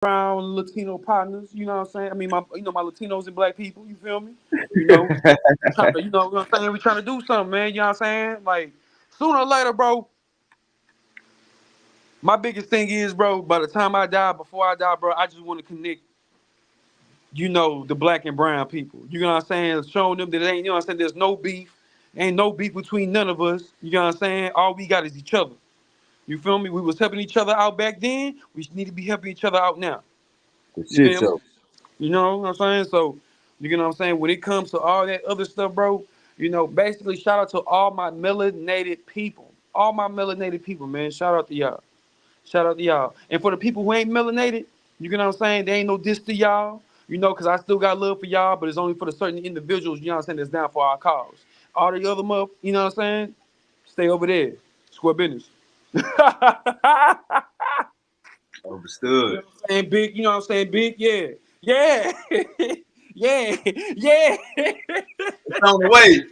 brown Latino partners. You know what I'm saying? I mean, my Latinos and black people. You feel me? You know, trying to, you know what I'm saying? We trying to do something, man. You know what I'm saying? Like sooner or later, bro. My biggest thing is, bro. By the time I die, before I die, bro, I just want to connect. You know, the black and brown people. You know what I'm saying? Showing them that it ain't. You know what I'm saying? There's no beef. Ain't no beef between none of us. You know what I'm saying? All we got is each other. You feel me? We was helping each other out back then. We need to be helping each other out now. For You shit feel me? show. You know what I'm saying? So, you know what I'm saying? When it comes to all that other stuff, bro, basically shout out to all my melanated people. All my melanated people, man. Shout out to y'all. Shout out to y'all. And for the people who ain't melanated, you know what I'm saying? There ain't no diss to y'all. You know, because I still got love for y'all, but it's only for the certain individuals, you know what I'm saying, that's down for our cause. All the other you know what I'm saying? Stay over there. Square business. You know Understood. what I'm saying? Big, you know what I'm saying? Big, yeah. Yeah. Yeah. Yeah. It's on the way.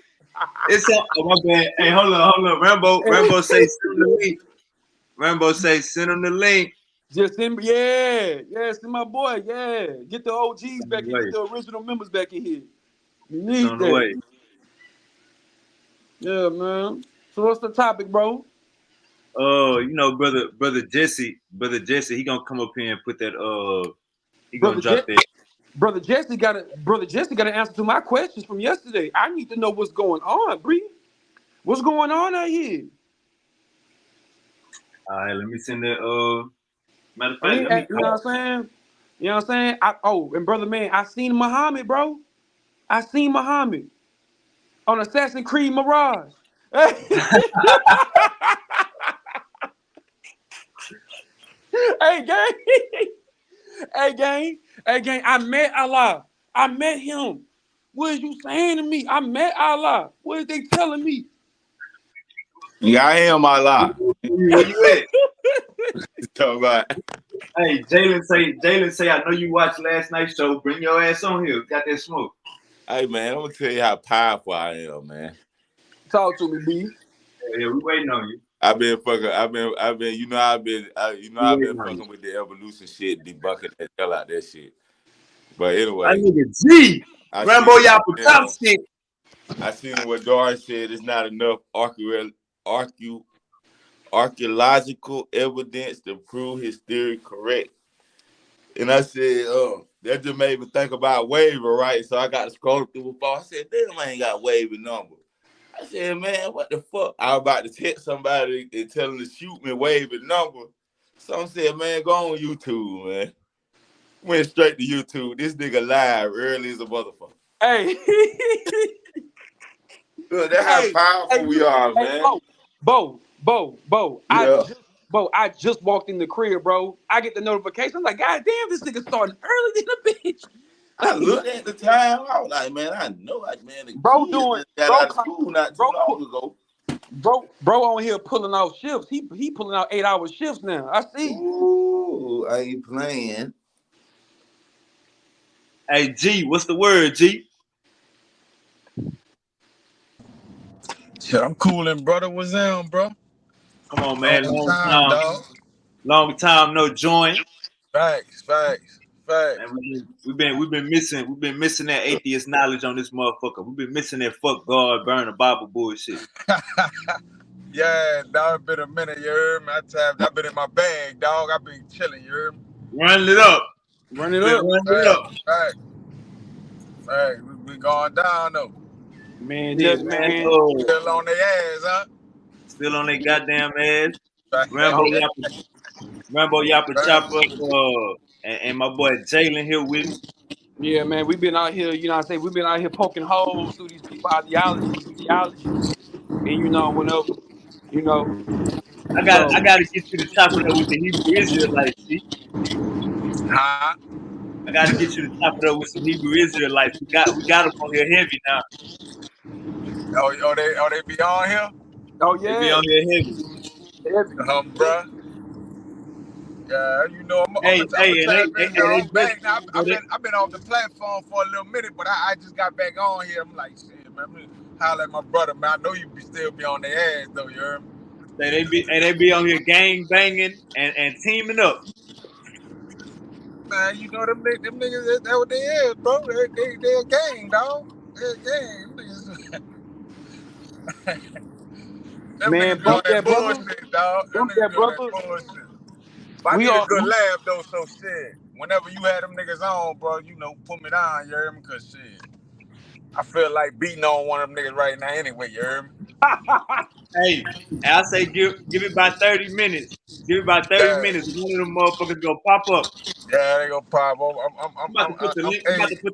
It's on. Oh, my bad. Hey, hold on. Rambo say send him the link. Rambo say send him the link. Just send, yeah. Yeah, send my boy. Yeah. Get the It's OGs on the back here. Get way. the original members back in here. You It's need on the that. way. Yeah, man. So what's the topic, bro? You know, brother Jesse, he gonna come up here and put that. He gonna Brother drop Je- that. Brother Jesse got an answer to my questions from yesterday. I need to know what's going on, Bree. What's going on out here? All right, let me send that. Matter of I fact, mean, let me you know call. what I'm saying? You know what I'm saying? And brother man, I seen Muhammad, bro. I seen Muhammad on Assassin's Creed Mirage. Hey, gang. Hey, gang. Hey, gang. I met Allah. I met him. What is you saying to me? I met Allah. What is they telling me? Yeah, I am my lot. Where you at? Talk about. Hey, Jalen say, I know you watched last night's show. Bring your ass on here. Got that smoke. Hey man, I'm gonna tell you how powerful I am, man. Talk to me, B. Yeah, we waiting on you. I've been fucking. I've been. We I've been waiting on you. fucking with the evolution shit, debunking that hell out that shit. But My anyway, nigga G. I Rambo seen Yappa him. Top shit. I seen what Doris said. It's not enough archae- archaeological evidence to prove his theory correct. And I said, that just made me think about waiver, right? So I got to scroll through before. I said, damn, I ain't got waiver number. I said, man, what the fuck? I was about to text somebody and tell them to shoot me wave a number. Some said, man, go on YouTube, man. Went straight to YouTube. This nigga live early as a motherfucker. Hey. Look, that's how Hey, hey, powerful we look, are, hey, man. Bo. Yeah. I just walked in the crib, bro. I get the notification. I'm like, God damn, this nigga starting early than a bitch. I looked at the time. I was like, man, I know that man, the bro kid doing, just got bro, out of school not too bro, long ago. bro on here pulling out shifts. He pulling out 8 hour shifts now. I see. Ooh, I ain't playing. Hey G, what's the word, G? Shit, I'm coolin', brother. What's down, bro? Come on, man. Long time, dog. Long time no join. Facts. And we've been missing that atheist knowledge on this motherfucker. We've been missing that fuck God, burn the Bible bullshit. Yeah, dog, been a minute, you heard me? I've been in my bag, dog. I've been chilling, you heard me? Run it up. Run it Been up. running it up. Facts. We going down, though. Man, Yeah, just man. man. Still on their ass, huh? Still on their goddamn ass. Rambo Oh, Yappa, Rambo Yappa Chopper, and my boy Jalen here with me. yeah, man. We've been out here, you know what I'm saying? We've been out here poking holes through these people ideologies and theologies. And whenever, you know. I So gotta get you to chop it up with the Hebrew Israelites, see? Huh? I gotta get you to chop it up with some Hebrew Israelites. We got them on here heavy now. They be on here? oh They be yeah. on here heavy. Heavy. Bruh. Yeah, I'm Hey, gonna tap in here. they I'm just, back now. you know, I've been off the platform for a little minute, but I just got back on here. I'm like, shit, man. I'm gonna holler at my brother, man. I know you still be on their ass though, you heard me? they be on here gang banging and teaming up. Man, you know them niggas. That what they is, bro. They a gang, dog. They a gang. Them Man, niggas be on bump that that brother. bullshit, dog. Them Bump niggas that be on that brother. bullshit. But I We need a are. good laugh though, so shit. Whenever you had them niggas on, bro, you know, put me down, you hear me? Cause shit, I feel like beating on one of them niggas right now anyway, you hear me? Hey, I say give it about 30 minutes. Give it about 30 Yeah, minutes. One of them motherfuckers gonna pop up. yeah, they go pop up. I'm about to put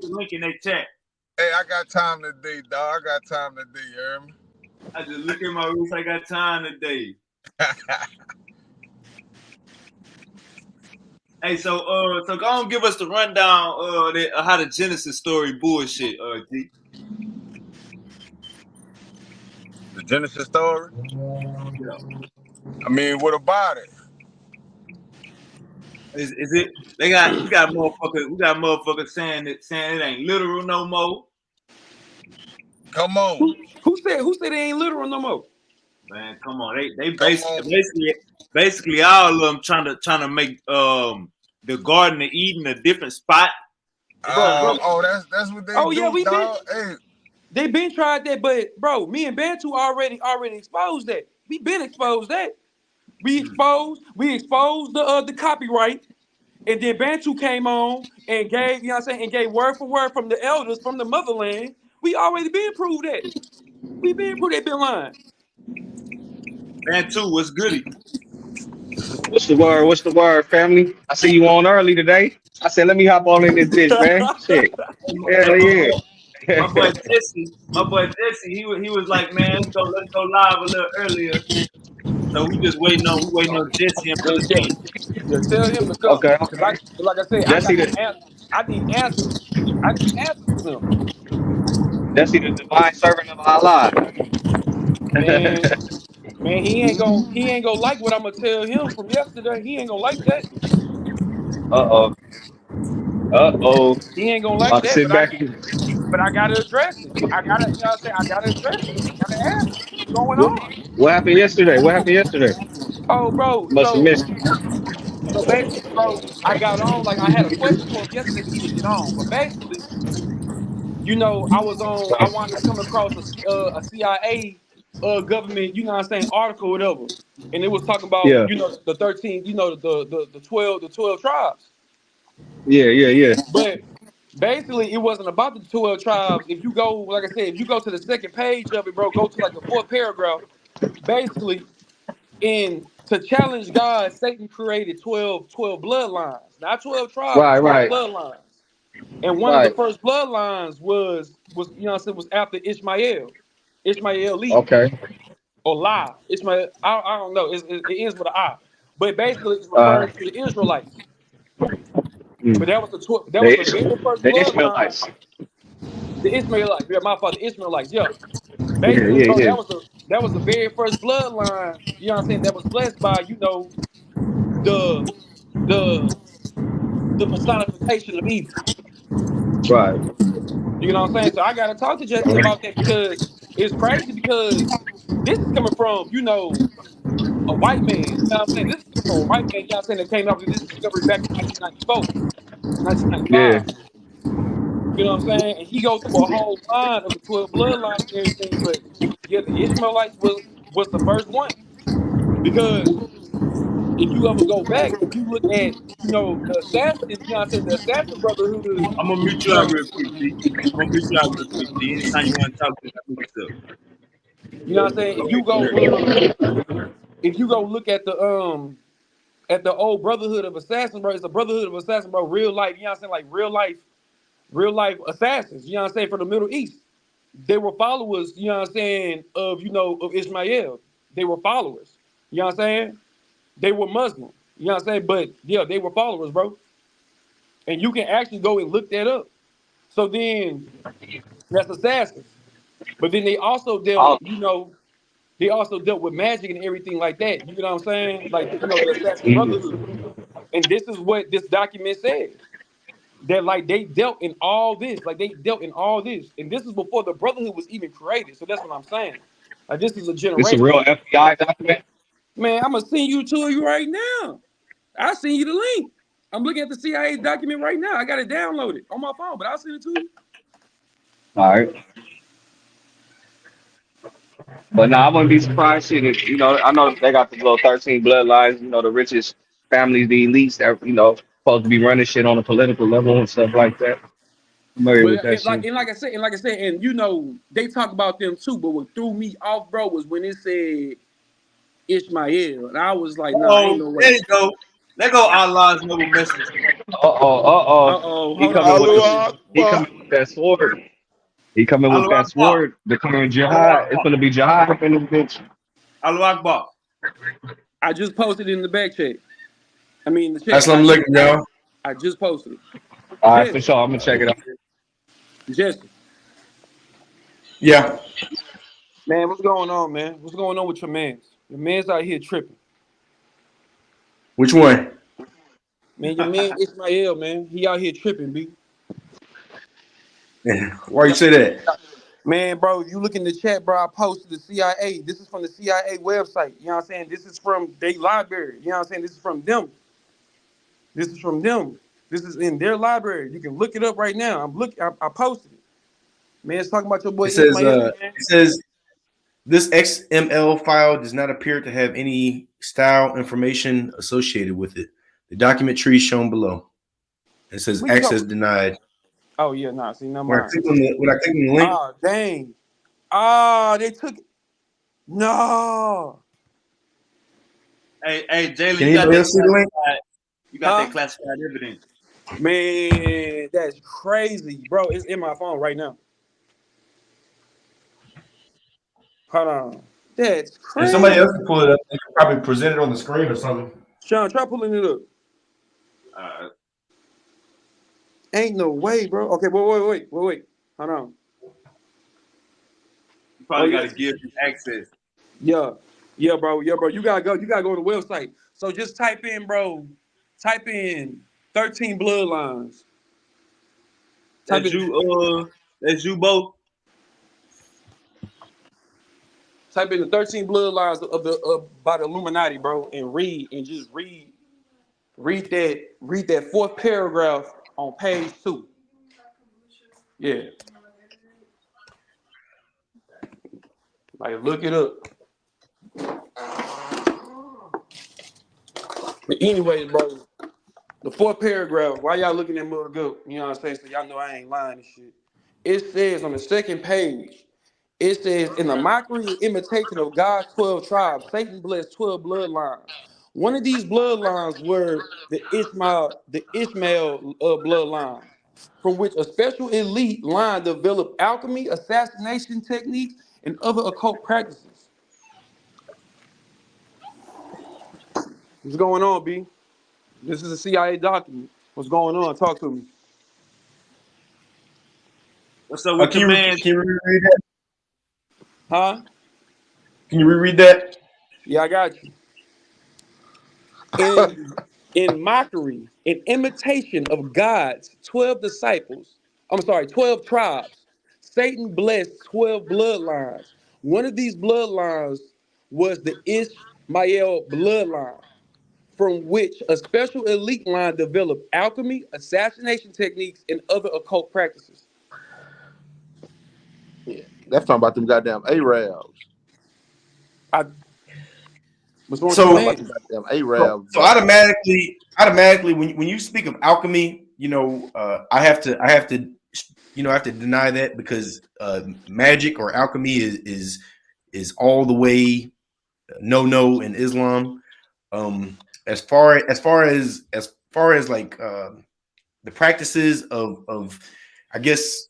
the link in their chat. Hey, I got time today, dog. I got time today, you hear me? I just look at my wrist. I got time today. Hey, so go on, give us the rundown how the Genesis story bullshit. G. The Genesis story. Yeah. I mean, what about it? Is it? We got motherfuckers saying it ain't literal no more. Come on, Who said they ain't literal no more? Man, come on. They come on. basically all of them trying to make the Garden of Eden a different spot. Bro. Oh, that's what they Oh yeah, do, we been dog. Hey, they been tried that, but bro, me and Bantu already exposed that. We been exposed that. We exposed the copyright, and then Bantu came on and gave, you know what I'm saying, and gave word for word from the elders from the motherland. We already been proved that. We been proved they been lying. Man, too, what's goody? What's the word? What's the word, family? I see you on early today. I said, let me hop on in this bitch, man. Shit. Hey, Hell my boy, yeah. my boy Jesse, he was like, man, let's go live a little earlier. So we waiting on Jesse and Yeah, Brother yeah, King. yeah. Tell him to come. Okay, Cause okay. like I said, I Jesse got the some answers. I need answers. I need answers from him. Jesse the divine servant of Allah. Man, man, he ain't gonna like what I'm gonna tell him from yesterday. He ain't gonna like that. Uh-oh. Uh-oh. He ain't gonna like About to that. sit But I back and but I gotta address it. I gotta, you know what I'm saying? I gotta address it. I gotta ask him what's going what on. what happened yesterday? What happened yesterday? Oh, bro. Must have So missed it. so basically, bro, I got on like I had a question for him yesterday, but he didn't get on. But basically, I Okay. wanted to come across a CIA government, you know what I'm saying, article or whatever. And it was talking about, Yeah. the 13, the 12 tribes. Yeah, yeah, yeah. But basically it wasn't about the 12 tribes. If you go, like I said, if you go to the second page of it, bro, go to like the fourth paragraph, basically, in to challenge God, Satan created 12 bloodlines. Not 12 tribes, but Right, 12 right, bloodlines. And one of the right. first bloodlines was you know what I'm saying, was after Ishmael. Ishmael Lee Okay. or La. Ishmael, I don't know. It ends with an I. But basically it's Uh referring to the Israelites. But mm. that was the very first The bloodline, Ishmaelites. the Ishmaelites. Yeah, my father, the Ishmaelites, yeah. Yeah, Basically, yeah, bro, yeah. that was the very first bloodline, you know what I'm saying, that was blessed by, the the the personification of evil. Right. You know what I'm saying? So I gotta talk to Jesse about that because it's crazy because this is coming from, a white man. You know what I'm saying? This is coming from a white man, you know what I'm saying, that came out with this discovery back in 1994, Yeah. 1995. You know what I'm saying? And he go through a whole line of the 12 bloodlines and everything, but yeah, the Ishmaelites was the first one. Because if you ever go back and you look at, the assassin, you know what I'm saying, the assassin brotherhood, I'm gonna mute you you out know, real quick, G. I'm gonna mute you out real quick, G. Anytime you want to talk, just mute yourself. you know what I'm saying, if you go look at the old brotherhood of assassins, bro, it's a brotherhood of assassins, bro, real life, you know what I'm saying, like real life assassins, you know what I'm saying, from the Middle East. They were followers, you know what I'm saying, of Ishmael. They were followers. You know what I'm saying? They were Muslim. You know what I'm saying? But yeah, they were followers, bro. And you can actually go and look that up. So then that's assassins. But then Oh, they also dealt with magic and everything like that. You know what I'm saying? Like, the assassin brotherhood. And this is what this document says. That like they dealt in all this. Like they dealt in all this. And this is before the brotherhood was even created. So that's what I'm saying. Like this is a it's a real generational. FBI document. Man, I'm gonna send you to you right now. I send you the link. I'm looking at the CIA document right now. I got it downloaded on my phone, but I'll send it to you. All right. But now I wouldn't be surprised shit if, I know they got the little 13 bloodlines, the richest families, the elites that, supposed to be running shit on a political level and stuff like that. Familiar with But that shit. like I said, and they talk about them too. But what threw me off, bro, was when it said Ishmael, and I was like, nah, ain't Oh, no there way. you go. There go Allah's noble message. Uh Uh-oh. oh, He hold coming on. with Allahu the he Akbar. coming with that sword. He coming with Allahu that Akbar. sword, declaring Allahu jihad. It's Akbar. gonna be jihad up in this bitch. Allahu Akbar. I just posted it in the back chat. I mean, the chat. Assalamu alaikum, y'all. I just posted it. All right, for Jesse, sure. I'm gonna check it out. Jesse, Yeah. man, what's going on, man? What's going on with your man's? Your man's out here tripping. Which one? Man, your man Ismail, man, he out here tripping, B. Why you say that? Man, bro, you look in the chat, bro. I posted the CIA. This is from the CIA website. You know what I'm saying? This is from their library. You know what I'm saying? This is from them. This is from them. This is in their library. You can look it up right now. I posted it. Man, it's talking about your boy It says Ismail, uh man. it says this XML file does not appear to have any style information associated with it. The document tree is shown below. It says What you access talking? denied. Oh yeah, nah. See, never When I mind. click on the link, Ah, dang. Ah, they took it. No. Hey, Jalen, can you got anybody that else see the link? classified. You got that Huh? classified evidence. Man, that's crazy, bro. It's in my phone right now. Hold on. That's And somebody crazy. else can pull it up. They could probably present it on the screen or something. Sean, try pulling it up. Uh, Ain't no way, bro. Okay, wait. Hold on. you Oh probably got to yes. give them access. Yeah. Yeah, bro. Yeah, bro. You gotta go. You gotta go to the website. So just type in, bro. Type in 13 bloodlines. Type That's in you both. type in the 13 bloodlines of the by the Illuminati, bro, and just read that fourth paragraph on page 2. Yeah. Like look it up. But anyways, bro, the fourth paragraph, why y'all looking at Mother Goat? You know what I'm saying? So y'all know I ain't lying and shit. It says on the second page, it says, in the mockery and imitation of God's 12 tribes, Satan blessed 12 bloodlines. One of these bloodlines were the Ishmael bloodline, from which a special elite line developed alchemy, assassination techniques, and other occult practices. What's going on, B? This is a CIA document. What's going on? Talk to me. What's up with Can your you man? can you reread that? Huh? Can you reread that? Yeah, I got you. In mockery, in imitation of God's 12 disciples, 12 tribes, Satan blessed 12 bloodlines. One of these bloodlines was the Ishmael bloodline, from which a special elite line developed alchemy, assassination techniques, and other occult practices. Yeah, that's talking about them goddamn Arabs. I What's wrong with your Talking So about them man? goddamn so, Arabs, so bro. automatically when you speak of alchemy, I have to deny that because magic or alchemy is all the way no in Islam. As far as like the practices of I guess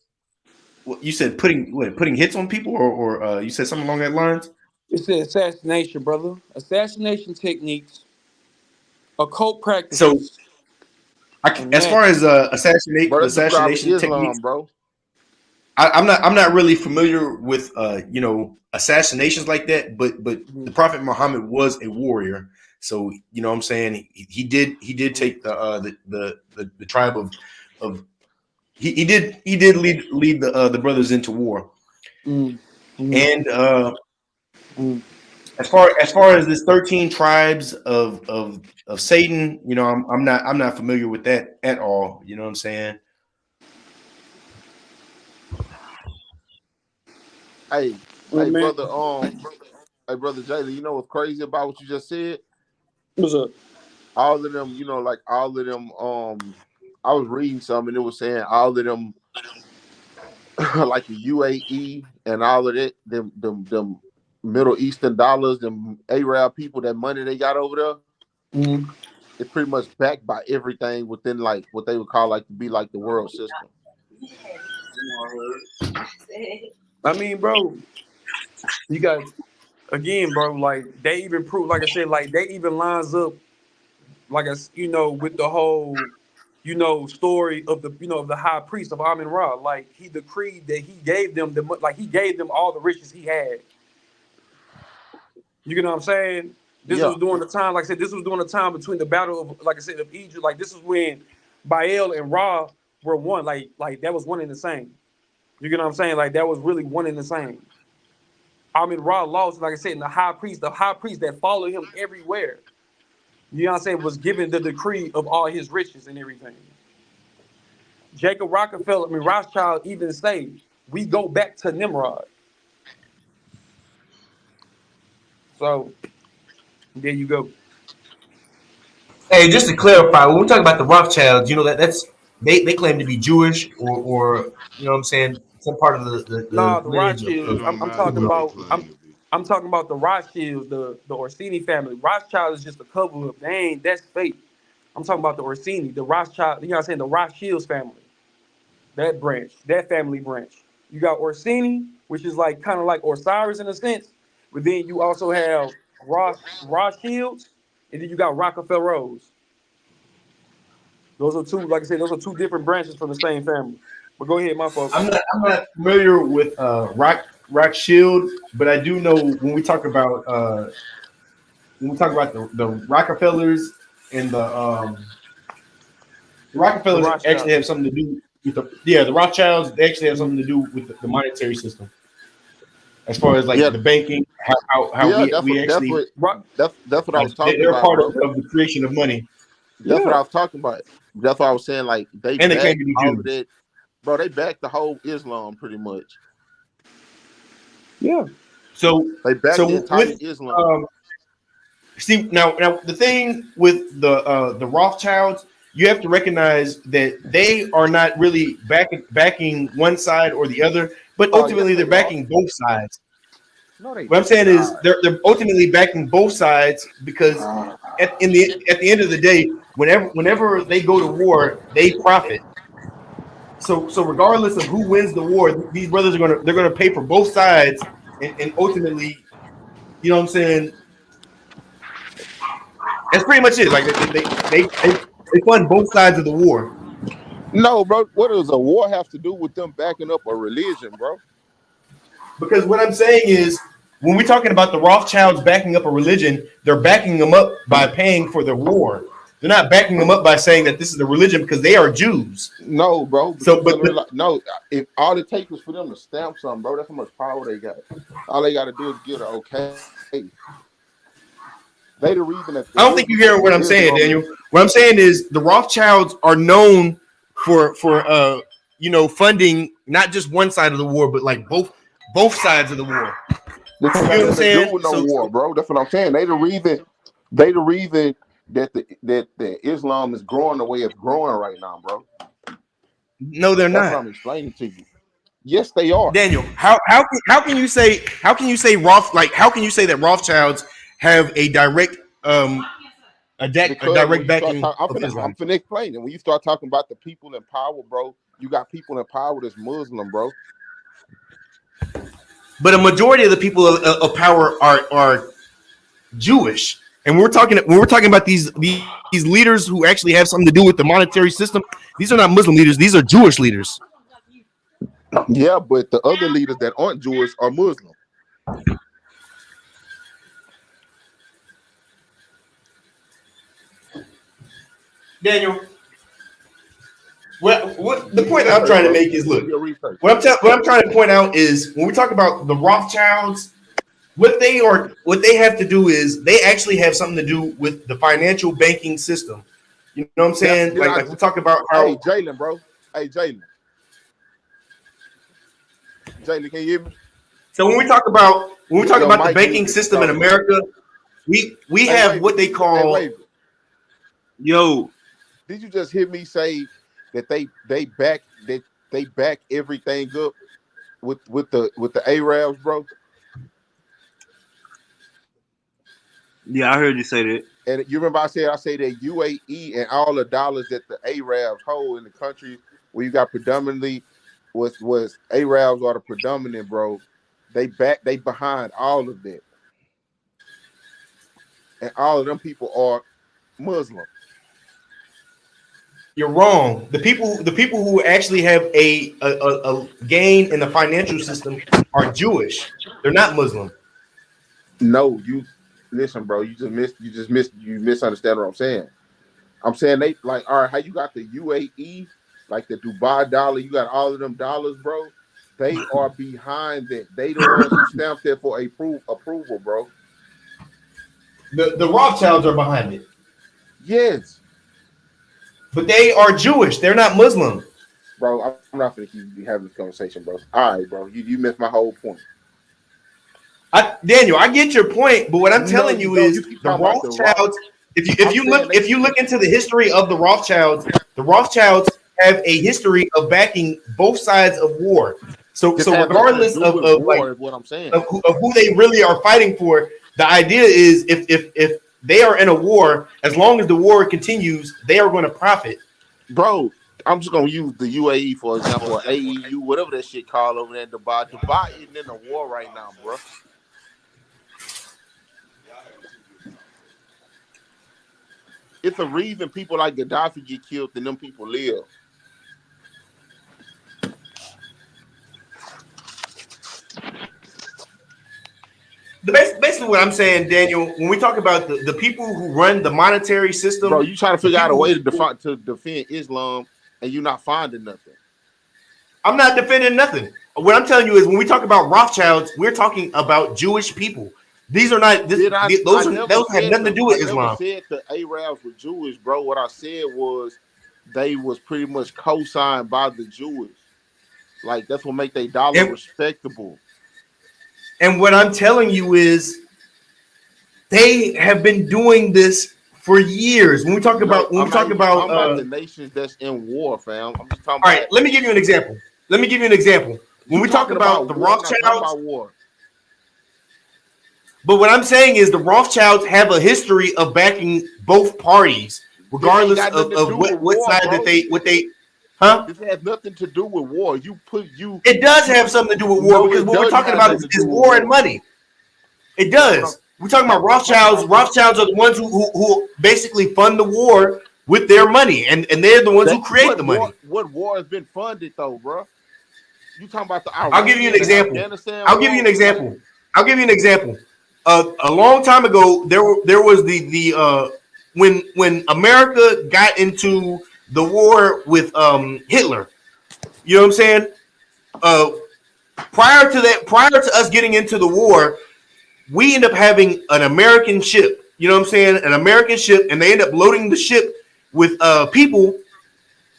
what you said putting hits on people or you said something along that lines. It's an assassination, brother. Assassination techniques, occult So practices, and as far magic. as Bro, that's describing assassination techniques, Islam, bro. I'm not really familiar with assassinations like that, but the Mhm. Prophet Muhammad was a warrior, so you know what I'm saying he did take the tribe of he did lead the brothers into war, Mm, mm, and mm. as far as this 13 tribes of Satan, I'm not familiar with that at all. You know what I'm saying? Hey, Well, hey, man, brother. Hey, brother Jalen. You know what's crazy about what you just said? what's up? All of them. Like all of them. I was reading something and it was saying all of them, like the UAE and all of that, them Middle Eastern dollars, them Arab people, that money they got over there, Mhm. it's pretty much backed by everything within like what they would call like to be like the world system. I mean, bro, you got again, bro. Like they even prove, like I said, like they even lines up, like with the whole, story of the high priest of Amin Ra. Like he decreed that he gave them like he gave them all the riches he had. You know what I'm saying? This Yeah, was during the time, like I said, this was during the time between the battle of, like I said, of Egypt. Like this is when Baal and Ra were one. Like that was one and the same. You know what I'm saying? Like that was really one and the same. I mean, Ra lost, like I said, and the high priest that followed him everywhere. You know what I'm saying? Was given the decree of all his riches and everything. Jacob Rockefeller, I mean Rothschild, even say we go back to Nimrod. So there you go. Hey, just to clarify, when we talk about the Rothschilds, that's they claim to be Jewish or what I'm saying, some part of Nah, the the lineage It Rothschilds. of I'm, don't I'm matter talking what they Israel. about. claim I'm to be. I'm talking about the Rothschilds, the Orsini family. Rothschild is just a cover up. They ain't that's fake. I'm talking about the Orsini, the Rothschild. You know what I'm saying? The Rothschilds family. That branch, that family branch. You got Orsini, which is like kind of like Osiris in a sense, but then you also have Rothschilds, and then you got Rockefellers. Those are two, like I said, those are two different branches from the same family. But go ahead, my fault. I'm not familiar with Rothschild, but I do know when we talk about the Rockefellers and the The Rockefellers actually Rothschilds. have something to do with the Rothschilds. They actually have something Mhm. to do with the monetary system, as far as like yeah, the banking, how yeah. we actually Rock, That's what I was talking they're a about, part bro. of the creation of money, That's what yeah, I was talking about. That's what I was saying. Like they and they claim back to be all of Jews. that, bro. They back the whole Islam pretty much. yeah. So They back the so entire with Islam. um, see now the thing with the Rothschilds, you have to recognize that they are not really backing one side or the other, but Oh yes, ultimately they're they are. backing both sides. No, they What I'm saying is not. they're ultimately backing both sides because at the end of the day, whenever they go to war, they profit. So regardless of who wins the war, these brothers they're gonna pay for both sides, and ultimately, what I'm saying, that's pretty much it. Like they fund both sides of the war. No, bro. What does a war have to do with them backing up a religion, bro? Because what I'm saying is, when we're talking about the Rothschilds backing up a religion, they're backing them up by paying for their war. They're not backing them up by saying that this is a religion because they are Jews. No, bro. But So, you but, telling me but like no? If all it takes is for them to stamp something, bro, that's how much power they got. All they got to do is get an okay. They the reason that I don't think you're hearing what the I'm saying, Islam is. Daniel. What I'm saying is the Rothschilds are known for funding not just one side of the war, but like both sides of the war. This ain't You got know what I'm nothing to do saying? with no So war, bro. That's what I'm saying. They the reason. They the reason that Islam is growing the way it's growing right now, bro. no, they're That's what not. I'm explaining to you. Yes, they are. Daniel, how can you say how can you say that Rothschilds have a Because when direct you start backing talking, of I'm Islam? finna explain it. When you start talking about the people in power, bro, you got people in power that's Muslim, bro. But a majority of the people of power are Jewish. And when we're talking about these leaders who actually have something to do with the monetary system, these are not Muslim leaders. These are Jewish leaders. Yeah, but the other leaders that aren't Jewish are Muslim. Daniel, what the Do your point I'm research, trying to bro. make is, Do look, your research. what I'm trying to point out is when we talk about the Rothschilds, what they have to do is they actually have something to do with the financial banking system. You know what I'm saying? Did I? Like we talk about how. Hey, Jalen, bro. Hey, Jalen, can you hear me? So when we talk Your about the mic banking muted system in talking. America, we Hey, have Waver, what did they you? Hey, call. Waver, Yo, did you just hear me say that they back everything up with the Arabs, bro? yeah, I heard you say that. And you remember I said that UAE and all the dollars that the Arabs hold in the country where you got predominantly was Arabs are the predominant, bro. They behind all of that, and all of them people are Muslim. You're wrong. The people who actually have a gain in the financial system are Jewish. They're not Muslim. No, you listen, bro. You misunderstand what I'm saying. I'm saying they like all right. How you got the UAE, like the Dubai dollar? You got all of them dollars, bro. They are behind that. They the ones who stamped it for approval, bro. The Rothschilds are behind it, Yes, but they are Jewish. They're not Muslim. bro. I'm not gonna keep having this conversation, bro. All right, bro. You missed my whole point. Daniel, I get your point, but what I'm No, telling you you don't. You is keep the talking about the Roth. Rothschilds. I'm saying they If you look into the history of the Rothschilds have a history of backing both sides of war. just So have nothing to regardless do with of like war, is what I'm saying. of who they really are fighting for, the idea is if they are in a war, as long as the war continues, they are going to profit. Bro, I'm just gonna use the UAE for example, or AEU, whatever that shit called over there in Dubai. Dubai isn't in a war right now, bro. It's a reason people like Gaddafi get killed and them people live. Basically, what I'm saying, Daniel, when we talk about the people who run the monetary Bro, system, you trying to the figure out a people way to who defend Islam and you not finding nothing. I'm not defending nothing. What I'm telling you is when we talk about Rothschilds, we're talking about Jewish people. These are not this. Did I never Those have said nothing to do I with never Islam. said the Arabs were Jewish, bro. What I said was they was pretty much co-signed by the Jewish. Like that's what make their dollar And respectable. what I'm telling you is they have been doing this for years. No, When we talk I'm about talking about the nations that's in war, fam. I'm just talking all right, about let me give you an example. Let me give you an example. When you we talk talking about about the war. I'm not talking Rothschilds, about war. but what I'm saying is the Rothschilds have a history of backing both parties, This ain't regardless got nothing to of do with what war, side that bro. huh? This has nothing to do with war. It does You have something to do with war no, because it what we're doesn't talking have about nothing to do is with war and war. money. It That's what does. We're talking about I'm talking Rothschilds. about. Rothschilds are the ones who basically fund the war with their money, and they're the ones who That create the money. what war has been funded though, bro? You talking about the I'll give you an Iranian and example. Afghanistan I'll give you an war? Like, example. I'll give you an example. A long time ago, there was the when America got into the war with Hitler. You know what I'm saying? Uh, prior to us getting into the war, we end up having an American ship. You know what I'm saying? An American ship, and they end up loading the ship with people,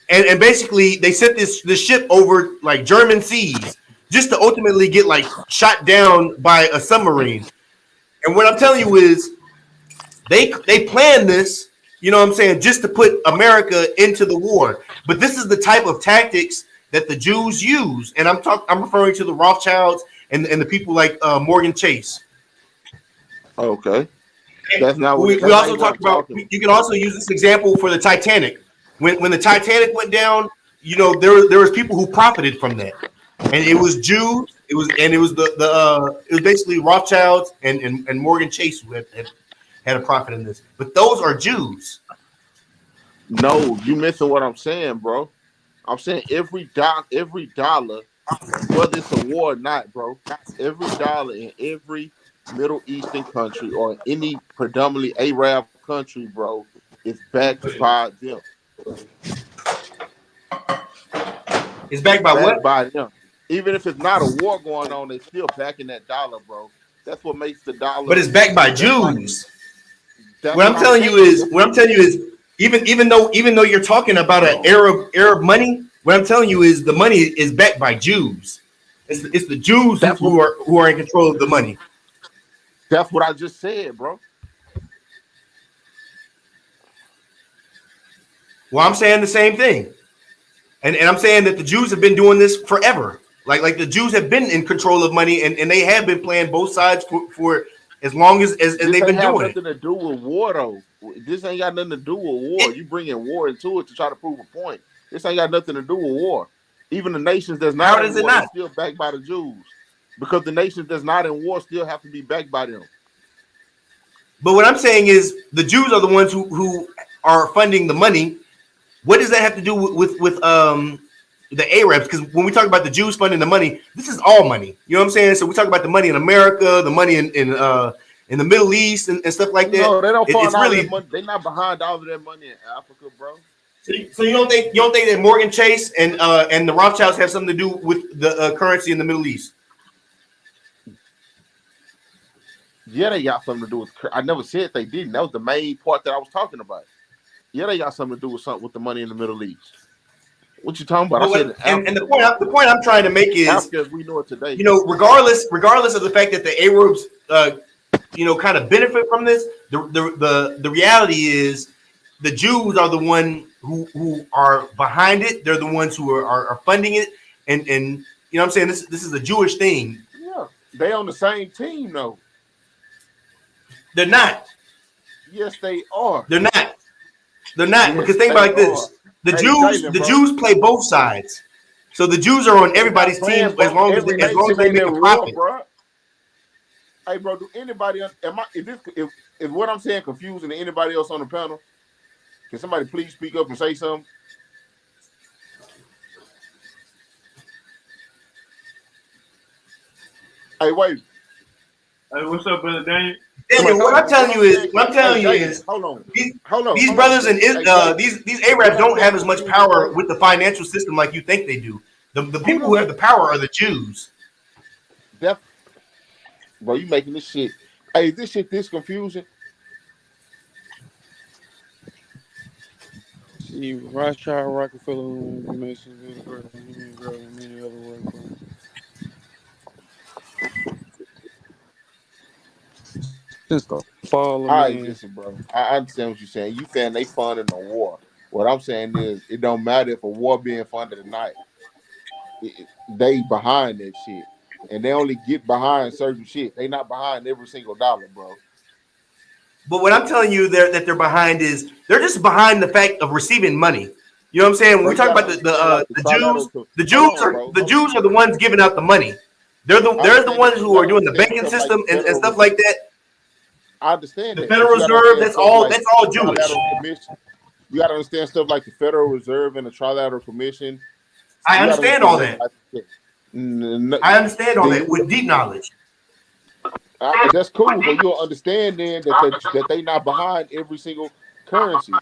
and basically they sent this ship over like German seas just to ultimately get like shot down by a submarine. And what I'm telling you is they planned this. You know what I'm saying? Just to put America into the war. But this is the type of tactics that the Jews use, and I'm referring to the Rothschilds and the people like Morgan Chase. okay, We that's not also even what talk I'm about. talking. You can also use this example for the Titanic. When the Titanic went down, you know there was people who profited from that, and it was Jews. It was it was basically Rothschilds and Morgan Chase who had a profit in this. But those are Jews. No, you missing what I'm saying, bro. I'm saying every dollar, whether it's a war or not, bro. Every dollar in every Middle Eastern country or any predominantly Arab country, bro, is backed by them. It's It's backed by what? backed by them. Even if it's not a war going on, they still backing that dollar, bro. That's what makes the But dollar. it's backed by That's why. Jews. That's what I'm saying. That's What I'm telling you is even though you're talking about an Arab money, what I'm telling you is the money is backed by Jews. It's the Jews that's what who are in control of the money. that's what I just said, bro. Well, I'm saying the same thing. And I'm saying that the Jews have been doing this forever. Like the Jews have been in control of money and they have been playing both sides for as long as This they've ain't been have doing it. nothing to do with war, though. This ain't got nothing to do with war. it You bringing war into it to try to prove a point. This ain't got nothing to do with war. Even the nations that's not how in does it war, they not? still backed by the Jews because the nations that's not in war still have to be backed by them. But what I'm saying is the Jews are the ones who are funding the money. What does that have to do with the Arabs? Because when we talk about the Jews funding the money, this is all money. You know what I'm saying? So we talk about the money in America, the money in the Middle East and stuff like that. No, they don't fund It's all that really money. They not behind all of that money in Africa, bro. so you don't think that Morgan Chase and the Rothschilds have something to do with the currency in the Middle East? Yeah, they got something to do with. I never said they didn't. That was the main part that I was talking about. Yeah, they got something to do with something with the money in the Middle East. What you talking about? I But said in and Africa, bro. the point I'm trying to make is, Africa as we know it today. regardless of the fact that the Arabs kind of benefit from this, the reality is the Jews are the one who are behind it. They're the ones who are funding it, and you know what I'm saying, this is a Jewish thing. Yeah, they on the same team though. They're not. Yes, they are. They're not. They're not, because Yes, think about they it like are. this: Hey, Jalen, The bro. Jews play both sides. So the Jews are on They not everybody's team playing, bro. Every as long as nation they ain't make at a war, profit. bro. Hey, bro. Do anybody? Am I? Is what I'm saying confusing to anybody else on the panel? Can somebody please speak up and say something? Hey, wait. Hey, what's up, brother Daniel? Daniel, No, but what I'm saying, what I'm hey, telling you Jalen, is hold on, these hold these on, brothers and Jalen. Hey, Jalen. these What Arabs I'm don't saying have as much confusing, power bro. with the financial system like you think they do. The Who people who have don't? the power are the Jews. That, bro, you making this shit. Hey, is this shit this confusing? See, Rothschild, Rockefeller, Mason, Vanguard, and many other work firms. Since the fall of All right, man. listen, bro. I understand what you're saying. You saying they funding a war. What I'm saying is, it don't matter if a war being funded or not. They behind that shit, and they only get behind certain shit. They not behind every single dollar, bro. But what I'm telling you that they're behind is they're just behind the fact of receiving money. You know what I'm saying? When Bro, we you talk gotta about understand, like the the trilateral. Jews, Hold on, bro. the Hold on. Jews are the ones giving out the money. I They're the understand ones that, but you who are gotta doing the understand banking stuff like the system and Federal stuff Reserve. like that. I understand The that, but Federal you gotta Reserve, understand stuff like that's all the Jewish. Trilateral Commission. You gotta understand stuff like the Federal Reserve and the Trilateral Commission. I You gotta understand all understand that that. type of shit. I understand all Then that with deep knowledge. that's cool, but you'll understand then that they not behind every single currency.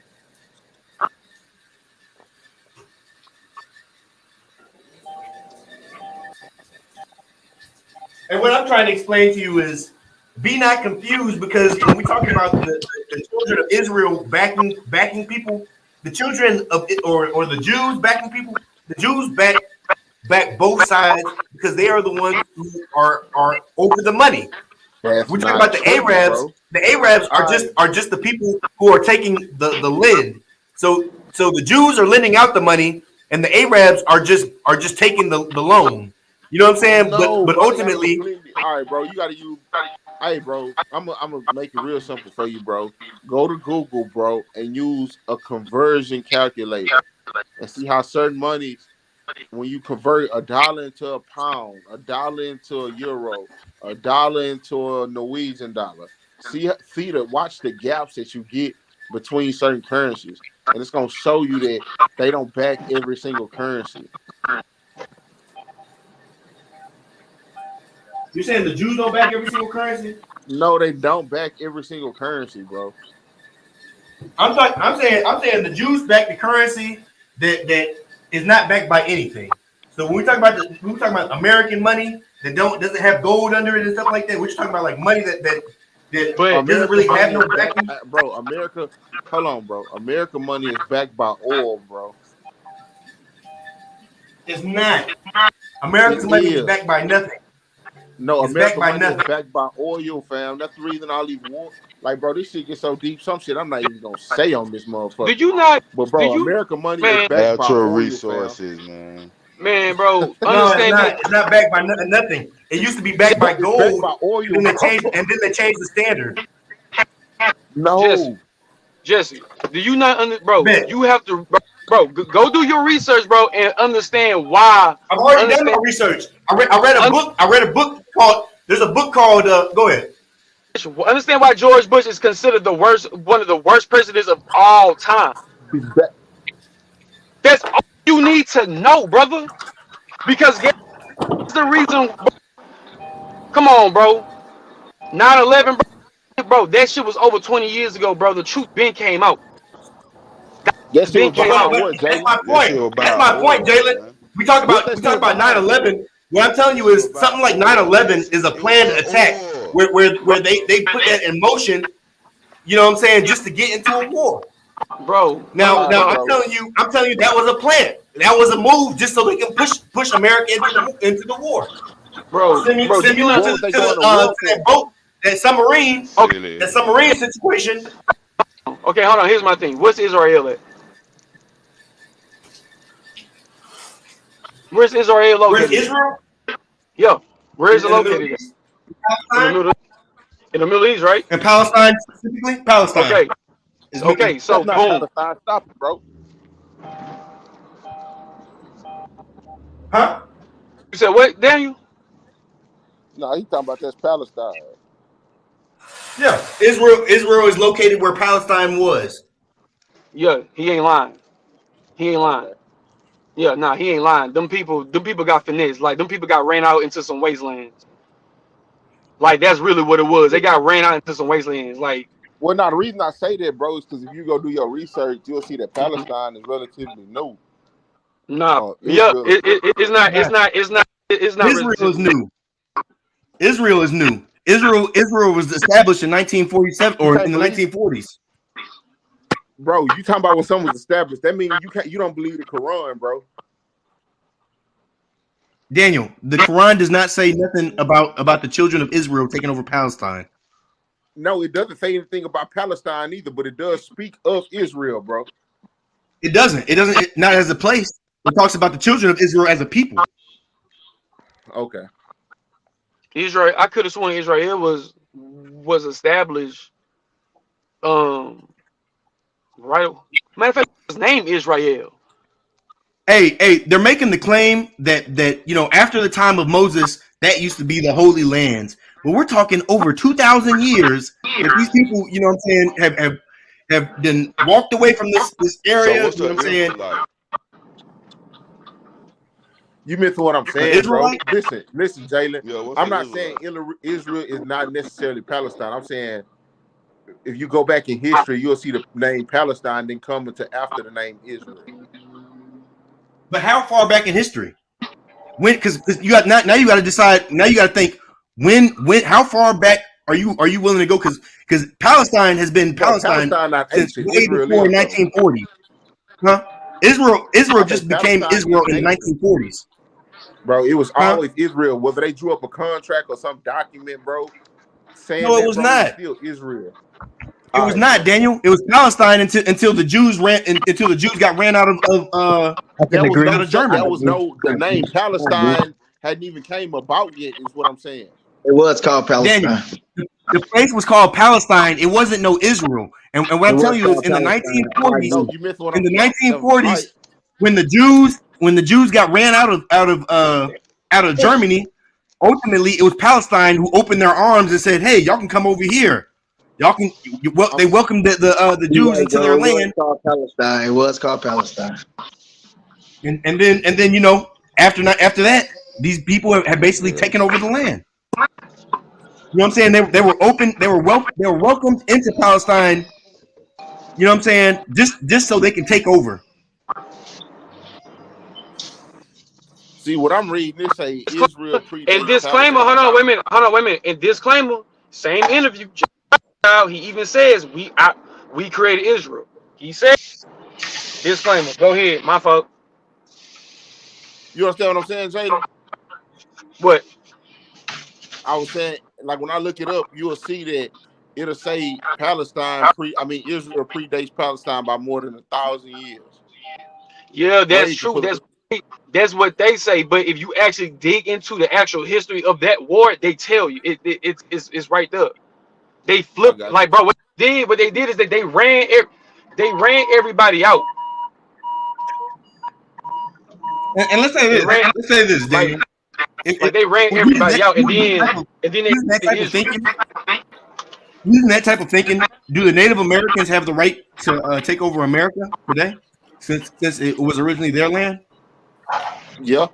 And what I'm trying to explain to you is be not confused, because when we talk about the children of Israel backing people, the children of or the Jews backing people, the Jews back both sides because they are the ones who are over the money. That's We talk not about the true, Arabs. bro. The Arabs All right, are just the people who are taking the lend. So the Jews are lending out the money, and the Arabs are just taking the loan. You know what I'm saying? no, But bro, they got a ultimately, completely. All right, bro, you got to use. Hey, bro, I'm gonna make it real simple for you, bro. Go to Google, bro, and use a conversion calculator and see how certain monies, when you convert a dollar into a pound, a dollar into a euro, a dollar into a Norwegian dollar, watch the gaps that you get between certain currencies, and it's gonna show you that they don't back every single currency. you're saying the Jews don't back every single currency. No, they don't back every single currency, bro. I'm saying the Jews back the currency that is not backed by anything. So when we talk about American money, that doesn't have gold under it and stuff like that. We're just talking about like money that America doesn't really have money no is backed, backing. bro. America, hold on, bro. America money is backed by oil, bro. It's not. It America's money is is. backed by nothing. No, It's backed America by money is nothing. backed by oil, fam. That's the reason all these war. Like, bro, this shit gets so deep. Some shit I'm not even gonna say on this Do motherfucker. you not? But Do bro, you, America money is man, backed by Natural oil, fam. resources, man. bro? No, it's Understand not. this. It's not backed by nothing. It used to be backed by It's backed gold, by oil, and then they bro. changed. And then they changed the standard. Jesse, No, Jesse, do you not bro? Bet. You have to, go do your research, bro, and understand why. I've already done my Understand. research. I read a book. I read a book called. There's a book called. Go ahead. Understand why George Bush is considered one of the worst presidents of all time. he's back. That's all you need to know, brother. Because guess the reason. Come on, bro. 9/11, bro. That shit was over 20 years ago, bro. The truth been came out. That shit Been was came behind out. what, That's Jalen? my That shit point. That's about my point, oil, Jalen. man. We talk What about that we shit talk was about behind, Jalen? 9/11. What I'm telling you It was is something about like oil, 9/11 is a man. It was planned about attack oil. where they put that in motion. You know what I'm saying? Just to get into a war. Bro. Now, All right, I'm bro. telling you that was a plan. That was a move just so they can push America into the war. Bro, do you Similar not? What to was they going to war to that for? boat, Okay, Silly. that submarine situation. okay, hold on. Here's my thing. Where's Israel at? Where's Israel Where's located at? Israel Yeah, where is it in the Middle located at? East, In the Palestine, middle, in the Middle East, right? and Palestine specifically? Palestine. Okay, okay. So That's not boom. Palestine. Stop it, bro. Huh? You said what, Daniel? No, he talking about that's Palestine. Yeah. Israel is located where Palestine was. Yeah, he ain't lying. He ain't lying. Okay. Yeah, nah, he ain't lying. Them people got finesse. Like them people got ran out into some wastelands. Like that's really what it was. They got ran out into some wastelands. Like, Well, now the reason I say that, bro, is because if you go do your research, you'll see that Palestine is relatively new. nah, yeah, Israel is it's not Israel is relatively. new. Israel is new. Israel was established in 1947 you or can't in the believe, 1940s. bro. You talking about when something was established? That means you don't believe the Quran, bro. Daniel, the Quran does not say nothing about the children of Israel taking over Palestine. No, it doesn't say anything about Palestine either, but it does speak of Israel, bro. It doesn't. Not as a place. It talks about the children of Israel as a people. Okay. Israel. I could have sworn Israel was established. Right. Matter of fact, his name Israel. Hey, they're making the claim that after the time of Moses, that used to be the Holy Lands. But we're talking over 2,000 years that these people, you know what I'm saying, have been walked away from this So area, what's you know the what I'm saying, Israelite? You missing what I'm an saying, bro. Israelite. Listen, Jalen. Yeah, what's I'm the not saying Israelite? Israel is not necessarily Palestine. I'm saying if you go back in history, you'll see the name Palestine then come into after the name Israel. But how far back in history? When? Because you got now you got to decide. Now you got to think when how far back are you willing to go? Because Palestine has been Bro, Palestine Palestine not since ancient. way Israel before is though. 1940. Huh? Israel Okay, just became Palestine Israel is in the ancient. 1940s. Bro, it was Huh? always Israel. Whether they drew up a contract or some document, bro, saying No, it that, was bro, it was not. still Israel. It All was right, not, bro. Daniel. It was Palestine until the Jews got ran out I can agree. out of I That Germany. was agree. no I the agree. name I agree. Palestine hadn't even came about yet, is what I'm saying. It was called Daniel, Palestine. the place was called Palestine. It wasn't no Israel. And what It I'm was telling you is called Palestine. I No, agree. you missed what in I'm the never all 1940s, right. when the Jews got ran out of Germany, ultimately it was Palestine who opened their arms and said, "Hey, y'all can come over here. Y'all can." I'm They welcomed the You're Jews right, into bro. their It was land, called Palestine. It was called Palestine. and then after that, these people have basically taken over the land. You know what I'm saying? They were open. They were welcomed into Palestine. You know what I'm saying? Just so they can take over. See what I'm reading. This say Israel And predates disclaimer, Palestine. hold on, wait a minute. And disclaimer, same interview. He even says we created Israel. He said disclaimer. Go ahead, my fault. You understand what I'm saying, Jalen? What? I was saying, like when I look it up, you'll see that it'll say Israel predates Palestine by more than 1,000 years. Yeah, that's Wade can true. pull up. That's what they say. But if you actually dig into the actual history of that war, they tell you it's right there. They I flipped got like, bro. What they did is that they ran everybody out. And let's say They this. ran Let's say this, like Daniel. If they ran everybody out, and they using that did type of Israel. thinking, using that type of thinking, do the Native Americans have the right to take over America today, since it was originally their land? Yeah,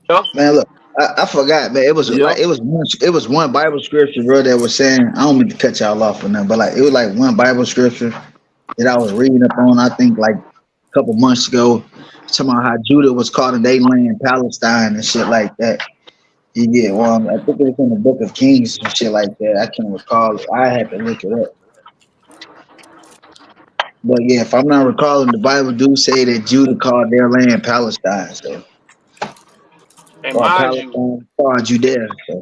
Yeah. Man, look, I forgot, man. It was yeah. like it was one Bible scripture, bro, that was saying, I don't mean to cut y'all off or nothing, but like it was like one Bible scripture that I was reading up on, I think like a couple months ago, talking about how Judah was caught in their land, Palestine and shit like that. You get one. I think it was in the Book of Kings and shit like that. I can't recall it. I had to look it up. But yeah, if I'm not recalling, the Bible do say that Judah called their land Palestine, so And or mind you, Palestine or Judea. So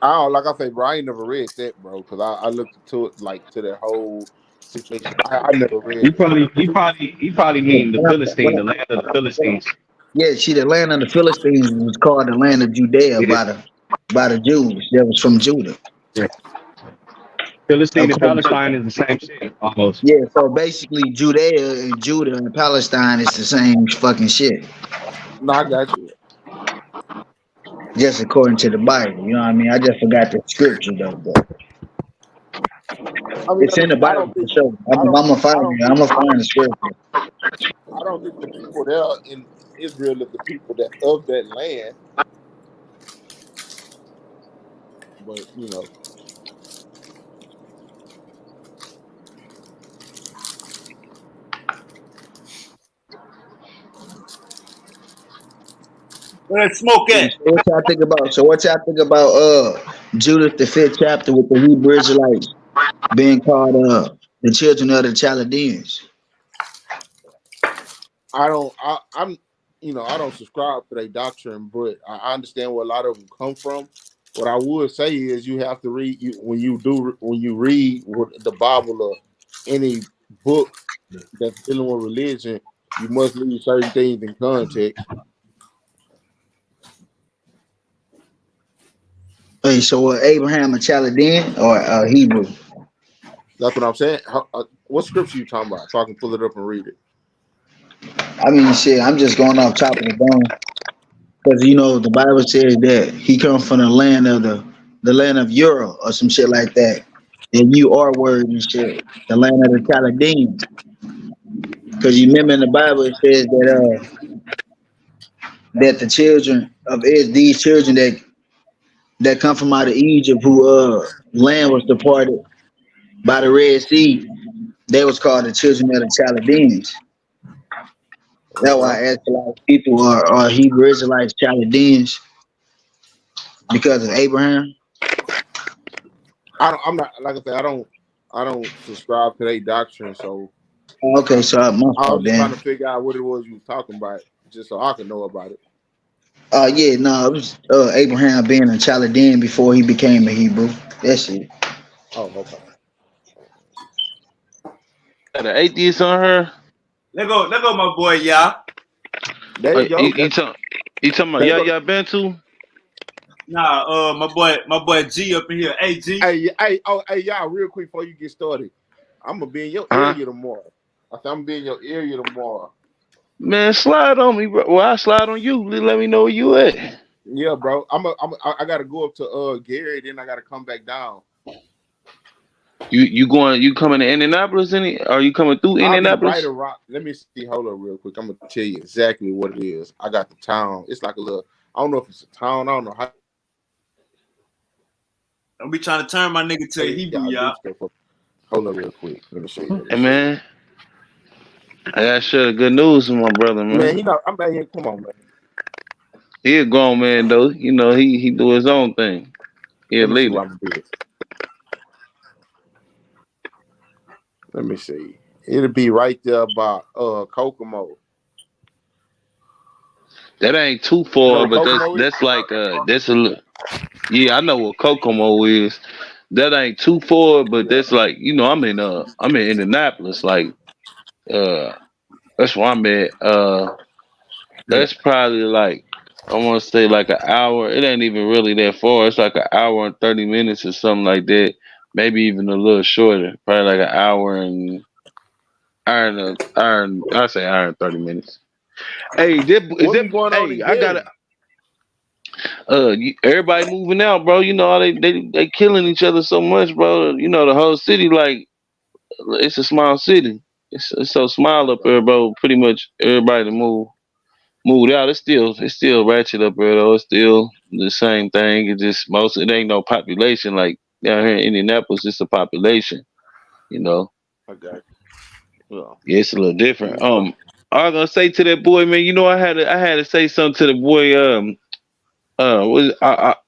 I don't like I say, bro. I ain't never read that, bro, because I looked into it like to that whole situation. I never read You it. probably yeah, mean the Philistine, the land of the Philistines. yeah, see, the land of the Philistines was called the land of Judea Yeah, by the Jews that was from Judah. yeah. Philistine and According to, Palestine is the same shit almost. yeah, so basically Judea and Judah and Palestine is the same fucking shit. No, I got you. Just according to the Bible. You know what I mean? I just forgot the scripture though, but I mean, it's in the I Bible don't for think, sure. I don't, I'm gonna find I don't it. I'm think, gonna find the scripture. I don't think the people there in Israel is the people that of that land. But Where that smoke Yeah, at? so what y'all think about? So what y'all think about Judith the fifth chapter with the Hebrew Israelites being called the children of the Chaldeans? I don't. I'm. I don't subscribe to their doctrine, but I understand where a lot of them come from. What I would say is you have to read when you read the Bible or any book that's dealing with religion, you must leave certain things in context. Hey, so Abraham a Chaldean or Hebrew? That's what I'm saying. What scripture you talking about? So I can pull it up and read it. I mean, shit. I'm just going off top of the dome because the Bible says that he comes from the land of Europe or some shit like that. And you are word and shit, the land of the Chaldeans. Because you remember in the Bible it says that the children of these children that come from out of Egypt, who land was departed by the Red Sea, they was called the children of the Chaldeans. That's why Okay. I asked a lot of people are Hebrew Israelites Chaldeans because of Abraham. I'm not like I said. I don't subscribe to their doctrine, so Okay, so my I was fault just trying to then. figure out what it was you was talking about, just so I could know about it. Yeah, no, it was Abraham being a Chaldean before he became a Hebrew. That's it. Oh, okay. Got an atheist on her. Let go, my boy, y'all. There you go. You talking about There you go. Yaya Bantu? Nah, my boy G up in here. Hey G. Hey, y'all, real quick before you get started, I'm gonna be in your Huh? area tomorrow. I said I'm gonna be in your area tomorrow. Man, slide on me, bro. Well, I slide on you. Let me know where you at. Yeah, bro. I gotta go up to Gary, then I gotta come back down. You coming to Indianapolis? Are you coming through I'll be right Indianapolis? around. Let me see. Hold up, real quick. I'm gonna tell you exactly what it is. I got the town. It's like a little. I don't know if it's a town. I don't know how Don't be trying to turn my nigga to a Hebrew, y'all do y'all. stuff. Hold up, real quick. Let me show you. Let me Hey show you. man, I gotta share the good news with my brother, Man, man. I'm back here. Come on, man. He a grown man though. You know, he do his own thing. He a Let me see leader. what I'm gonna do. Let me see. It'll be right there by Kokomo. That ain't too You know far, what but Kokomo is? that's like that's a yeah. I know what Kokomo is. That ain't too far, but Yeah. that's like I'm in Indianapolis. Like uh, that's where I'm at. Yeah. That's probably like I want to say like an hour. It ain't even really that far. It's like an hour and 30 minutes or something like that. Maybe even a little shorter. Probably like an hour and iron. I say hour and 30 minutes. Hey, is What be that? going on Hey, in I got to Gary? everybody moving out, bro. You know how they killing each other so much, bro. You know the whole city like it's a small city. It's so small up there, bro. Pretty much everybody to moved out. It's still ratchet up there though. It's still the same thing. It just most it ain't no population like down here in Indianapolis. It's a population. You know, Okay. Well, yeah, it's a little different. you know. I was gonna say to that boy, man. You know, I had to say something to the boy. Was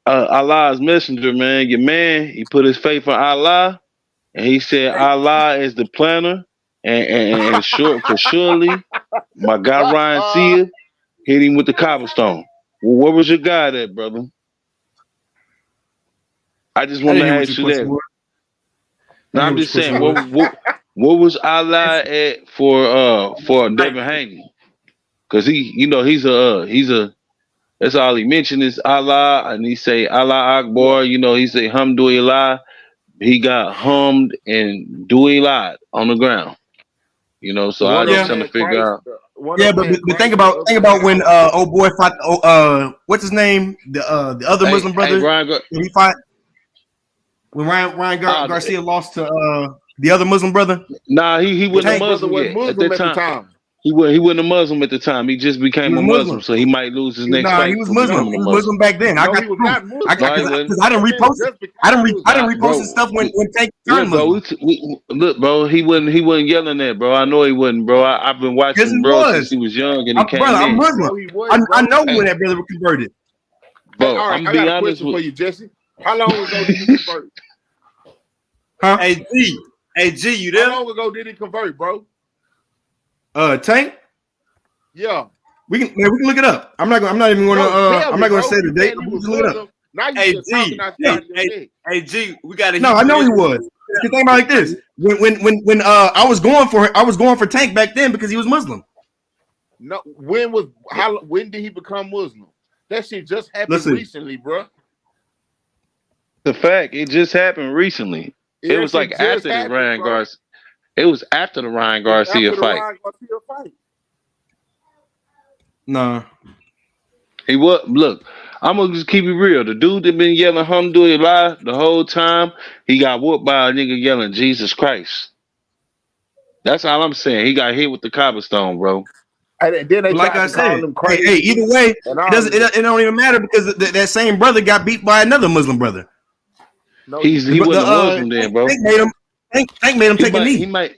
Allah's messenger, man. Your man, he put his faith in Allah, and he said Allah is the planner, and short for surely, my guy Ryan Sear hit him with the cobblestone. Well, where was your guy at, brother? I just I want didn't to hear what ask your you question that. was. I Now didn't hear I'm what your just question saying, was. what was Allah at for Devin Haney? Cause he's a that's all he mentioned is Allah, and he say Allah Yeah. Akbar. You know, he say Hamdulillah. He got hummed and Dewey lied on the ground. You know, so I One of just them Yeah, trying to had figure Christ. out. One yeah, of them but had think Christ, and the about other one had when Allah. old boy fought what's his name, the other Hey, Muslim hey, brother Ryan. that he fought when Uh, Garcia lost to the other Muslim brother nah, he The wasn't a other Tank. brother Muslim wasn't yet at Muslim that at the time. time. He wasn't a Muslim at the time. He just He became was a Muslim, Muslim. so he might lose his next Nah, he fight was for Muslim. No, becoming He a was Muslim. Muslim back then. I no, got he the was proof. not I Muslim. got No, he wasn't. because I didn't That man repost it. just became I Muslim. didn't repost his Bro, stuff when Tank turned look, bro. Muslim. Look, bro. He wasn't yelling that, bro. I know he wasn't, bro. I've been Yes, he watching, bro, since was. he was young and he Brother, came I'm in. Muslim. No, he wasn't, I bro. know when Hey, that brother was converted. Hey, bro, all right, I'm I be got a honest question with, for you, Jesse. How long ago did he convert? Huh? Hey G, hey G, you How there? long ago did he convert, bro? Tank. Yeah. We can look it up. I'm not even gonna No, tell I'm me, not gonna bro. say the You date. saying he We was can look it up. Muslim. Now you Hey just talking G, out Yeah. your hey, neck. hey G, we got a No, I know Hebrew he was. You think about it like this. When I was going for Tank back then because he was Muslim. No, when did he become Muslim? That shit just happened Listen, recently, bro. the fact it just happened recently. It That was like shit just after the happened, Ryan bro. Garcia. It was after the Ryan It's Garcia after the fight. Ryan Garcia fight. nah. He was look. I'm gonna just keep it real. The dude that been yelling "Alhamdulillah" the whole time, he got whooped by a nigga yelling "Jesus Christ." That's all I'm saying. He got hit with the cobblestone, bro. And then they But like tried I to call said, him hey, crazy either way, and all of that. it don't even matter because that same brother got beat by another Muslim brother. No, he He didn't. wasn't a Muslim then, bro. Tank made him He take a might he knee. might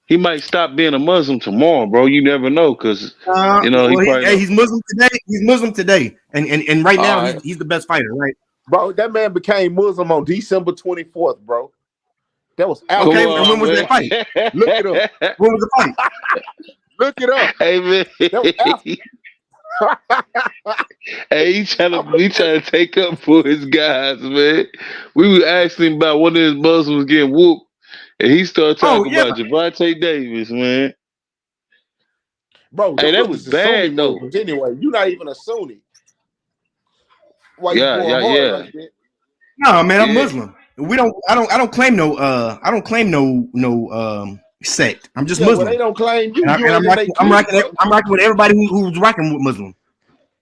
he might stop being a Muslim tomorrow, bro. You never know, cause he Well, probably hey, don't. he's Muslim today. He's Muslim today, and right now All right, he's the best fighter, right? Bro, that man became Muslim on December 24th, bro. That was Okay, after the and when come Ryan was that on, fight? Garcia. Look it up. man. When was the fight? Look it up. Hey man, That was after. hey, he trying to take up for his guys, man. We were asking him about one of his Muslims getting whooped, and he started Oh talking yeah, about Javante Davis, man. Bro, Hey, them that was niggas is Sunni bad though. Muslims anyway. You're not even a Sunni. Why you Yeah, going yeah, hard yeah, like that? no man, I'm yeah. Muslim. I don't claim no sect. I'm just Yeah, well, they Muslim, don't claim you. and You ain't in their clique, bro. I'm rocking with everybody who's rocking with Muslim.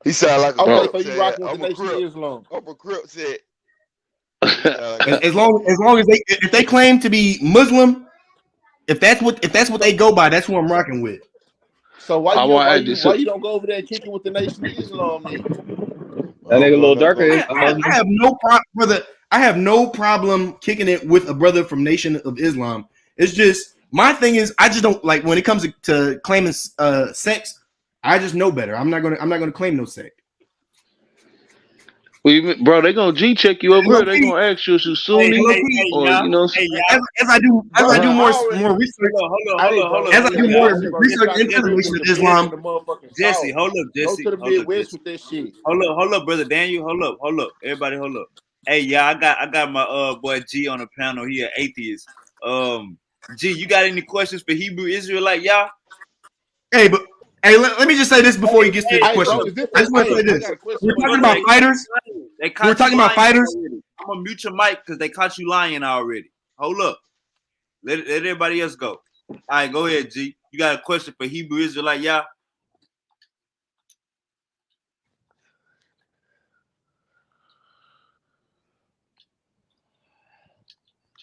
He sound like a Okay, Oh, Crip so you said. rocking with the I'm a Nation of Crip. Islam. I'm a Crip said. He sound like a As long as if they claim to be Muslim, if that's what they go by, that's who I'm rocking with. So why I you want why to add you this. why you don't go over there and kick it with the Nation of Islam then? I That don't nigga a know little nothing darker about is it. a Muslim. I have no problem, brother. I have no problem kicking it with a brother from Nation of Islam. It's just my thing is I just don't like when it comes to claiming sex. I just know better. I'm not gonna claim no sect. Bro, they gonna G check you over Low here. They key, gonna ask you if you hey, Sunni low key. or you know. As I Brother, do Huh? I already. more research, Hold Hey, up, hold bro. up, as I hold do up, Hey, more y'all. listen, bro. You research got to into the stay Nation with of the book and Islam, the motherfucking Jesse, sauce. hold up, Go Jesse. to the Hold up, Midwest Jesse. with that shit. Hold up, brother Daniel. Hold up. Everybody hold up. Hey, yeah, I got my boy G on the panel. He an atheist. G, you got any questions for Hebrew Israelite, y'all? hey, but hey, let me just say this before he gets to the Hey, bro, question. is this I a? just want to Hey, say I this: got a question we're for you, talking Hold up, about they bro. caught fighters. you lying. They We're caught you talking about lying fighters. already. I'm gonna mute your mic because they caught you lying already. Hold up. Let everybody else go. All right, go ahead, G. You got a question for Hebrew Israelite, y'all?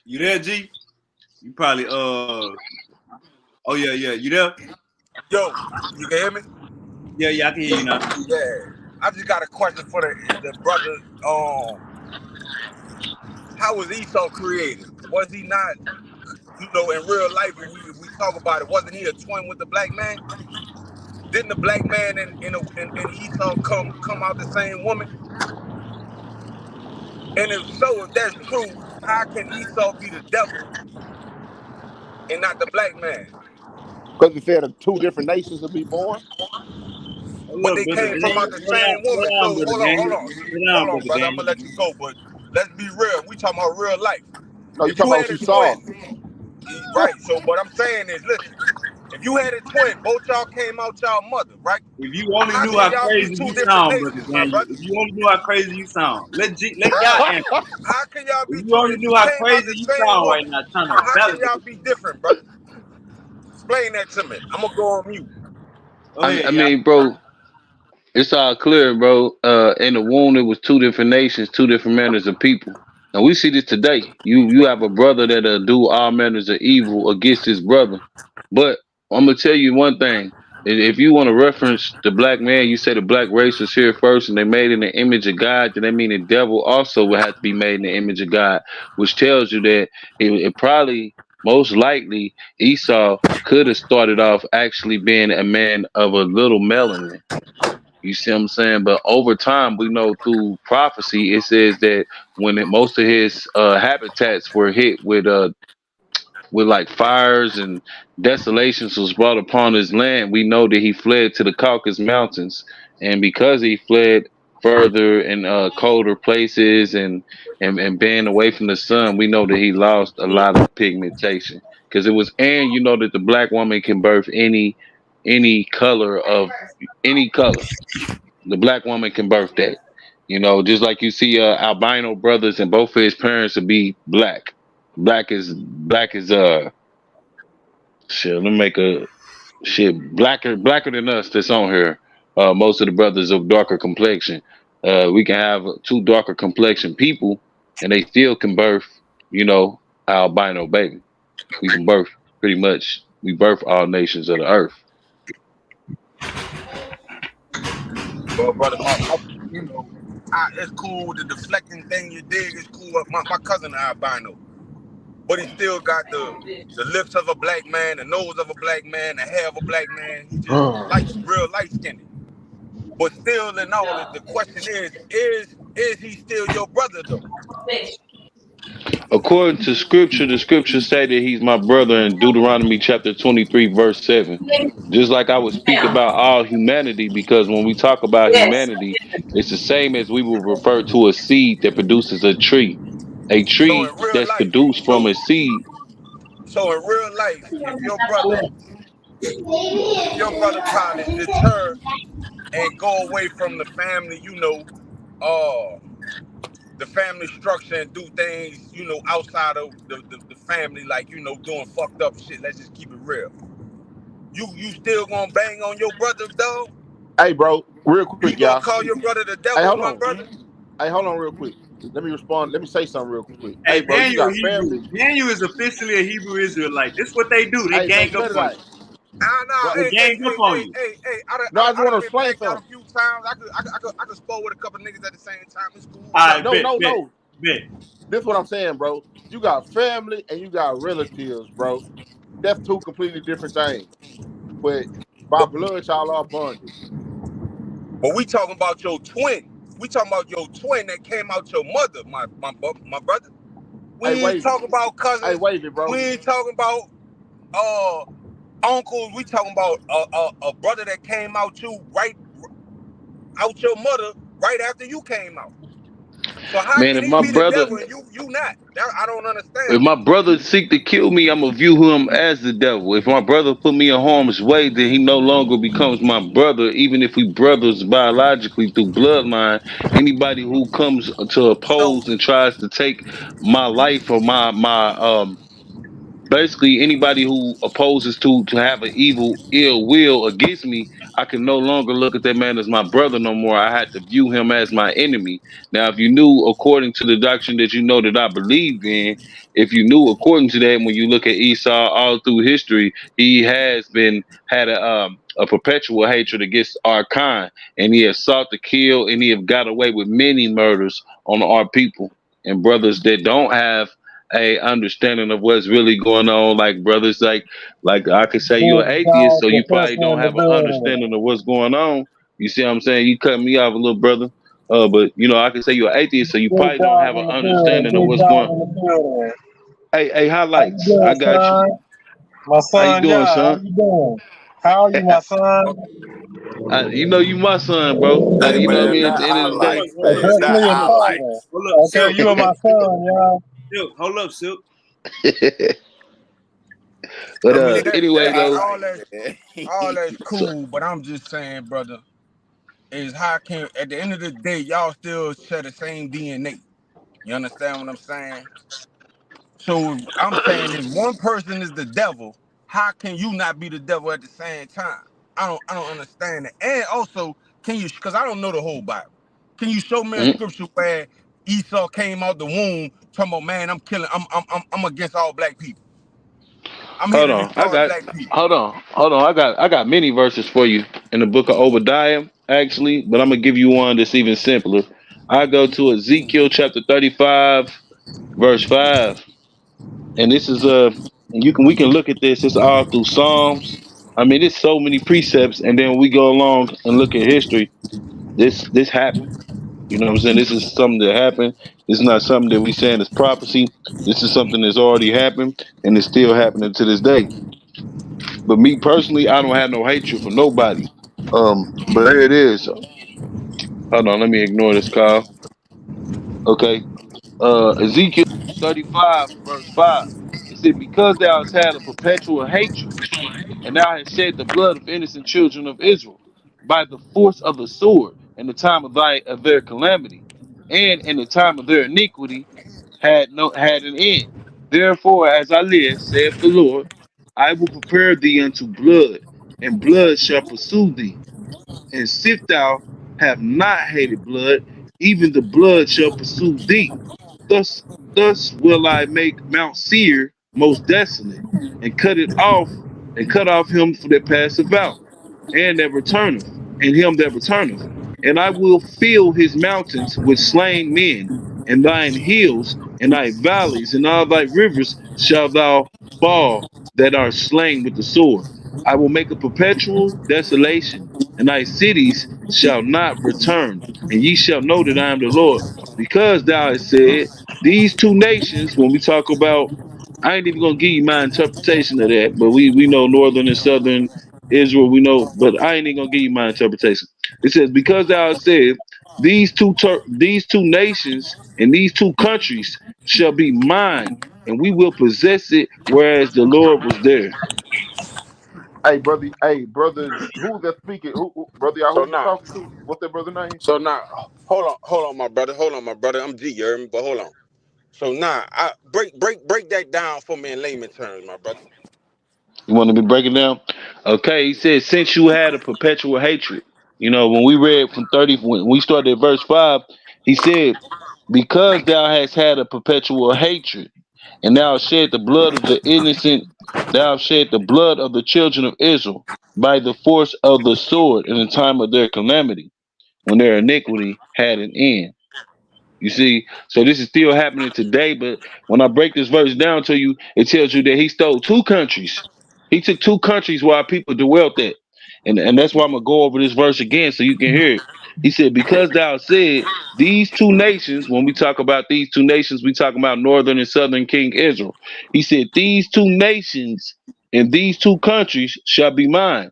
You there, G? You probably oh yeah. You there? Yo, you can hear me? Yeah, I can hear you now. Yeah. I just got a question for the brother. How was Esau created? Was he not, in real life, if we talk about it, wasn't he a twin with the black man? Didn't the black man and Esau come out the same woman? And if so, if that's true, how can Esau be the devil and not the black man? Because it said two different nations will be born. Hold But up, they brother came from out Daniel. the Slow same woman. So down, brother hold Daniel. on, Slow down, hold on, brother brother. I'm gonna Daniel. let you go, but let's be real. We talking about real life. No, you If talking you about had what a you saw. twin, right? So what I'm saying is, listen, if you had a twin, both y'all came out y'all mother, right? If you only How knew can how y'all be crazy two you different sound, brother nations, my Daniel. brother? If you only knew how crazy you sound. Let y'all answer. How can y'all If be you two? only If knew you how came out crazy the you same sound right woman, now, trying to how can y'all validate. be different, brother? Explain that to me. I'm gonna go on mute. Go I ahead, y'all. mean, bro, it's all clear, bro. In the womb, it was two different nations, two different manners of people. And we see this today. You have a brother that'll do all manners of evil against his brother. But I'm gonna tell you one thing. If you want to reference the black man, you say the black race was here first, and they made in the image of God. Then that mean the devil also would have to be made in the image of God, which tells you that it probably, most likely, Esau could have started off actually being a man of a little melanin. You see what I'm saying? But over time, we know through prophecy, it says that when most of his habitats were hit with like fires and desolations was brought upon his land, we know that he fled to the Caucasus Mountains, and because he fled further in colder places and being away from the sun, we know that he lost a lot of pigmentation because it was, and you know that the black woman can birth any color of any color. The black woman can birth that. You know, just like you see albino brothers and both of his parents would be black. Black is shit. Let me make a shit blacker than us that's on here. Most of the brothers of darker complexion. We can have two darker complexion people and they still can birth, you know, albino baby. We can birth pretty much. We birth all nations of the earth. Well, brother, you know, it's cool with the deflecting thing you dig. It's cool. My cousin albino, but he still got the lips of a black man, the nose of a black man, the hair of a black man. He just real light skinned. But still, in all, the question is he still your brother though? According to scripture, the scriptures say that he's my brother in Deuteronomy chapter 23, verse 7. Just like I would speak about all humanity, because when we talk about humanity, it's the same as we would refer to a seed that produces a tree. A So tree in real that's life, produced from so a seed. so in real life, if your brother probably deter and go away from the family, uh, the family structure and do things, outside of the family, like, doing fucked up shit. Let's just keep it real. You still gonna bang on your brother, dog? Hey, bro, real quick, You gonna y'all. call your brother the Hey, devil, hold my on. brother? Hey, hold on, real quick. Let me respond. Let me say something real quick. Hey, Hey, bro, you Daniel got Hebrew. family. Daniel is officially a Hebrew Israelite. This is what they do. They Hey, man, gang up cut it on out, you. Ah, nah, bro. They gang up on you. No, I just I want to done been explain banged out a something. few times. I could spar with a couple niggas at the same time. It's cool. All What's up? right, No, bet, no, bet, no. bet. This is what I'm saying, bro. You got family and you got relatives, bro. That's two completely different things. But by But blood, y'all are bonded. but we talking about your twin. We talking about your twin that came out your mother, my brother. We Hey, ain't Wavy. talking about Hey, cousins. Wavy, We bro. ain't talking about uh uncles. We talking about a brother that came out you right out your mother right after you came out. So how Man, can if he my be the brother devil and you not? I don't if understand my that. brother seek to kill me, I'm gonna view him as the devil. If my brother put me in harm's way, then he no longer becomes my brother, even if we brothers biologically through bloodline. Anybody who comes to So oppose and tries to take my life or my basically anybody who opposes to have an evil ill will against me, I can no longer look at that man as my brother no more. I had to view him as my enemy. Now if you knew according to the doctrine that you know that I believe in, if you knew according to that, when you look at Esau all through history, he has been had a perpetual hatred against our kind, and he has sought to kill, and he have got away with many murders on our people and brothers that don't have a understanding of what's really going on. Like brothers, like I could say you're an Big atheist, dog, so you probably professor don't in the have an building. understanding of what's going on. You see what I'm saying? You cut me off a little brother. But you know, I can say you're an atheist, so you Big probably don't dog have an in the building. understanding of Big what's dog going. in the building. Hey, How you highlights. doing, I got you. son? My How you son, doing, yeah. How son? you doing? How are you, my son? You know you my son, bro. Hey You know what I man, mean. At not the end of the day, highlights, Hold up, man, not Especially in highlights. person. hold up, Okay, Silk, you are my son, yeah. Silk, hold up, Silk. but I mean anyway that though. all Highlights, that's man. So, cool, but I'm just saying, brother, is how can at the end of the day y'all still share the same DNA. You understand what I'm saying? So if I'm saying if one person is the devil, how can you not be the devil at the same time? I don't understand it. And also, can you because I don't know the whole Bible. Can you show me a mm, scripture where Esau came out the womb talking about man, I'm against all black people. I'm here hold to on, destroy black people. hold on. I got many verses for you in the book of Obadiah, actually, but I'm gonna give you one that's even simpler. I go to Ezekiel chapter 35, verse 5, and this is we can look at this. It's all through Psalms. I mean, there's so many precepts, and then we go along and look at history. This happened. You know what I'm saying? This is something that happened. It's not something that we saying is prophecy. This is something that's already happened, and it's still happening to this day. But me personally, I don't have no hatred for nobody. But here it is. Hold on, let me ignore this call. Okay. Ezekiel 35, verse 5. It said, because thou hast had a perpetual hatred, and thou hast shed the blood of innocent children of Israel by the force of the sword in the time of their calamity, and in the time of their iniquity had an end. Therefore, as I live, saith the Lord, I will prepare thee unto blood, and blood shall pursue thee. And if thou have not hated blood, even the blood shall pursue thee. Thus will I make Mount Seir most desolate, and cut off him that passeth out, and that returneth, and him that returneth. And I will fill his mountains with slain men, and thine hills and thy valleys and all thy rivers shall thou fall that are slain with the sword. I will make a perpetual desolation, and thy cities shall not return, and ye shall know that I am the Lord, because thou hast said, these two nations, when we talk about, I ain't even gonna give you my interpretation of that, but we know northern and southern Israel, we know, but I ain't even gonna give you my interpretation. It says, because thou hast said, these two nations and these two countries shall be mine, and we will possess it, whereas the Lord was there. Hey, brother, who's that speaking? Brother, y'all, So who you now, talking to? What's that brother name? hold on, my brother. I'm G, you heard me? But hold on. So now, I break that down for me in layman terms, my brother. You want to be breaking down? Okay, he said, since you had a perpetual hatred. You know, when we read from 30, when we started at verse 5, he said, because thou hast had a perpetual hatred, and thou hast shed the blood of the innocent, thou hast shed the blood of the children of Israel by the force of the sword in the time of their calamity, when their iniquity had an end. You see, so this is still happening today. But when I break this verse down to you, it tells you that he stole two countries. He took two countries where our people dwelt at, and that's why I'm gonna go over this verse again so you can hear it. He said, because thou said these two nations, when we talk about these two nations, we talk about northern and southern King Israel. He said, these two nations and these two countries shall be mine.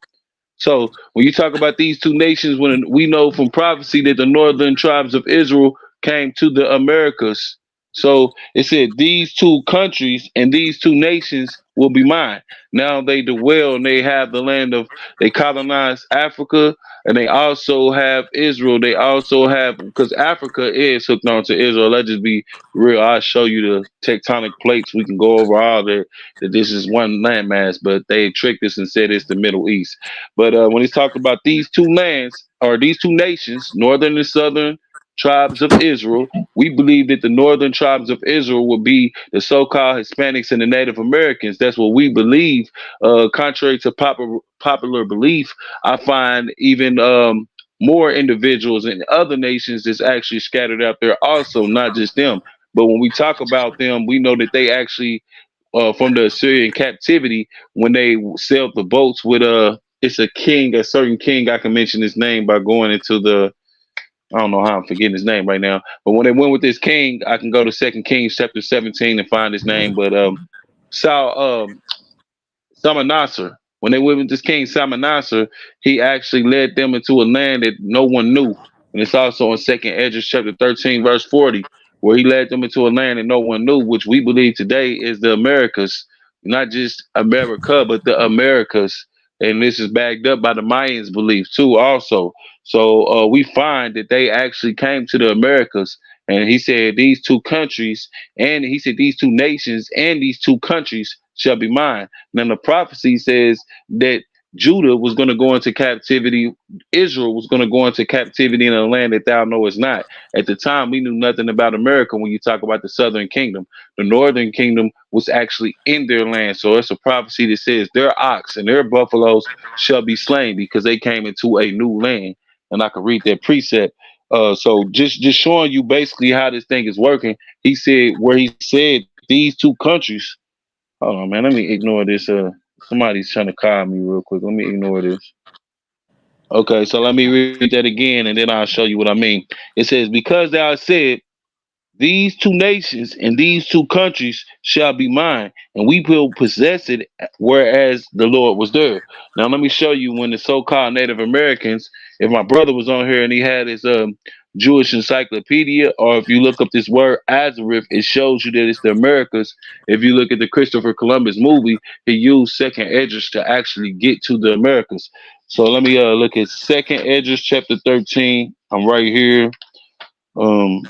So when you talk about these two nations, when we know from prophecy that the northern tribes of Israel came to the Americas, so it said these two countries and these two nations will be mine. Now they dwell and they have the land of they colonize Africa and they also have Israel. They also have because Africa is hooked on to Israel. Let's just be real. I'll show you the tectonic plates. We can go over all that this is one landmass, but they tricked us and said it's the Middle East. But when he's talking about these two lands or these two nations, northern and southern tribes of Israel, we believe that the northern tribes of Israel will be the so-called Hispanics and the Native Americans. That's what we believe. Contrary to popular belief, I find even more individuals in other nations that's actually scattered out there also, not just them. But when we talk about them, we know that they actually from the Assyrian captivity when they sailed the boats with it's a king, a certain king. I can mention his name by going into the I don't know how I'm forgetting his name right now. But when they went with this king, I can go to Second Kings chapter 17 and find his name. But Saul Salmanassar. When they went with this king Salmanassar, he actually led them into a land that no one knew. And it's also in Second Esdras chapter 13, verse 40, where he led them into a land that no one knew, which we believe today is the Americas, not just America, but the Americas. And this is backed up by the Mayans' belief too, also. So we find that they actually came to the Americas, and he said these two countries, and he said these two nations and these two countries shall be mine. Now the prophecy says that Judah was going to go into captivity. Israel was going to go into captivity in a land that thou knowest not. At the time, we knew nothing about America when you talk about the southern kingdom. The northern kingdom was actually in their land. So it's a prophecy that says their ox and their buffaloes shall be slain because they came into a new land. And I can read that precept. So just showing you basically how this thing is working. He said where he said these two countries. Hold on, man. Let me ignore this. Somebody's trying to call me real quick. Let me ignore this. Okay, so let me read that again, and then I'll show you what I mean. It says, "Because thou said, these two nations and these two countries shall be mine, and we will possess it, whereas the Lord was there." Now, let me show you when the so-called Native Americans. If my brother was on here and he had his Jewish encyclopedia, or if you look up this word Azareth, it shows you that it's the Americas. If you look at the Christopher Columbus movie, he used Second Esdras to actually get to the Americas. So let me look at Second Esdras chapter 13. I'm right here. Um,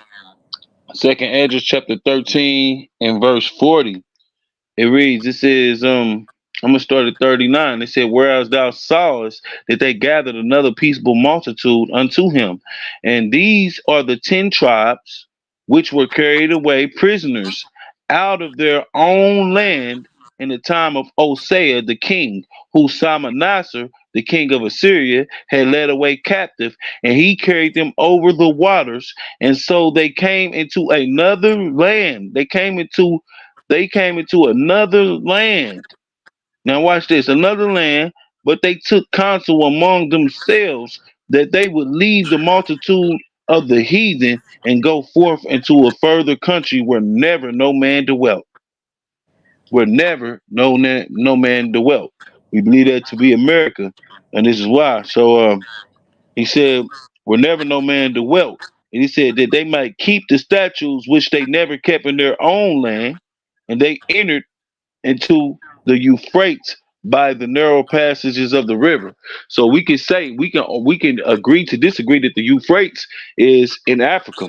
Second Esdras chapter 13 and verse 40. It reads, it says, I'm gonna start at 39. It said, whereas thou sawest that they gathered another peaceable multitude unto him, and these are the 10 tribes which were carried away prisoners out of their own land in the time of Osea the king, who Salmanassar, the king of Assyria, had led away captive, and he carried them over the waters, and so they came into another land. They came into another land. Now watch this, another land, but they took counsel among themselves that they would leave the multitude of the heathen and go forth into a further country where never no man dwelt. Where never no man dwelt. We believe that to be America, and this is why. So he said, where never no man dwelt. And he said that they might keep the statutes which they never kept in their own land, and they entered into the Euphrates by the narrow passages of the river. So we can say we can agree to disagree that the Euphrates is in Africa,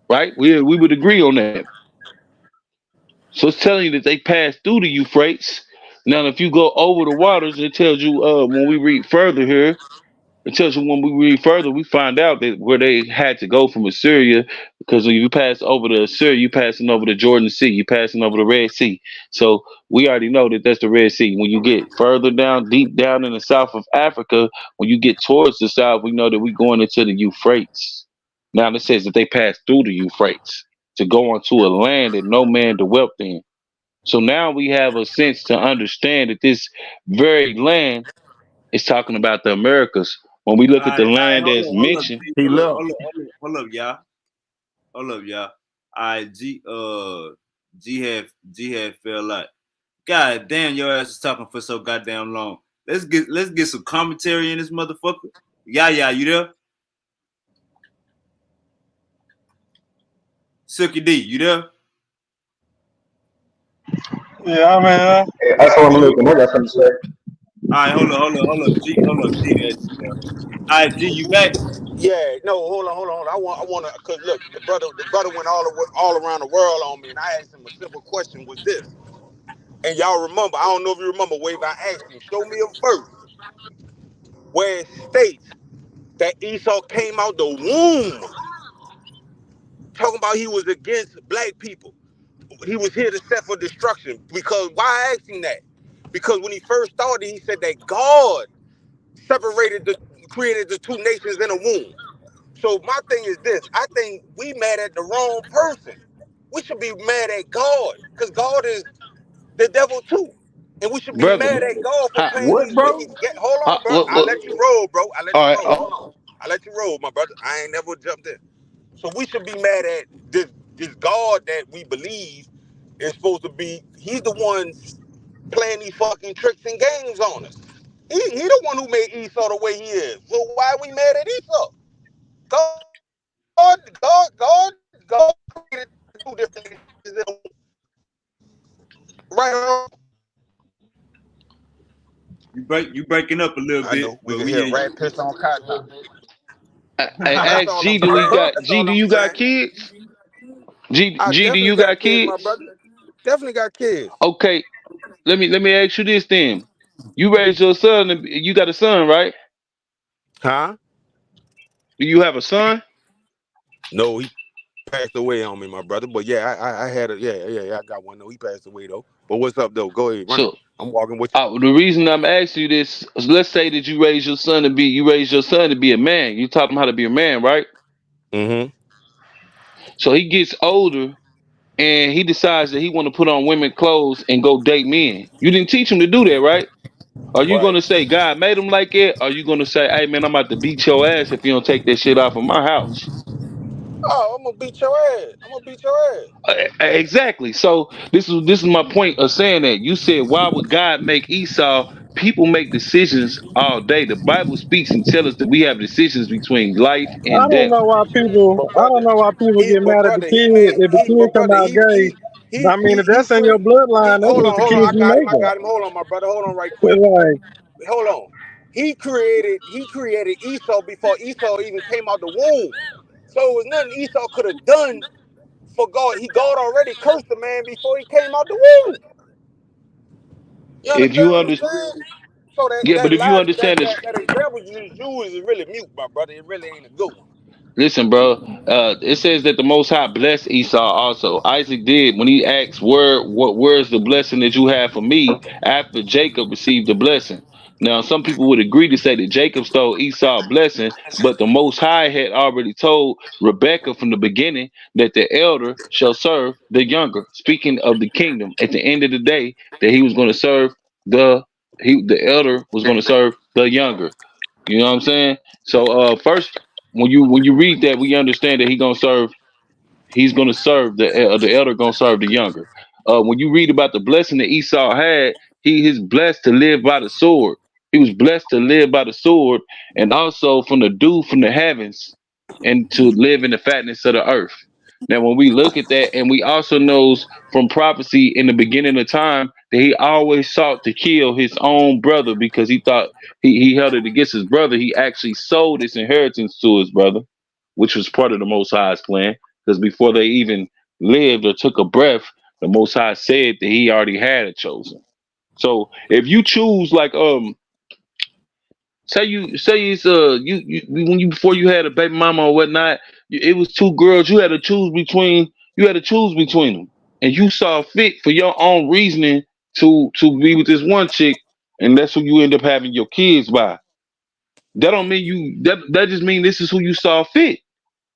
right? We would agree on that. So it's telling you that they passed through the Euphrates. Now, if you go over the waters, it tells you when we read further here, it tells you when we read further, we find out that where they had to go from Assyria, because when you pass over the Assyria, you passing over the Jordan Sea, you passing over the Red Sea. So we already know that that's the Red Sea. When you get further down, deep down in the south of Africa, when you get towards the south, we know that we're going into the Euphrates. Now it says that they passed through the Euphrates to go onto a land that no man dwelt in. So now we have a sense to understand that this very land is talking about the Americas. when we look at the All right, land that's hold up, mentioned. G, He left. hold up, y'all. Hold up, y'all. All right, G had fell out. God damn, your ass is talking for so goddamn long. Let's get some commentary in this motherfucker. Yeah, you there? Silky D, you there? Yeah, man. Yeah, that's what I'm looking. I got something to say. All right, hold up, G there. All right, G, you back? Yeah, no, hold on. I want to, cause look, the brother went all around the world on me, and I asked him a simple question: was this? And y'all remember? I don't know if you remember, Wave. I asked him, show me a verse where it states that Esau came out the womb talking about he was against black people. He was here to set for destruction. Because why I asked him that? Because when he first started, he said that God created the two nations in a womb. So my thing is this: I think we mad at the wrong person. We should be mad at God, because God is the devil too, and we should be Brother. mad at God for playing What, these bro? wicked. Hold on, bro. I What, let you roll, bro. I let all you right. roll. Hold on. I let you roll, my brother. I ain't never jumped in. So we should be mad at this God that we believe is supposed to be. He's the one playing these fucking tricks and games on us. He the one who made Esau the way he is. So why are we mad at Esau? God created two different nations. Right on. You breaking up a little I bit, know. We but can we hear ain't. rat piss on cotton. I That's asked all G, I'm do he saying. got That's G? all Do I'm you got saying. kids? G, I do definitely you got got kids, my kids? brother. Definitely got kids. Okay, let me ask you this then. You raised your son. You got a son, right? Huh? Do you have a son? No, he passed away on me, my brother. But yeah, I had a I got one. No, he passed away though. But what's up though? Go ahead, run it. So I'm walking with you. the reason I'm asking you this is, let's say that you raise your son to be a man. You taught him how to be a man, right? Mm-hmm. So he gets older and he decides that he want to put on women clothes and go date men. You didn't teach him to do that, right? Are you Right. gonna say God made him like it? Or are you gonna say, hey man, I'm about to beat your ass if you don't take that shit off of my house? Oh, I'm gonna beat your ass. I'm gonna beat your ass. Exactly. So this is my point of saying that. You said, why would God make Esau? People make decisions all day. The Bible speaks and tells us that we have decisions between life I and don't death. know why people. But I don't brother, know why people get but mad at the brother, he kid made if the he kid but come brother, out gay. I mean, if he that's in your bloodline, that's hold what on, the hold on, kids be I making. got him. Hold on, my brother, hold on right But quick. like, Hold on. He created Esau before Esau even came out the womb. So it was nothing Esau could have done for God. God already cursed the man before he came out the womb. You If understand you what I'm under saying? So Yeah, that but if you logic, understand this. that example you just used is really mute, my brother. It really ain't a good one. Listen, bro. It says that the Most High blessed Esau. Also, Isaac did when he asked, where's the blessing that you have for me?" After Jacob received the blessing. Now, some people would agree to say that Jacob stole Esau's blessing, but the Most High had already told Rebekah from the beginning that the elder shall serve the younger. Speaking of the kingdom, at the end of the day, that he was going to serve the elder was going to serve the younger. You know what I'm saying? So, first, when you read that, we understand that he's gonna serve the elder gonna serve the younger. When you read about the blessing that Esau had, he is blessed to live by the sword. He was blessed to live by the sword, and also from the dew from the heavens, and to live in the fatness of the earth. Now, when we look at that, and we also knows from prophecy in the beginning of time that he always sought to kill his own brother because he thought he held it against his brother. He actually sold his inheritance to his brother, which was part of the Most High's plan. Because before they even lived or took a breath, the Most High said that He already had a chosen. So if you choose, like say it's you when you before you had a baby mama or whatnot, it was two girls you had to choose between them, and you saw fit for your own reasoning to be with this one chick, and that's who you end up having your kids by. That don't mean that just mean this is who you saw fit.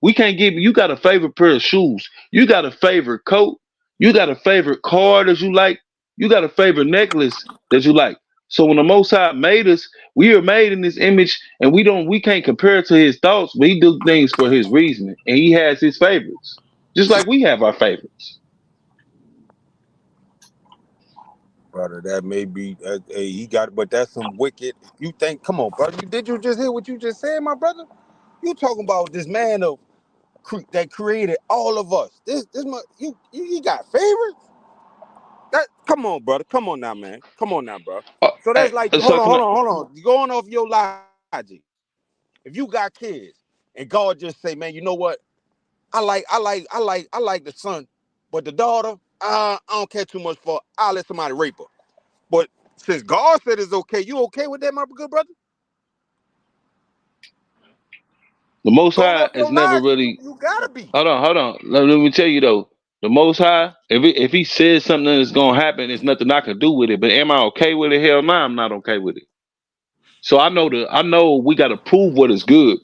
We can't give you got a favorite pair of shoes. You got a favorite coat. You got a favorite car that you like. You got a favorite necklace that you like. So when the Most High made us, we are made in His image, and we can't compare it to His thoughts, but He do things for His reasoning, and He has His favorites, just like we have our favorites. brother. That may be, hey, he got, but that's some wicked. You think? Come on, brother. Did you just hear what you just said, my brother? You talking about this man of that created all of us? This you got favorites? That come on, brother. Come on now, man. Come on now, bro. So that's Hey, like, hold so on, can hold I? on, hold on. Going off your logic, if you got kids and God just say, man, you know what? I like the son, but the daughter, I don't care too much for. I'll let somebody rape her. But since God said it's okay, you okay with that, my good brother? The Most Going High off is your never logic, really. you gotta be. Hold on. Let me tell you though. The Most High, if He says something that's gonna happen, there's nothing I can do with it. But am I okay with it? Hell no, I'm not okay with it. So I know we got to prove what is good.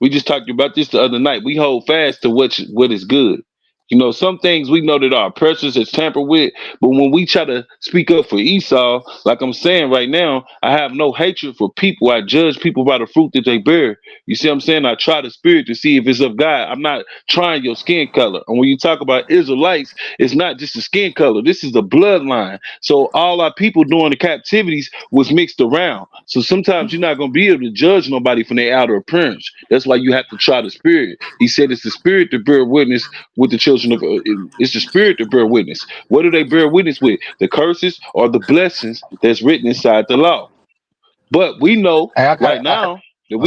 We just talked about this the other night. We hold fast to what is good. You know, some things we know that are precious, it's tampered with, but when we try to speak up for Esau, like I'm saying right now, I have no hatred for people. I judge people by the fruit that they bear. You see what I'm saying? I try the spirit to see if it's of God. I'm not trying your skin color. And when you talk about Israelites, it's not just the skin color. This is the bloodline. So all our people during the captivities was mixed around. So sometimes you're not going to be able to judge nobody from their outer appearance. That's why you have to try the spirit. He said it's the spirit to bear witness with the children of it's the spirit to bear witness. What do they bear witness with? The curses or the blessings that's written inside the law. But we know Hey, right now that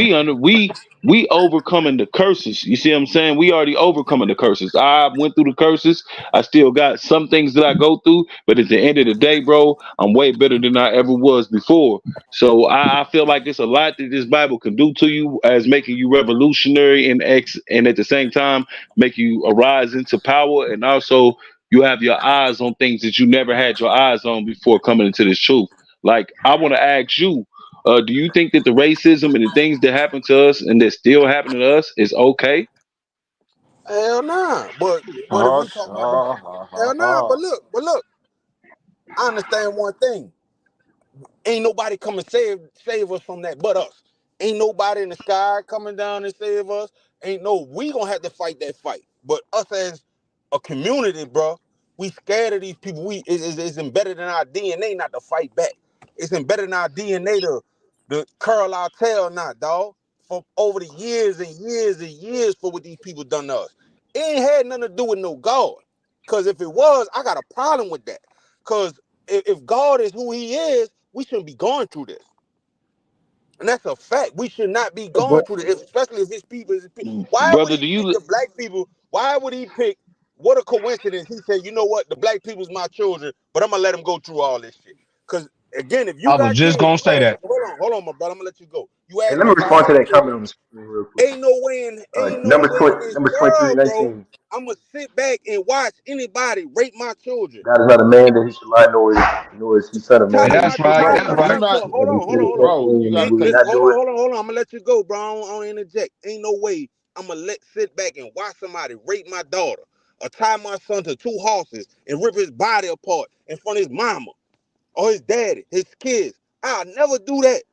we overcoming the curses. You see what I'm saying? We already overcoming the curses. I went through the curses. I still got some things that I go through, but at the end of the day, bro, I'm way better than I ever was before. So I feel like it's a lot that this Bible can do to you as making you revolutionary and at the same time make you arise into power, and also you have your eyes on things that you never had your eyes on before coming into this truth. Like I want to ask you, do you think that the racism and the things that happen to us and that still happen to us is okay? Hell nah. But if we Hush, talk about the hell nah. But look, I understand one thing. Ain't nobody come and save us from that but us. Ain't nobody in the sky coming down and save us. Ain't no, we gonna have to fight that fight. But us as a community, bro, we scared of these people. It's embedded in our DNA not to fight back. It's embedded in our DNA to curl our tail not, dog. For over the years and years and years for what these people done to us. It ain't had nothing to do with no God. Cause if it was, I got a problem with that. Cause if God is who he is, we shouldn't be going through this. And that's a fact. We should not be going But through this, especially if his people is his people. Why would Brother, he do pick you the black people? Why would he pick, what a coincidence. He said, you know what, the black people's my children, but I'm gonna let them go through all this shit. Because again, if you I was got just kids, gonna you say ask, that. hold on, my brother, I'm gonna let you go. You Hey, ask let me me if I respond to had that kids. comment on the screen real quick. Ain't no Numbers way 20, in this Numbers 23, world, bro. 19. I'm gonna sit back and watch anybody rape my children. God is not a man that he should lie, nor is he son of man Hey, Talking that he that's about should you right. repent. calling That's them You right. sons not, of. Have he said that, bro. You and gotta will he think. not do it? Hold on. I'm gonna let you go, bro. I don't interject. Ain't no way I'm gonna sit back and watch somebody rape my daughter or tie my son to two horses and rip his body apart in front of his mama or his daddy, his kids. I'll never do that.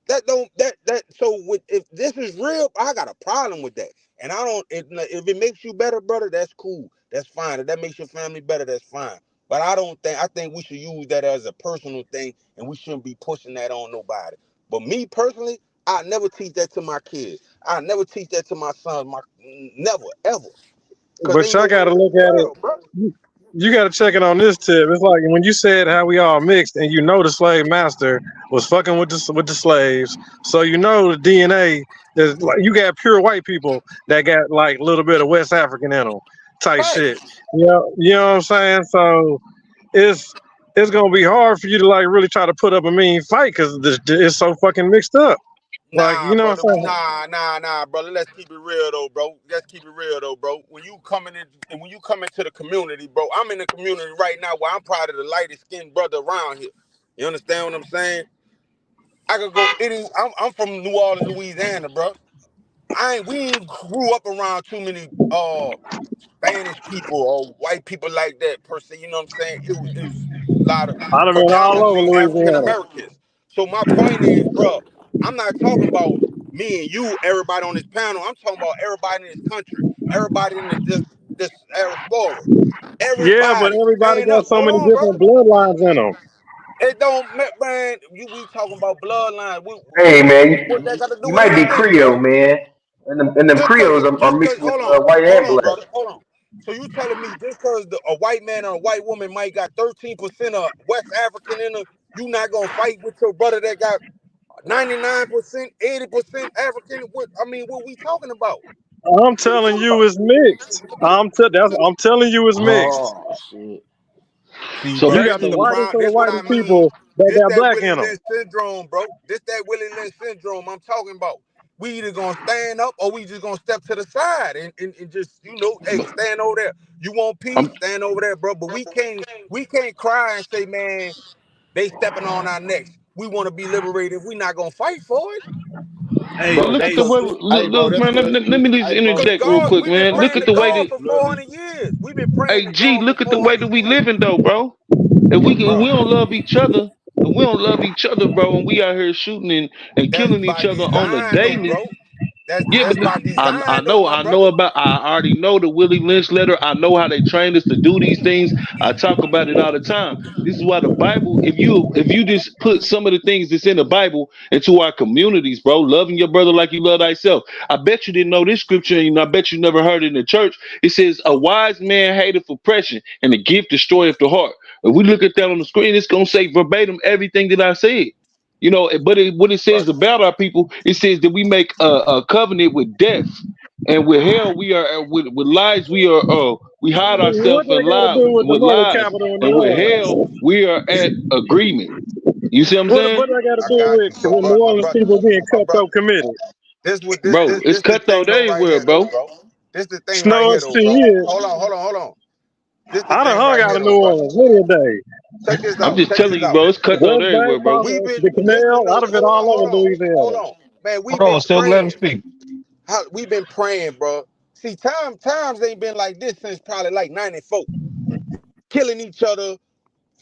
That don't that so with, if this is real, I got a problem with that. And I don't, if it makes you better, brother, that's cool. That's fine. If that makes your family better, that's fine. But I think we should use that as a personal thing and we shouldn't be pushing that on nobody. But me personally, I never teach that to my kids. I never teach that to my sons, never, ever. Cause but ain't no y'all way got to in look this at it. world, bro. You got to check it on this tip. It's like when you said how we all mixed, and you know the slave master was fucking with the slaves, so you know the DNA. There's like you got pure white people that got like a little bit of West African in them, type shit. Facts. You know what I'm saying? So it's it's gonna be hard for you to like really try to put up a mean fight because it's so fucking mixed up. Like Nah, you know what brother. I'm saying? Nah, brother. Let's keep it real though, bro. Let's keep it real though, bro. When you come into the community, bro, I'm in the community right now where I'm probably the lightest skinned brother around here. You understand what I'm saying? I could go any. I'm from New Orleans, Louisiana, bro. We ain't grew up around too many Spanish people or white people like that per se. You know what I'm saying? It was a lot of I'd have been all predominantly over African Louisiana. Americans. So my point is, bro, I'm not talking about me and you, everybody on this panel. I'm talking about everybody in this country, everybody in this diaspora. Yeah, but Everybody everybody stand got up. so Hold many on, bro. different bloodlines in them. It don't, man. We talking about bloodline. Hey man, What that got to do you with might be anything, bro? Creole, man, and them Creoles are Just cause, mixed with white hold and on, black. brother, hold on. So you telling me just cause a white man or a white woman might got 13% of West African in her, you not gonna fight with your brother that got 99%, 80% African? What we talking about? I'm What we telling talking you, about? it's mixed. I'm telling you, it's mixed. Oh shit. See, So bro, You this got is the the basically, whitest prime. of the This what I whitest mean. people that This got that black Willie in them. Lynch syndrome, bro. This that Willie Lynch syndrome I'm talking about. We either gonna stand up or we just gonna step to the side and just, hey, stand over there. You want peace? I'm Stand over there, bro. But we can't cry and say, man, they stepping on our necks. We want to be liberated. We not gonna fight for it. Hey, but Bro, look at hey, the way. because hey bro, Look, that's man. Let, what let, let me just hey bro, Cause interject real God, quick, we've been man. Look praying at to the way God that. for look, 400 years. We've been praying Hey, to G, God for look at the way 400 that we years, living though, bro. If we bro. don't love each other, if we don't love each other, bro, and we out here shooting and That's killing by each other on a design, though, daily. bro. That's Yeah, that's but by I design, though, know my I know brother. about. I already know the Willie Lynch letter. I know how they trained us to do these things. I talk about it all the time. This is why the Bible. If you just put some of the things that's in the Bible into our communities, bro, loving your brother like you love thyself. I bet you didn't know this scripture, and I bet you never heard it in the church. It says, "A wise man hateth oppression, and a gift destroyeth the heart." If we look at that on the screen, it's gonna say verbatim everything that I said. What it says Right. about our people, it says that we make a covenant with death, and with hell we are with lies we hide What ourselves do in they got to lie do with the with murder lies, capital in New and with hell Orleans? we are at agreement. You see what I'm What saying, do they got to I do got you, with New my Orleans brother, people being my brother. cutthroat committed? This what this bro? this It's this the thing cutthroat though right everywhere, here though, bro. bro. This the thing right Snow here and though, bro. shit. Hold on. This the I done thing hung right out here in though, New brother. Orleans many a day. Check this I'm out. just Check telling this you, out. bro. It's cutthroat West everywhere, Bank, bro. the Listen canal. though. I'd have been all over Hold Louisiana. on, man. Hold We've on, been still let him praying. speak. We've been praying, bro. See, times ain't been like this since probably like '94. Killing each other,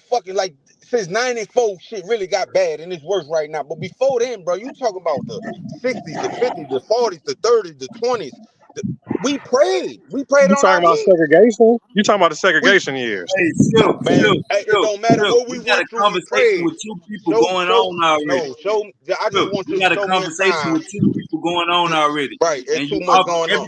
fucking like since '94, shit really got bad and it's worse right now. But before then, bro, you talking about the '60s, the '50s, the '40s, the '30s, the '20s. We prayed. We prayed You on our talking about knees. segregation? You talking about the We segregation years? hey, Silk, Man, Silk, it Silk, don't matter Silk. what we We got a went through. We conversation prayed. with two people Show, going show, on already. no, show. I just Look, want we you to got a show me a conversation time. with two people going on already, Right, and it's too you much off going on.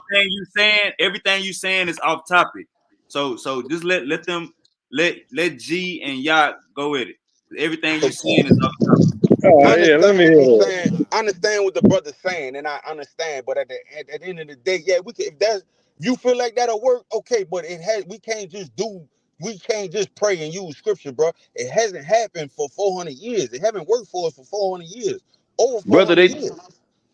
everything you saying is off topic. So just let them let G and Yacht go with it. Everything you saying is off topic. Oh I yeah, let understand me what hear you're that. saying. I understand what the brother's saying, and I understand. But at the end of the day, yeah, we can. If that's you feel like that'll work, okay. But it has. We can't just do. We can't just pray and use scripture, bro. It hasn't happened for 400 years. It haven't worked for us for 400 years. Over Brother. 400 They years.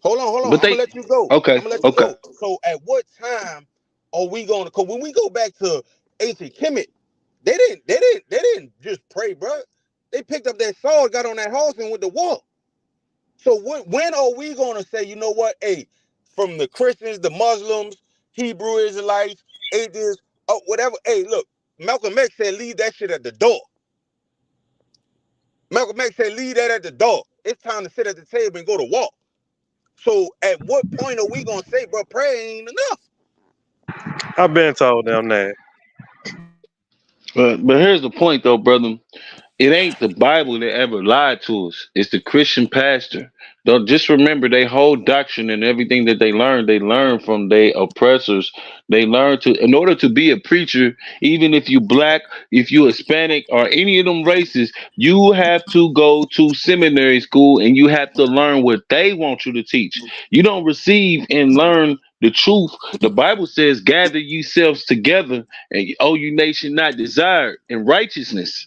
Hold on. but I'm gonna they let you go. okay, I'm gonna let you okay. go. So at what time are we gonna? Cause when we go back to ancient Kemet, they didn't just pray, bro. They picked up that sword, got on that horse, and went to war. So when are we gonna say, you know what? Hey, from the Christians, the Muslims, Hebrew Israelites, atheists, oh whatever. Hey, look, Malcolm X said leave that shit at the door. Malcolm X said leave that at the door. It's time to sit at the table and go to war. So at what point are we gonna say, bro, prayer ain't enough? I've been told them that. But here's the point, though, brother. It ain't the Bible that ever lied to us. It's the Christian pastor. Don't just remember they whole doctrine and everything that they learn from their oppressors. They learn to, in order to be a preacher, even if you black, if you Hispanic, or any of them races, you have to go to seminary school and you have to learn what they want you to teach. You don't receive and learn the truth. The Bible says, "Gather yourselves together, and oh, you nation not desired in righteousness."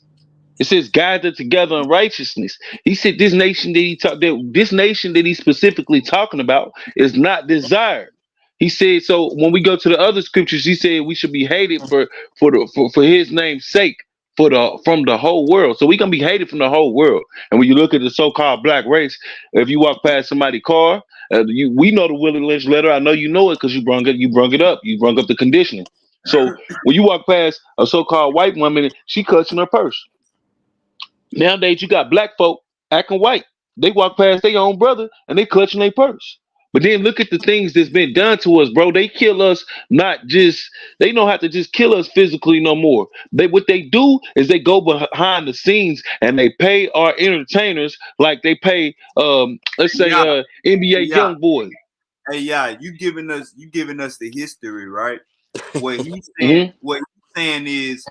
It says gathered together in righteousness. He said this nation that he's specifically talking about is not desired. He said, so when we go to the other scriptures, he said we should be hated for his name's sake, from the whole world. So we're gonna be hated from the whole world. And when you look at the so-called black race, if you walk past somebody's car, we know the Willie Lynch letter. I know you know it because you brung up the conditioning. So when you walk past a so-called white woman, she clutching her purse. Nowadays, you got black folk acting white. They walk past their own brother and they clutching their purse. But then look at the things that's been done to us, bro. They kill us not just they don't have to just kill us physically no more. They what they do is they go behind the scenes and they pay our entertainers like they pay let's Hey, say yeah, NBA hey, yeah, young boy. hey, yeah. You giving us the history, right? What he's saying, Hmm. what he's saying is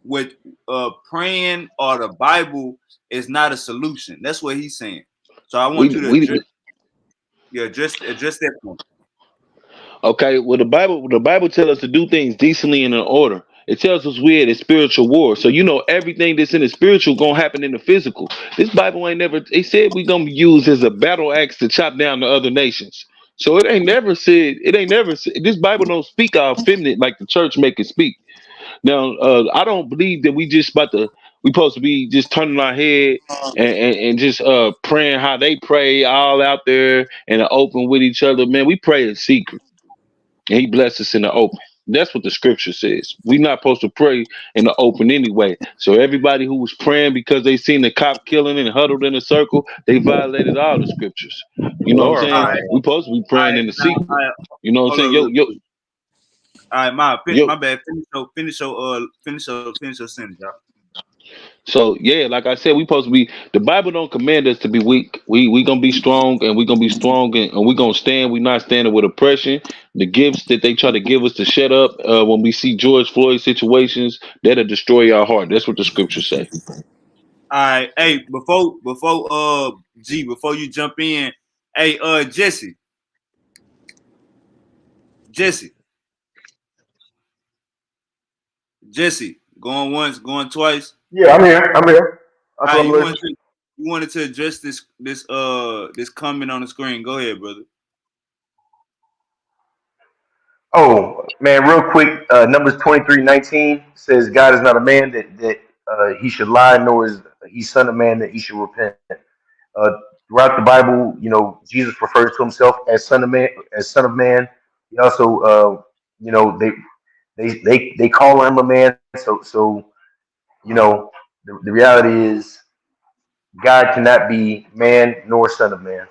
with praying or the Bible is not a solution. That's what he's saying. So I want We you to we address that point. Okay, well the Bible tells us to do things decently and in order. It tells us we're at a spiritual war. So you know everything that's in the spiritual gonna happen in the physical. This Bible ain't never it said we gonna be used as a battle axe to chop down the other nations. So it ain't never said this Bible don't speak all feminine like the church make it speak. Now I don't believe that we supposed to be just turning our head and just praying how they pray all out there in the open with each other. Man, we pray in secret and he blessed us in the open. That's what the scripture says. We're not supposed to pray in the open anyway. So everybody who was praying because they seen the cop killing and huddled in a circle, they violated all the scriptures. You know what I'm Lord, All saying? right, man. We supposed to be all praying right, in the now, secret. all right. You know what I'm Hold saying? on, Yo, real yo, quick. All right, my yo. bad. Finish your sentence, y'all. So yeah, like I said, we supposed to be. The Bible don't command us to be weak. We gonna be strong, and we gonna be strong, and we gonna stand. We not standing with oppression. The gifts that they try to give us to shut up when we see George Floyd situations, that'll destroy our heart. That's what the scriptures say. All right, hey, before you jump in, hey, Jesse, Jesse, going once, going twice. Yeah, I'm here. I'm here. That's All what right, I'm you wanted listening. to you wanted to address this comment on the screen. Go ahead, brother. Oh man, real quick, Numbers 23:19 says, "God is not a man that he should lie, nor is he son of man that he should repent." Uh, Throughout the Bible, Jesus refers to himself as son of man, as son of man. He also, they call him a man. So the reality is God cannot be man nor son of man.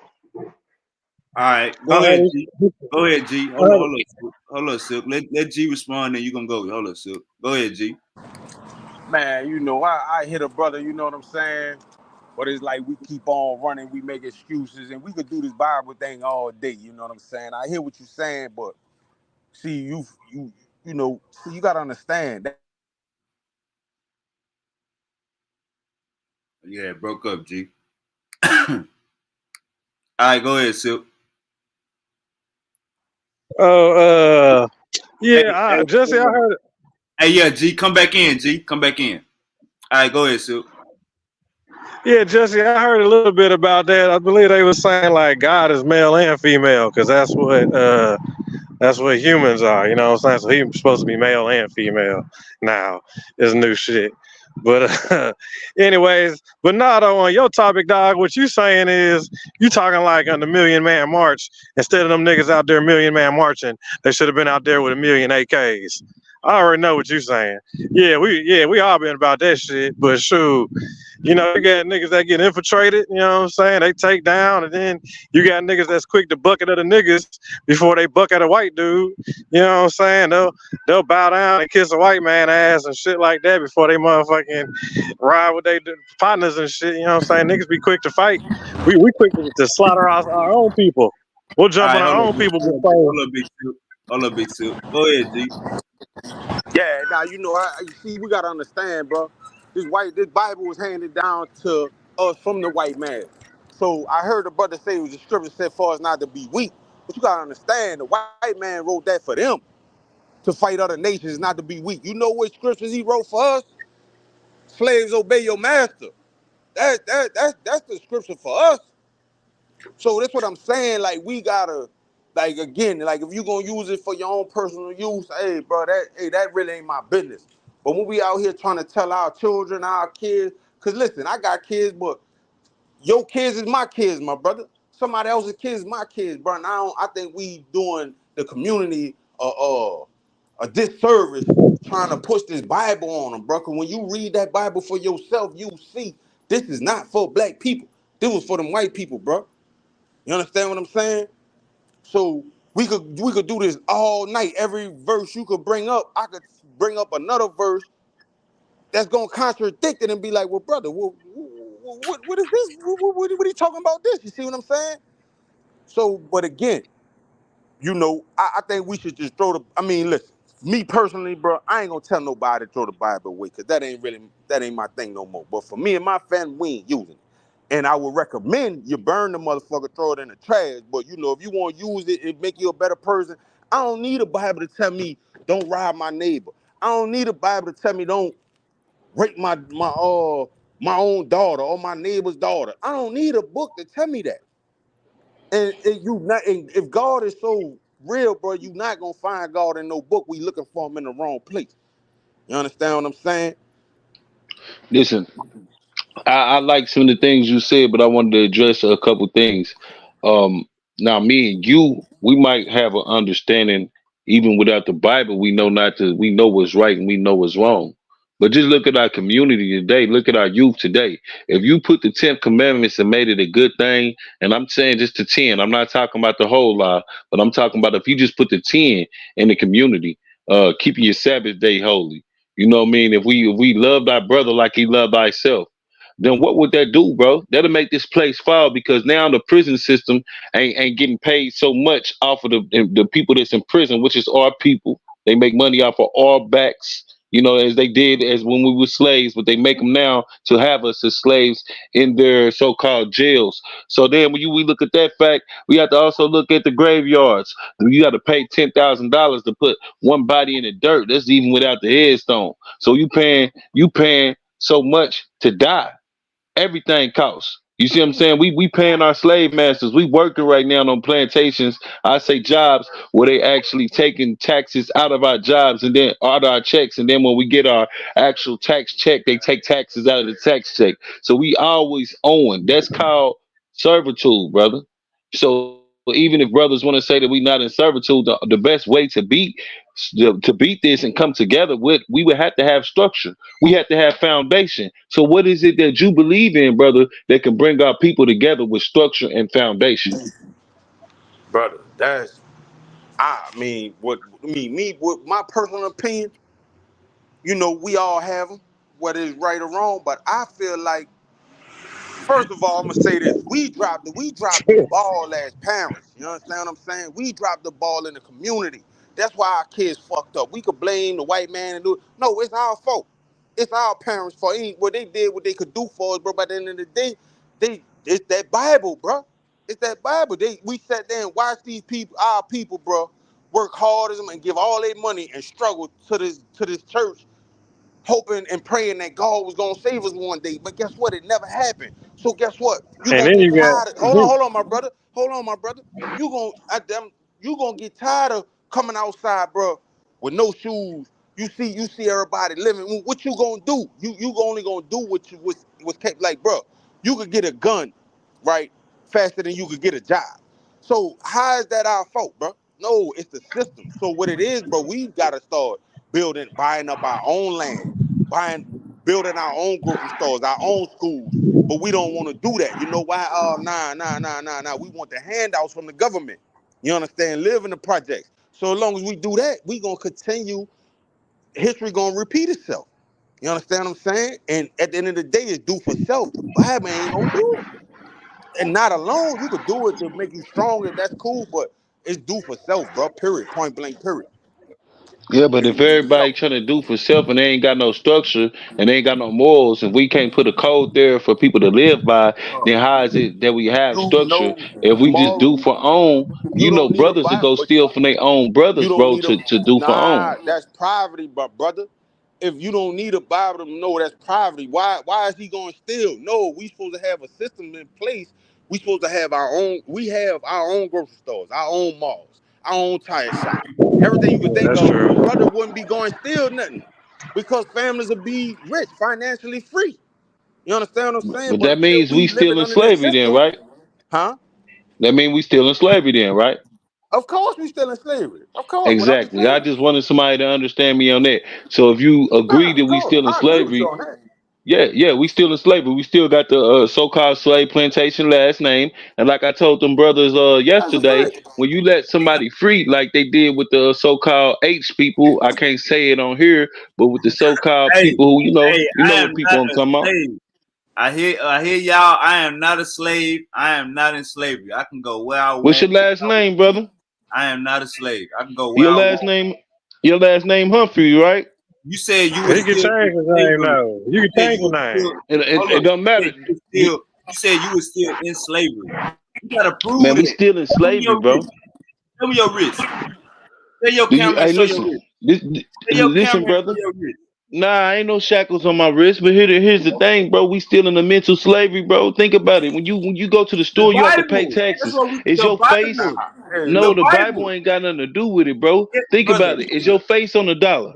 All right, I go ahead, G. had, Go ahead, G. I had Hold on, Silk. Let G respond, then you gonna go. Hold on, Silk. Go ahead, G. Man, I hit a brother, you know what I'm saying? But it's like we keep on running, we make excuses, and we could do this Bible thing all day, you know what I'm saying? I hear what you're saying, but see, you gotta understand that Yeah, broke up, G. All right, go ahead, Silk. oh, Hey, yeah, hey, Jesse, I heard it. hey, yeah, G, come back in, G. Come back in. All right, go ahead, Silk. Yeah, Jesse, I heard a little bit about that. I believe they were saying like God is male and female because that's what humans are. You know what I'm saying? So he's supposed to be male and female now. Is new shit. But anyways, but no, though, on your topic, dog, what you saying is you talking like on the Million Man March instead of them niggas out there Million Man marching, they should have been out there with a million AKs. I already know what you saying. Yeah, we all been about that shit. But shoot, you got niggas that get infiltrated, you know what I'm saying? They take down, and then you got niggas that's quick to bucket other niggas before they buck at a white dude. You know what I'm saying? They'll bow down and kiss a white man ass and shit like that before they motherfucking ride with their partners and shit. You know what I'm saying? Niggas be quick to fight. We quick to slaughter our own people. We'll All jump on right, our own people before. hold up, Big Silk. Hold up, Big Silk. Go ahead, G. yeah, now you see, we gotta understand, bro. This Bible was handed down to us from the white man. So I heard the brother say it was the scripture said for us not to be weak. But you gotta understand, the white man wrote that for them to fight other nations, not to be weak. You know what scriptures he wrote for us? Slaves, obey your master. That's the scripture for us. So that's what I'm saying. Like we gotta, like again, like if you gonna use it for your own personal use, hey, bro, that really ain't my business. But when we out here trying to tell our children, our kids, cause listen, I got kids, but your kids is my kids, my brother. Somebody else's kids is my kids, bro. And I think we doing the community a disservice trying to push this Bible on them, bro. Cause when you read that Bible for yourself, you see this is not for black people. This was for them white people, bro. You understand what I'm saying? So we could do this all night. Every verse you could bring up, I could bring up another verse that's gonna contradict it and be like, well, brother, what is this? What are you talking about this? You see what I'm saying? So, but again, I think we should just throw the. I mean, listen, me personally, bro, I ain't gonna tell nobody to throw the Bible away because that ain't my thing no more. But for me and my family, we ain't using it. And I would recommend you burn the motherfucker, throw it in the trash. But if you want to use it, it make you a better person. I don't need a Bible to tell me don't rob my neighbor. I don't need a Bible to tell me don't rape my own daughter or my neighbor's daughter. I don't need a book to tell me that. And if God is so real, bro, you not gonna find God in no book. We looking for him in the wrong place. You understand what I'm saying? Listen, I like some of the things you said, but I wanted to address a couple things. Um, Now, me and you, we might have an understanding, even without the Bible. We know not to. We know what's right and we know what's wrong. But just look at our community today. Look at our youth today. If you put the 10 commandments and made it a good thing, and I'm saying just the 10, I'm not talking about the whole law, but I'm talking about if you just put the 10 in the community, keeping your Sabbath day holy. You know what I mean? If we loved our brother like he loved thyself, then what would that do, bro? That'll make this place fall because now the prison system ain't getting paid so much off of the people that's in prison, which is our people. They make money off of our backs, as they did as when we were slaves, but they make them now to have us as slaves in their so-called jails. So then when we look at that fact, we have to also look at the graveyards. You got to pay $10,000 to put one body in the dirt. That's even without the headstone. So you paying so much to die. Everything costs. You see what I'm saying? We paying our slave masters. We working right now on plantations. I say jobs where they actually taking taxes out of our jobs and then out of our checks. And then when we get our actual tax check, they take taxes out of the tax check. So we always owing. That's called servitude, brother. So even if brothers want to say that we not in servitude, the best way to beat this and come together we would have to have structure. We have to have foundation. So what is it that you believe in, brother, that can bring our people together with structure and foundation? Brother, what my personal opinion, we all have them, whether it's right or wrong, but I feel like, first of all, I'm gonna say this: we dropped the ball as parents. You understand what I'm saying? We dropped the ball in the community. That's why our kids fucked up. We could blame the white man and do it. No, it's our fault. It's our parents' fault. What they did, what they could do for us, bro. By the end of the day, it's that Bible, bro. It's that Bible. We sat there and watched these people, our people, bro, work hard as them and give all their money and struggle to this church, hoping and praying that God was gonna save us one day. But guess what? It never happened. So guess what? You And gonna then get you got tired of, hold on, my brother. Hold on, my brother. You gonna get tired of coming outside, bro, with no shoes. You see everybody living. What you gonna do? You only gonna do what's kept, like, bro. You could get a gun, right, faster than you could get a job. So how is that our fault, bro? No, it's the system. So what it is, bro, we gotta start buying up our own land, buying, building our own grocery stores, our own schools. But we don't want to do that. You know why? Oh, nah. We want the handouts from the government. You understand? Live in the projects. So as long as we do that, we gonna continue. History gonna repeat itself. You understand what I'm saying? And at the end of the day, it's do for self. The Bible ain't gonna do it. And not alone. You could do it to make you stronger. That's cool, but it's do for self, bro. Period. Point blank. Period. Yeah, but It's if do for self. everybody trying to do for self and they ain't got no structure and they ain't got no morals, and we can't put a code there for people to live by, then how is it that we have You structure know if we just do morals. for own? You don't need a Brothers that Bible, go but steal from their own you brothers, don't bro, need a, to do for nah. own. That's poverty, but brother. If you don't need a Bible to know that's poverty, why is he going to steal? No, we supposed to have a system in place. We supposed to have our own. We have our own grocery stores, our own malls, our own tire shops, everything you could yeah, think that's of. true. Brother wouldn't be going steal nothing because families will be rich, financially free. You understand what I'm saying? But But that until means we we still living in under this slavery then, system, right? huh? That means we still in slavery then, right? Of course we still in slavery. Of course. What I just Exactly. I said. just wanted somebody to understand me on that. So if you Nah, agree that of we course. still in I agree with you slavery, on that. Yeah, yeah, we still in slavery. We still got the so-called slave plantation last name. And like I told them brothers That's a yesterday, fact. when you let somebody free, like they did with the so-called H people, I can't say it on here, but with the so-called Hey, people who, hey, you I know am what people not I'm a talking about. slave. I hear y'all. I am not a slave. I am not in slavery. I can go where I What's your want. last name, brother? I am not a slave. I can go where Your I last want. name, your last name Humphrey, right? You said you were He can still in change his name slavery. now. You You can said change you the were name. still. It, Hold it up. don't You said matter. you were still. You said you were still in slavery. You gotta prove Man, we that. still in Show me slavery, your bro. wrist. Show me your wrist. Take your Do you? camera and Hey, show your listen, wrist. Take your listen, camera and brother. show your wrist. Nah, ain't no shackles on my wrist. But here's the thing, bro. We still in the mental slavery, bro. Think about it. When you go to the The store, you have to pay Bible. That's taxes. what we. Is The your face? Bible. Hey, The No, look, the Bible Bible. ain't got nothing to do with it, bro. Yeah, Think brother. about it. Is your face on the dollar?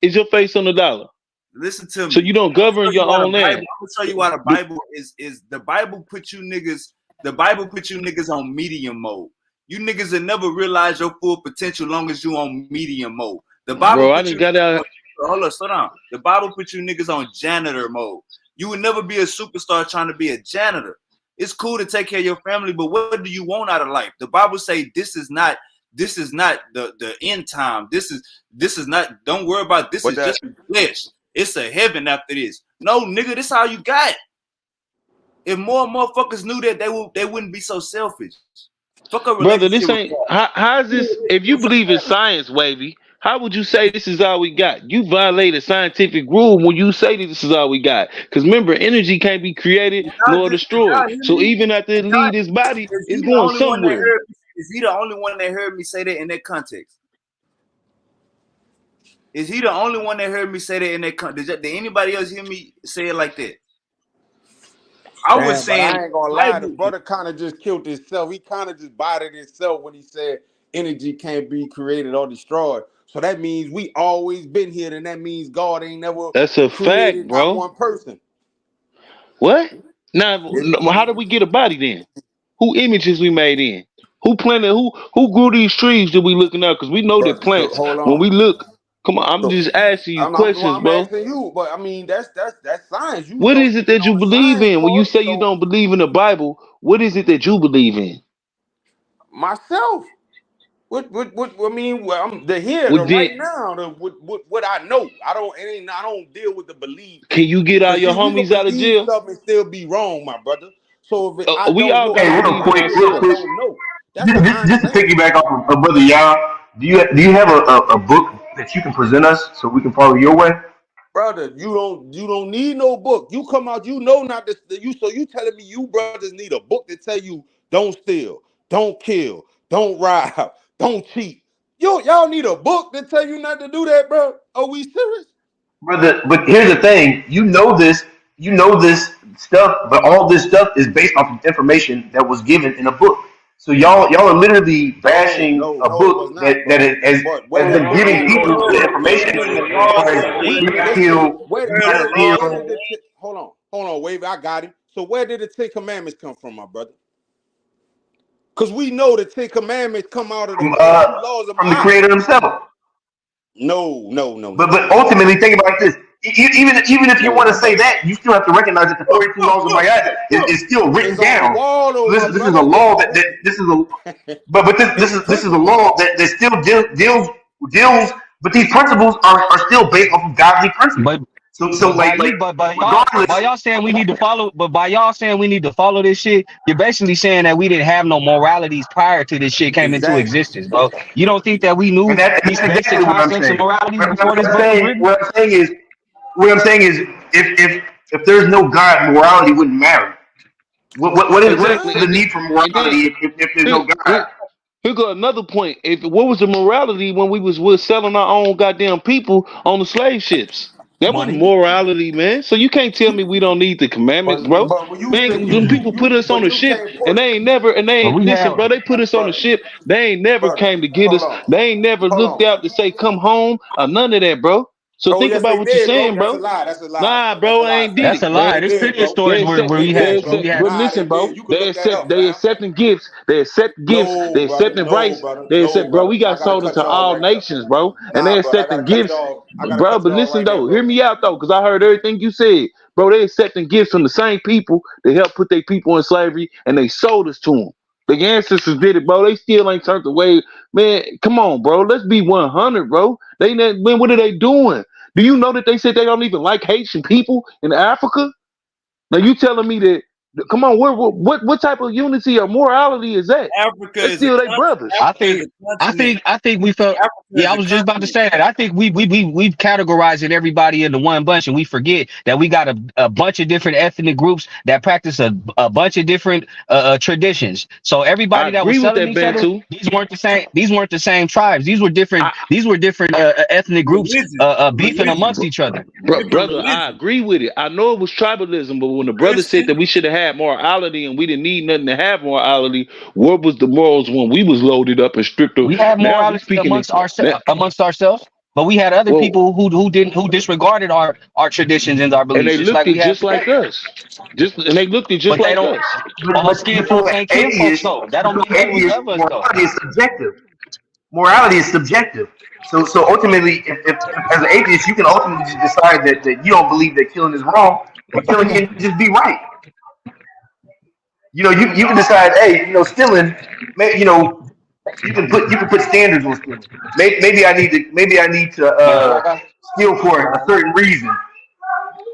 Is your face on the dollar? Listen to So me. you don't I'm gonna govern show you your why the own Bible. land. I'm gonna show you why the Bible is the Bible put you niggas. The Bible put you niggas on medium mode. You niggas will never realize your full potential long as you on medium mode. The Bible Bro, I put didn't you got niggas on, out. hold up, slow down. The Bible put you niggas on janitor mode. You would never be a superstar trying to be a janitor. It's cool to take care of your family, but what do you want out of life? The Bible say this is not the end time. This is not, don't worry about this But is that just the flesh. It's a heaven after this. No, nigga, this all you got. If more motherfuckers knew that, they wouldn't be so selfish. Fuck a Brother, relationship this with ain't God. how's this if you believe in science, Wavy, how would you say this is all we got? You violate a scientific rule when you say that this is all we got. Because remember, energy can't be created nor Did y'all destroyed. hear So me? even after it leave this body, Is it's he the going only one that somewhere. heard me? Is he the only one that heard me say that in that context? Is he the only one that heard me say that in that context? Did anybody else hear me say it like that? I was damn, but saying I ain't gonna lie. The Bible. brother kind of just killed himself. He kind of just bodied himself when he said energy can't be created or destroyed. So that means we always been here, and that means God ain't never That's a fact, created not bro. one person. What? Now, how do we get a body then? Who images we made in? Who planted? Who grew these trees that we looking at? Because we know that But so plants. hold When on. we look, come on, I'm So just asking you well, questions, I'm bro. asking you, but I mean that's science. You What know, is it speaking that you on the believe science in? When you part. say you So don't believe in the Bible, what is it that you believe in? myself, what I mean, well, I'm the here, Well, the then, right now, the what I know. I don't deal with the belief. can you get all Cause your see, we can homies out of believe jail? something and still be wrong, my brother. So if I We don't all know, got Hey, to I real believe can't in quick, say real what I ourselves. quick. don't know. That's Just, what just, I'm just to saying. piggyback off of brother y'all, do you have a book that you can present us so we can follow your way? Brother, you don't need no book. You come out, you know not to you so you telling me you brothers need a book that tell you don't steal, don't kill, don't rob, don't cheat. Y'all need a book that tell you not to do that, bro. Are we serious? Brother, but here's the thing: you know this stuff, but all this stuff is based off of information that was given in a book. So y'all are literally No, bashing no, a no, it book was not, that bro. But has where did been but giving no, no, people no, the no. information Where the as law far as say? do not Listen, kill, where do Where not the law where steal. did the hold on, wave, I got him. So where did the Ten Commandments come from, my brother? Because we know the Ten Commandments come out of the from 42 laws of from the Ma'at. creator himself. No, no, no, no, But no, no, ultimately, think about it like this: even if you no, want to my say brother. that, you still have to recognize that the 42 laws of Mayat is still It's written on the down. wall, though, So my this is a brother. law that this is a but It's this is a principles. law that still deals, but these principles are still based off of godly principles. But So but by like you by regardless, y'all saying we need to follow, but by y'all saying we need to follow this shit, you're basically saying that we didn't have no moralities prior to this shit came into Exactly. existence, bro. You don't think that we knew and these that's basic exactly what I'm concepts of saying. moralities before this book was written? What I'm saying is if there's no God, morality wouldn't matter. What is Exactly. the Exactly. need for And then morality if there's here, no God? here, here go another point. If what was the morality when we was selling our own goddamn people on the slave ships? That wasn't Money. morality, man. So you can't tell me we don't need the commandments, bro. But when you say Man, them people put us on but a you ship can't and put, they ain't never and they But ain't we listen, have bro. They put us on a brother, ship. They ain't never brother, came to get hold us. on, They ain't never hold looked on. out to say come home or none of that, bro. So Oh think yes, about they what you're did, bro. saying, That's a bro. lie. That's a lie. Nah, That's a bro, I lie, ain't did Sam. That's a it. lie. They There's did, plenty of bro. stories where we They had accept, but Nah, they listen, bro, did. You can look that up, they fam. accepting gifts, they accept gifts, No, they brother. accepting No, rights, brother. they No, accept, bro. brother. We I got gotta sold cut into you off all right there. nations, bro, and they Nah, brother. I accepting gotta cut you gifts, off. I gotta bro. cut But you off listen right there, though, hear bro. me out though, because I heard everything you said, bro. They accepting gifts from the same people that helped put their people in slavery, and they sold us to them. The ancestors did it, bro. They still ain't turned away, man. Come on, bro. Let's be 100, bro. They man, what are they doing? Do you know that they said they don't even like Haitian people in Africa? Now you telling me that? Come on, what type of unity or morality is that? Africa That's is a still they country. brothers. I Africa is think a continent. I think we felt Africa yeah, is I a was just about to continent. say that. I think we've categorized everybody into one bunch and we forget that we got a bunch of different ethnic groups that practice a bunch of different traditions. So I everybody that was agree with selling that, each other, Bantu. these weren't the same tribes. I, These were different ethnic groups Religion. beefing amongst Religion. each other. Different brother, I religion. agree with it. I know it was tribalism, but when the brother said that Christian. we should have had morality and we didn't need nothing to have morality, what was the morals when we was loaded up and stripped of? We had Now we morality speaking it. Now, amongst ourselves, but we had other well, people who disregarded our traditions and our and beliefs, they just like looked we it have just like today. us. They looked it just But they like don't. us. All skin folks ain't kin folks Atheists, though. That don't mean they was atheists, of us though. morality is subjective. Morality is subjective. So ultimately, if as an atheist, you can ultimately just decide that you don't believe that killing is wrong, and killing can just be right. You can decide, hey, stealing, you can put standards on stealing. Maybe I need to Man, like I steal for a certain reason.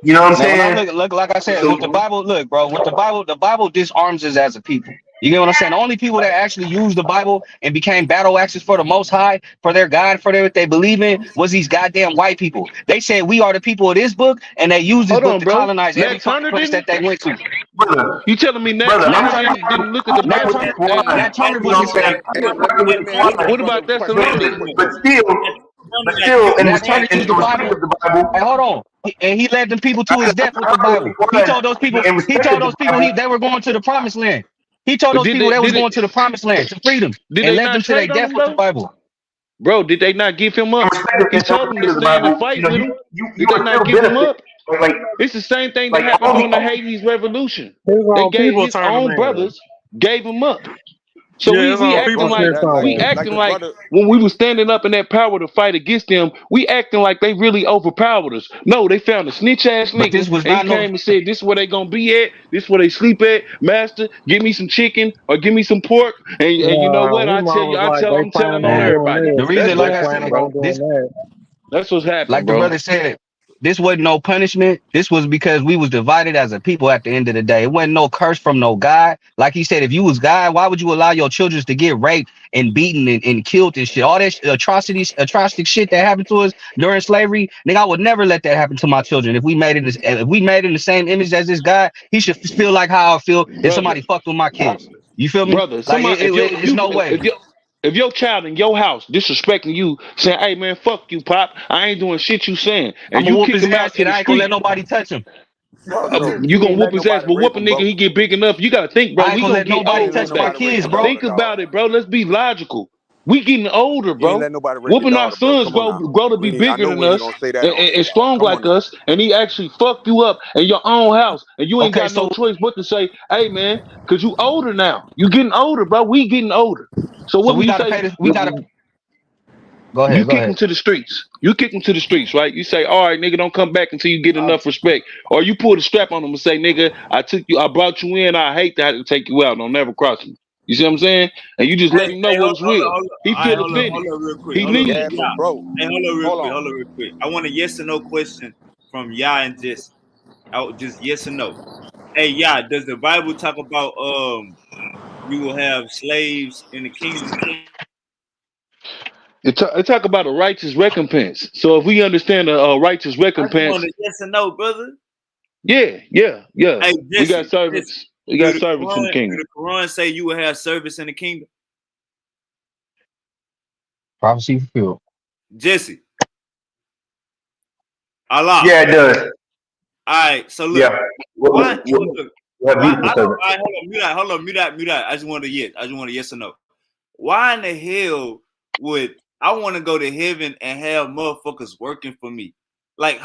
You know what I'm Man, when I saying? look like I said, with the So Bible, look, bro, with the Bible disarms us as a people. You get what I'm saying? The only people that actually used the Bible and became battle axes for the Most High, for their God, for their what they believe in, was these goddamn white people. They said we are the people of this book, and they used this Hold book on, to bro. colonize every Nat fucking Turner place didn't. that they went to. brother, You telling me Nat brother, Turner Nat I'm Turner, didn't look at the rocking Nat with Bible? the Turner, Quran. Nat Turner You know was what the I'm saying? same. I'm Hey, rocking with let the me ask Quran, you a What about question. that's Let me ask but you a Olympics? but question. still, Turner but got still, in the Nat spirit, Turner in used the the Christianity. respect Bible. of the Bible, Hey, hold on. And he led them people to his death I'm with the rocking with the Bible. He Quran told those people, in he respect told of the those people Bible. they were going to the promised land. He told those Did people they they was did it? going to the promised land, to freedom, Did and they led them not to their trade on death him with the though? Bible. Bro, did they not give him In up? respect of, He in told them respect to of the stand and Bible, fight with him. you Did they will not still give him benefit. up? Like It's the same thing that like happened all during the the Haiti's Revolution. His They own gave people his turned him own in. brothers, gave him up. So Yeah, we his we own Yeah, acting people brother. like said That something. we like acting the like brother. when we were standing up in that power to fight against them, we acting like they really overpowered us. No, they found a snitch ass But nigga this was and he not no. came and said, "This is where they gonna be at. This is where they sleep at. Master, give me some chicken or give me some pork." And you know what? His I tell mom you, was like, they I'm telling planning on on Man, doing everybody. the this. reason, That's They what like I planning happened, said, bro. on doing this that. That's what's happened, like the bro. brother said, this wasn't no punishment. This was because we was divided as a people at the end of the day. It wasn't no curse from no God. Like he said, if you was God, why would you allow your children to get raped and beaten and killed and shit? All that atrocity shit that happened to us during slavery, nigga, I would never let that happen to my children. If we made in the same image as this God, he should feel like how I feel if Brother, somebody fucked with my kids. You feel me? brother, Like somebody it's no way. if your child in your house disrespecting you, saying, "Hey man, fuck you, pop. I ain't doing shit you saying," I'm and gonna you whoop kick his him ass out to and the I ain't gonna let street, nobody touch him. Fuck no. you He gonna ain't whoop letting his ass. nobody But rape whoop a him, nigga, bro. he get big enough. You gotta think, bro. I ain't We gonna gonna let get He nobody ain't old letting one touch my day. nobody rape kids, the bro. daughter, Think dog. about it, bro. Let's be logical. We getting older, He ain't bro. letting nobody rape the Whooping our daughter, bro. sons Come on now. grow to be I bigger know than we ain't us gonna say that on and here. strong Come on like now. us, and he actually fuck you up in your own house, and you ain't Okay, got no so choice but to say, "Hey, man, cause you older now. You getting older, bro. We getting older." So what so do we you gotta say? pay this. We gotta go You ahead. Go kick them ahead. to the streets. You kick them to the streets, right? You say, "All right, nigga, don't come back until you get enough respect." Or you pull the strap on them and say, "Nigga, I brought you in. I hate to have to take you out. Don't never cross me." You see what I'm saying? And you just let him know Hey, what was real. hold on. He All right, feel offended. hold on real quick. He Hold up. leave. Yeah, Yeah. but bro, Hey, hold on. hold on real quick. I want a yes or no question from Ya and Jesse. Out just yes or no. Hey, Ya, does the Bible talk about you will have slaves in the kingdom? It talk about a righteous recompense. So if we understand a righteous I just want recompense, a yes or no, brother. yeah. Hey, We got Jesse, servants. We got servants in the do kingdom. the Quran say you will have service in the kingdom? Prophecy fulfilled. Jesse, Allah. Yeah, it does. All right, so look, Yeah. why? So look, What why? beautiful I don't. All servant. right, hold on, mute out. I just want a yes. I just want a yes or no. Why in the hell would I want to go to heaven and have motherfuckers working for me? Like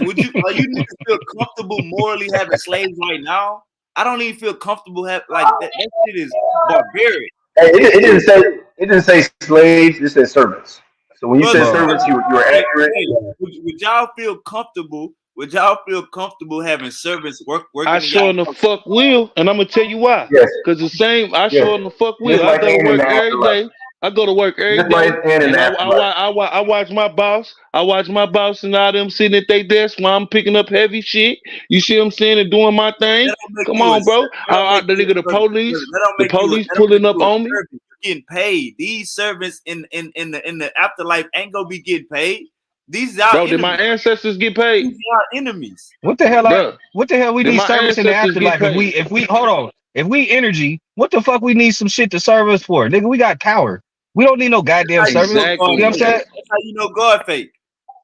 would you niggas feel comfortable morally having slaves right now? I don't even feel comfortable like that. That shit is barbaric. Hey, it didn't say slaves. It said servants. So when you said Brother, Bro, servants, you were hey, accurate. hey, would y'all feel comfortable? Would y'all feel comfortable having servants I working in sure y'all in the house? fuck will, and I'm gonna tell you why. Yes, Cause the same, I yes. sure in the fuck will. Just I like go to and in work the every afterlife. day. I go to work every Just like day, and in and the afterlife. I watch my boss. I watch my boss and all them sitting at their desk while I'm picking up heavy shit. You see what I'm saying, and doing my thing. That don't make Come you a on, bro. that don't make The you nigga, a brother. the police That don't make pulling up you a on me, servant. You're getting paid. These servants in the afterlife ain't gonna be getting paid. These are our bro. Did my enemies. ancestors get paid, These are our enemies. bro? what the hell we Did need my service in the ancestors get afterlife paid, if we hold on. If we energy, what the fuck we need some shit to serve us for? Nigga, we got power. We don't need no That's goddamn how you know service. God You know what I'm exactly, saying? fake. That's how you know God fake.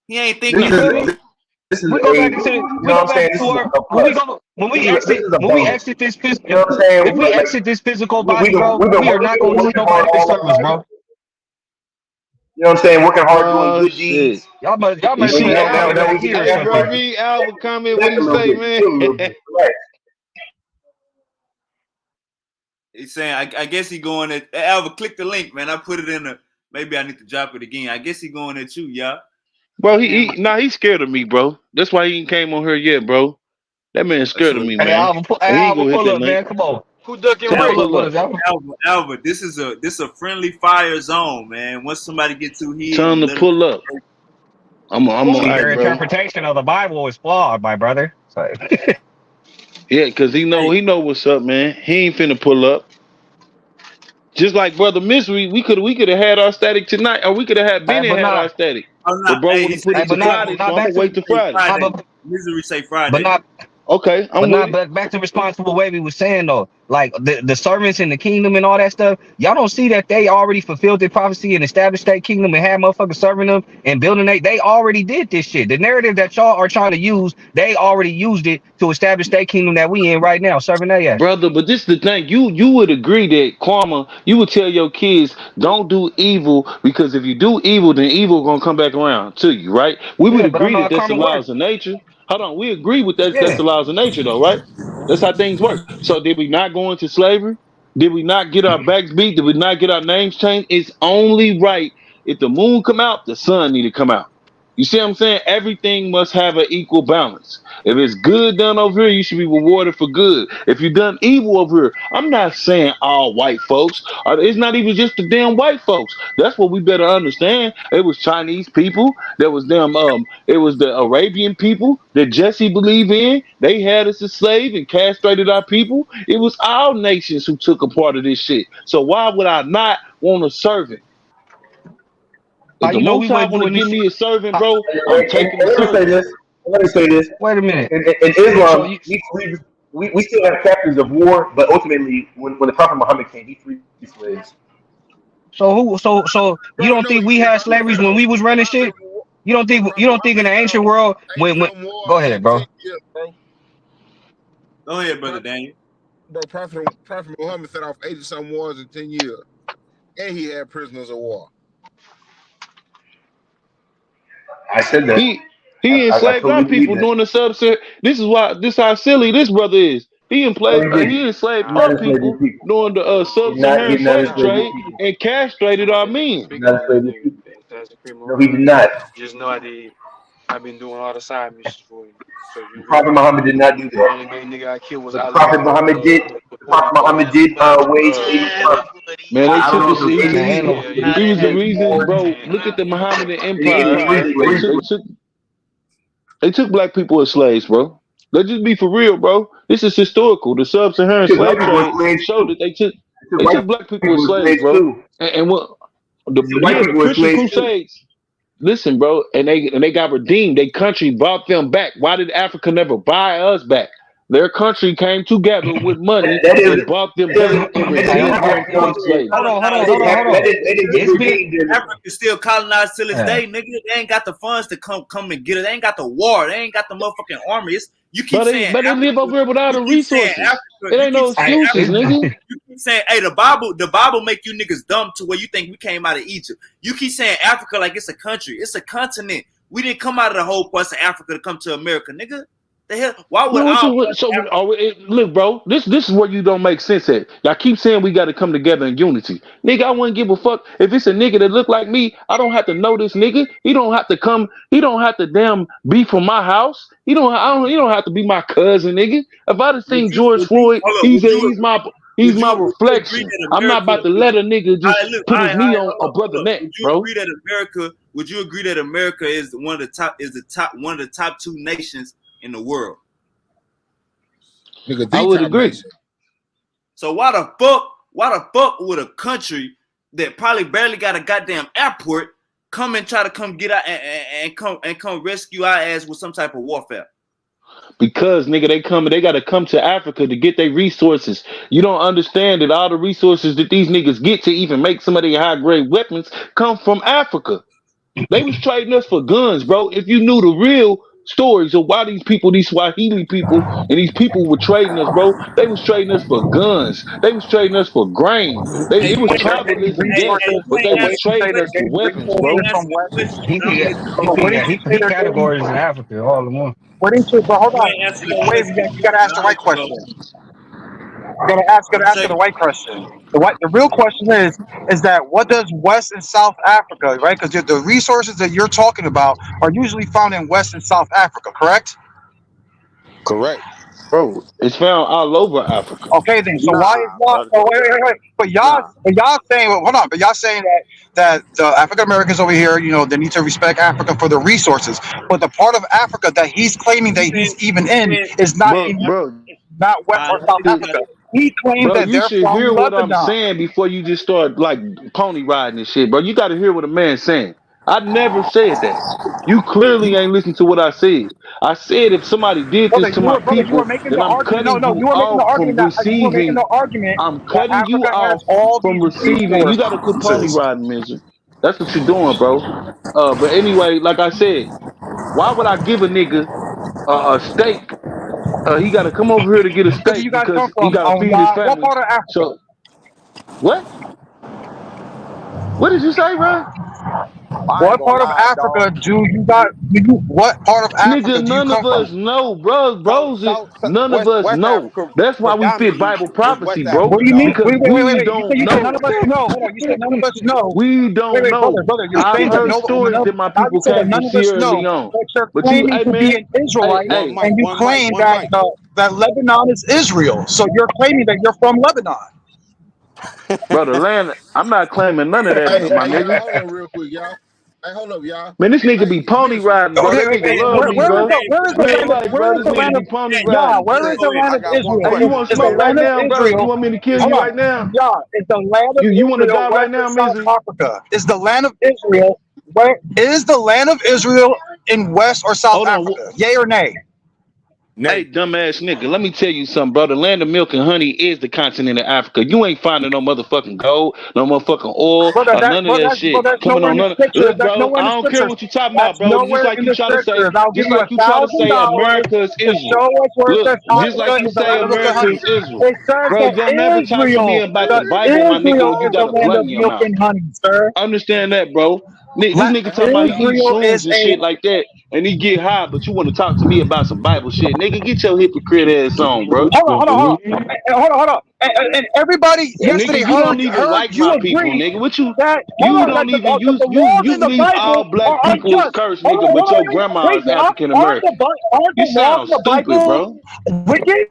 He ain't This thinking You feel is straight. me? this is We a go back you into know we what go I'm saying. back This to is our a plus. when This we is exit a bonus. You know what I'm saying? if we exit this physical body, bro, We've we are not gonna been need working hard nobody to all serve our us, life. bro. You know what I'm saying? Working hard doing oh good shit. deeds. Y'all You must And be see, on now Albert, vitamin we D get or the hey, bro, something. afterlife. read Albert comment. What Relax he a little say, bit. man? Chill a little bit. Relax. He's saying, I guess he going at Alva. Click the link, man. I put it in the. Maybe I need to drop it again. I guess he going at you, y'all. Bro, Damn, he's scared of me, bro. That's why he ain't came on here yet, bro. That man's that's scared of what. me, Hey man. And he ain't Alva, gonna hit pull that up, link. man. Come on. Who ducking Come Tell Rick? pull Alva, up pull with up. us, Alva. Alva. This a friendly fire zone, man. Once somebody get too Tell him heated, to let them. pull up. See, Hey, your bro. interpretation of the Bible is flawed, my brother. So, Yeah, cause Hey, he know what's up, man. He ain't finna pull up. Just like Brother Misery, we could have had our static tonight, or we could have had hey, Benny but had our not, static. I'm But not. bro Hey, wanna he said put hey, it to Friday, so I'm back gonna to, wait till say Friday. Friday. but Misery say but Friday. not. Okay, I'm But with not it. back to responsible way we was saying though, like the servants in the kingdom and all that stuff. Y'all don't see that they already fulfilled their prophecy and established that kingdom and had motherfuckers serving them and building they already did this shit. The narrative that y'all are trying to use, they already used it to establish that kingdom that we in right now, serving their ass. Brother, but this is the thing. You would agree that karma, you would tell your kids, don't do evil, because if you do evil, then evil gonna come back around to you, right? We would Yeah, but I agree know that how that's the karma works. laws of nature. Hold on, we agree with that's Yeah. the laws of nature though, right? That's how things work. So did we not go into slavery? Did we not get our backs beat? Did we not get our names changed? It's only right if the moon come out, the sun need to come out. You see what I'm saying? Everything must have an equal balance. If it's good done over here, you should be rewarded for good. If you done evil over here, I'm not saying all white folks. It's not even just the damn white folks. That's what we better understand. It was Chinese people. There was them. It was the Arabian people that Jesse believed in. They had us as slaves and castrated our people. It was all nations who took a part of this shit. So why would I not want a servant? How If the you know we Most High wasn't want to doing this give shit? me a servant, How, bro, I'm taking the Let me say servant. this. Let me say this. wait a minute. In So Islam, you we still have captains of war, but ultimately, when the Prophet Muhammad came, he freed slaves. so you Bro, don't no, think he we did had not say slaveries when though. we was running Prophet, shit? You don't think in the Muhammad ancient world ain't when some war go ahead, in 10 bro. years, bro. Go ahead, brother Prophet, Daniel. Prophet Muhammad set off 80 some wars in 10 years. And he had prisoners of war. I said that. He I enslaved totally our believe people that. during the subset. This how silly this brother is. No, he didn't. He enslaved He did our not enslave your people people. during the He sub-Saharan did not slave enslave your trade people. and castrated our men. He did not enslave your people. No, he did not. Just know I did. I've been doing all the side missions for you. So if The you really Prophet want to Muhammad know, did not do the that. only main nigga I killed was The Ali Prophet Muhammad did. The before he Prophet killed Muhammad did wage uh 80. Man, they I don't took know us. if it was 80 Man, ain't weeks, no yeah, He yeah, 80 was the days, reason, or bro. Look at the Mohammedan any Empire, bro. 83 slaves. They took black people as slaves, bro. Let's just be for real, bro. This is historical. The They sub-Saharan took white slave people as trade slaves showed too. that They took they white took black people as people as slaves, slaves bro. too. And what They took white the people as Christian slaves too. Crusades. Listen, bro, and they got redeemed. Their country bought them back. Why did Africa never buy us back? Their country came together with money That is and bought them that back is and that hey, didn't redeemed happen them before from the slavery. that Colonized. didn't happen that didn't get it's been redeemed during Africa is still colonized till this yeah. day, nigga. They ain't got the funds to come and get it. They ain't got the war. They ain't got the motherfucking army. You keep saying But they live Africa. over here with all You the keep saying resources. Africa. It You ain't keep no saying I excuses, Africa. nigga. it's You keep saying, hey, the Bible make you niggas dumb to where you think we came out of Egypt. You keep saying Africa like it's a country. It's a continent. We didn't come out of the whole parts of Africa to come to America, nigga. The hell? Why would No, our look, bro. This is where you don't make sense at. Y'all keep saying we got to come together in unity, nigga. I wouldn't give a fuck if it's a nigga that look like me. I don't have to know this nigga. He don't have to come. He don't have to damn be from my house. He don't. I don't. He don't have to be my cousin, nigga. If I'd have seen George Floyd, hold up, he's my would you agree reflection. that I'm not America about to let a nigga all just right, look, put his knee on a hold brother up. neck, Would you bro. agree that America? Would you agree that America is one of the top two nations in the world? Nigga, I the would top agree. nation. So why the fuck would a country that probably barely got a goddamn airport come and try to come get out and come rescue our ass with some type of warfare? Because nigga, they gotta come to Africa to get their resources. You don't understand that all the resources that these niggas get to even make some of their high grade weapons come from Africa. They was trading us for guns, bro. If you knew the real stories of why these people, these Swahili people, and these people were trading us, bro, they was trading us for guns. They was trading us for grain. Hey, It you was ain't They're getting tribalism, yes, resources. you but ain't they The way was answering you the say trading they're us for question. getting weapons, You bro. resources ain't from answering the West. question. He And I'm could gonna get let you Hold go. on, he what could did yeah, you he could say be they're getting? categories in Africa all in one. What did you? But hold You on. ain't answering the The way question. you gotta And ask I'm the gonna right let you go. question. You gotta ask her the right question. The real question is that what does West and South Africa, right? Because the resources that you're talking about are usually found in West and South Africa, correct? Correct. Bro, it's found all over Africa. Okay, then. So why is Nah, why? brother. Oh, wait. Nah. But y'all saying, well, hold on. But y'all saying that the African Americans over here, they need to respect Africa for the resources. But the part of Africa that he's claiming that he's even in is not Bro, in bro, not West or South Africa. He claims Bro, that you they're should from hear what I'm Lebanon. saying before you just start like pony riding and shit, bro. You got to hear what a man's saying. I never said that. You clearly ain't listened to what I said. I said if somebody did this to my Brother, you were people, making then the I'm argument. No, cutting no, you you were making the off from argument that receiving. I'm that cutting you Africa has off all from these receiving. You got to quit pony resources. riding, Mister. That's what you're doing, bro. But anyway, like I said, why would I give a nigga a steak? He got to come over here to get a Where do you steak guys come because he from? got to feed his What family. part of Africa? So what? What did you say, bro? I ain't What gonna part of lie, Africa dog. do you got? What part of Africa Nigga, do you none of come us from? know, bro. None of West us West know. Africa That's why we fit predominantly Bible is prophecy, West bro. What do Africa, you mean? dog. Because we Wait. don't You said none know. of us know. Hold on. You said none of us know. We don't Brother, know. you're I've saying that heard no. stories that my Now you people said that came from none of us Sierra know, Leone. but you're But you, claiming hey to be man, an hey, Israelite, One hey, mic, and you one mic, claim one mic. that Lebanon is Israel. So you're claiming that you're from Lebanon. brother, land. I'm not claiming none of that, my Y'all, nigga. hold on real quick, y'all. Hey, hold up, y'all. Man, this nigga Hey, be pony Mister, riding, bro. Okay, That nigga love me, where is bro. the Real land of life, bro. This nigga be pony riding. Where is the land I of got one Israel? Hey, you question. want Is the smoke right land of now, bro? You Israel? want me to kill Hold you on, right now? is the land of You want to Israel die right West or now, South mister? Africa? Is the land of Israel where is the land of Israel in West or South Hold on. Africa? Yay or nay? Hey, Nay. dumbass nigga, let me tell you something, bro. The land of milk and honey is the continent of Africa. You ain't finding no motherfucking gold, no motherfucking oil, or none of that shit That's coming nowhere in on the none. scriptures. Look, That's bro, nowhere in I the don't care scriptures. what you talking about, That's bro. nowhere in the scriptures. I'll give Just you like you try to say $1,000 America is to Israel. show us where it Look, says just like Africa you is the say land of milk and America honey. is Israel. It says Bro, that don't never talk to me about the Bible, my nigga, Israel when you is the got a land blunt of in your milk mouth. and honey, sir. Understand that, bro. This nigga Hey, talking hold about up, he y'all. eat Israel shrooms is and a shit like that, and he get high, but you want to talk to me about some Bible shit. Nigga, get your hypocrite ass on, bro. hold on. And everybody And yesterday nigga, you don't even heard like you my people, agree nigga. What you that you don't even the laws you in the believe all Bible black are people is unjust. cursed, nigga, but your grandma Wait, is y'all, African American. aren't You the laws sound in the stupid, Bible bro. wicked?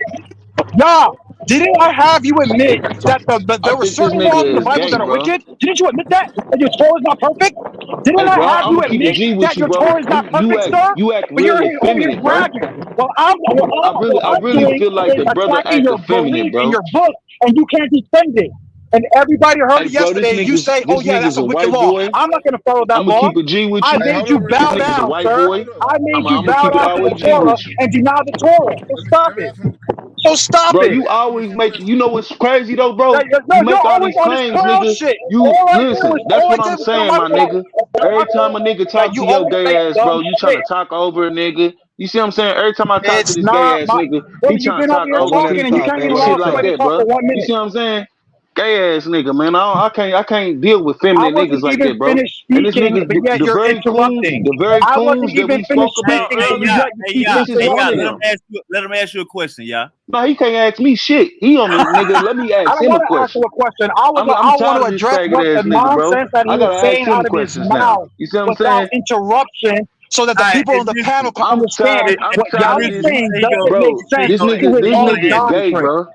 Yeah. Didn't I have you admit that I there were think this certain laws in nigga the is Bible gay, that are bro. wicked? Didn't you admit that? That your Torah is not perfect? Didn't Hey, I bro, have I'm you gonna keep it admit G with that you, your bro. Torah is not You perfect, act sir? you act But you're real over here effeminate, bro. bragging. Well, what I I'm really doing feel like is the brother attacking act your effeminate, belief in bro. your book, and you can't defend it. And everybody heard Hey, it bro, yesterday. You say, "Oh this yeah, that's nigga's a a wicked white law." boy. I'm not going to follow I'm that gonna law. keep it G with I you. Hey, made hold you on real This bow quick. nigga's a down, white sir. boy. Hold up. I made you I'm gonna bow keep it down all to the the way G Torah with you. and deny the Torah. So stop Let me it. ask him. So stop Bro, it. you always make you know what's crazy though, bro? No, You you're make all always these on this claims, clown nigga. shit. You listen, that's All I what did I'm was tell saying, my my fault. nigga. Every time a nigga That talk you to your always say gay ass, dumb bro, you trying shit. to talk over a nigga. You see what I'm saying? Every time I talk to It's this gay not ass my nigga, he brother. You've trying to been over talk here Hey, over let him talking me and you talk. can't Hey, and even let him allow shit like talk. somebody to that, talk bro. for one You minute. see what I'm saying? Gay ass nigga, man. I can't deal with I feminine niggas wasn't like even that, bro. finished And this speaking, nigga, but yet you're interrupting. the very I wasn't coons that even we spoke finished Hey, about speaking, hey, and earlier, yeah, yet you hey, keep yeah, this is hey, one yeah. of Let interrupting. him them. ask you. Let him ask you a question, yeah. No, he can't ask me shit. He on the nigga. Let me I ask don't him a want to ask him question. a question. I'm I want tired to of this address faggot what the ass nigga, bro. nonsense that he I is gotta ask saying him out of his questions now. mouth You see what I'm without saying? interruption, so that All the right, people hey, on the listen. panel can I'm understand tired. Hey, I'm what hey, tired y'all of are listen. this, saying doesn't make bro. He say sense This he gonna, to nigga, his he this gonna own nigga's ask you. gay, doctrine. bro.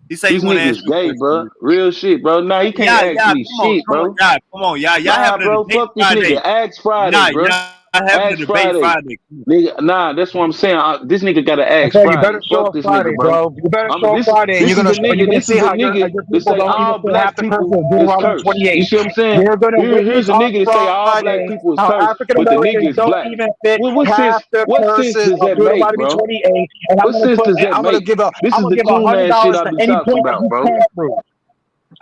He say he This want to ask nigga's you a gay, bro. question. Real shit, bro. Nah, he can't Yeah, ask yeah. me Come on, shit, yeah. bro. Come on, y'all. Y'all Nah, having a bro. debate Fuck this nigga. Friday. Ask Friday, Nah, bro. y'all having a Ask debate Friday. Friday. Come on. Nigga, nah, that's what I'm saying. This nigga gotta ask Okay, you better Friday. show Fuck up this nigga, Friday, bro. bro. You better show up Friday, and This is a you're nigga. gonna This see is a how nigga your that people say don't even all say half black the curse people of is Deuteronomy cursed. You 28. see what I'm saying? You're gonna Here's witness a on nigga that say all black Friday people is how cursed, African but the Americans nigga is don't black. even fit What half sense? the What sense curses does of that make, Deuteronomy bro? 28, and What sense does that make? This I'm is gonna the give coon ass shit $100 I to be any talking point that about, he bro. can prove.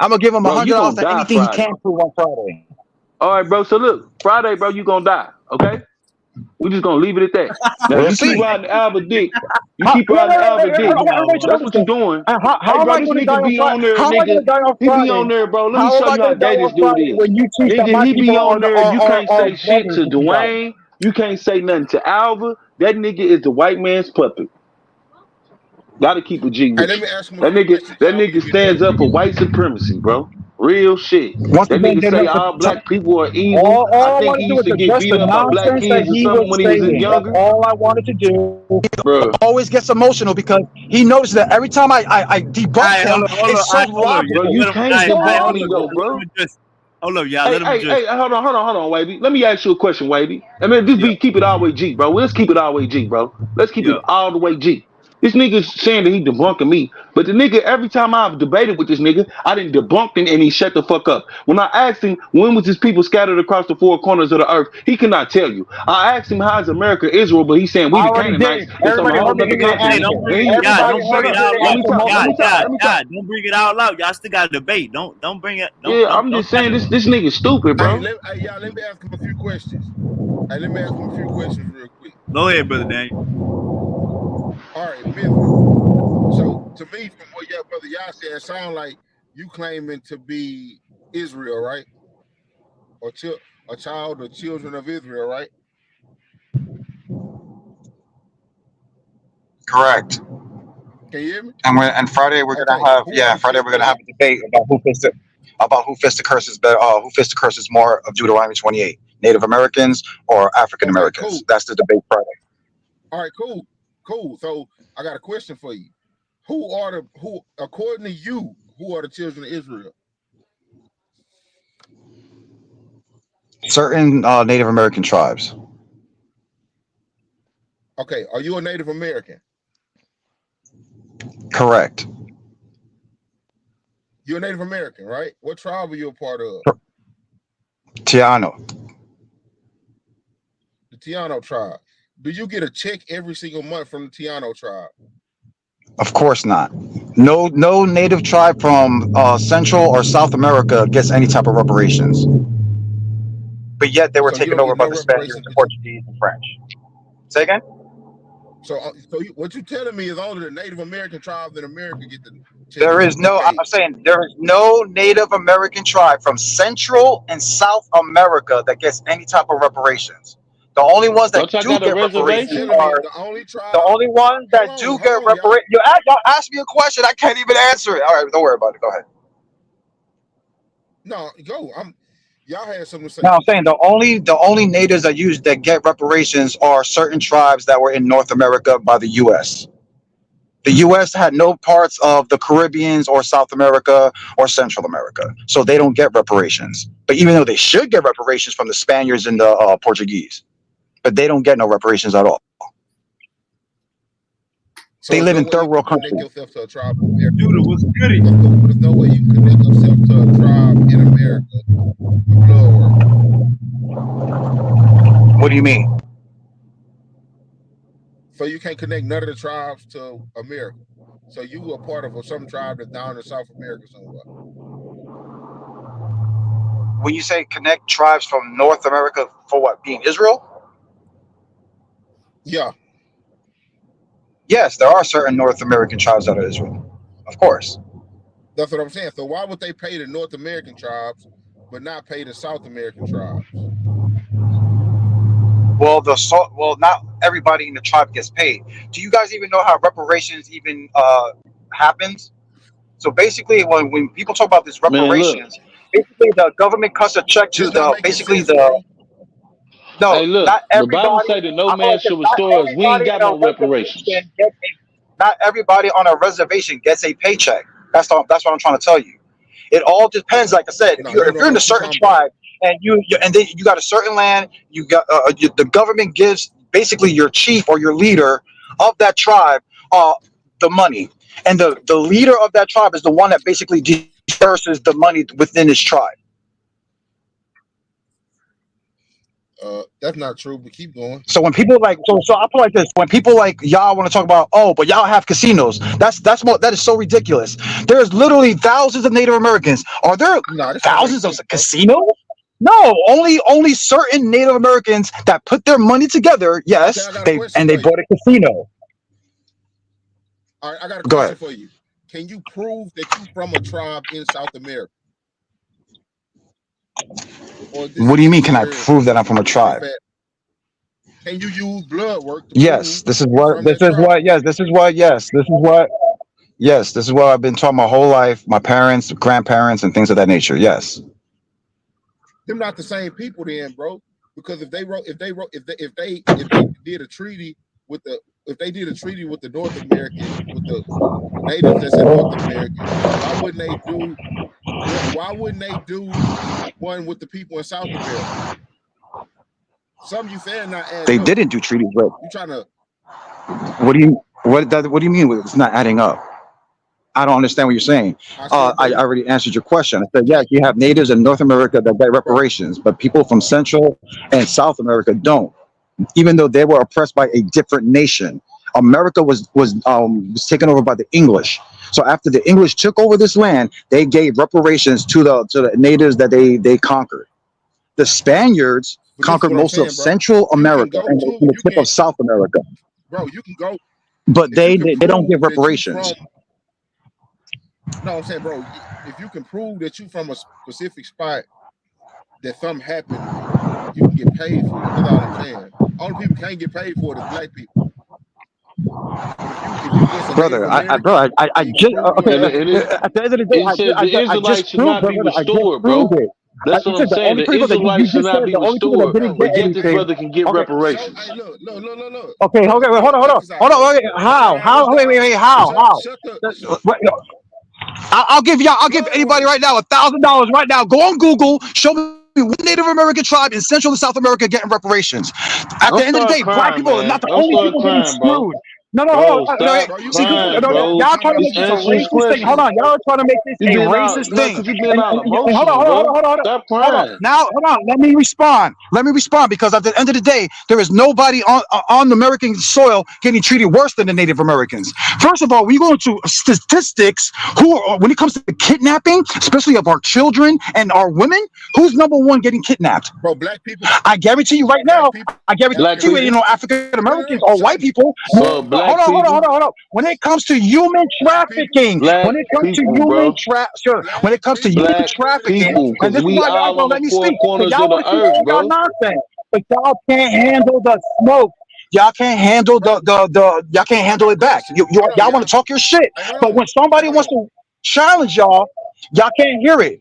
I'm gonna give him Bro, you $100 gonna to die anything he Friday. can prove on Friday. All right, bro. So look, Friday, bro, you gonna die. Okay? We just gonna leave it at that. Now We'll you keep see. riding the Alba dick. You How, keep wait, riding wait, the wait, Alba wait, dick. everybody should That's what you understand. doing. How Hey, am bro, I this going to die nigga on be Friday? on there, How am I going nigga. to die on He be Friday? on there, bro. Let me How am show I you going how to die gay on this dude Friday is. when you teach that Nigga, my he people be on there. You can't are say shit brothers to with you guys? Dwayne. You can't say nothing to Alva. That nigga is the white man's puppet. Gotta keep a G Hey, with let you. me ask him a few questions, That y'all, when nigga you get done. stands up for white supremacy, bro. Real shit. Once That again, nigga say all black people are evil. I all I think want he to do used is to get address beat the up by black nonsense that kids or he something was when he was saying. That's younger. all I wanted to do. Bro, Always gets emotional because he notices that every time I All debunk right, him, it's so hold up, bro, y'all. logical. you Let him. All can't right, So all right, debunk hold me up, logical. though, y'all. Let bro. him address. Hold up, y'all. Hey, Let him hey, address. hey, hold on, Wavy. Let me ask you a question, Wavy. I mean, Yeah, keep it all the way G, bro. Let's keep it all the way G, bro. Let's keep it yeah. all the way G. This nigga's saying that he debunking me, but the nigga, every time I've debated with this nigga, I didn't debunk him and he shut the fuck up. When I asked him when was his people scattered across the four corners of the earth, he cannot tell you. I asked him how is America Israel, but he's saying we I the already Canaanites. did. That's on a Everybody whole heard me nother give you the Hey, continent. answer. don't And bring. he, Yeah, bro, Everybody don't shut bring heard it me up. give out the Let loud. me answer talk. Let Yeah, me multiple talk. yeah, Let me yeah. talk. Don't bring it out loud. Y'all still got to debate. Don't bring it. Yeah, Don't I'm don't just try saying to. this nigga stupid, Hey, bro. y'all, let me ask him a few questions. Hey, let me ask him a few questions real quick. Go ahead, brother Daniel. All right, Memphis. So to me, from what y'all brother y'all said, it sound like you claiming to be Israel, right? Or a child or children of Israel, right? Correct. Can you hear me? And Friday we're Okay. gonna have Who are the Friday we're children gonna of have a debate about who fits the curses better, who fits the curses more of Deuteronomy 28, Native Americans or African Okay, Americans. cool. That's the debate Friday. All right, cool. Cool. So I got a question for you. Who according to you, who are the children of Israel? Certain Native American tribes. Okay, are you a Native American? Correct. You're a Native American, right? What tribe are you a part of? Tiano. The Tiano tribe. Do you get a check every single month from the Tiano tribe? Of course not. No native tribe from Central or South America gets any type of reparations. But yet they were So you taken don't over get by no the Spaniards, reparations, the but you. Portuguese, and French. Say again? What you're telling me is only the Native American tribes in America get the checks There that is you get no, paid. I'm saying there is no Native American tribe from Central and South America that gets any type of reparations. The only ones that Don't y'all do got a get So you reparations reservation? telling me are the only the tribe? only ones that do Hold get on, y'all. reparations. Y'all ask me a question, I can't even answer it. All right, don't worry about it. Go ahead. No, go. Y'all had something to say. No, I'm saying the only natives that get reparations are certain tribes that were in North America by the U.S. The U.S. had no parts of the Caribbeans or South America or Central America, so they don't get reparations. But even though they should get reparations from the Spaniards and the Portuguese, but they don't get no reparations at all. So They there's live no in way third you can world connect countries. yourself to a tribe in America. Judah was goody. There's no way you can connect yourself to a tribe in America with blood work. What do you mean? So you can't connect none of the tribes to America. So you are part of some tribe that's down in South America somewhere. When you say connect tribes from North America for what? Being Israel? Yeah. Yes, there are certain North American tribes that are Israel. Of course. That's what I'm saying. So why would they pay the North American tribes, but not pay the South American tribes? Well, not everybody in the tribe gets paid. Do you guys even know how reparations even happens? So basically, when people talk about this Man, look. reparations, basically the government cuts a check to This not the making basically sense, the bro. no, Hey, look. not The Bible everybody. say that no I feel man like this. should Not restore us. We ain't everybody got in a no reparations. reservation gets a. Not everybody on a reservation gets a paycheck. That's what I'm trying to tell you. It all depends. Like I said, No, you if don't you're know in a what you're certain talking about. tribe and and then you got a certain land, the government gives basically your chief or your leader of that tribe the money, and the leader of that tribe is the one that basically disperses the money within his tribe. That's not true, but keep going. So when people like so I feel like this. When people like y'all want to talk about, oh, but y'all have casinos, that is so ridiculous. There's literally thousands of Native Americans. Are there No, this don't make thousands of sense, bro. casinos? No, only certain Native Americans that put their money together. Okay, Yes, I got a they question they for you. bought a casino. All right, I got a Go question ahead. for you. Can you prove that you from a tribe in South America, or this What do is you just mean? Can I prove stereotype? that I'm from a tribe? Can you use blood work to Yes. prove This is you what. from This that is tribe? what. Yes. This is what. Yes. This is what. Yes. This is what I've been taught my whole life. My parents, grandparents, and things of that nature. Yes. Them not the same people then, bro. Because if they did a treaty with the if they did a treaty with the North American with the natives that's in North America, why wouldn't they do one with the people in South America? Some you saying not They adding up. didn't do treaties with. You trying to What do you mean with it's not adding up? I don't understand what you're saying. I said, bro, I already answered your question. I said, yes, you have natives in North America that get bro, reparations, but people from Central and South America don't, even though they were oppressed by a different nation. America was taken over by the English. So after the English took over this land, they gave reparations to the natives that they conquered. The Spaniards but this is conquered what I'm most of saying, bro. Central You can America go and to the you tip can of South America, bro, you can go but if you can they don't give prove that you from reparations. no, I'm saying, bro, if you can prove that you from a specific spot that something happened, you can get paid for it. That's all I'm saying. Only people can't get paid for it is black people. But if you just a Native Brother. American I and you can just prove you a And, native, and it, at the end of the day, it says the I just Israelites should proved, not be brother. I just restored, proved bro. it. That's You what I'm said the saying. only The people that you Israelites should just not said be the only people that restored, didn't bro, get but yet this anything. brother can get Okay, show reparations. hey look. okay, Bro, okay, wait, hold look, on, check this out, hold bro. on. Wait, Check out this, Wait, dog. how? Shut the I'll give blood anybody work. right now $1,000 right now. Go on Google, show me one Native American tribe in Central and South America getting reparations. At Don't the end of the start day, black crying, people are man. not the Don't only start people getting crying, bro. screwed. No, hold Bro, on. No, stop Bro, you see, can go crying, look no, it up. bro. y'all I'm trying to not Just make this a saying answer his racist thing. Hold question. on, y'all trying to make this You a being all racist no, thing. cause you being all And hold on, emotional, bro. hold Stop on. crying. Now, hold on. Let me respond. Because at the end of the day, there is nobody on American soil getting treated worse than the Native Americans. First of all, when you go into statistics, when it comes to kidnapping, especially of our children and our women, who's number one getting kidnapped? bro, black people I guarantee you right black now. people I guarantee Black African you, people, African Americans no. or white people. Show me. black people, Hold on. When it comes to human Black people, trafficking, black when it comes to people, human bro. when black it comes to people human Black trafficking, people, and cause this is we why y'all all on don't the let me four speak, because corners y'all of want the to keep earth, all y'all bro. nonsense, but y'all can't handle the smoke. Y'all can't handle bro. y'all can't I handle got a it back. question. Hold on, Y'all want y'all. to talk your shit, Hey, hold but on. when somebody Hey, hold wants on. to challenge y'all can't hear it.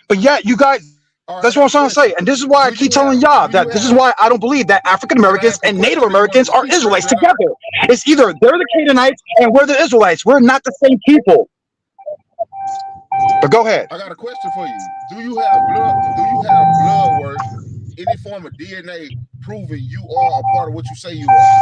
But yet, you guys, All right, I that's what got I'm a trying to say. question. And this is why I keep telling y'all Do you that this is have why I don't believe that African can I Americans ask a and Native question and you want to Americans are repeat Israelites whatever I together. It's either they're the Canaanites and we're the Israelites. We're not the same people. But go ahead. I got a question for you. Do you have blood work, any form of DNA proving you are a part of what you say you are?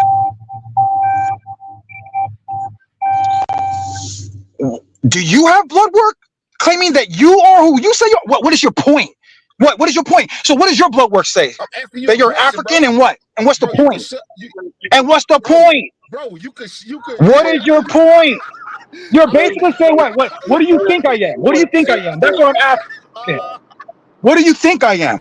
Do you have blood work claiming that you are who you say you are? What is your point? What is your point? So what does your blood work say? I'm asking you That a you're question, bro. African and what? And what's the Bro, you could point? shut you And what's the bro, point? you could What is your point? You're I'm basically saying what do you think I am? What do you think I am? That's what I'm asking. What do you think I am?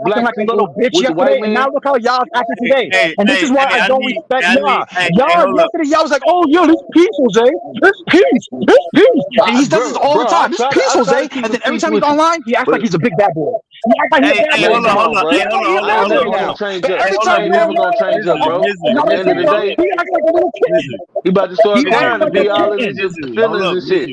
acting black like a people little bitch with the white yesterday, and now man? look how y'all's acting today. Hey, And this is why I I don't need, respect y'all. hey, Y'all hold up. yesterday, y'all was like, oh, yo, this peace, Jose. This peace. This peace. And he does this all the Bro, time. This peace, I try Jose. to keep And it then every peace time he's with you, online, he acts like but he's a big bad boy. He acts like he's a bad boy man, right come now. on, He bro. acts like he's a I bad ain't boy never right gonna now. change But up. every I time ain't you're never gonna online, change up, bro. At the another end of the video, day, he acts like a little kid. he about to start He acts learning to like a be all of kid. these Hold feelings up, and shit.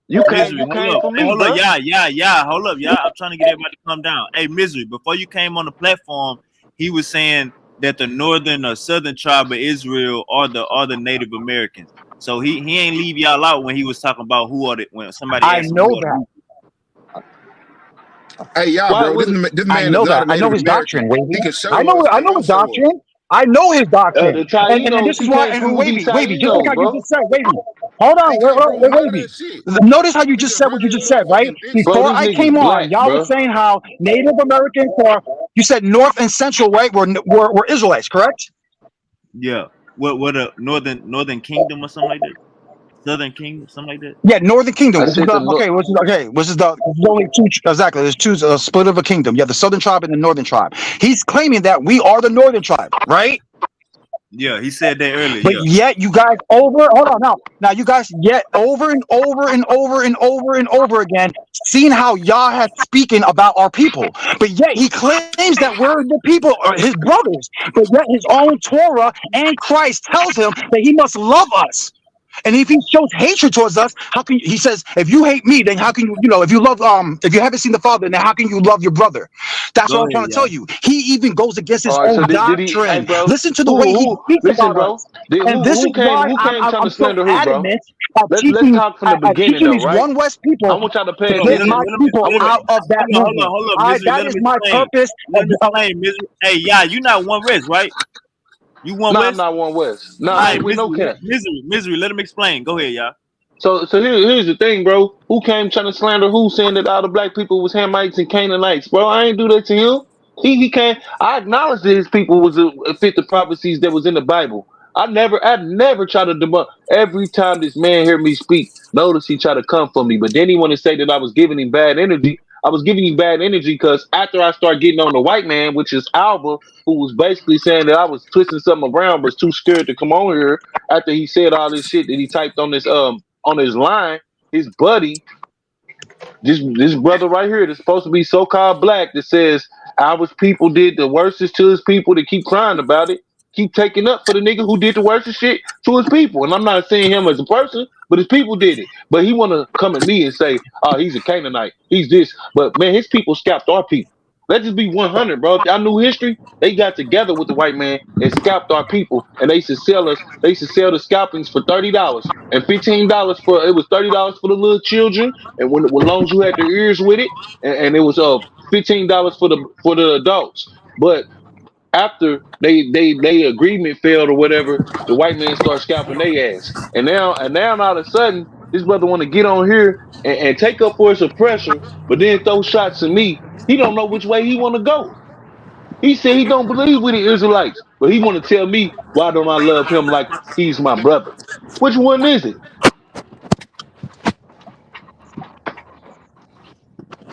You Misery, hold came up. for Hey, me, hold up. bro. Yeah. Hold up. Yeah, I'm trying to get everybody to come down. Hey, Misery, before you came on the platform, he was saying that the northern or southern tribe of Israel are the Native Americans. So he ain't leave y'all out when he was talking about who are the, when somebody I asked him know who are the that. people. Hey, y'all, Why bro, would this I man is know not that. a I know Native his American. doctrine, He Wavy. can I show know. us I and know his won't show us. doctrine. I know his doctrine, The and this Tainos, is he why. can't And prove he wavy, just like Taino, how you bro. just said, wavy. Hold on, They can't prove none of wavy. that shit. Notice how you We just just said what you running just said, right? motherfucking Bro, Before this instruments. I nigga's came on, black, y'all was bro. saying how Native Americans are. You said North and Central, right? Were Israelites, correct? Yeah. What a northern kingdom or something like that? Southern kingdom, something like that. Yeah, Northern Kingdom, I which is said the the no. which is the there's only two exactly. There's two split of a kingdom. Yeah, the Southern tribe and the Northern tribe. He's claiming that we are the Northern tribe, right? Yeah, he said that earlier. But Yeah. yet you guys hold on now you guys yet over and over and over and over and over again seeing how Yah has speaking about our people. But yet he claims that we're the people, or his brothers. But yet his own Torah and Christ tells him that he must love us. And if he shows hatred towards us, how can he says, if you hate me, then how can if you love if you haven't seen the Father, then how can you love your brother? That's what Go I'm ahead, trying to tell y'all. you. He even goes against his All right, own so did he? Hey, doctrine. bro. Listen to the way he speaks Listen, about bro. us. Did And this is why who came trying I'm to so slander who, bro? adamant Let's talk from the at beginning teaching though, these right? one West I people want y'all to to pay Hold on, get my attention. people hold on, out of that movement. hold on, Misery. That Let is him my explain. purpose. Let him explain, Misery. Hey, yeah, you not one West, right? You one Nah, I'm West? not one West. Nah, All I right, ain't with no cat. Misery. Let him explain. Go ahead, y'all. So here's the thing, bro. Who came trying to slander who, saying that all the black people was Hamites and Canaanites, bro? I ain't do that to him. He came. I acknowledged that his people was fit the prophecies that was in the Bible. I never try to debunk. Every time this man heard me speak, notice he tried to come for me. But then he want to say that I was giving him bad energy. I was giving him bad energy because after I started getting on the white man, which is Alba, who was basically saying that I was twisting something around, but was too scared to come on here after he said all this shit that he typed on his line, his buddy, this brother right here that's supposed to be so-called black that says our people did the worstest to his people to keep crying about it, keep taking up for the nigga who did the worstest shit to his people. And I'm not saying him as a person, but his people did it. But he wanna come at me and say, oh, he's a Canaanite, he's this. But man, his people scalped our people. Let's just be 100, bro. If y'all knew history, they got together with the white man and scalped our people, and they used to sell us. They used to sell the scalpings for $30 and $15 for it was $30 for the little children, and when long as you had their ears with it, and it was $15 for the adults. But after they agreement failed or whatever, the white man started scalping their ass, and now all of a sudden this brother want to get on here and take up for his oppressor, but then throw shots at me. He don't know which way he want to go. He said he don't believe with the Israelites, but he want to tell me why don't I love him like he's my brother. Which one is it?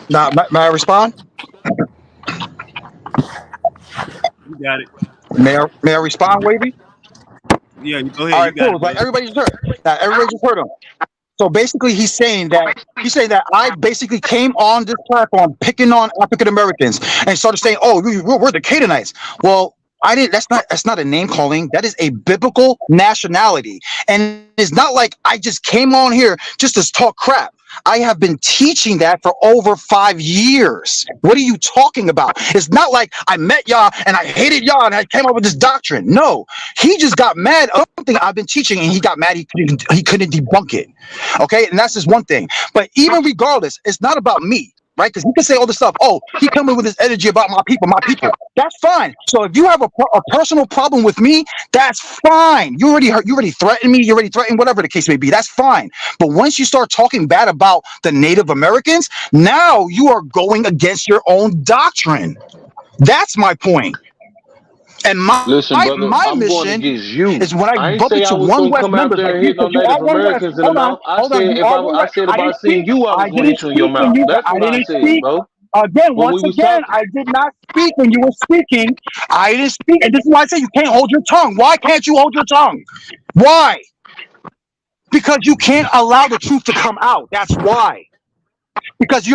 Now, may I respond? You got it. May I respond, Wavy? Yeah, go All ahead. You right, got cool. it, Like brother. everybody just heard him. So basically, he's saying that I basically came on this platform picking on African Americans and started saying, "Oh, we're the Canaanites." Well, I didn't. That's not a name calling. That is a biblical nationality, and it's not like I just came on here just to talk crap. I have been teaching that for over 5 years. What are you talking about? It's not like I met y'all and I hated y'all and I came up with this doctrine. No, he just got mad at something I've been teaching and he got mad he couldn't debunk it. Okay, and that's just one thing. But even regardless, it's not about me, right? Because he can say all this stuff. Oh, he coming with his energy about my people, my people. That's fine. So if you have a personal problem with me, that's fine. You already hurt. You already threatened me. You already threatened whatever the case may be. That's fine. But once you start talking bad about the Native Americans, now you are going against your own doctrine. That's my point. And Listen, my brother, I'm going mission against you. is when I I ain't bump say I into was One gonna West come out members there like and you, hit no because you are Native One West. Americans in the Hold on, mouth. I hold on. said You if are One I West. said if I I didn't speak. seen you, I I was gonna didn't hit you in your speak when mouth. you. That's I what I didn't said, speak. bro. Again, When we once was again, talking, I did not speak when you were speaking. I didn't speak, and this is why I say you can't hold your tongue. Why can't you hold your tongue? Why? Because you can't allow the truth to come out. That's why. Because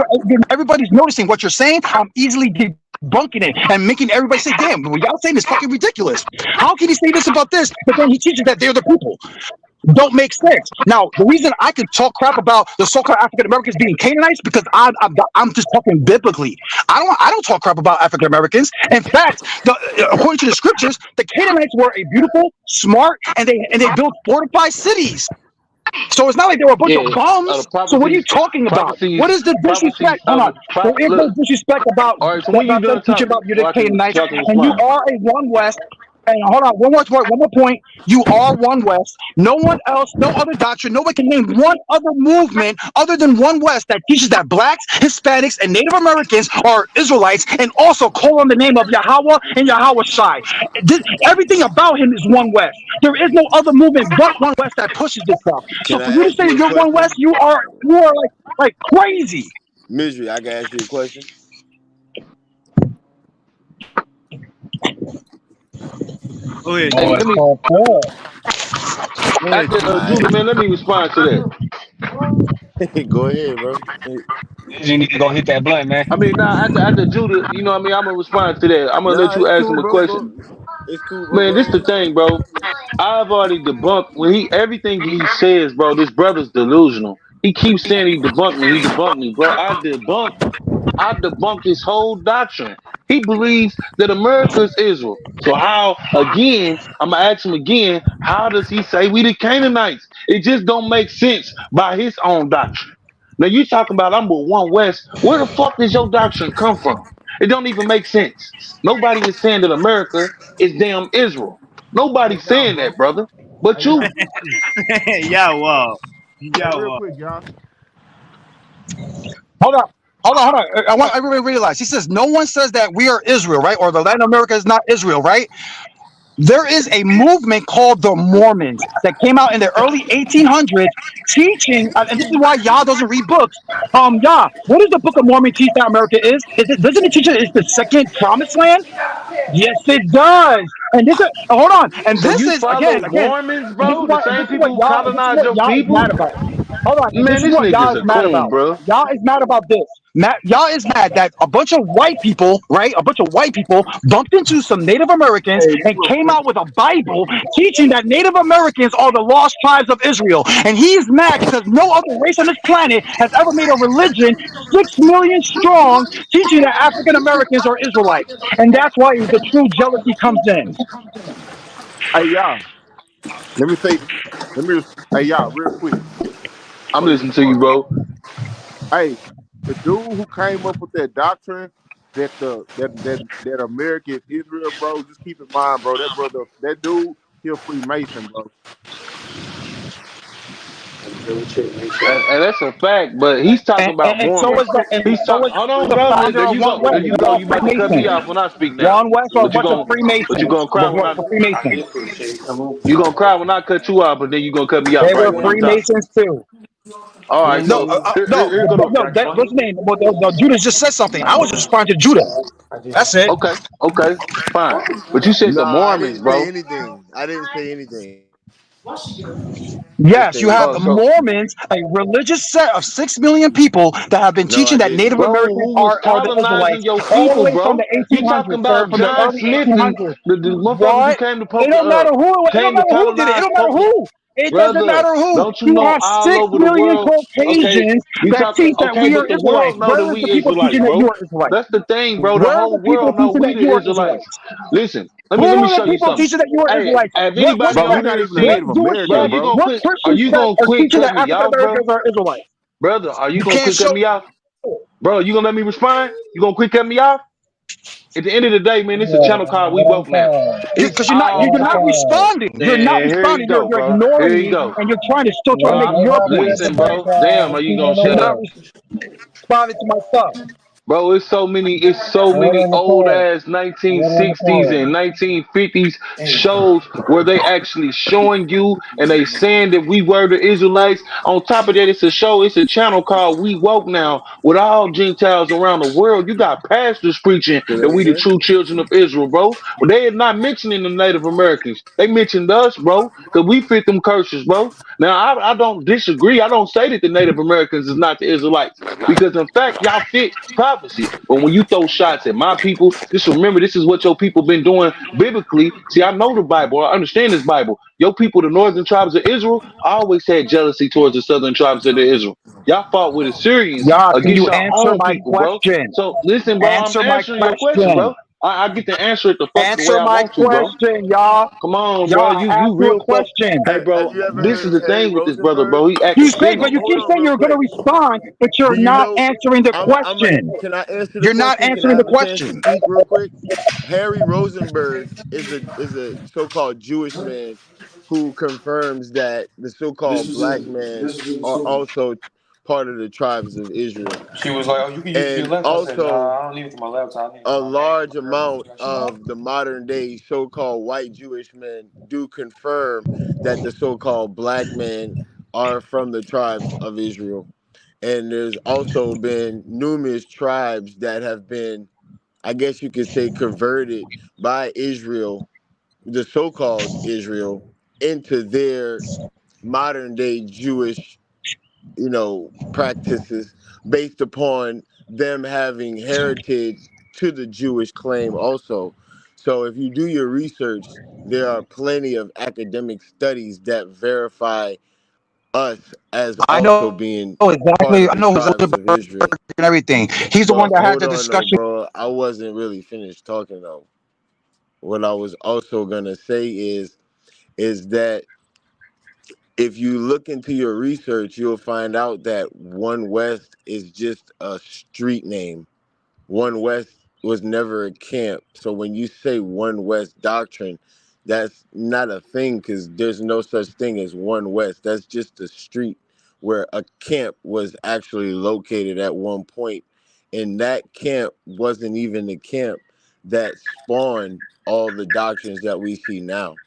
everybody's noticing what you're saying. I'm easily debunking it and making everybody say, "Damn, what y'all saying is fucking ridiculous." How can he say this about this, but then he teaches that they're the people? Don't make sense. Now, the reason I can talk crap about the so-called African Americans being Canaanites because I'm just talking biblically. I don't talk crap about African Americans. In fact, according to the scriptures, the Canaanites were a beautiful, smart, and they built fortified cities. So it's not like they were a bunch of yeah, the bums. So what are you prophecies, talking about? What prophecies, is the prophecies disrespect? Hold of on. the There is no look. disrespect about All right, so when you them done teaching talking, about you're so the I can Canaanites, so I can and you respond. are a One West. And hold on, one more point. You are one West. No one else, no other doctrine. Nobody can name one other movement other than one West that teaches that blacks, Hispanics, and Native Americans are Israelites, and also call on the name of Yahweh and Yahweh Shai. Everything about him is one West. There is no other movement but one West that pushes this stuff. So Can for you I to ask say you a you're one West, question? you are like crazy. Misery, I can ask you a question. Go ahead, Hey, Judah. let me Go ahead, after Judah. Judah, man. Let me respond to that. Go ahead, bro. You need to go hit that blunt, man. I mean, now after Judah, you know what I mean. I'm gonna respond to that. I'm gonna let Nah, you it's ask cool, him a bro. question. Go. It's cool, bro. Man, Go this the ahead. thing, bro. I've already debunked when he everything he says, bro. This brother's delusional. He keeps saying he debunked me. He debunked me, bro. I debunked his whole doctrine. He believes that America is Israel. So how again? I'm gonna ask him again. How does he say we the Canaanites? It just don't make sense by his own doctrine. Now you talking about I'm with one West. Where the fuck does your doctrine come from? It don't even make sense. Nobody is saying that America is damn Israel. Nobody's saying that, brother. But Hey, y'all. you. Y'all wow. Hey, Y'all real wow. quick, y'all. Hold on. Hold on. I want everybody to realize. He says no one says that we are Israel, right? Or the land of America is not Israel, right? There is a movement called the Mormons that came out in the early 1800s teaching, and this is why Yah doesn't read books. Yah, what does the Book of Mormon teach that America is? Doesn't it teach that it's the second promised land? Yes, it does. And this is, hold on. And So this you is, follow again, Mormons, and bro? The same this is people what who Yah, this is colonize what your Yah is people? mad about. Hold on, and this Man, is this what Yah nigga's is a mad coon, about. bro. Yah is mad about this. Yah is mad that a bunch of white people, right? A bunch of white people bumped into some Native Americans and came out with a Bible teaching that Native Americans are the lost tribes of Israel. And he's mad because no other race on this planet has ever made a religion 6 million strong teaching that African Americans are Israelites. And that's why the true jealousy comes in. Hey, y'all. Let me say. Let me. Hey, y'all, real quick I'm for this listening to you, part. bro. Hey, the dude who came up with that doctrine that America is Israel, bro. Just keep in mind, bro. That brother, that dude, he a Freemason, bro. And that's a fact, but he's talking about And so Mormons. is the and He's so talking. is Hold on, the bro. founder There of you One go. There West. you They're go. all You about to cut me Freemasons. off when I speak now. One West or a But you bunch of going but you Freemasons. gonna cry when Freemasons. you gonna cry when I cut you off, but then you gonna cut me off They right were when I'm talking. Freemasons too. All right, No, so here go to what's his name? Well, Judah just said something. I was just responding to Judah. That's it. okay, okay, fine. But you said the Nah, I Mormons, didn't say bro. anything. I didn't say anything. I didn't Yes, say you have Oh, the anything. so Mormons, a religious set of 6 million people that have been No, I teaching that didn't. Native bro, Americans who was are the colonizing Israelites, your all the people, way from the bro? You talking 1800s, sir, about from the John early Smith, the 1800s. the motherfuckers who What? came to It don't matter who. It don't came to matter who did it. It colonize don't matter who. It doesn't brother. matter who. Don't you You know have all six over the million world? Okay, Caucasians you that talking teach that okay, we are but the Israelites. world know Where that is the we people Israelites, teaching that you bro. are Israelites? That's the thing, bro. The Where are the whole people world know teaching we that the you are Israelites. Israelites? Listen, Who let me are the show you people something. teaching that you are Hey, Israelites? have What anybody Bro, on he here not that even a what said, Native Jewish bro? American, sect, You bro. gonna what quit? Are Christian you sect gonna are quit teaching cut that me African off, bro? Americans are Israelites? Brother, are you You gonna can't quit cut show me off, bro? You gonna let me respond? You gonna quit cut me off? At the end of the day, man, it's a channel called We Woke Now. It's because all you're not type. responding. You're not And here you responding. go, You're bro. ignoring Here you me, go. and you're still trying Bro, to make your point. listen, bro. Damn, are you gonna You're shut not up? responding to my stuff. Bro, it's so many old ass 1960s and 1950s shows where they actually showing you and they saying that we were the Israelites. On top of that, it's a channel called We Woke Now with all Gentiles around the world. You got pastors preaching Say that that we the again. true children of Israel, bro. But they are not mentioning the Native Americans. They mentioned us, bro, because we fit them curses, bro. Now, I don't disagree. I don't say that the Native Americans is not the Israelites because, in fact, y'all fit prophecy. But when you throw shots at my people, just remember this is what your people been doing biblically. See, I know the Bible. I understand this Bible. Your people, the northern tribes of Israel, always had jealousy towards the southern tribes of the Israel. Y'all fought with Assyrians Yeah, can against you your answer own my people, bro. question? So listen, bro, I'm Answer my answering your question, question. bro. I get to answer it the fuck the way Answer I my want to, bro. question, y'all. Come on, Y'all, bro. I You asked you a real question. question. Hey, Have bro. you ever This is heard the Harry thing with this brother, Rosenberg? bro. He You say, academic. but you Hold keep on, saying real you're going to quick. respond, but Do you're you not know? answering the question. Can I answer the You're not question? Can I answering the have a chance to question. speak real quick? Harry Rosenberg is a so-called Jewish man who confirms that the This so-called was black in man this was in the are school. also part of the tribes of Israel. She was like, "Oh, you can use it to your And left." I said, also "Nah, I don't need it to my left. I need it to a my main, large my girl." amount She like, "Sure." of the modern day so-called white Jewish men do confirm that the so-called black men are from the tribes of Israel. And there's also been numerous tribes that have been, I guess you could say, converted by Israel, the so-called Israel, into their modern day Jewish, practices based upon them having heritage to the Jewish claim also. So if you do your research, there are plenty of academic studies that verify us as I also know being exactly. part I of the know who's tribes of Zuckerberg Israel. and everything. He's the one But that had hold the on though, discussion. bro. I wasn't really finished talking though. What I was also gonna say is that if you look into your research, you'll find out that One West is just a street name. One West was never a camp. So when you say One West doctrine, that's not a thing because there's no such thing as One West. That's just a street where a camp was actually located at one point. And that camp wasn't even the camp that spawned all the doctrines that we see now.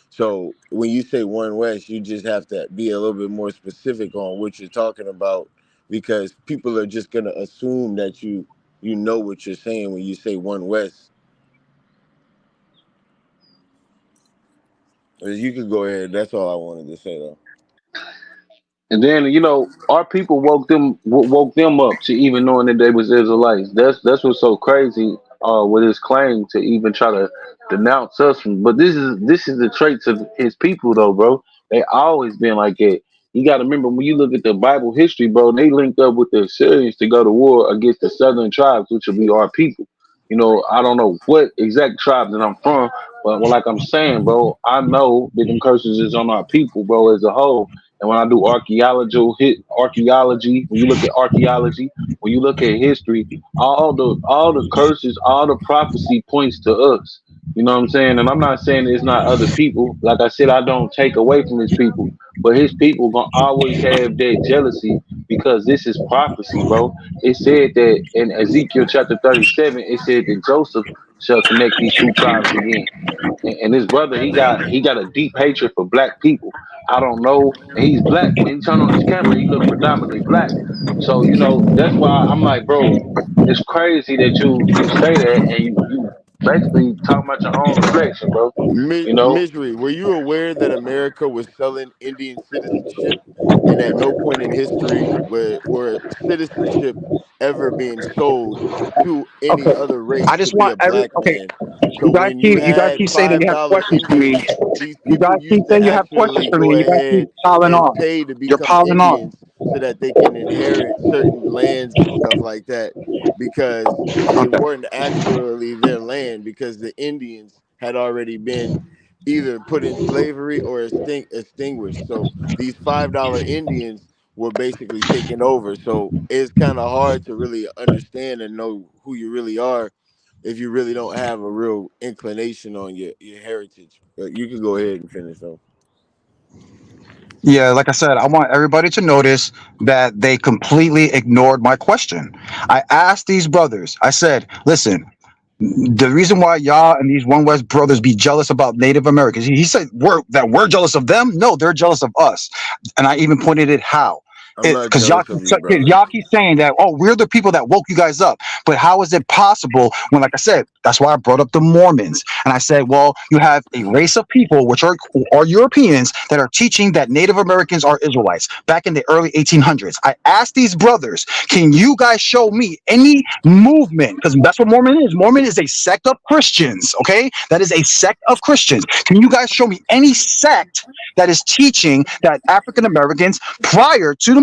So when you say One West, you just have to be a little bit more specific on what you're talking about because people are just gonna assume that you know what you're saying when you say One West. You could go ahead. That's all I wanted to say though. And then our people woke them up to even knowing that they was Israelites. That's what's so crazy. With his claim to even try to denounce us from. But this is the traits of his people, though, bro. They always been like that. You got to remember when you look at the Bible history, bro. They linked up with the Assyrians to go to war against the southern tribes, which will be our people. I don't know what exact tribe that I'm from, but like I'm saying, bro, I know that them curses is on our people, bro, as a whole. And when I do archaeology, when you look at archaeology, when you look at history, all the curses, all the prophecy points to us. You know what I'm saying? And I'm not saying it's not other people. Like I said, I don't take away from his people, but his people gonna always have that jealousy because this is prophecy, bro. It said that in Ezekiel chapter 37, it said that Joseph shall connect these two tribes again. And his brother, he got a deep hatred for black people. I don't know, and he's black. When he turned on his camera, he looked predominantly black. So that's why I'm like, bro, it's crazy that you say that and you basically talking about your own reflection, bro. You know, Misery, were you aware that America was selling Indian citizenship, and at no point in history were citizenship ever being sold to any Okay. other I race to just be want a every. black Okay. man? So when you You guys had keep saying that you have $5 questions for me. Indians, these You people guys keep used to saying you have questions actually for me, go and you guys keep ahead piling and on. pay to You're become piling on. Indians so that they can inherit certain lands and stuff like that because it Okay. weren't actually their land because the Indians had already been either put in slavery or extinguished. So these $5 Indians were basically taken over. So it's kind of hard to really understand and know who you really are if you really don't have a real inclination on your heritage. But you can go ahead and finish though. Yeah, like I said, I want everybody to notice that they completely ignored my question. I asked these brothers, I said, listen, the reason why y'all and these One West brothers be jealous about Native Americans, he said we're jealous of them. No, they're jealous of us, and I even pointed it how. I'm It not because jealous of you, brother. y'all keep saying that, oh, we're the people that woke you guys up, but how is it possible when, like I said, that's why I brought up the Mormons, and I said, well, you have a race of people which are Europeans that are teaching that Native Americans are Israelites back in the early 1800s. I asked these brothers, can you guys show me any movement, because that's what Mormon is. Mormon is a sect of Christians, okay? That is a sect of Christians. Can you guys show me any sect that is teaching that African Americans prior to the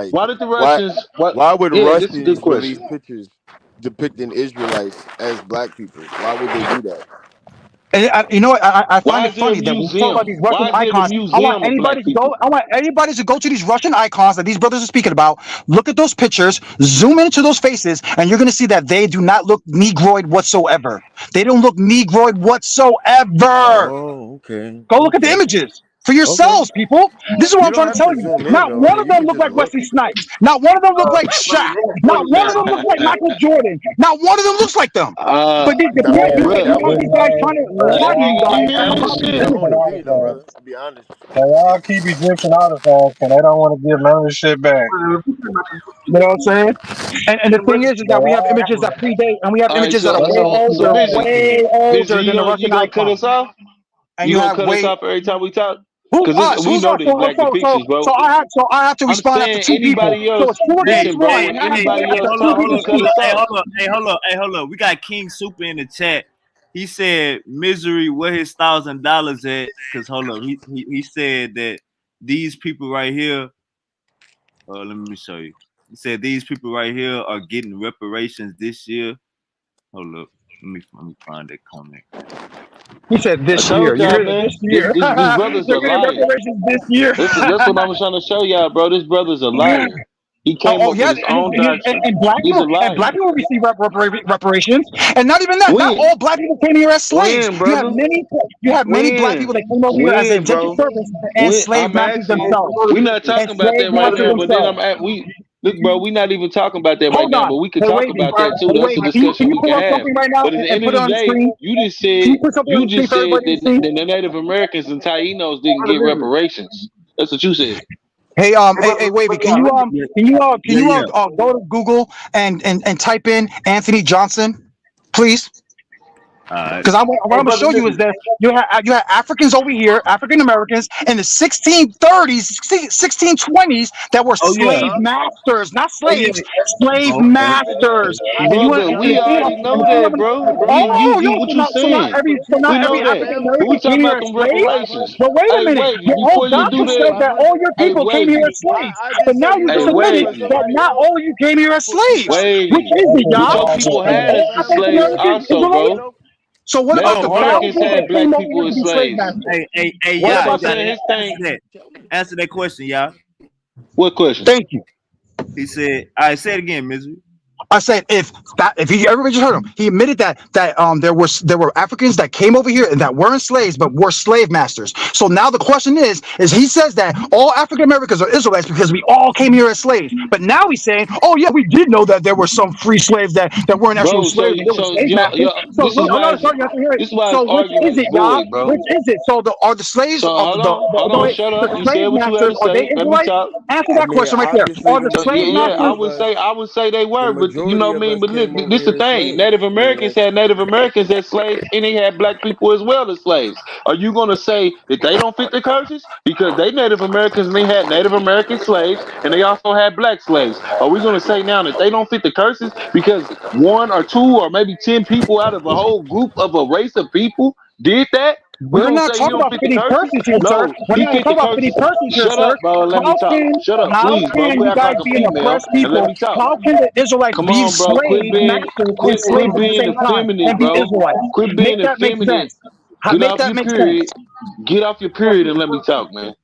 Like, Why did the why Russians? What? why would Yeah, this is a good Russians release question. pictures depicting Israelites as black people? Why would they do that? And you know what? I find Why it is there a funny that when we talk about museum? these Russian Why is there the icons, I want museum of anybody black to go. people? I want anybody to go to these Russian icons that these brothers are speaking about. Look at those pictures, zoom into those faces, and you're going to see that they do not look Negroid whatsoever. They don't look Negroid whatsoever. Oh, okay, Go look at the okay, images for okay. yourselves, people. This is what You I'm don't trying to have tell to you. zoom in Not though. I one mean, of you them can look just like look. Wesley Snipes. Not one of them look like Shaq. Not one of them look like Michael Jordan. Not one of them looks like them. Uh, But these, That you have, wouldn't you be have, bruh, you that have wouldn't these guys trying to lie let to you me guys finish that this wouldn't be shit. the Egyptian whole debate though, artifacts. brother. To be honest. They all keep Egyptian artifacts, and they don't want to give none of the shit back. You know what I'm saying? And the thing is They that we have all images that predate, and we have All right, images that are so way older busy, than the Russian you gonna cut icons. us off? And You you gonna have cut us way off every time we talk? who's Cause us? we Who's know us? they So black depictions, bro. I have to I'm respond after saying two people. anybody So else. it's four games Hey, Listen, to one, bro. hey, and I have to hey, Anybody hey, else hold two up, talk, hold you people can up, cut Q. speak. us Hey, off. hold up, hey, hold up, hey, hold up. We got King Super in the chat. He said, "Misery, where his $1,000 at?" Cause hold up, he said that these people right here. Let me show you. He said these people right here are getting reparations this year. Hold up, let me find that comment. He said I this year. told You y'all, heard it man. this This year. this this brother's a They're getting liar. reparations this year. That's what I'm trying to show y'all, bro. This brother's a liar. He came Oh up with yeah, his own doctrine. and He's a black liar. people receive reparations, and not even that. Not When? all black people came here as slaves. When, brother? You have many black When? people that came over here as When, indentured bro? servants and When slave I'm masters asking you, themselves. we're not And talking about slave that right masters now. But then themselves. I'm at we look, bro. We're not even talking about that right Hold now. on. But we could Hey talk Wavy. about that too. Hey That's a Wavy. Can discussion you we pull can up have. something right now But at the and end put of it the on the day, screen? you just Can said you put something on the screen for everybody to that see? the Native Americans and Tainos didn't get reparations. That's what you said. Hey, Wavy, Yeah, can yeah, you yeah. go to Google and type in Anthony Johnson, please? All right. Because what I'm gonna show you is that you had Africans over here, African Americans in the 1630s, 1620s that were Oh yeah. slave masters, not Oh yeah. slaves, slave Oh, okay. masters. And you want Brother, we already know and the thing that, bro. oh yo, What you saying? so We not every know that. African But we American came talking here about as them slaves. reparations. But wait a Hey, minute, Wavy, your old before you do doctor says that, that all your hey, people came here Wavy, as slaves. I But just now said you you hey, just don't know admitted for Wavy, that somebody not else. all of you came here as slaves. Which Wavy. is it, But y'all? your people Are had you us all as African slaves American also, Israelites? bro. You So what about Native the Oh, hold on. Americans thousands that had came black over here people to as be slave slaves. masters? That's Yeah. what I'm Answer saying. His thing. that. Answer that question, y'all. What question? Thank you. He said, "I say it again, Misery." I said if he everybody just heard him, he admitted that there were Africans that came over here and that weren't slaves but were slave masters. So now the question is he says that all African Americans are Israelites because we all came here as slaves. But now he's saying, oh yeah, we did know that there were some free slaves that weren't actual Bro, slaves and they were slave masters. yo, So you have to hear it. this is why his So which is argument is it, y'all? void, bro. Which is it? So are the slaves So of hold on, wait, shut the up. You said slave what you had masters to are they say. Let me Israelites? talk. Answer I that mean, question right there. obviously Are the the So yeah, slave yeah, majority I masters of would us, say they the were, but you majority know what I of mean. us But look, came over this the here as thing. slaves. Native I mean, Americans had Native Americans as slaves, and they had black people as well as slaves. Are you gonna say that they don't fit the curses because they Native Americans and they had Native American slaves and they also had black slaves? Are we gonna say now that they don't fit the curses because one or two or maybe 10 people out of a whole group of a race of people did that? We We're gonna not say he talking don't about fit the fitting curses? persons here, sir. No, We're he not fit the talking about fitting curses. persons here, Shut sir. up, bro, and let me talk. Shut up, How please, bro. can Quit you acting guys like a being female oppressed and let people, me talk. how can the Israelites Come be on, bro. slave masters and Quit slaves at the being same time effeminate, and be bro. Israelites? Quit being Make that make effeminate. sense. Get Make off that your make sense. period. Get off your period and let me talk, man.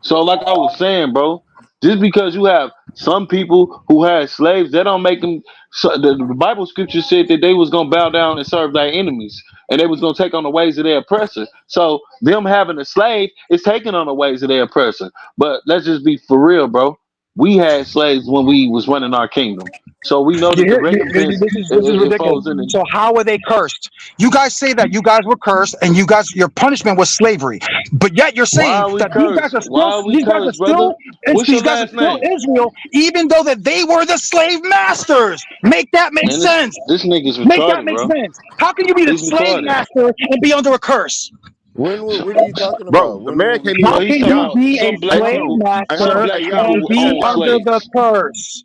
So, like I was saying, bro, just because you have some people who had slaves, that don't make them. So the Bible scripture said that they was gonna bow down and serve their enemies, and they was gonna take on the ways of their oppressor. So them having a slave is taking on the ways of their oppressor. But let's just be for real, bro. We had slaves when we was running our kingdom, so we know that the recompense This is it ridiculous. falls in the. So how were they cursed? You guys say that you guys were cursed and your punishment was slavery, but yet you're Why saying are we that these guys cursed? are Why still are we cursed, brother? What's your last name? Israel, even though that they were the slave masters. Make that make Man, sense. this nigga's Make that retarded, make bro. sense. How can you be the He's slave retarded. master and be under a curse? what are you talking Bro, about? the man can't How Bro, even. he's can talking you Y'all, about be a some hey, black hold slave on. people. Hey, hold Some on. master black Hey, people y'all. and who Hey, be own y'all. under the slaves. curse?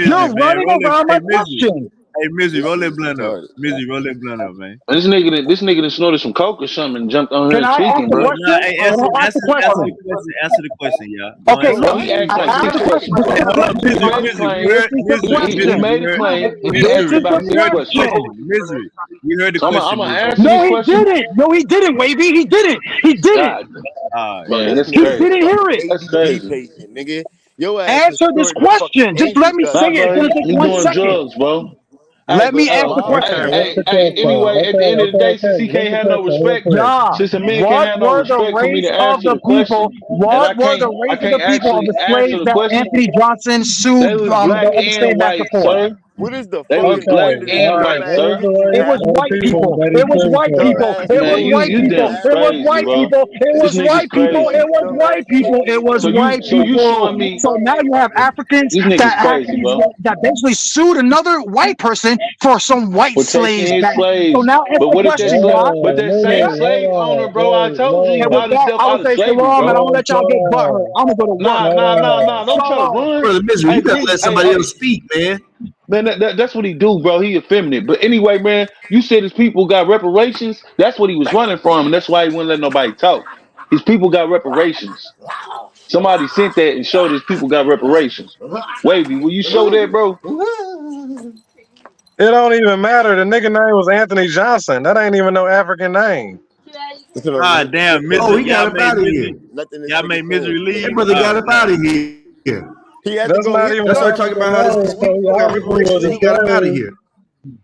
Misery, You're man. running Roll it. around Hey, my Misery. question. Hey, Misery, This roll that shit's blunt up. retarded. Misery, roll that blunt up, man. This nigga that snorted some coke or something and jumped on Can here I ask tweaking, the bro. Nah, question? hey, Can answer, I ask the answer, answer the question? question. Answer the question, y'all. Go Okay, ahead. No, look, he asked I like asked six the question. questions. Hey, hold up, He Misery, made a Misery. claim. You heard, This is the Misery, He Misery. question. made You a heard, claim and he This asked is Misery. the about You six heard the questions. question, question. Misery. You heard the So question, I'm gonna Misery. answer No, this he question. didn't. No, he didn't, Wavy. He didn't. He didn't. God, All right. Bro, man, this that's He nigga is crazy. didn't hear fucking it. That's ADD crazy. patient, nigga. Your ass is Answer this snorting the fucking question. Just let me anti-cut. say Nah, it. It's bro, gonna take he one doing second. drugs, bro. All right, Let but me ask the My Okay, question. what's ass. the question? anyway, at the Okay, end of the okay, day, since okay. he What's can't the have no question? Real respect, quick. Yeah. since a man can't What have no were the respect for me race to of answer the the people? question, and What were the I race of the can't people of actually the answer slaves the that question, Anthony Johnson they sued was black the slave and master white, for? sir. What is the They was fucking Okay, black point of this all and right. white, What was sir. dumbass the shit you race It was having of the with white these people people. niggas? that he It was sued white for? people. Dumbass It was Man, niggas. white you people. damn Having It was these crazy, white bro. people. It This was nigga's white people. fuck crazy. It these was white dumbass niggas people. It nigga was dumb ass white So you niggas people. showing fucking me So now retarded you out have here. Africans this nigga's that crazy, actually bro. that basically sued another white person for some white For taking slaves his back. So slaves. now answer But the what if that question, slave God. but Whoa, that nigga, same Yeah. hold slave owner, on. bro, I Wait, told you he And whoa. with bought that, himself I out would of say slavery, shalom, and I'm bro. gonna let y'all get butthurt. I'm gonna go to work. Nah, Hold nah, nah, on. nah. Don't try to Shalom. run. Brother Misery, Hey, you gotta please, let hey, somebody hey, else speak, man. Man, that's what he do, bro. He effeminate. But anyway, man, you said his people got reparations. That's what he was running from, and that's why he wouldn't let nobody talk. His people got reparations. Somebody sent that and showed his people got reparations. Wavy, will you show that, bro? It don't even matter. The nigga name was Anthony Johnson. That ain't even no African name. Ah, damn, So Oh, misery. he got up out of here. Y'all made misery That leave. brother got Oh up out god. of here. he had to That's go not hit even Y'all an the started talking African about how name. his So people got he reparations was and a he got up out of slave. here.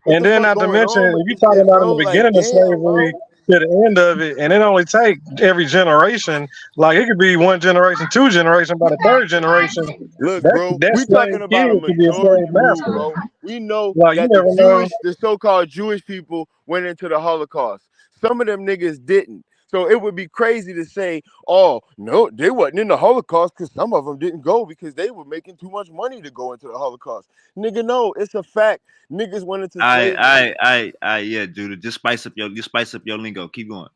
what And the then fuck not to going mention, on with if you this talking shit, about in bro? the Like, beginning of damn, bro. slavery to the end of it, and it only take every generation, like it could be one generation, two generation, by the third generation, Look, that bro, that we slave talking about a kid could be a majority slave rule, master. bro. We know Like you that the never know. the so-called Jewish people went into the Holocaust. Some of them niggas didn't. So it would be crazy to say, oh, no, they wasn't in the Holocaust because some of them didn't go because they were making too much money to go into the Holocaust. Nigga, no, it's a fact. Niggas went into slavery. Yeah, Judah. Just spice up your lingo. Keep going.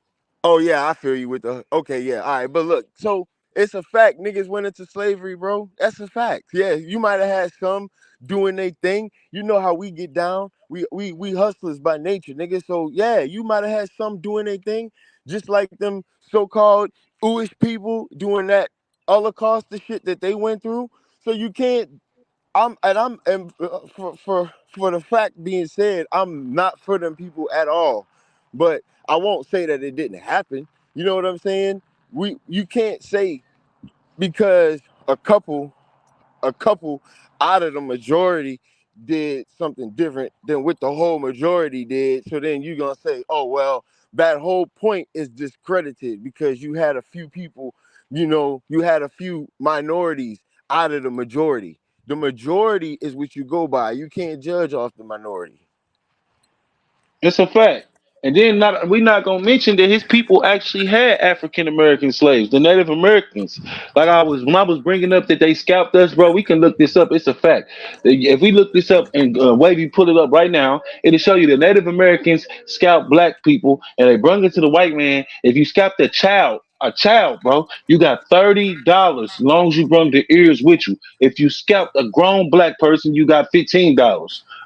Oh yeah, I feel you with the okay, yeah, all right. But look, so it's a fact niggas went into slavery, bro. That's a fact. Yeah, you might have had some doing their thing. You know how we get down. We hustlers by nature, nigga. So yeah, you might have had some doing their thing, just like them so-called Jewish people doing that Holocaust, the shit that they went through. So you can't and for the fact being said, I'm not for them people at all. But I won't say that it didn't happen. You know what I'm saying? You can't say because a couple out of the majority did something different than what the whole majority did. So then you're gonna say, oh well, that whole point is discredited because you had a few people, you had a few minorities out of the majority. The majority is what you go by. You can't judge off the minority. It's a fact. And then we're not gonna mention that his people actually had African American slaves, the Native Americans. Like when I was bringing up that they scalped us, bro. We can look this up. It's a fact. If we look this up and Wavy pull it up right now, it'll show you the Native Americans scalped black people and they brung it to the white man. If you scalped a child, bro, you got $30 as long as you brung the ears with you. If you scalped a grown black person, you got $15,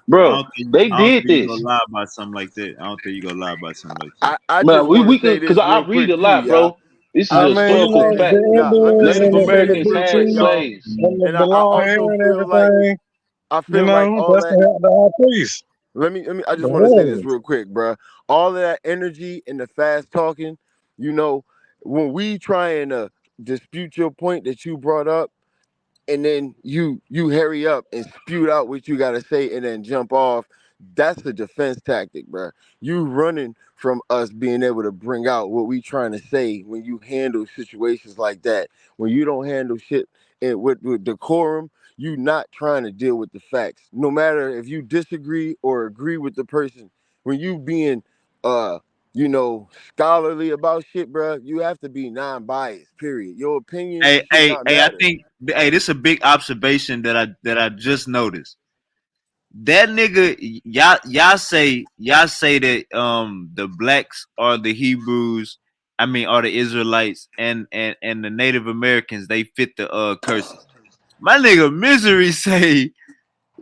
bro. They I don't think did you gonna this. lie about something like that. I don't think you gonna lie about something like that. I Man, just we want to we say can because this I real read a quick too, lot, y'all. bro. This is I a I just mean, want to you historical say know, this. fact. the Nah, let Native me Indians just and say the this Americans real had quick, Bigfoot y'all. slaves. and And the I long also hair and feel like everything, I you feel like know, all that's that. the high priest, I the just want to say this hell. real quick, bruh. All of that energy and the fast talking, you know, when we trying to dispute your point that you brought up, and then you hurry up and spew out what you gotta say and then jump off. That's the defense tactic, bro. You running from us being able to bring out what we trying to say when you handle situations like that. When you don't handle shit with decorum, you not trying to deal with the facts. No matter if you disagree or agree with the person, when you being uh scholarly about shit, bro, you have to be non-biased. Period. Your opinion should not I matter. think this is a big observation that I just noticed. That nigga, y'all say that the blacks are the Hebrews, I mean are the Israelites and the Native Americans they fit the curses. My nigga Misery say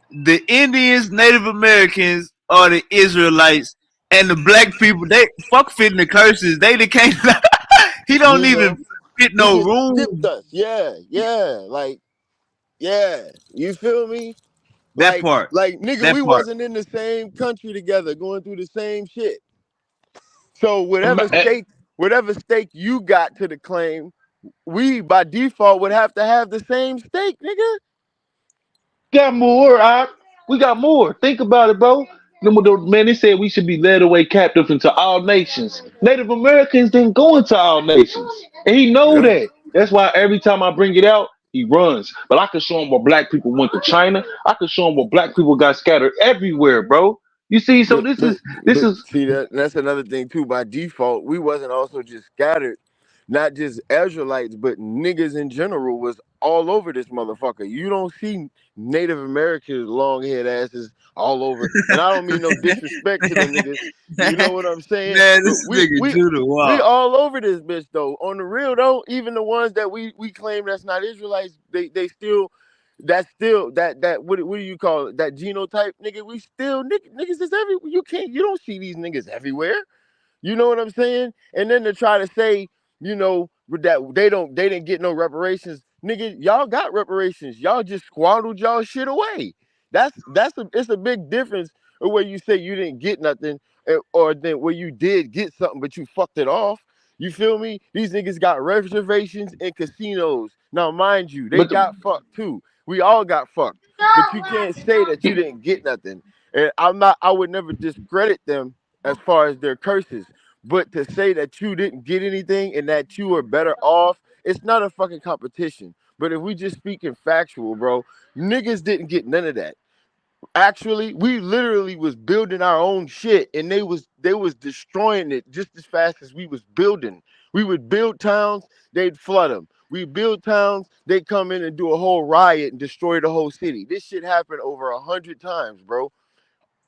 the Indians, Native Americans are the Israelites and the black people they fuck fitting the curses. They can't he don't You know, even fit he no just skipped room. us. Yeah, yeah, like yeah. You feel me? That part. Like nigga, That we part. wasn't in the same country together, going through the same shit. So whatever stake you got to the claim, we by default would have to have the same stake, nigga. Got more, we got more. Think about it, bro. Man, they said we should be led away captive into all nations. Native Americans didn't go into all nations, and he know Yeah. that. That's why every time I bring it out, he runs. But I could show him where black people went to China. I could show him where black people got scattered everywhere, bro. You see, so But this but is this but is see that's another thing too. By default, we wasn't also just scattered, not just Israelites, but niggas in general was all over this motherfucker. You don't see Native Americans long haired asses all over. And I don't mean no disrespect to them niggas. You know what I'm saying? Man, But this we nigga we Judah, we wow. all over this bitch though. On the real though, even the ones that we claim that's not Israelites, they still that's still that what do you call it? That genotype, nigga. We still niggas is everywhere. You don't see these niggas everywhere. You know what I'm saying? And then to try to say, that they didn't get no reparations, nigga. Y'all got reparations. Y'all just squandered y'all shit away. It's a big difference of where you say you didn't get nothing, or then where you did get something but you fucked it off. You feel me? These niggas got reservations in casinos. Now, mind you, they But the, got fucked too. We all got fucked. But you can't say that you didn't get nothing. And I would never discredit them as far as their curses. But to say that you didn't get anything and that you were better off, it's not a fucking competition. But if we just speaking factual, bro, niggas didn't get none of that. Actually, we literally was building our own shit, and they was destroying it just as fast as we was building. We would build towns, they'd flood them. We build towns, they'd come in and do a whole riot and destroy the whole city. This shit happened over 100 times, bro.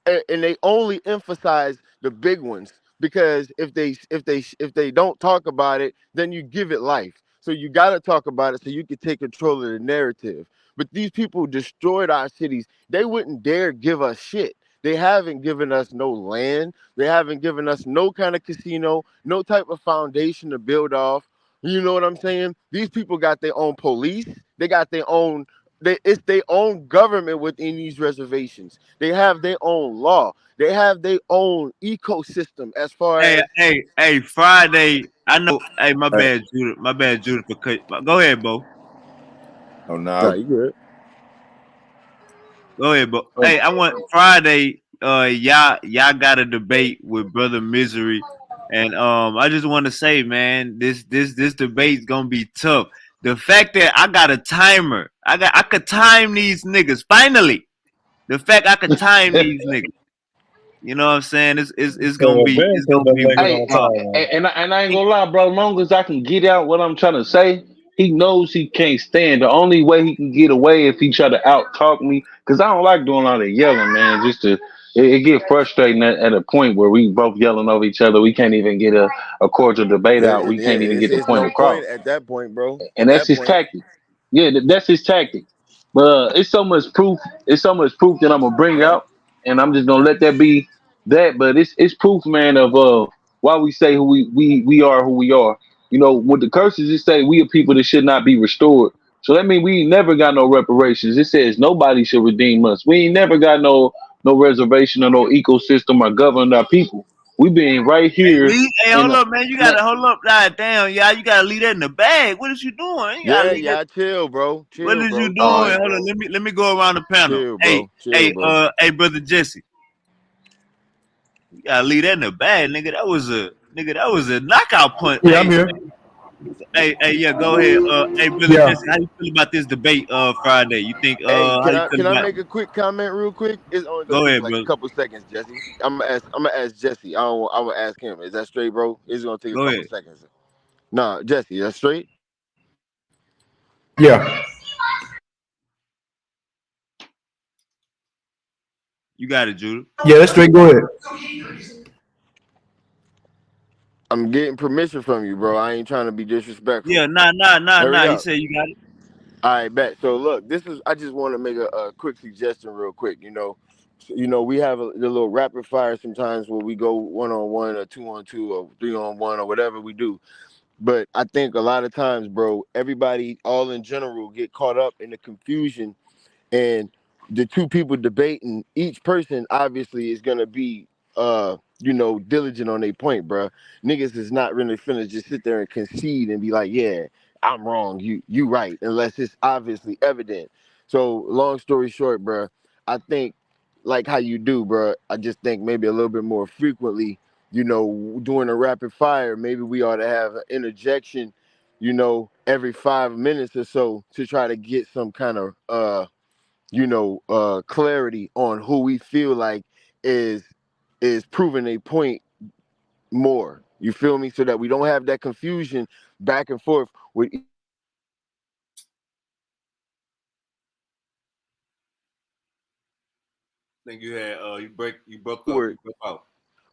And they only emphasize the big ones because if they don't talk about it, then you give it life. So you got to talk about it so you can take control of the narrative. But these people destroyed our cities. They wouldn't dare give us shit. They haven't given us no land. They haven't given us no kind of casino, no type of foundation to build off. You know what I'm saying? These people got their own police. They got their own. It's their own government within these reservations. They have their own law. They have their own ecosystem as far as. Hey, Oh nah, no. you good. Oh, Been put them niggas hey, on time. and I ain't gonna lie, bro. Long as I can get out what I'm trying to say, he knows he can't stand. The only way he can get away if he try to out talk me, because I don't like doing all that yelling, man. It get frustrating at a point where we both yelling over each other. We can't even get a cordial debate out. We Yeah, can't even get the it's point no across. point at that point, bro. And At that's that his point, tactic. Yeah, that's his tactic. But it's so much proof. It's so much proof that I'm gonna bring out, and I'm just gonna let that be that. But it's proof, man, of why we say who we are who we are. You know, with the curses, it say we are people that should not be restored. So that means we ain't never got no reparations. It says nobody should redeem us. We ain't never got no reservation or no ecosystem or govern our people. We been right here in a, man. yeah, yeah, chill, bro. Chill, bro. All Chill, right. bro. Chill, bro. Chill, bro. Yeah, I'm here. Yeah. Hey, can I make a quick comment real quick? It's only gonna take like a couple seconds, Jesse. I'm gonna ask Jesse. I'm gonna ask him. Is that straight, bro? It's gonna take a couple seconds. Nah, Jesse, that's straight. Yeah. Yeah, that's straight. Go ahead. I'm getting permission from you, bro. I ain't trying to be disrespectful. Hurry up. All right, bet. So look, I just want to make a quick suggestion real quick. We have the little rapid fire sometimes where we go 1-on-1 or 2-on-2 or 3-on-1 or whatever we do. But I think a lot of times, bro, everybody all in general get caught up in the confusion, and the two people debating, each person obviously is gonna be diligent on their point, bro. Niggas is not really finna just sit there and concede and be like, yeah, I'm wrong, you right, unless it's obviously evident. So long story short, bro, I think like how you do, bro, I just think maybe a little bit more frequently, during a rapid fire, maybe we ought to have an interjection, every 5 minutes or so to try to get some kind of clarity on who we feel like is proving a point more. You feel me? So that we don't have that confusion back and forth with each person on the panel. Because if we can get forward,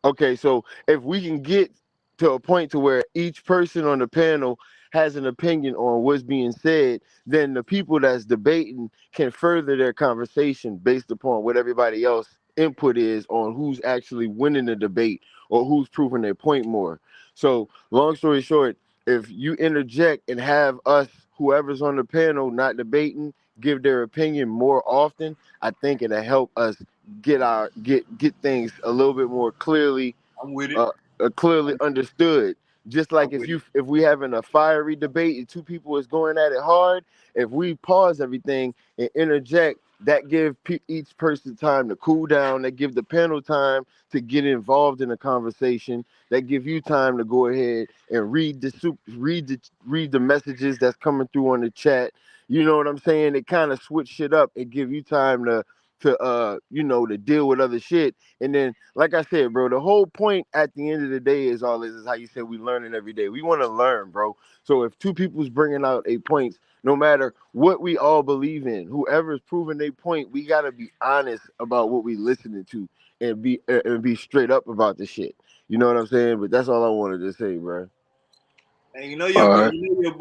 okay, so if we can get to a point to where each person on the panel has an opinion on what's being said, then the people that's debating can further their conversation based upon what everybody else input is on who's actually winning the debate or who's proving their point more. So long story short, if you interject and have us, whoever's on the panel not debating, give their opinion more often, I think it'll help us get things a little bit more clearly I'm with it. uh, clearly understood. Just I'm like with it. if we having a fiery debate and two people is going at it hard, if we pause everything and interject, that give each person time to cool down. That give the panel time to get involved in the conversation. That give you time to go ahead and read the messages that's coming through on the chat. You know what I'm saying? It kind of switch shit up and give you time to deal with other shit. And then, like I said, bro, the whole point at the end of the day is all this is how you said we learning every day. We want to learn, bro. So if two people's bringing out a points, no matter what we all believe in, whoever's proving their point, we gotta be honest about what we listening to and be straight up about the shit. You know what I'm saying? But that's all I wanted to say, bro. And All right. your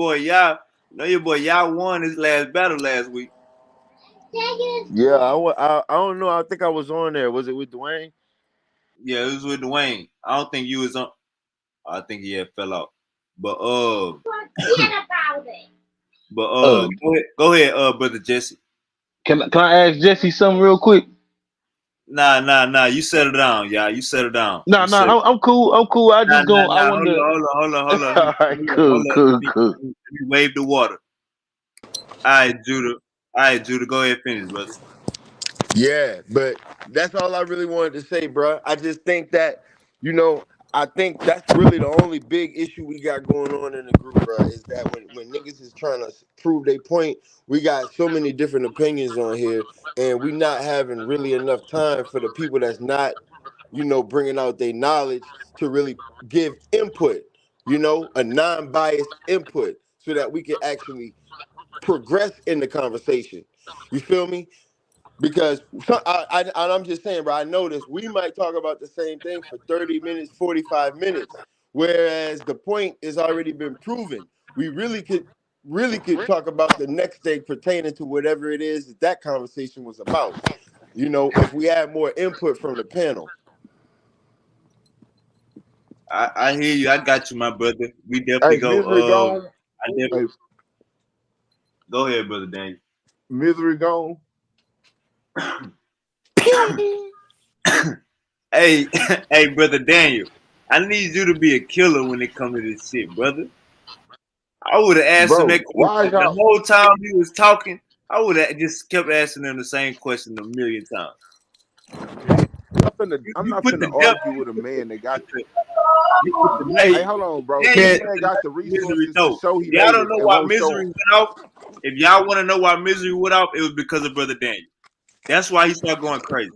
boy y'all won his last battle last week. Yeah, I don't know. I think I was on there. Was it with Dwayne? Yeah, it was with Dwayne. I don't think you was on. I think he had fell out. But Uh, go ahead, brother Jesse. Can I ask Jesse something real quick? Nah. You settle down, y'all. You settle down. No, You no, settle. I'm cool. I'm cool. I just going I Hold wonder. on, hold on. All right, cool, cool, cool. Let me wave the water. All right, Judah. Go ahead, finish, brother. Yeah, but that's all I really wanted to say, bro. I just think that, you know, I think that's really the only big issue we got going on in the group, bro, is that when niggas is trying to prove their point, we got so many different opinions on here, and we not having really enough time for the people that's not, bringing out their knowledge to really give input, a non-biased input, so that we can actually progress in the conversation. You feel me? Because I'm just saying, bro, I noticed we might talk about the same thing for 30 minutes, 45 minutes, whereas the point has already been proven. We really could talk about the next day pertaining to whatever it is that conversation was about. If we had more input from the panel. I hear you. I got you, my brother. We definitely Hey, go. misery gone. Hey, Go ahead, brother Daniel. misery gone. Hey, hey, brother Daniel. I need you to be a killer when it comes to this shit, brother. I would have asked him Bro, that why question the y'all? whole time he was talking. I would have just kept asking him the same question a million times. I'm You not put the finna depth. argue with a man that got. You put the Hey, hey, hold on, bro. Daniel, This you Can man put the got the misery. resources to No, show if he y'all made don't it know and why won't show misery them. went off, if y'all want to know why misery went off, it was because of brother Daniel. That's why he started going crazy.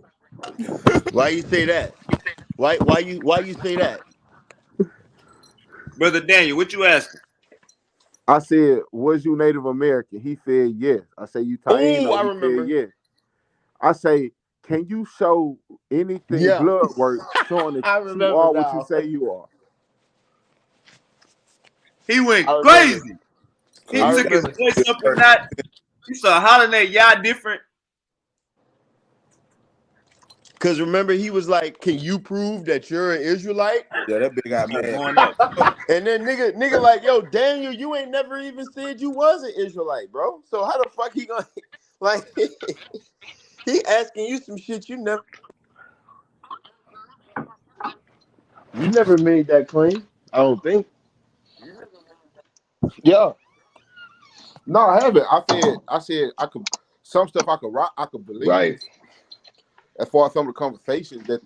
Why you say that? Why you say that? Brother Daniel, what you asking? I said, was you Native American? He said yes. I say, you Oh, Taino? I He said remember. yes. I say, can you show anything Yeah, blood work showing that I you remember are what you now. say you are? He went I remember. crazy. So He I you took his remember. voice up a notch. He started hollering at y'all different. because remember he was like, can you prove that you're an Israelite? Yeah, that big He got started mad. going up. And then nigga like, yo, Daniel, you ain't never even said you was an Israelite, bro. So how the fuck he gonna like he asking you some shit you never made that claim. I don't think. Yeah. No, I haven't. I said I could some stuff I could rock, I could believe Right, as far as some of the conversations that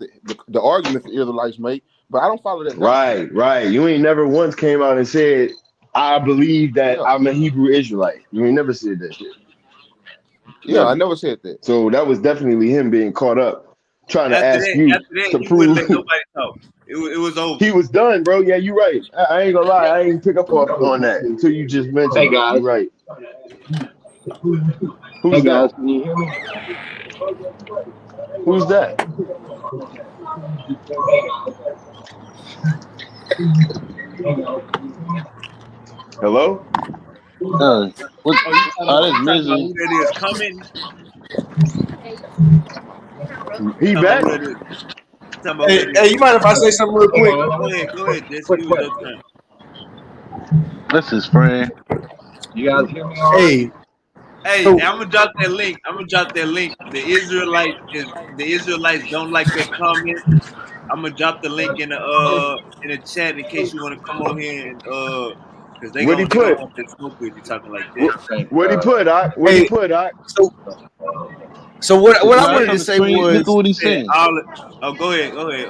the arguments the Israelites make, but I don't follow that doctrine. right. You ain't never once came out and said, I believe that Yeah. I'm a Hebrew Israelite. You ain't never said that shit. Yeah, I Never. never said that. So that was definitely him being caught up, trying to ask you After that, to he wouldn't prove let nobody talk. It was over. he was done, bro. Yeah, you right. I ain't gonna lie, I ain't pick up on that until you just hey mentioned it. You guys, right. hey Who's guys, that? can you hear me? Who's that? Hello? What? Oh, you talking Oh, about that's who misery. that is coming? He Talking about back? who that is. Talking about who Hey, that is. hey, you mind if I say something real quick? Go ahead, Jesse. It was your turn. That's his friend. You guys hear me all right? Hey, Hey, so I'm gonna drop that link. I'm gonna drop that link. The Israelites don't like that comment. I'm gonna drop the link in the chat in case you want to come on here and because What he they gonna put? want that smoke with you talking like that. What, Thank what he God. put? I what he hey, put? I so what No, I it's wanted on to the say screen. Look at was, what he's Said saying. all. Oh, go ahead. Go ahead.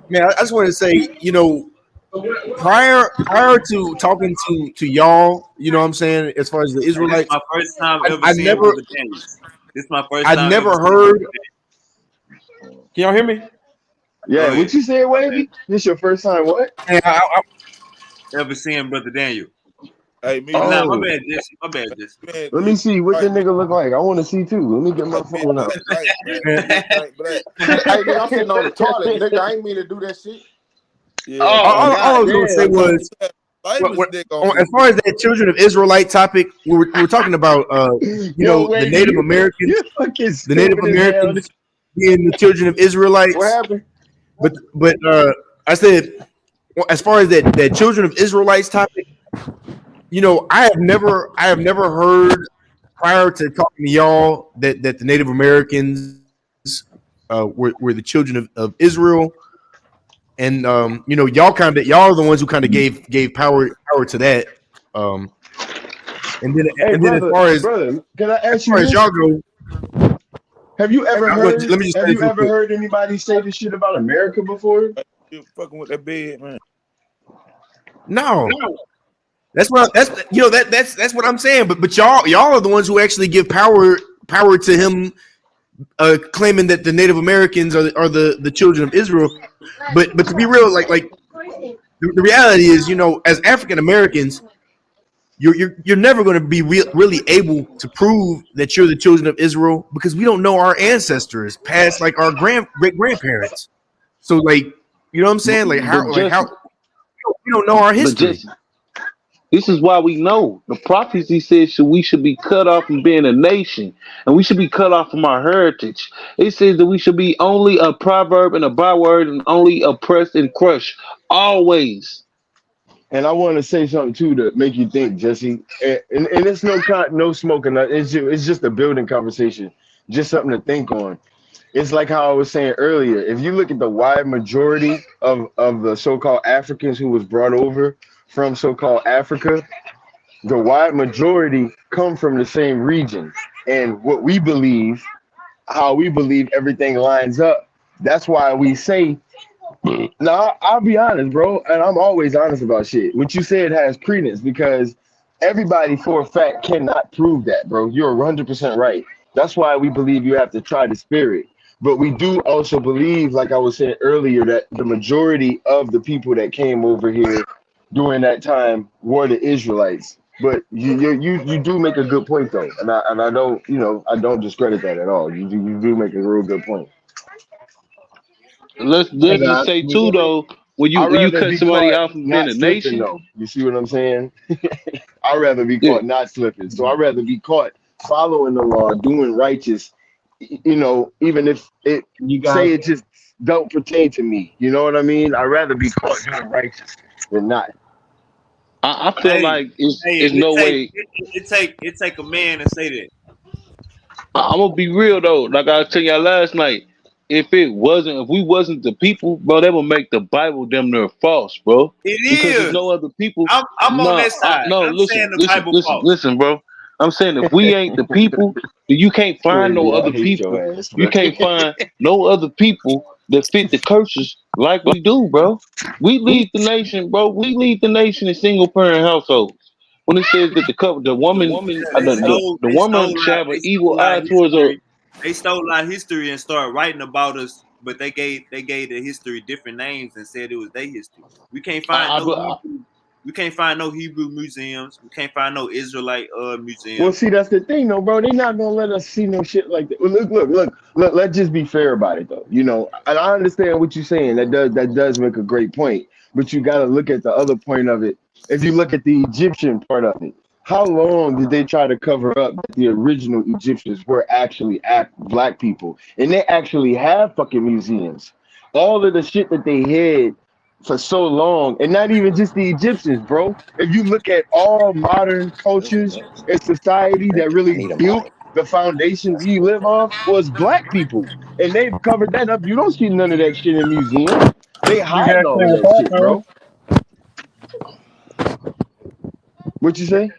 man, I just wanted to say, prior to talking to y'all, you know what I'm saying, as far as the Hey, this is Israelites, my first time ever I seeing never Brother Daniel. This is my first I time ever never seeing heard. Brother Can y'all hear me? Daniel. yeah. Go What ahead. you said, My bad. Wavy? This your first time? What? And Ever seeing Brother Daniel. Hey, me Nah, my too. Oh, bad, Jesse. My bad, Jesse. Man, let me this see what the right, nigga look like. I want to see too. Let me get my like big phone out. black, man. and Big black. Hey, nigga, I'm sitting on the toilet, nigga. I ain't mean to do that shit. Yeah, Oh all I was going to say goddamn! was, famous nigga on this as far as that children of Israelite topic, we were talking about, Yo, the Wavy, Native you Americans, fucking the Native stupid as hell. Americans being the children of What Israelites. happened? But I said, as far as that children of Israelites topic, I have never heard prior to talking to y'all that the Native Americans were the children of Israel, and y'all are the ones who kind of gave power to that. Um, Hey, and then as brother, far as brother, can I ask you y'all this? go, Have you ever heard? let me just Have say this you real ever quick. heard anybody say this shit about America before? you fucking with that bed, man. No, that's what I'm saying. But y'all are the ones who actually give power to him, claiming that the Native Americans are the children of Israel. But to be real, like the reality is, as African Americans, you're never going to be really able to prove that you're the children of Israel because we don't know our ancestors past like our great grandparents. So like, you know what I'm saying? Like But how Jesse, we don't know our but history. Jesse, this is why we know the prophecy says we should be cut off from being a nation, and we should be cut off from our heritage. It says that we should be only a proverb and a byword, and only oppressed and crushed always. And I want to say something too to make you think, Jesse. And it's no smoking. It's just a building conversation, just something to think on. It's like how I was saying earlier. If you look at the wide majority of the so-called Africans who was brought over from so-called Africa, the wide majority come from the same region. And what we believe, how we believe everything lines up. That's why we say, now I'll be honest, bro, and I'm always honest about shit. What you said has credence because everybody for a fact cannot prove that, bro. You're 100% right. That's why we believe you have to try the spirit. But we do also believe, like I was saying earlier, that the majority of the people that came over here during that time were the Israelites. But you do make a good point though, and I don't I don't discredit that at all. You do make a real good point. Hey Let's just guys, say can you too hear me? though, when I'd you rather cut be somebody caught off from being not a slipping nation, though. You see what I'm saying? I'd rather be yeah. caught not slipping. So I'd rather be caught following the law, doing righteous, even if it You guys, say it just don't pertain to me. You know what I mean? I'd rather be caught doing righteous than not. I feel Hey, like it's it no take way. it take a man to say that. I'm gonna be real though. Like I tell y'all last night, if we wasn't the people, bro, that would make the Bible damn near false, bro. It Because there's no is. other people. I'm on No, that side. no. I'm saying Listen, the listen, Bible listen, false. listen, bro. I'm saying if we ain't the people, then you can't find no Wavy, I other hate your people. ass, You bro. can't find no other people that fit the curses like we do, bro. We lead the nation, bro. We lead the nation in single parent households. When it says that the woman, They stole the they woman stole shall our have an they evil stole our eye towards her. history. They stole our history and started writing about us, but they gave the history different names and said it was their history. We can't find I, no I, Hebrew. We can't find no Hebrew museums. We can't find no Israelite Well, museums. see, that's the thing, though, bro. They not gonna let us see no shit like that. Well, look. Let's just be fair about it, though. You know, and I understand what you're saying. That does make a great point. But you got to look at the other point of it. If you look at the Egyptian part of it, how long did they try to cover up that the original Egyptians were actually black people, and they actually have fucking museums. All of the shit that they hid for so long, and not even just the Egyptians, bro. If you look at all modern cultures and society that really built the foundation we live off was black people, and they've covered that up. You don't see none of that shit in museums. They You hide had all of Cleopatra. that shit, Huh? bro. What you say?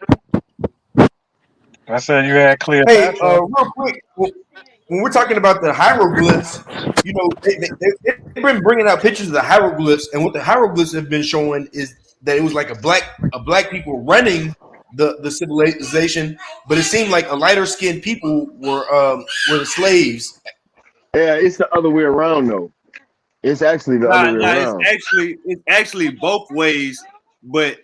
I said you had Hey, Cleopatra. real quick, when we're talking about the hieroglyphs, you know, they've been bringing out pictures of the hieroglyphs, and what the hieroglyphs have been showing is that it was like a black people running the civilization, but it seemed like a lighter skinned people were the slaves. Yeah, it's the other way around though. It's actually the other Nah, way nah, around. it's actually both ways. But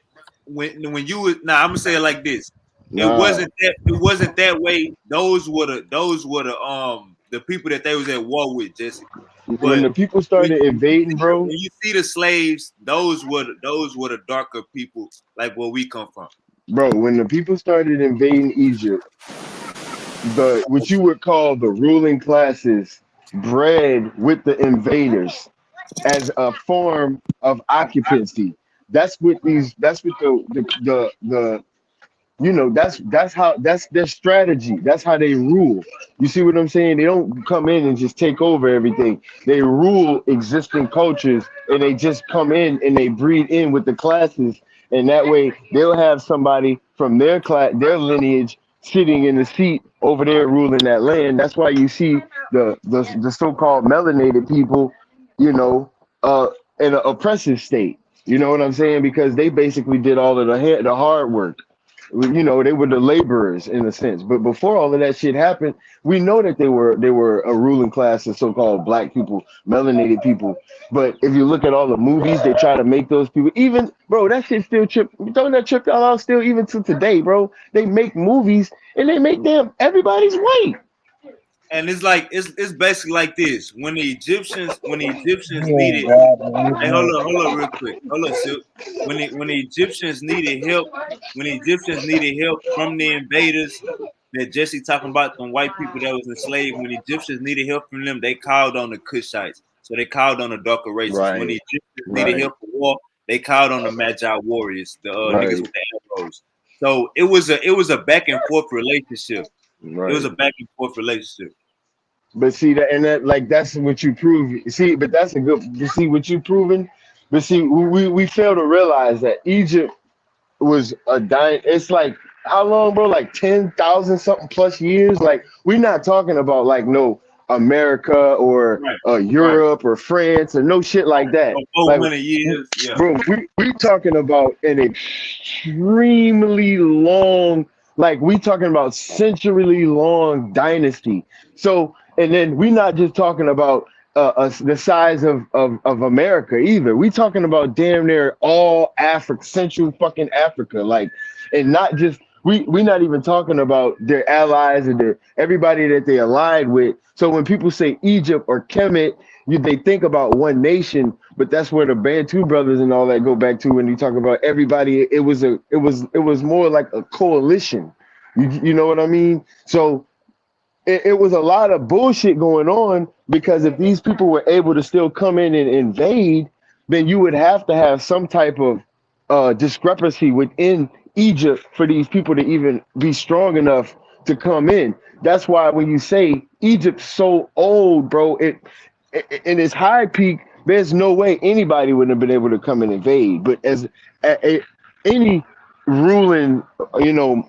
when you was I'm gonna say it like this, Nah, it wasn't that way. Those were the people that they was at war with, Jesse. when But the people when, started when you invading, see bro, when you see the slaves, those were the darker people, like where we come from. when the people started invading Egypt, the what you would call the ruling classes bred with the invaders as a form of occupancy. That's what the that's their strategy. That's how they rule. You see what I'm saying? They don't come in and just take over everything. They rule existing cultures, and they just come in and they breed in with the classes, and that way they'll have somebody from their class, their lineage, sitting in the seat over there ruling that land. That's why you see the so-called melanated people, you know, in an oppressive state. You know what I'm saying? Because they basically did all of the hard work. They were the laborers in a sense. But before all of that shit happened, we know that they were a ruling class of so-called black people, melanated people. But if you look at all the movies, they try to make those people, even bro, that shit still trip. Don't that trip y'all out still even to today, bro? They make movies and they make them everybody's white. And it's like it's basically like this. When the Egyptians Oh needed God, Hey, man. hold on, real quick. Hold on, Silk. When the Egyptians needed help, from the invaders that Jesse talking about, them white people that was enslaved. When the Egyptians needed help from them, they called on the Cushites. So they called on the darker races. When the Right, Egyptians needed right, help for war, they called on the Magi warriors, the niggas right, with the arrows. So it was a back and forth relationship. It was right. a back and forth relationship. But see that, and that like that's what you prove. See, but that's a good. You see what you proven. But see, we fail to realize that Egypt was a dying. It's like how long, bro? Like 10,000 something plus years. Like we're not talking about like no America or Right, right, Europe or France or no shit like that. for Like, 400 years. Yeah. bro, we talking about an extremely long, like we talking about century long dynasty. So, and then we not just talking about the size of America either. We talking about damn near all Africa, Central fucking Africa, like, and not just we not even talking about their allies and their everybody that they allied with. So when people say Egypt or Kemet, they think about one nation, but that's where the Bantu brothers and all that go back to when you talk about everybody. It was more like a coalition. You know what I mean? So it was a lot of bullshit going on because if these people were able to still come in and invade, then you would have to have some type of discrepancy within Egypt for these people to even be strong enough to come in. That's why when you say Egypt's so old, bro, in its high peak, there's no way anybody would have been able to come and invade. But as any ruling, you know,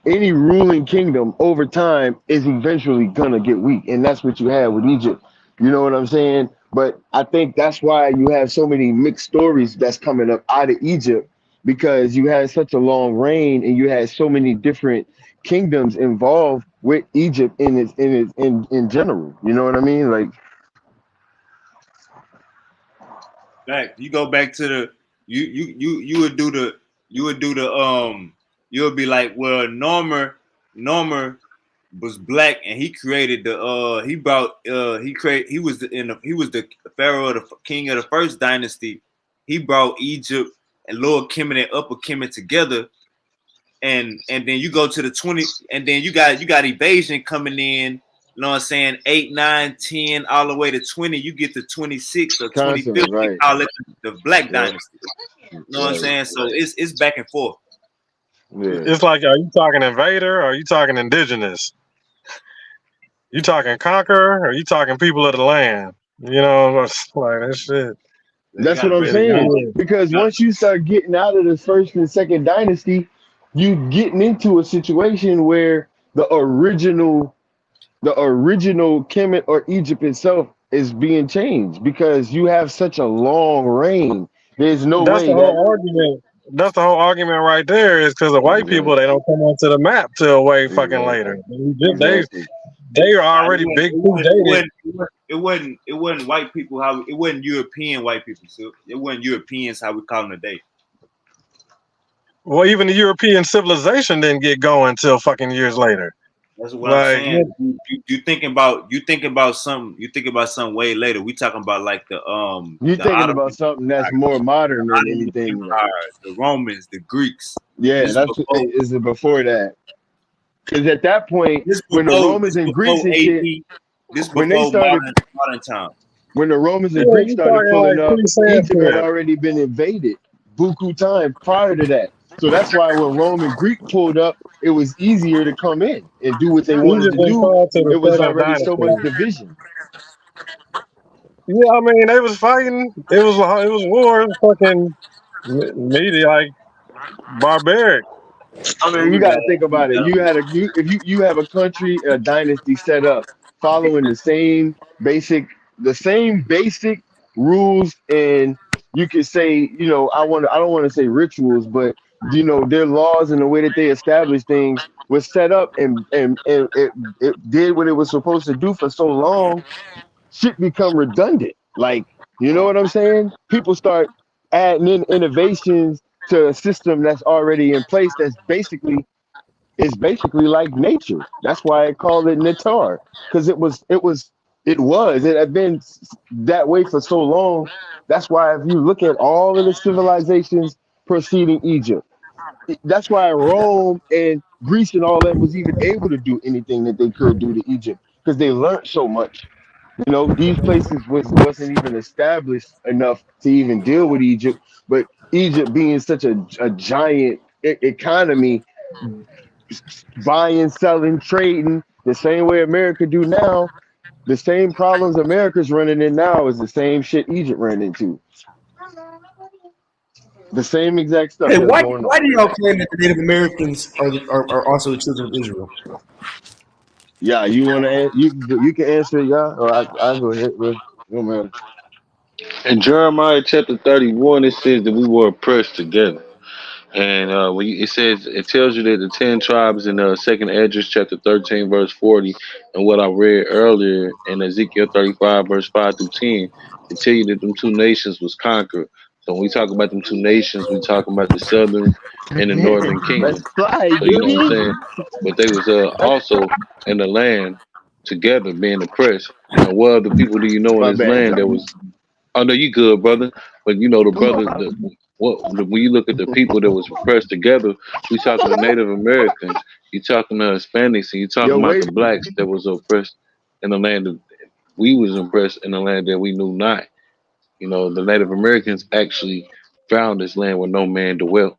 any ruling kingdom over time is eventually gonna get weak, and that's what you had with Egypt. You know what I'm saying? But I think that's why you have so many mixed stories that's coming up out of Egypt because you had such a long reign and you had so many different kingdoms involved with Egypt in general. You know what I mean? Like, Back. You go back to the you would do the you would do the you would be like, well, Norma was black and he created the he brought he was he was the pharaoh of the king of the first dynasty. He brought Egypt and Lower Kemet and Upper Kemet together, and then you go to the 20, and then you got evasion coming in. You know what I'm saying? 8, 9, 10, all the way to 20. You get to 26 or 25th. Constantly, They right? call it the Black Yeah, Dynasty. You know what I'm right. saying? So it's back and forth. Yeah. It's like, are you talking invader or are you talking indigenous? You talking conqueror or you talking people of the land? You know, it's like that shit. You That's got what to I'm break It's it down. saying. good. Because You got once you start getting out of the first and second dynasty, you getting into a situation where the original Kemet or Egypt itself is being changed because you have such a long reign. There's no That's the way that whole argument. That's the whole argument right there. Is because the white exactly, people they don't come onto the map till way fucking later. exactly, exactly. They are nah, already big predated. it wasn't white people how it wasn't European white people. So it wasn't Europeans how we call them today. Well, even the European civilization didn't get going till fucking years later. That's what I'm Like, saying. You think about something way later. We talking about like You're the thinking Ottoman about something that's Empire, more the modern than Ottoman anything. Like, Empire, the Romans, the Greeks. yeah, This that's before is it before that. Because at that point, when the Romans this and Greeks before and shit, AD. This when they before started, modern time. when the Romans and yeah, Greeks you started talking pulling like up, Egypt had pre-Sanskrit. already been invaded buku time prior to that. So that's why when Rome and Greek pulled up, it was easier to come in and do what they wanted Egypt to didn't do. fall to It the was seventh already so much dynasty. division. Yeah, I mean they was fighting. It was war. Fucking media like barbaric. I mean, you got to think about it. If you have a country, a dynasty set up following the same basic rules, and you could say, I don't want to say rituals, but their laws and the way that they establish things was set up, and it did what it was supposed to do for so long. Shit become redundant. Like, you know what I'm saying? People start adding in innovations to a system that's already in place that's basically like nature. That's why I call it Natar, because it had been that way for so long. That's why if you look at all of the civilizations preceding Egypt, that's why Rome and Greece and all that was even able to do anything that they could do to Egypt because they learned so much. These places wasn't even established enough to even deal with Egypt, but Egypt being such a giant economy, buying, selling, trading, the same way America do now. The same problems America's running in now is the same shit Egypt ran into. The same exact stuff Hey, that's why going why on. do y'all claim that the Native Americans are also the children of Israel? Yeah, you want to you can answer it, yeah, or I go ahead with no matter. In Jeremiah chapter 31, it says that we were oppressed together. And it tells you that the 10 tribes in second Esdras chapter 13, verse 40, and what I read earlier in Ezekiel 35, verse 5 through 10, it tell you that them two nations was conquered. So when we talk about them two nations, we talk about the southern and the northern Let's kingdom. fly, So you know what I'm baby. saying? But they was also in the land together being oppressed. And what other people do you know in My this bad, land that y'all. was? Oh no, you good, brother. But you know the brother. When you look at the people that was oppressed together, we talking to Native Americans. You talking to Hispanics, and you talking Yo, about wait. the blacks that was oppressed in the land that we was oppressed in the land that we knew not. You know, the Native Americans actually found this land where no man dwelt.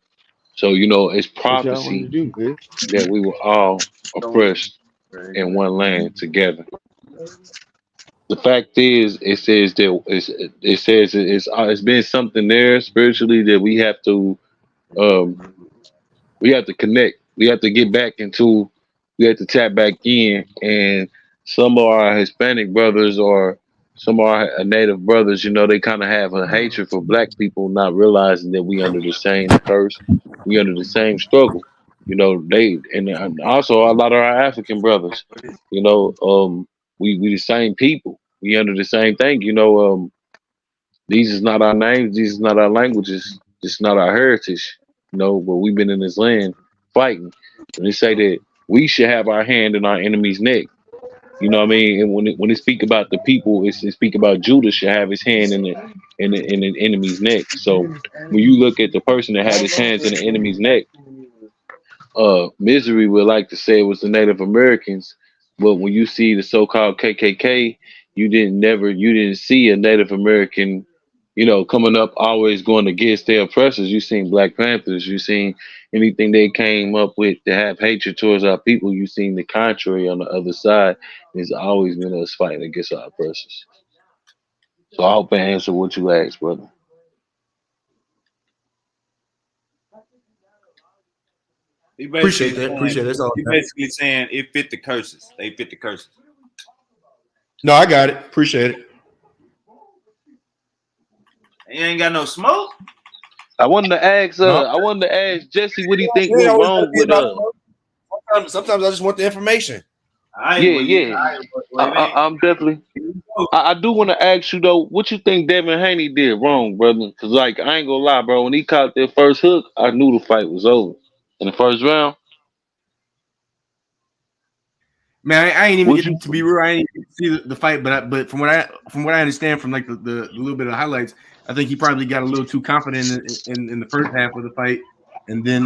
So you know, it's What y'all want to prophecy do, man? that we were all oppressed in one land together. The fact is, it says that it's been something there spiritually that um we have to connect. We have to get back into. We have to tap back in, and some of our Hispanic brothers or some of our native brothers, you know, they kind of have a hatred for black people, not realizing that we under the same curse, we under the same struggle. You know, and also a lot of our African brothers, you know, we the same people. We under the same thing. You know, these is not our names. These is not our languages. This is not our heritage. You know, but we've been in this land fighting. And they say that we should have our hand in our enemy's neck. You know what I mean? And when it speak about the people, it speak about Judah should have his hand in the enemy's neck. So when you look at the person that had his hands in the enemy's neck, Misery would like to say it was the Native Americans, but when you see the so-called KKK, you didn't see a Native American, coming up always going against their oppressors. You seen Black Panthers, you seen anything they came up with to have hatred towards our people. You seen the contrary on the other side. It's always been us fighting against our oppressors. So I hope I answered what you asked, brother. He Appreciate basically that. saying Appreciate it. That's all. he basically saying it fit the curses. They fit the curses. No, I got it. Appreciate it. You ain't got no smoke. I wanted to ask No. Jesse what he think It ain't went always gotta wrong be with about sometimes I just want the information. I'm definitely. I do want to ask you though, what you think Devin Haney did wrong, brother? Because like I ain't gonna lie, bro. When he caught that first hook, I knew the fight was over in the first round. Man, I ain't even What get you? to be real. I ain't even see the fight, but from what I understand from like the little bit of highlights, I think he probably got a little too confident in the first half of the fight, and then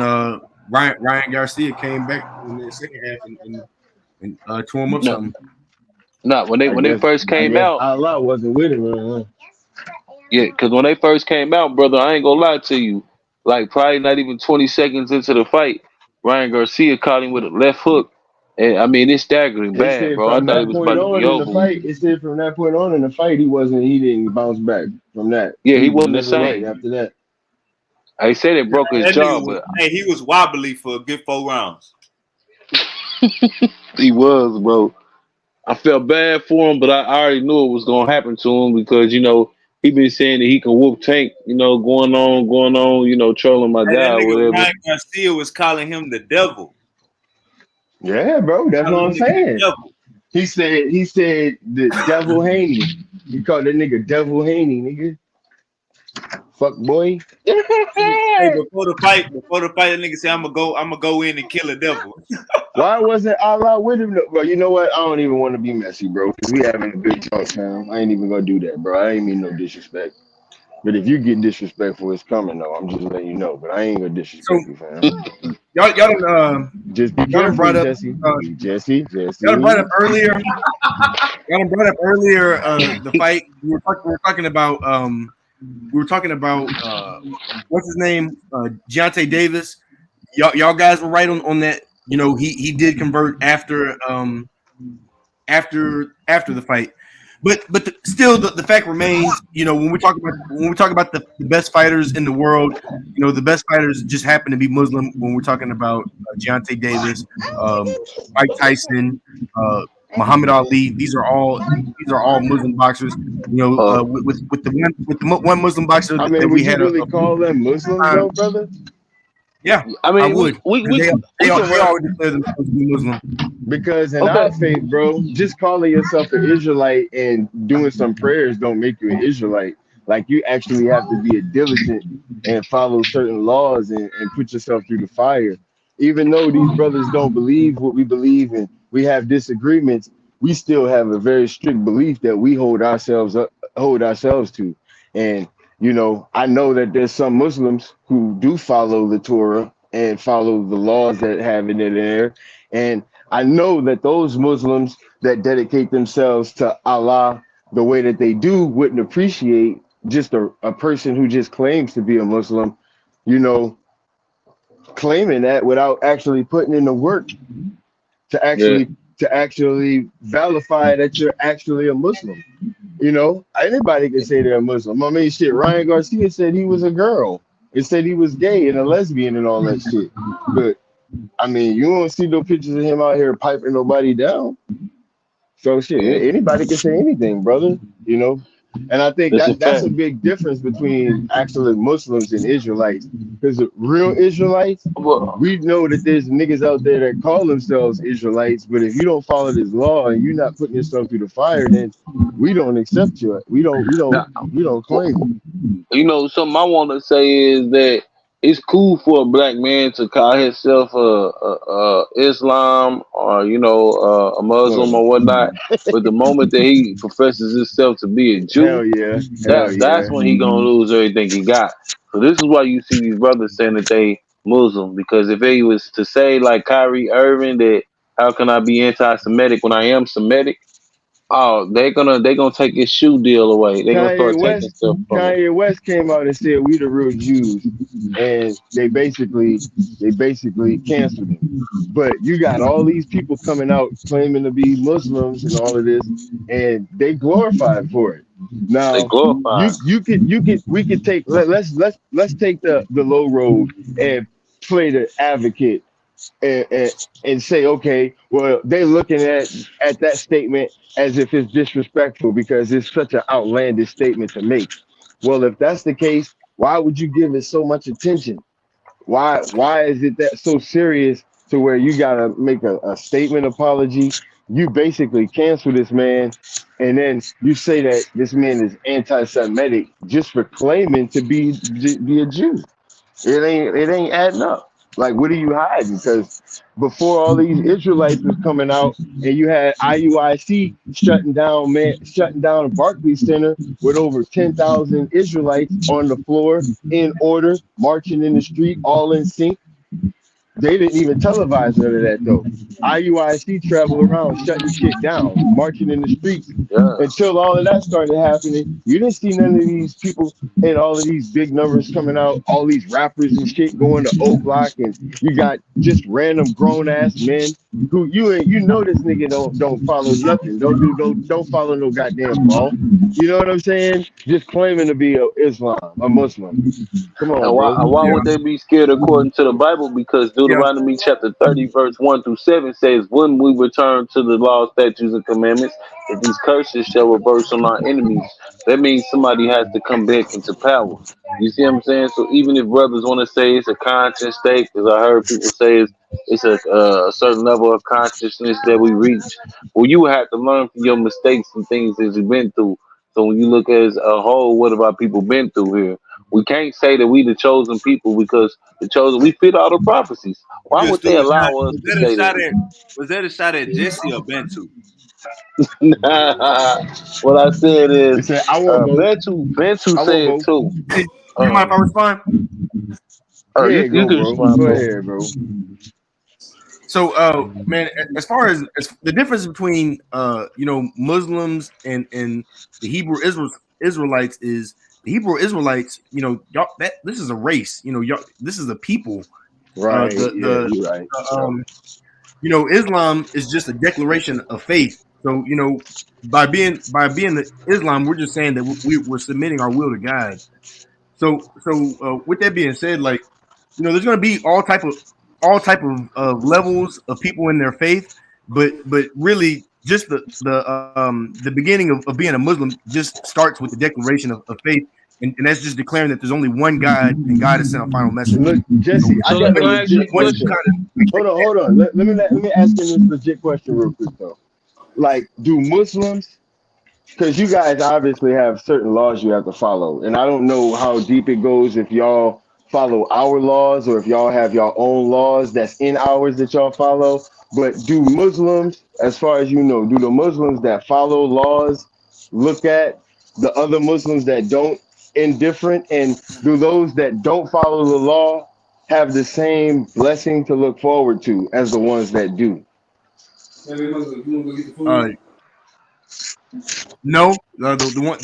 Ryan Garcia came back in the second half and tore him up No, something. not when they first I came guess out. Allah wasn't with him. Huh? Yeah, because when they first came out, brother, I ain't gonna lie to you. Like probably not even 20 seconds into the fight, Ryan Garcia caught him with a left hook, and I mean it staggered him It bad, said bro. I from thought it that was point about to be on in the over with. fight. It said from that point on in the fight, he didn't bounce back from that. Yeah, He he was wasn't the never right same. after that. I said it broke his That nigga jaw, was but he was wobbly for a good 4 rounds. he was, bro. I felt bad for him, but I already knew it was gonna happen to him because he been saying that he can whoop Tank, going on, trolling my Hey, guy that or nigga whatever. Ryan Garcia was calling him the devil. Yeah, bro, that's what Calling I'm the nigga the saying. devil. He said the devil Haney. He called that nigga devil Haney, nigga. Fuck boy. Hey, before the fight, that nigga said, I'm gonna go in and kill a devil. Why wasn't Allah with him? Bro, you know what? I don't even want to be messy, bro. Cause we having a good talk, fam. I ain't even gonna do that, bro. I ain't mean no disrespect. But if you get disrespectful, it's coming though. I'm just letting you know. But I ain't gonna So disrespect you, fam. Just be y'all done careful, brought up Jesse. uh, Jesse. y'all done brought up earlier. Y'all done brought up earlier the fight we were talking about what's his name, Deontay Davis. Y'all guys were right on that. He did convert after the fight, but still the fact remains. When we talk about the best fighters in the world, the best fighters just happen to be Muslim. When we're talking about Deontay Davis, Mike Tyson, Muhammad Ali, these are all Muslim boxers. With the one Muslim boxer I that mean, we would you had a really call them Muslims time. though, brother? Yeah, I I mean, would, because they we they all, can they run. all declare themselves to be Muslim. Because in Okay, our faith, bro, just calling yourself an Israelite and doing some prayers don't make you an Israelite. Like you actually have to be a diligent and follow certain laws and put yourself through the fire. Even though these brothers don't believe what we believe and we have disagreements, we still have a very strict belief that we hold ourselves to. And I know that there's some Muslims who do follow the Torah and follow the laws that have in there. And I know that those Muslims that dedicate themselves to Allah the way that they do wouldn't appreciate just a person who just claims to be a Muslim, you know, claiming that without actually putting in the work to yeah, actually validate that you're actually a Muslim. Anybody can say they're a Muslim. I mean, shit, Ryan Garcia said he was a girl. It said he was gay and a lesbian and all that shit. But I mean, you don't see no pictures of him out here piping nobody down. So shit, yeah, anybody can say anything, brother. You know, and I think that's a that's fact. a big difference between actually Muslims and Israelites. Because real Israelites, Well, we know that there's niggas out there that call themselves Israelites, but if you don't follow this law and you're not putting yourself through the fire, then we don't accept you. We don't now, we don't claim you. something I want to say is that it's cool for a black man to call himself a Islam or a Muslim Word. or whatnot, but the moment that he professes himself to be a Jew, Hell yeah. Hell that's yeah. when he gonna lose everything he got. So this is why you see these brothers saying that they Muslim, because if he was to say like Kyrie Irving that how can I be anti-Semitic when I am Semitic? Oh, they gonna take his shoe deal away. They're gonna Kanye start taking West, stuff from him. Kanye West came out and said we the real Jews, and they basically canceled him. But you got all these people coming out claiming to be Muslims and all of this, and they glorified for it. They Now glorify. you could we could take let's take the low road and play the advocate and say, okay, well, they're looking at that statement as if it's disrespectful because it's such an outlandish statement to make. Well, if that's the case, why would you give it so much attention? Why is it that so serious to where you gotta make a statement apology? You basically cancel this man, and then you say that this man is anti-Semitic just for claiming to be a Jew. It ain't adding up. Like, what are you hiding? Because before all these Israelites was coming out, and you had IUIC shutting down a Barclays Center with over 10,000 Israelites on the floor in order, marching in the street, all in sync. They didn't even televise none of that though. IUIC traveled around shutting shit down, marching in the streets Yeah. until all of that started happening. You didn't see none of these people and all of these big numbers coming out, all these rappers and shit going to O Block, and you got just random grown ass men who you know this nigga don't follow nothing, don't follow no goddamn law. You know what I'm saying? Just claiming to be a Islam, a Muslim. Come And on, why, bro. and why Yeah, would they be scared according to the Bible? Because yeah. Deuteronomy chapter 30, verse 1 through 7 says, when we return to the law, statutes, and commandments, if these curses shall reverse on our enemies, that means somebody has to come back into power. You see what I'm saying? So even if brothers want to say it's a conscious state, because I heard people say it's a certain level of consciousness that we reach, well, you have to learn from your mistakes and things that you've been through. So when you look as a whole, what have our people been through here? We can't say that we the chosen people because the chosen we fit all the prophecies. Why would Understood. they Was that allow us was to that a say shot that? at was that a shot at Jesse or Bantu? What I said They is said I want both. Bantu I want said both. too. Hey, you mind if Um, I respond? oh, Go you ahead, you go, can bro. respond, Go bro. ahead, bro. So, man, as far as the difference between Muslims and the Israelites is the Hebrew Israelites. Y'all, that this is a race. Y'all, this is a people. Right. Yeah, The you're right. Islam is just a declaration of faith. So, by being the Islam, we're just saying that we're submitting our will to God. So with that being said, like there's going to be all type of levels of people in their faith, but really just the beginning of being a Muslim just starts with the declaration of faith, and that's just declaring that there's only one God and God has sent a final message. Look, So Jesse, I So let got a me ask you legit a once you question. question. kind of Hold on. Let me ask you this legit question real quick though. Like, do Muslims? Because you guys obviously have certain laws you have to follow, and I don't know how deep it goes if y'all follow our laws or if y'all have your own laws that's in ours that y'all follow. But do Muslims, as far as you know, do the Muslims that follow laws look at the other Muslims that don't indifferent, and do those that don't follow the law have the same blessing to look forward to as the ones that do? Maybe you want to go get the uh, food. no, the one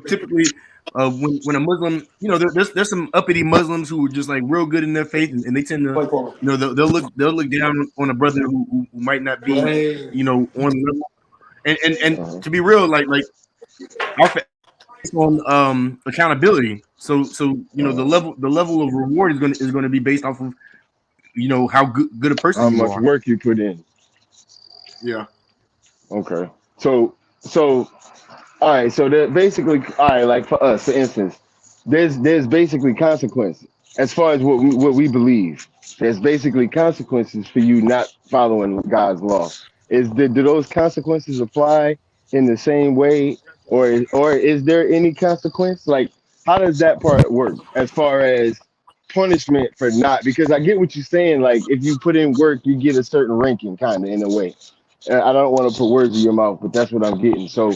typically when a Muslim, there's some uppity Muslims who are just like real good in their faith, and they tend to Play for they'll look down on a brother who might not be Hey. on the level. And Uh-huh. to be real, our faith is on accountability. So the Uh, level of reward is gonna be based off of how good a person how you much are. work you put in? Yeah. Okay. So all right, so there basically all right, like for us, for instance, there's basically consequences as far as what we believe. There's basically consequences for you not following God's law. Do those consequences apply in the same way, or is there any consequence? Like, how does that part work as far as punishment for not, because I get what you're saying. Like if you put in work, you get a certain ranking, kind of in a way. I don't want to put words in your mouth, but that's what I'm getting. So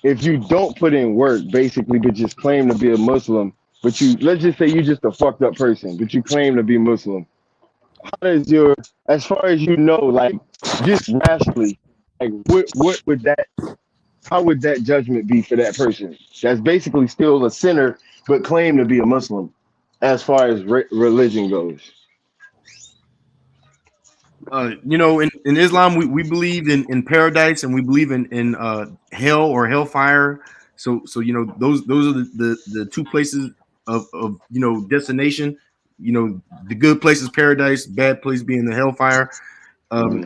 if you don't put in work, basically, but just claim to be a Muslim, but you, let's just say you're just a fucked up person, but you claim to be Muslim. How does your, as far as you know, like just rationally, like what would that, how would that judgment be for that person? That's basically still a sinner, but claim to be a Muslim, as far as religion goes. In Islam, we believe in paradise, and we believe in hell or hellfire. So those are the two places of destination. The good place is paradise, bad place being the hellfire. Hmm.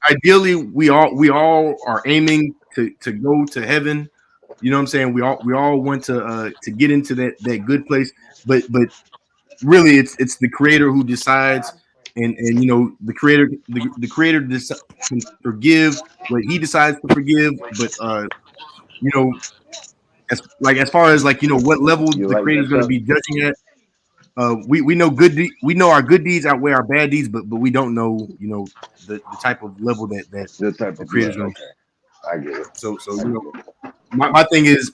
Ideally, we all are aiming to go to heaven. You know what I'm saying? We all want to get into that good place, but really it's the creator who decides, and the creator can forgive what he decides to forgive, but you know as far as what level You the like creator is that, going to Chuck? be judging at. We know we know our good deeds outweigh our bad deeds, but we don't know the type of level that The type the of creator is blood. going to. Okay, I get it. So I get it. my thing is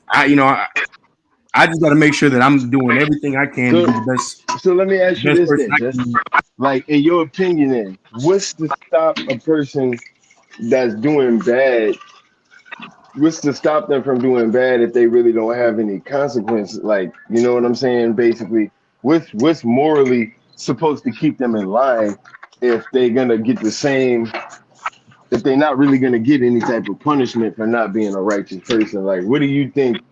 I just got to make sure that I'm doing everything I can to So, be the best so let me ask you best this person then, I just can. like in your opinion, then, what's to stop a person that's doing bad, what's to stop them from doing bad if they really don't have any consequences? Like, you know what I'm saying? Basically, what's morally supposed to keep them in line if they're gonna get the same, if they're not really gonna get any type of punishment for not being a righteous person? Like, what do you think?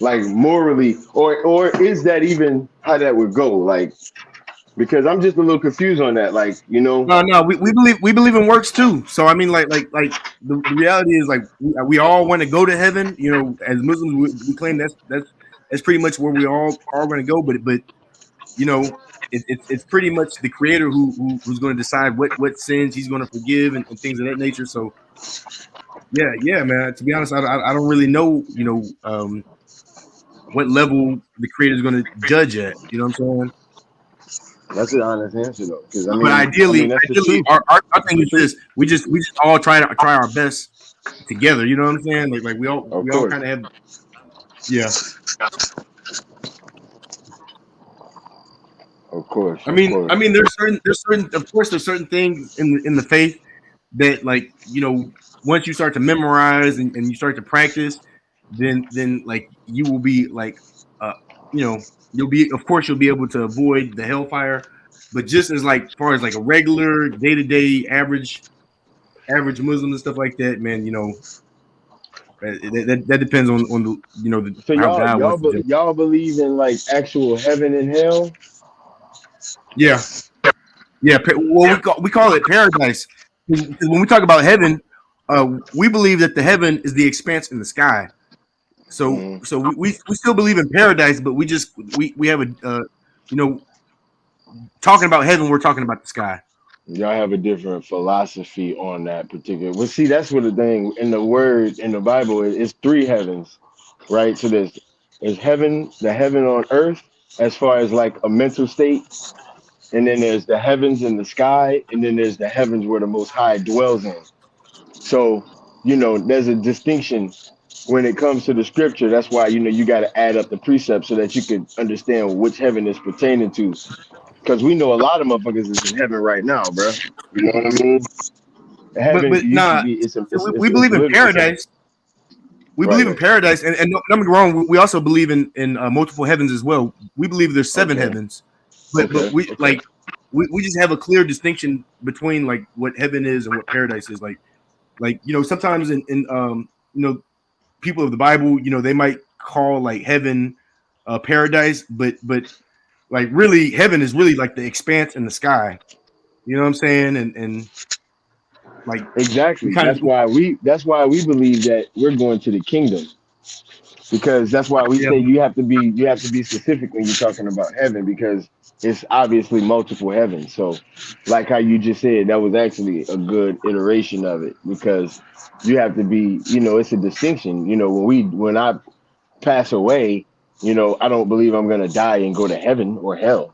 Like morally, or is that even how that would go? Like, because I'm just a little confused on that. Like, No, we believe in works too. So I mean, like the reality is like we all want to go to heaven. As Muslims, we claim that's pretty much where we all are going to go. But you know, it's pretty much the Creator who's going to decide what sins He's going to forgive, and things of that nature. So yeah, man. To be honest, I don't really know what level the Creator is going to judge at. You know what I'm saying? that's an honest answer though, because But I mean that's the ideally, truth. our That's thing the is truth. this: we just all try our best together. You know what I'm saying? Like Of we all course, kind of have, yeah. of course, I of mean, course. I mean, of course, there's certain things in the faith that, like, once you start to memorize, and you start to practice, then like you will be like, uh, of course, you'll be able to avoid the hellfire. But just as like far as like a regular day to day average Muslim and stuff like that, man, that depends on the So how y'all God y'all wants to be- judge. y'all believe in like actual heaven and hell? Yeah, yeah. Well, we call it paradise. 'Cause when we talk about heaven, we believe that the heaven is the expanse in the sky. So Mm. so we still believe in paradise, but we have a you know talking about heaven, we're talking about the sky. Y'all have a different philosophy on that particular. Well, see, that's what the thing in the word in the Bible is. It's three heavens, right? So there's heaven, the heaven on earth, as far as like a mental state, and then there's the heavens in the sky, and then there's the heavens where the Most High dwells in. So there's a distinction when it comes to the scripture. That's why you got to add up the precepts so that you can understand which heaven is pertaining to. Because we know a lot of motherfuckers is in heaven right now, bro. You know what I mean? Heaven But used to nah, be. It's a. so It's we believe in literally. It's a. paradise. We Right. believe in Right. paradise, and don't get me wrong. We also believe in multiple heavens as well. We believe there's seven Okay. heavens, but Okay. we Okay. like we just have a clear distinction between like what heaven is and what paradise is. Like sometimes in people of the Bible, they might call like heaven paradise, but like really heaven is really like the expanse in the sky. You know what I'm saying? And like we Exactly. kind of That's why we believe that we're going to the kingdom, because that's why we yeah. say you have to be specific when you're talking about heaven, because it's obviously multiple heavens. So like how you just said, that was actually a good iteration of it, because you have to be, it's a distinction. When I pass away, I don't believe I'm gonna die and go to heaven or hell.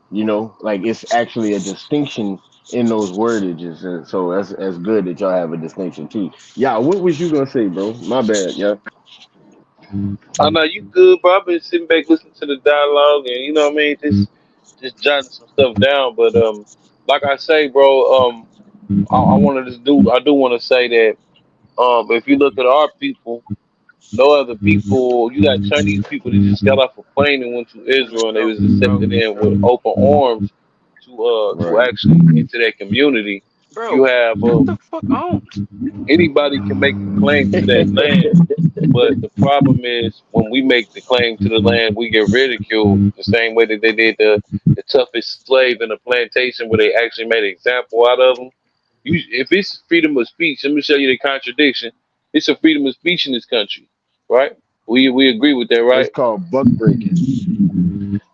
Like it's actually a distinction in those wordages, and so that's good that y'all have a distinction too. Yeah, what was you gonna say, bro? My bad. Yeah. I know you good, bro. I've been sitting back listening to the dialogue, and you know what I mean, just jotting some stuff down. But like I say, bro, I wanted to do. I do want to say that if you look at our people, no other people. You got Chinese people that just got off a plane and went to Israel, and they was Bro, accepted in with open arms to Right. actually enter that community. You bro, have get the fuck on. anybody can make a claim to that land. But the problem is when we make the claim to the land, we get ridiculed the same way that they did the toughest slave in the plantation, where they actually made an example out of them. If it's freedom of speech, let me show you the contradiction. It's a freedom of speech in this country, right? We agree with that, It's right? called buck breaking.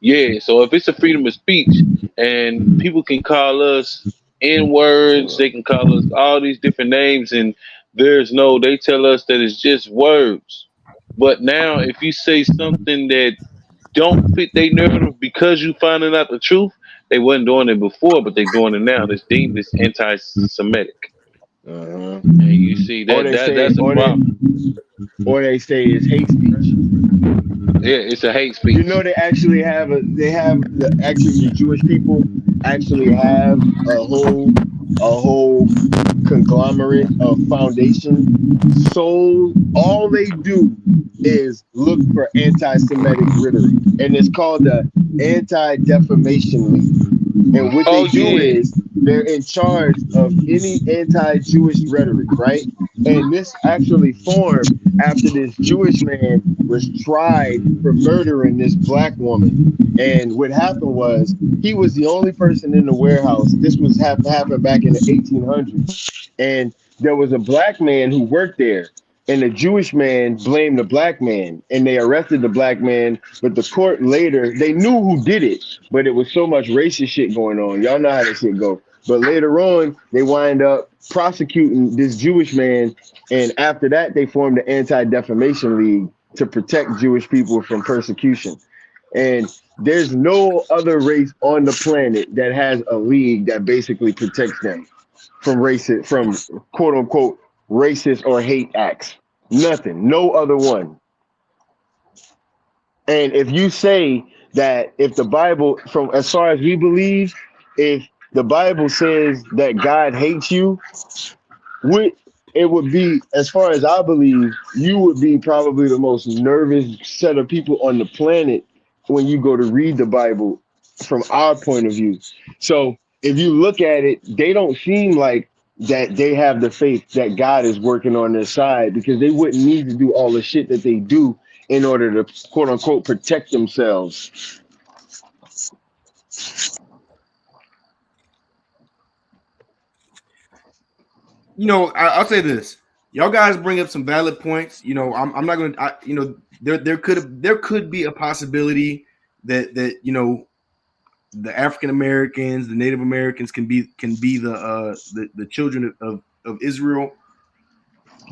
Yeah. So if it's a freedom of speech and people can call us N words, they can call us all these different names, and they tell us that it's just words. But now, if you say something that don't fit their narrative because you finding out the truth, they wasn't doing it before, but they doing it now. It's deemed as anti-Semitic, Uh-huh. and you see Or that they that say, that's a problem. or they say it's hate speech. Yeah, it's a hate You speech. know, the Jewish people actually have a whole conglomerate of foundation. So all they do is look for anti-Semitic rhetoric, and it's called the Anti-Defamation League. And what they Oh do yeah. is they're in charge of any anti-Jewish rhetoric, right? And this actually formed after this Jewish man was tried for murdering this black woman. And what happened was he was the only person in the warehouse. This was happened back in the 1800s. And there was a black man who worked there. And the Jewish man blamed the black man, and they arrested the black man. But the court later, they knew who did it, but it was so much racist shit going on. Y'all know how that shit go. But later on, they wind up prosecuting this Jewish man, and after that, they formed the Anti-Defamation League to protect Jewish people from persecution. And there's no other race on the planet that has a league that basically protects them from quote unquote racist or hate acts. Nothing. No other one. And if you say that if the Bible, from as far as we believe, if the Bible says that God hates you, we, it would be, as far as I believe, you would be probably the most nervous set of people on the planet when you go to read the Bible from our point of view. So if you look at it, they don't seem like that they have the faith that God is working on their side, because they wouldn't need to do all the shit that they do in order to quote unquote protect themselves. I'll say this. Y'all guys bring up some valid points. I'm not going to, there could be a possibility that the African Americans, the Native Americans can be the children of Israel.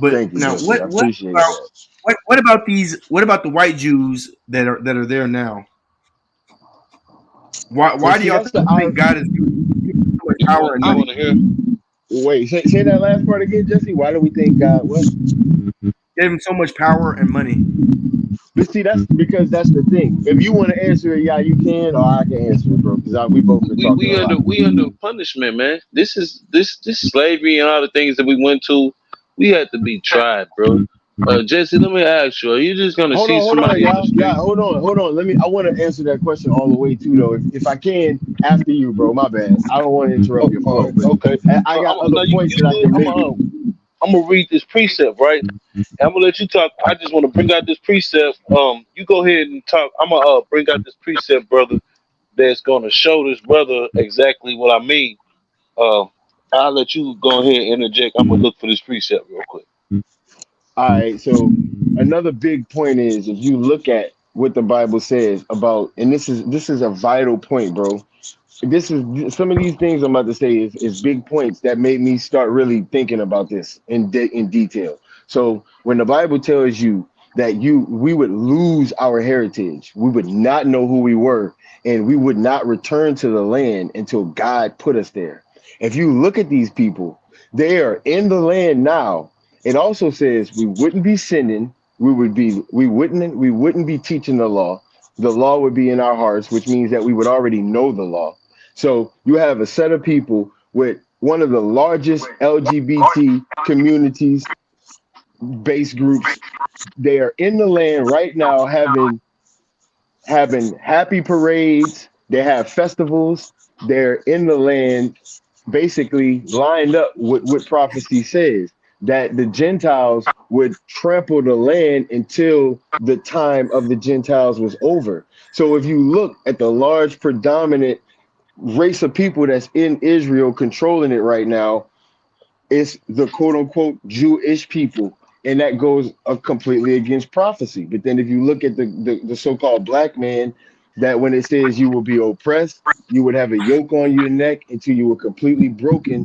But Thank you, now, Jesse. what I what appreciate about that. what about these? What about the white Jews that are there now? So Why do see, y'all that's the think God is giving so much You power want and you money? want to hear? wait. Say that last part again, Jesse. Why do we think God? What? Gave him so much power and money. But see, that's because that's the thing. If you want to answer it, yeah, you can, or I can answer it, bro. Because we both been talking a lot. We under punishment, man. This slavery and all the things that we went to. We had to be tried, bro. Jesse, let me ask you: are you just gonna see Hold on, somebody on the y'all. Yeah, street? hold on. I want to answer that question all the way too, though. If I can, after you, bro. My bad. I don't want to interrupt your flow, but Okay. I got other No, points you that I good. can make. I'm gonna read this precept, right? I'm gonna let you talk. I just want to bring out this precept. You go ahead and talk. I'm gonna bring out this precept, brother. That's gonna show this brother exactly what I mean. Uh, I'll let you go ahead and interject. I'm gonna look for this precept real quick. All right. So another big point is if you look at what the Bible says about, and this is a vital point, bro. This is some of these things I'm about to say is big points that made me start really thinking about this in detail. So when the Bible tells you that we would lose our heritage. We would not know who we were, and we would not return to the land until God put us there. If you look at these people, they are in the land now. It also says we wouldn't be sinning, we wouldn't be teaching the law. The law would be in our hearts, which means that we would already know the law. So you have a set of people with one of the largest LGBT communities base groups. They are in the land right now having happy parades. They have festivals. They're in the land basically lined up with what prophecy says, that the Gentiles would trample the land until the time of the Gentiles was over. So if you look at the large predominant race of people that's in Israel controlling it right now, it's the quote unquote Jewish people. And that goes completely against prophecy. But then if you look at the so-called black man, that when it says you will be oppressed, you would have a yoke on your neck until you were completely broken.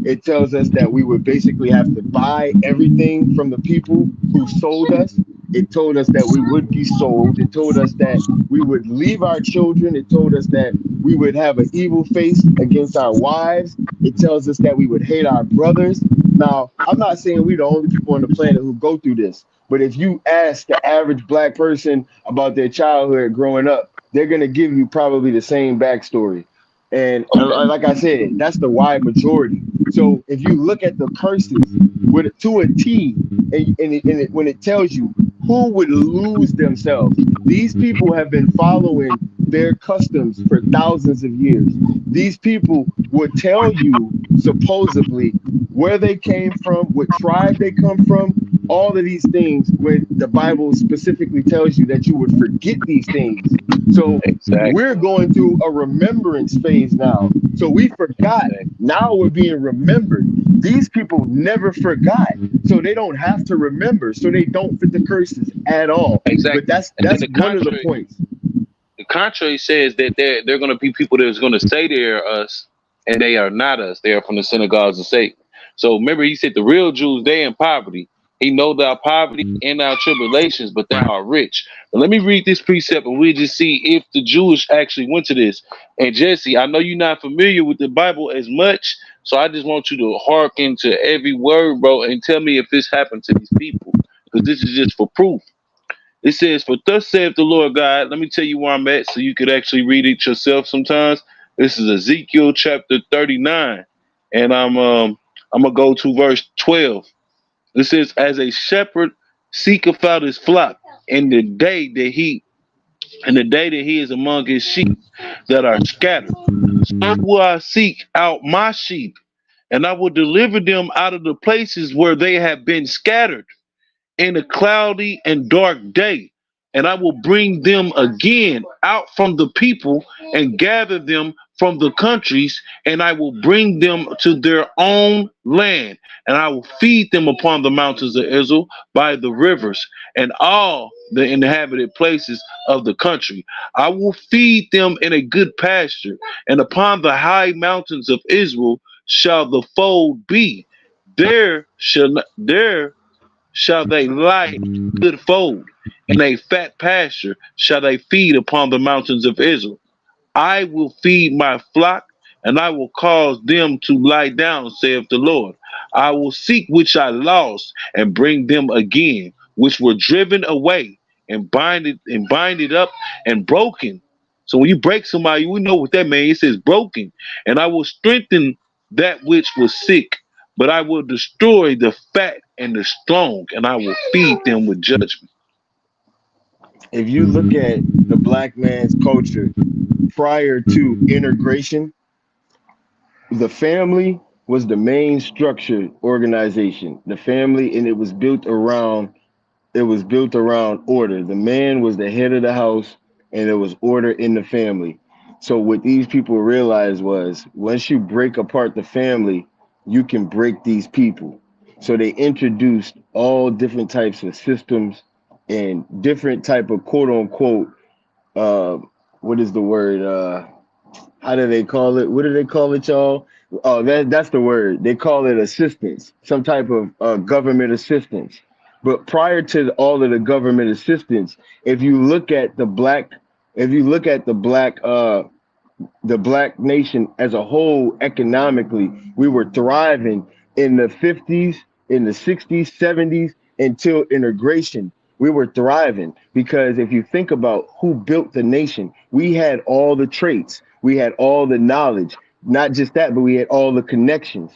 It tells us that we would basically have to buy everything from the people who sold us. It told us that we would be sold. It told us that we would leave our children. It told us that we would have an evil face against our wives. It tells us that we would hate our brothers. Now, I'm not saying we're the only people on the planet who go through this, but if you ask the average black person about their childhood growing up, they're going to give you probably the same backstory. And like I said, that's the wide majority. So if you look at the curses to a T, when it tells you who would lose themselves, these people have been following their customs for thousands of years. These people would tell you supposedly where they came from, what tribe they come from, all of these things, when the Bible specifically tells you that you would forget these things. So Exactly. we're going through a remembrance phase now. So we forgot. Exactly. Now we're being remembered. These people never forgot. So they don't have to remember. So they don't fit the curses at all. But Exactly. that's And then that's one of the points. the contrary says that they're going to be people that's going to say they're us, and they are not us. They are from the synagogues of Satan. So remember, he said the real Jews they in poverty. He know our poverty and our tribulations, but they are rich. But let me read this precept, and we'll just see if the Jewish actually went to this. And Jesse, I know you're not familiar with the Bible as much, so I just want you to hearken to every word, bro, and tell me if this happened to these people, because this is just for proof. It says, "For thus saith the Lord God." Let me tell you where I'm at, so you could actually read it yourself. Sometimes this is Ezekiel chapter 39, and I'm gonna go to verse 12. It says, "As a shepherd seeketh out his flock in the day that he is among his sheep that are scattered, so will I seek out my sheep, and I will deliver them out of the places where they have been scattered in a cloudy and dark day, and I will bring them again out from the people and gather them from the countries, and I will bring them to their own land, and I will feed them upon the mountains of Israel by the rivers and all the inhabited places of the country. I will feed them in a good pasture, and upon the high mountains of Israel shall the fold be. There shall they lie good fold, in a fat pasture shall they feed upon the mountains of Israel. I will feed my flock, and I will cause them to lie down, saith the Lord. I will seek which I lost, and bring them again, which were driven away, and bind it up and broken. So when you break somebody, we know what that means. It says broken. And I will strengthen that which was sick, but I will destroy the fat and the strong, and I will feed them with judgment. If you look at the black man's culture prior to integration, the family was the main structured organization. The family, and it was built around order. The man was the head of the house, and there was order in the family. So what these people realized was once you break apart the family, you can break these people. So they introduced all different types of systems and different type of quote unquote uh what is the word how do they call it? What do they call it, y'all? Oh, that's the word. They call it assistance, some type of government assistance. But prior to all of the government assistance, if you look at the black, if you look at the black nation as a whole economically, we were thriving in the 50s, in the 60s, 70s until integration. We were thriving because if you think about who built the nation, we had all the traits, we had all the knowledge, not just that, but we had all the connections.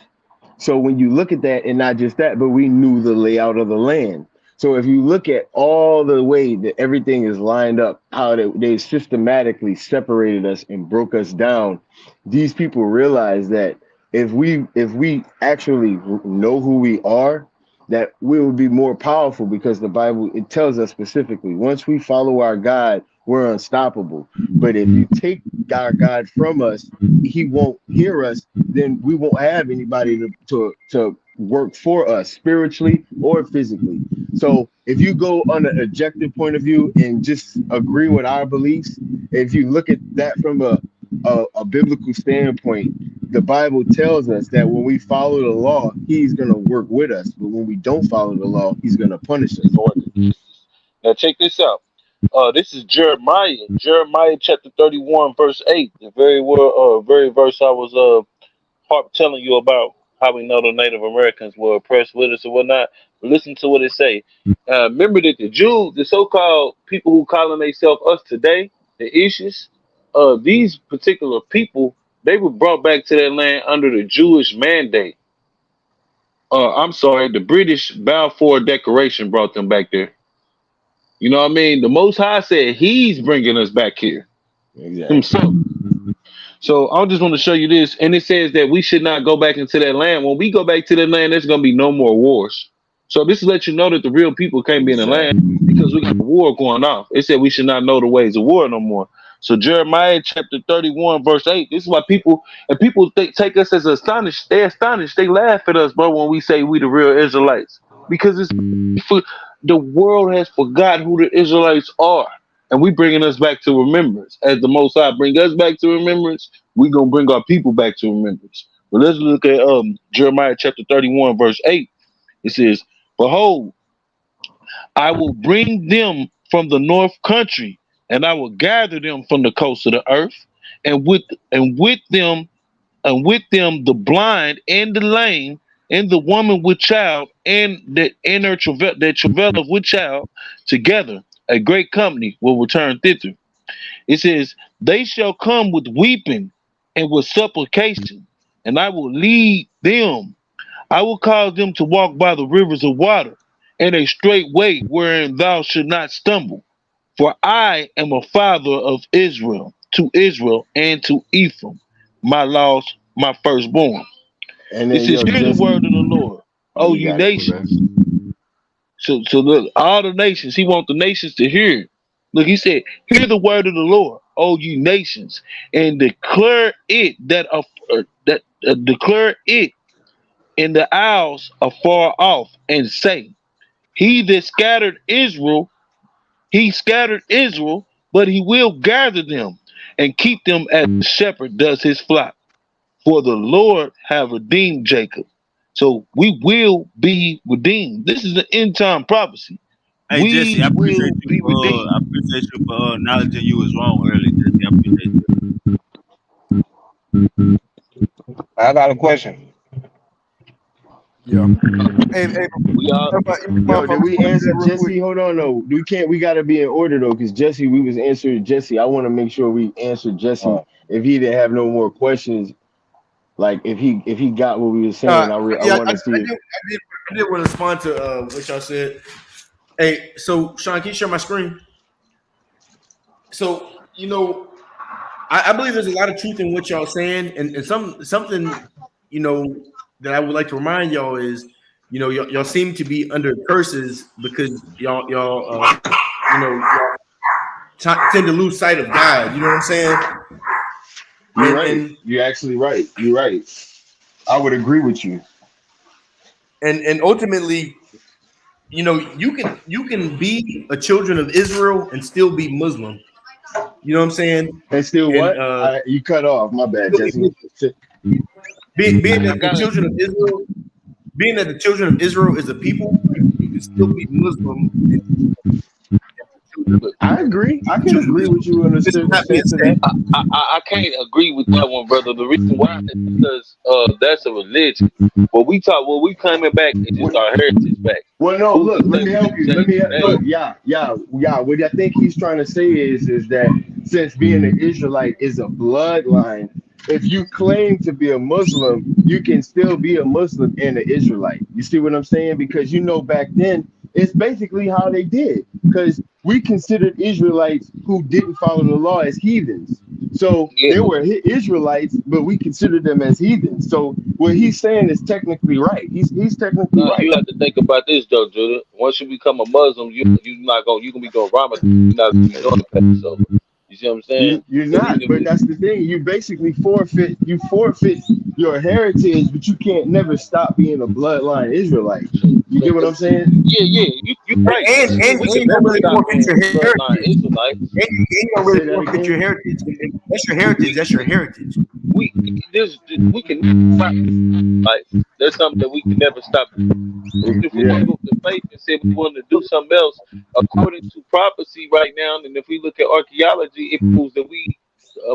So when you look at that, and not just that, but we knew the layout of the land. So if you look at all the way that everything is lined up, how they systematically separated us and broke us down, these people realize that if we actually know who we are, that we will be more powerful because the Bible it tells us specifically once we follow our God, we're unstoppable. But if you take our God from us, He won't hear us. Then we won't have anybody to work for us spiritually or physically. So if you go on an objective point of view and just agree with our beliefs, if you look at that from a biblical standpoint, the Bible tells us that when we follow the law, He's going to work with us. But when we don't follow the law, He's going to punish us. Now check this out. This is Jeremiah. Jeremiah chapter 31, verse 8. The very word, very verse I was telling you about how we know the Native Americans were oppressed with us and whatnot. But listen to what it say. Remember that the Jews, the so-called people who calling themselves us today, the Ishis, these particular people, they were brought back to that land under the Jewish mandate. I'm sorry, the British Balfour Declaration brought them back there. You know what I mean? The Most High said He's bringing us back here Exactly. Himself. So I just want to show you this, and it says that we should not go back into that land. When we go back to that land, there's gonna be no more wars. So this is let you know that the real people can't be in the land because we got a war going off. It said we should not know the ways of war no more. So Jeremiah chapter 31, verse 8. This is why people take us as astonished. They're astonished. They laugh at us, bro, when we say we the real Israelites. Because the world has forgot who the Israelites are. And we bringing us back to remembrance. As the Most High bring us back to remembrance, we gonna bring our people back to remembrance. But let's look at Jeremiah chapter 31, verse 8. It says, "Behold, I will bring them from the north country, and I will gather them from the coast of the earth, and with them the blind and the lame, and the woman with child, and that in her travaileth with child, together a great company will return thither." It says, "They shall come with weeping and with supplication, and I will lead them. I will cause them to walk by the rivers of water, in a straight way wherein thou should not stumble. For I am a father of Israel, to Israel and to Ephraim, my lost, my firstborn." And It then, says, yo, "Hear the Jesse, word of the Lord, oh, O you you got it, cool, man. nations." So look, all the nations, he wants the nations to hear it. Look, he said, "Hear the word of the Lord, O you nations, and declare it declare it in the isles afar off, and say, He that scattered Israel, He scattered Israel, but He will gather them and keep them as the shepherd does his flock. For the Lord have redeemed Jacob." So we will be redeemed. This is an end time prophecy. Hey We Jesse, will be redeemed. I appreciate you for acknowledging you was wrong earlier, Jesse. I appreciate that. I got a question. Yeah. Hey, We are Yo, did we answer real quick. Jesse? Hold on, no, we can't. We got to be in order though, because Jesse, we was answering Jesse. I want to make sure we answered Jesse. If he didn't have no more questions, like if he got what we were saying, I Yeah, want to see it. I did want to respond to what y'all said. Hey, so Sean, can you share my screen? So I believe there's a lot of truth in what y'all saying, and something that I would like to remind y'all is y'all seem to be under curses because y'all tend to lose sight of God. You know what I'm saying? You're And right. and You're actually right. You're right. I would agree with you. and ultimately, you can be a children of Israel and still be Muslim. You know what I'm saying? And still, And what? You cut off. My bad, still be Jesse. Muslim. Being I that the got it. children of Israel, being that the children of Israel is a people, can still be Muslim and children of I agree. I can children of agree Israel. with you in a This is certain not being sense of said. that. I can't agree with that one, brother. The reason why is because that's a religion. What we coming back is just What, our heritage back. well, no, Who's to look, let say me we help can you. Let change me the look, name? yeah. What I think he's trying to say is that since being an Israelite is a bloodline, if you claim to be a Muslim, you can still be a Muslim and an Israelite. You see what I'm saying? Because back then, it's basically how they did. Because we considered Israelites who didn't follow the law as heathens. So Yeah, they but were Israelites, but we considered them as heathens. So what he's saying is technically right. He's technically now right. you have to think about this though, Judah. Once you become a Muslim, you gonna be doing Ramadan. You're not gonna be doing the Passover. You see what I'm saying? You're And then not, but that's the thing. You basically forfeit your heritage, but you can't never stop being a bloodline Israelite. You get what I'm saying? you right. And We you can ain't gonna never really stop forfeit being your bloodline heritage. Israelites. And you ain't gonna really Say that forfeit your again. heritage. That's your heritage. That's your heritage. We we can never stop. Like there's something that we can never stop. If we Yeah. gave up the faith and said we wanted to do something else, according to prophecy right now, and if we look at archaeology, it proves that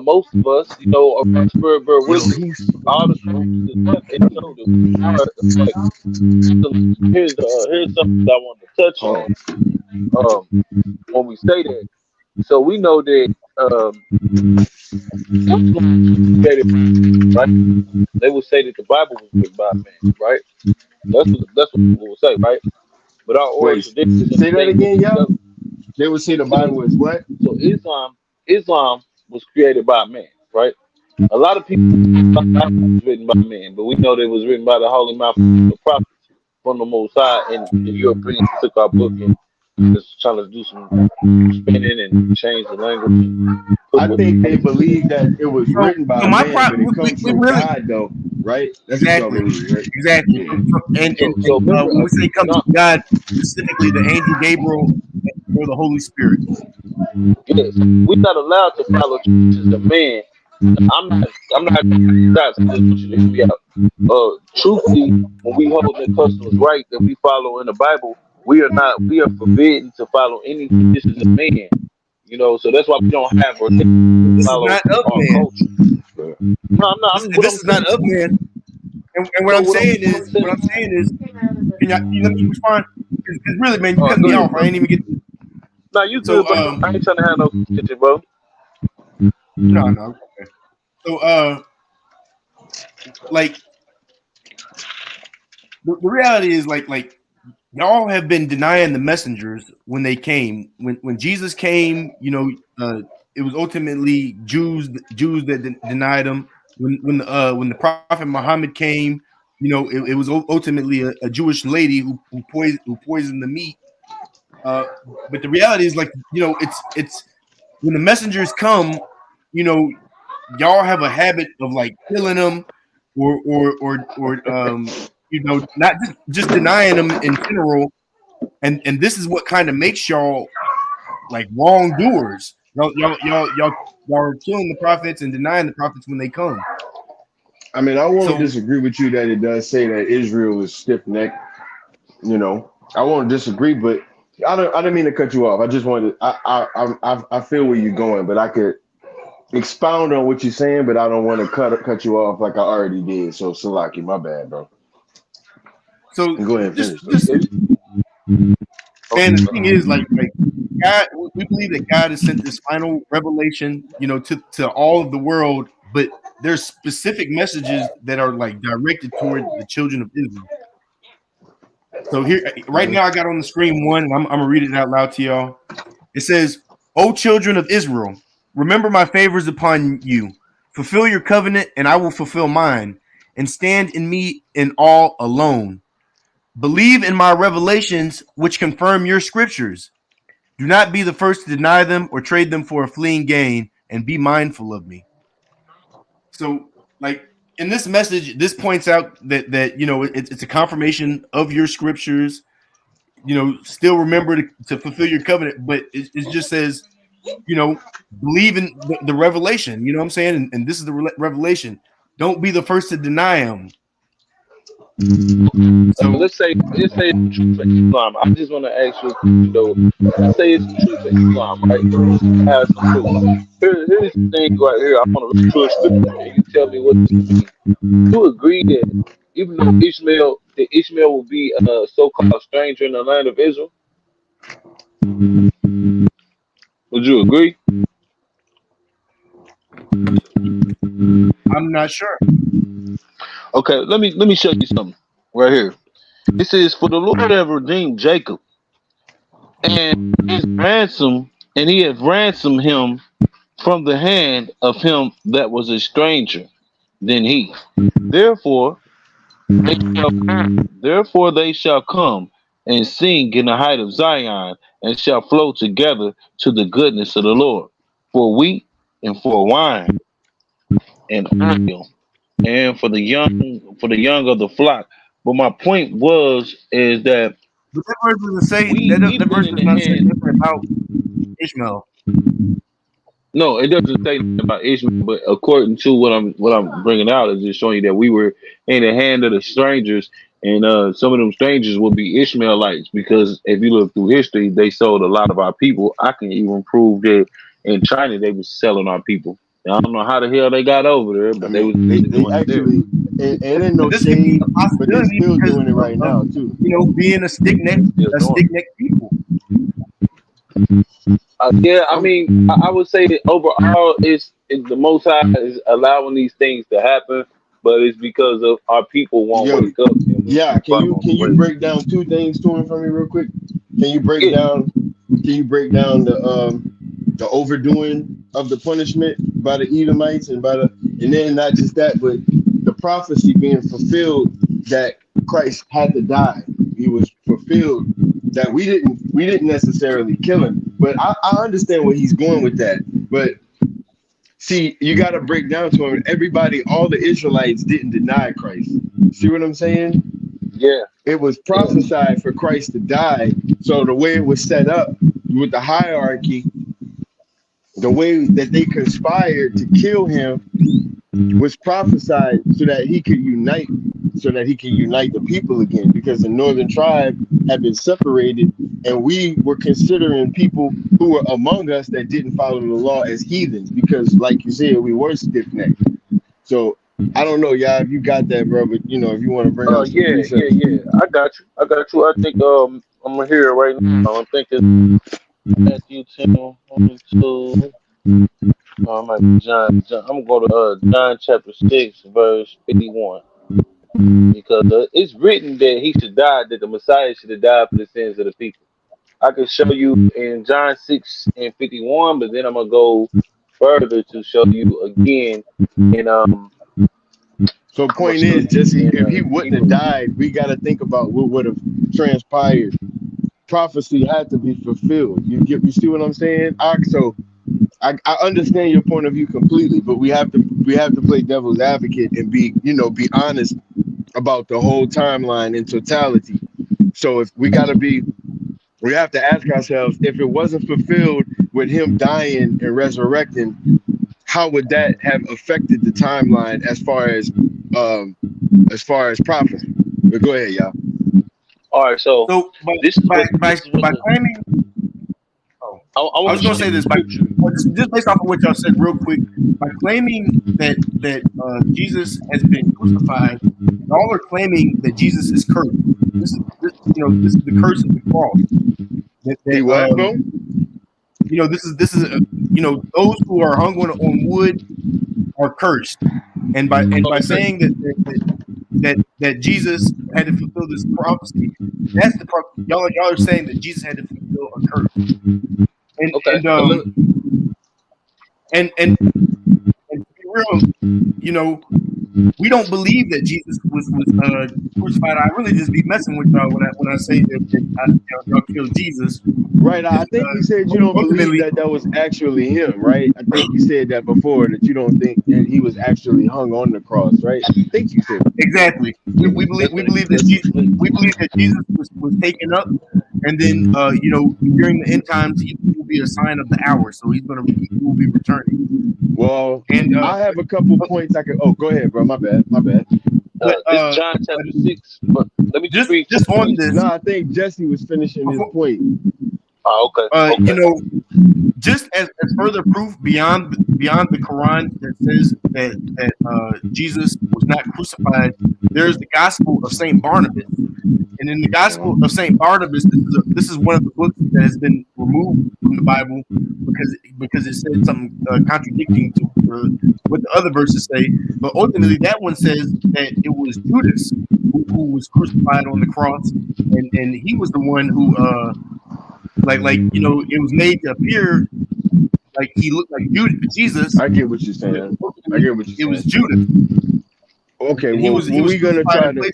most of us, are prosper Yo, willing. he's All the scriptures is what they show that we are. Like, here's something that I wanted to touch hold on. on. When we say that, so we know that Islam was created, right? They would say that the Bible was written by a man, right? That's what people would say, right? But our oral Wait, traditions and say the that things that again, we yo. tell. They would say the So, Bible is what? so Islam was created by man, right? A lot of people think the Bible was written by man, but we know that it was written by the holy mouth of the prophets from the Most High, and the Europeans took our book and just trying to do some spinning and change the language and put I what think they they believe that it was So, written by so a my man, pro, but it comes we from really God, though, right? That's what y'all exactly, believe, right? exactly. Yeah. so remember When we say comes no, from God, specifically the angel Gabriel or the Holy Spirit. yes, we're not allowed to follow traditions of man. I'm not shots. I just want you to hear me out. Truthfully, when we hold the customs right that we follow in the Bible, we are forbidden to follow any traditions of man. So that's why we don't have religion to This is follow not of our man. culture. No, I'm not. What This I'm is not of saying. man. And So what I'm what I'm saying. saying is, you let me respond? Because really, man, you cut Go me ahead, off. I bro. ain't even get. No, you So good, bro. I ain't trying to have no kitchen, bro. no. So like the reality is like y'all have been denying the messengers when they came. When Jesus came, it was ultimately Jews that denied him. When the Prophet Muhammad came, it was ultimately a Jewish lady who poisoned the meat. Uh, but the reality is, like, it's when the messengers come, you know, y'all have a habit of like killing them, or not just denying them in general, and this is what kind of makes y'all like wrongdoers. Y'all are killing the prophets and denying the prophets when they come. I mean, I won't So disagree with you that it does say that Israel is stiff necked. I won't disagree, but I don't mean to cut you off. I just wanted. I feel where you're going, but I could expound on what you're saying, but I don't want to cut you off like I already did. So Salaki, my bad, bro. so And go ahead and just finish though. just man, the thing is, like God, we believe that God has sent this final revelation, to all of the world, but there's specific messages that are like directed toward the children of Israel. So here, right Mhm. now, I got on the screen one, and I'm gonna read it out loud to y'all. It says, "O children of Israel, remember my favors upon you. Fulfill your covenant, and I will fulfill mine, and stand in me in all alone. Believe in my revelations, which confirm your scriptures. Do not be the first to deny them or trade them for a fleeing gain, and be mindful of me." So, like in this message, this points out that it's a confirmation of your scriptures. Still remember to fulfill your covenant, but it just says, you know, believe in the revelation. You know what I'm saying? And this is the revelation. Don't be the first to deny him. So let's say it's true for Islam. I just want to ask you a question though. Let's say it's true for Islam, right? I have some proof. Here's the thing right here. I want to read you a scripture, and you tell me what this means. You agree that even though Ishmael will be a so-called stranger in the land of Israel? Would you agree? I'm not sure. Okay, let me show you something right here. It says, "For the Lord have redeemed Jacob, and his ransom, and he hath ransomed him from the hand of him that was a stranger than he. Therefore therefore they shall come and sing in the height of Zion, and shall flow together to the goodness of the Lord, for wheat and for wine and oil, and for the young of the flock." But my point was is that But that verse doesn't say we that been verse in does the not say hand. nothing about Ishmael. No, it doesn't say anything about Ishmael, but according to what I'm bringing out is just showing you that we were in the hand of the strangers, and some of them strangers would be Ishmaelites, because if you look through history, they sold a lot of our people. I can even prove that in China they was selling our people. I don't know how the hell they got over there, I but they mean, was they actually they doing it there. actually, and ain't no But this could be shade, a but they possibility still because doing it right of now too. being They still a doing stick it. neck people. Yeah, I I'm mean, I would say that overall, the Most High is allowing these things to happen, but it's because of our people won't yo, wake up and we yeah. keep following Can you crazy. break down two things to him for me real quick? Can you break Yeah, down the overdoing of the punishment by the Edomites and then not just that, but the prophecy being fulfilled that Christ had to die. He was fulfilled that we didn't necessarily kill him, but I understand where he's going with that. But see, you got to break down to him. Everybody, all the Israelites didn't deny Christ. See what I'm saying? yeah, It was yeah. prophesied for Christ to die. So the way it was set up with the hierarchy, the way that they conspired to kill him was prophesied so that he could unite the people again, because the northern tribe had been separated, and we were considering people who were among us that didn't follow the law as heathens, because like you said, we were stiff-necked. So I don't know, y'all, if you got that, bro, but if you want to bring out some precepts. Yeah. I got you. I got you. I think I'm gonna hear it right now. I'm thinking Matthew 10:22. I might be John. I'm gonna go to John chapter 6, verse 51. Because it's written that he should die, that the Messiah should have died for the sins of the people. I can show you in John 6:51, but then I'm gonna go further to show you again in So I'm gonna point show is, you Jesse, in if he wouldn't have Hebrews. died, we got to think about what would have transpired. Prophecy had to be fulfilled. You see what I'm saying? I understand your point of view completely, but we have to play devil's advocate and be honest about the whole timeline in totality. So if we have to ask ourselves, if it wasn't fulfilled with him dying and resurrecting, how would that have affected the timeline um as far as prophecy? But go ahead, y'all. All right, so So this is what this is what by the claiming, oh, I I want was to going show to you say the this by scripture. well, just based off of what y'all said, real quick, by claiming that Jesus has been crucified, y'all are claiming that Jesus is cursed. This is the curse of the cross. He what, bro? This is those who are hung on wood are cursed, and by Okay, saying that Jesus had to fulfill this prophecy, that's the prophecy. Y'all are saying that Jesus had to fulfill a curse, and okay. and But um look, and to be real, you know, we don't believe that Jesus was crucified. I really just be messing with y'all when I say that y'all killed Jesus, Right. I because think you said you don't believe ultimately, that that was actually him, right? I think you said that before, that you don't think that he was actually hung on the cross, right? I think you said. exactly, we believe we listen, believe that listen, we listen. believe that Jesus was taken up, and then during the end times he will be a sign of the hour, so he will be returning, Well, and I have a couple but points I could. Oh, go ahead, bro. My bad. My bad. but This John but chapter 6. But let me just read just on No, this, I think Jesse was finishing his before, point. Oh, okay. you Okay. know, just as further proof beyond the Quran that says that Jesus was not crucified, there's the Gospel of Saint Barnabas. And in the Gospel of Saint Barnabas, this is one of the books that has been removed from the Bible because it said something contradicting to what the other verses say. But ultimately, that one says that it was Judas who was crucified on the cross, and he was the one who it was made to appear like he looked like Jesus, I get what you're but saying. I ultimately get what you're it was saying. Judas, Okay, and well, he was crucified in place.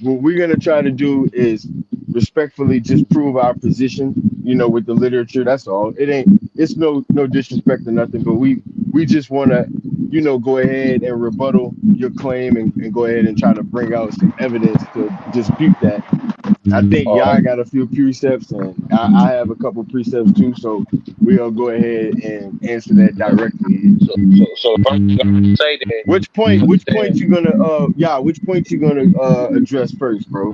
what we're gonna try to do is respectfully just prove our position, with the literature. That's all. It's no disrespect or nothing, but we just wanna, go ahead and rebuttal your claim and go ahead and try to bring out some evidence to dispute that. I think All y'all right. got a few precepts and I have a couple precepts too, so we'll go ahead and answer that directly. So the first thing I'm gonna say that you Which point understand, you gonna which point you gonna address first, bro?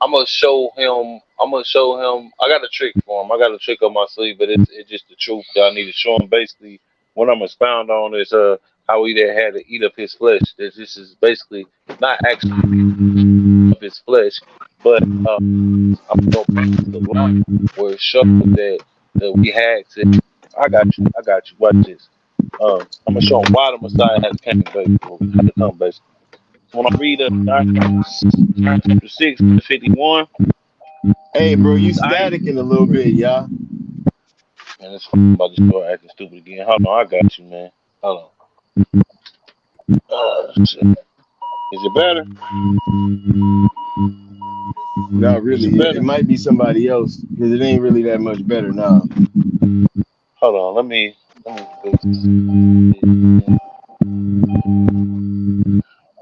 I'm gonna show him. I'm gonna show him. I got a trick for him. I got a trick up my sleeve, but it's just the truth that I need to show him. Basically, what I'm gonna expound on is how he that had to eat up his flesh. That this is basically not actually of his flesh, but I'm gonna go back to the law where it shows that we had to. I got you. I got you. Watch this. I'm gonna show him why the Messiah had to come, basically. Had to come, basically. So when I read John chapter 6, 51, Hey, bro, you I static in a little bit, y'all. man, it's about to start acting stupid again. Hold on, I got you, man. Hold on. Shit. Is it better? Not Is it really. It better? might be somebody else because it ain't really that much better now. Hold on, let me fix this.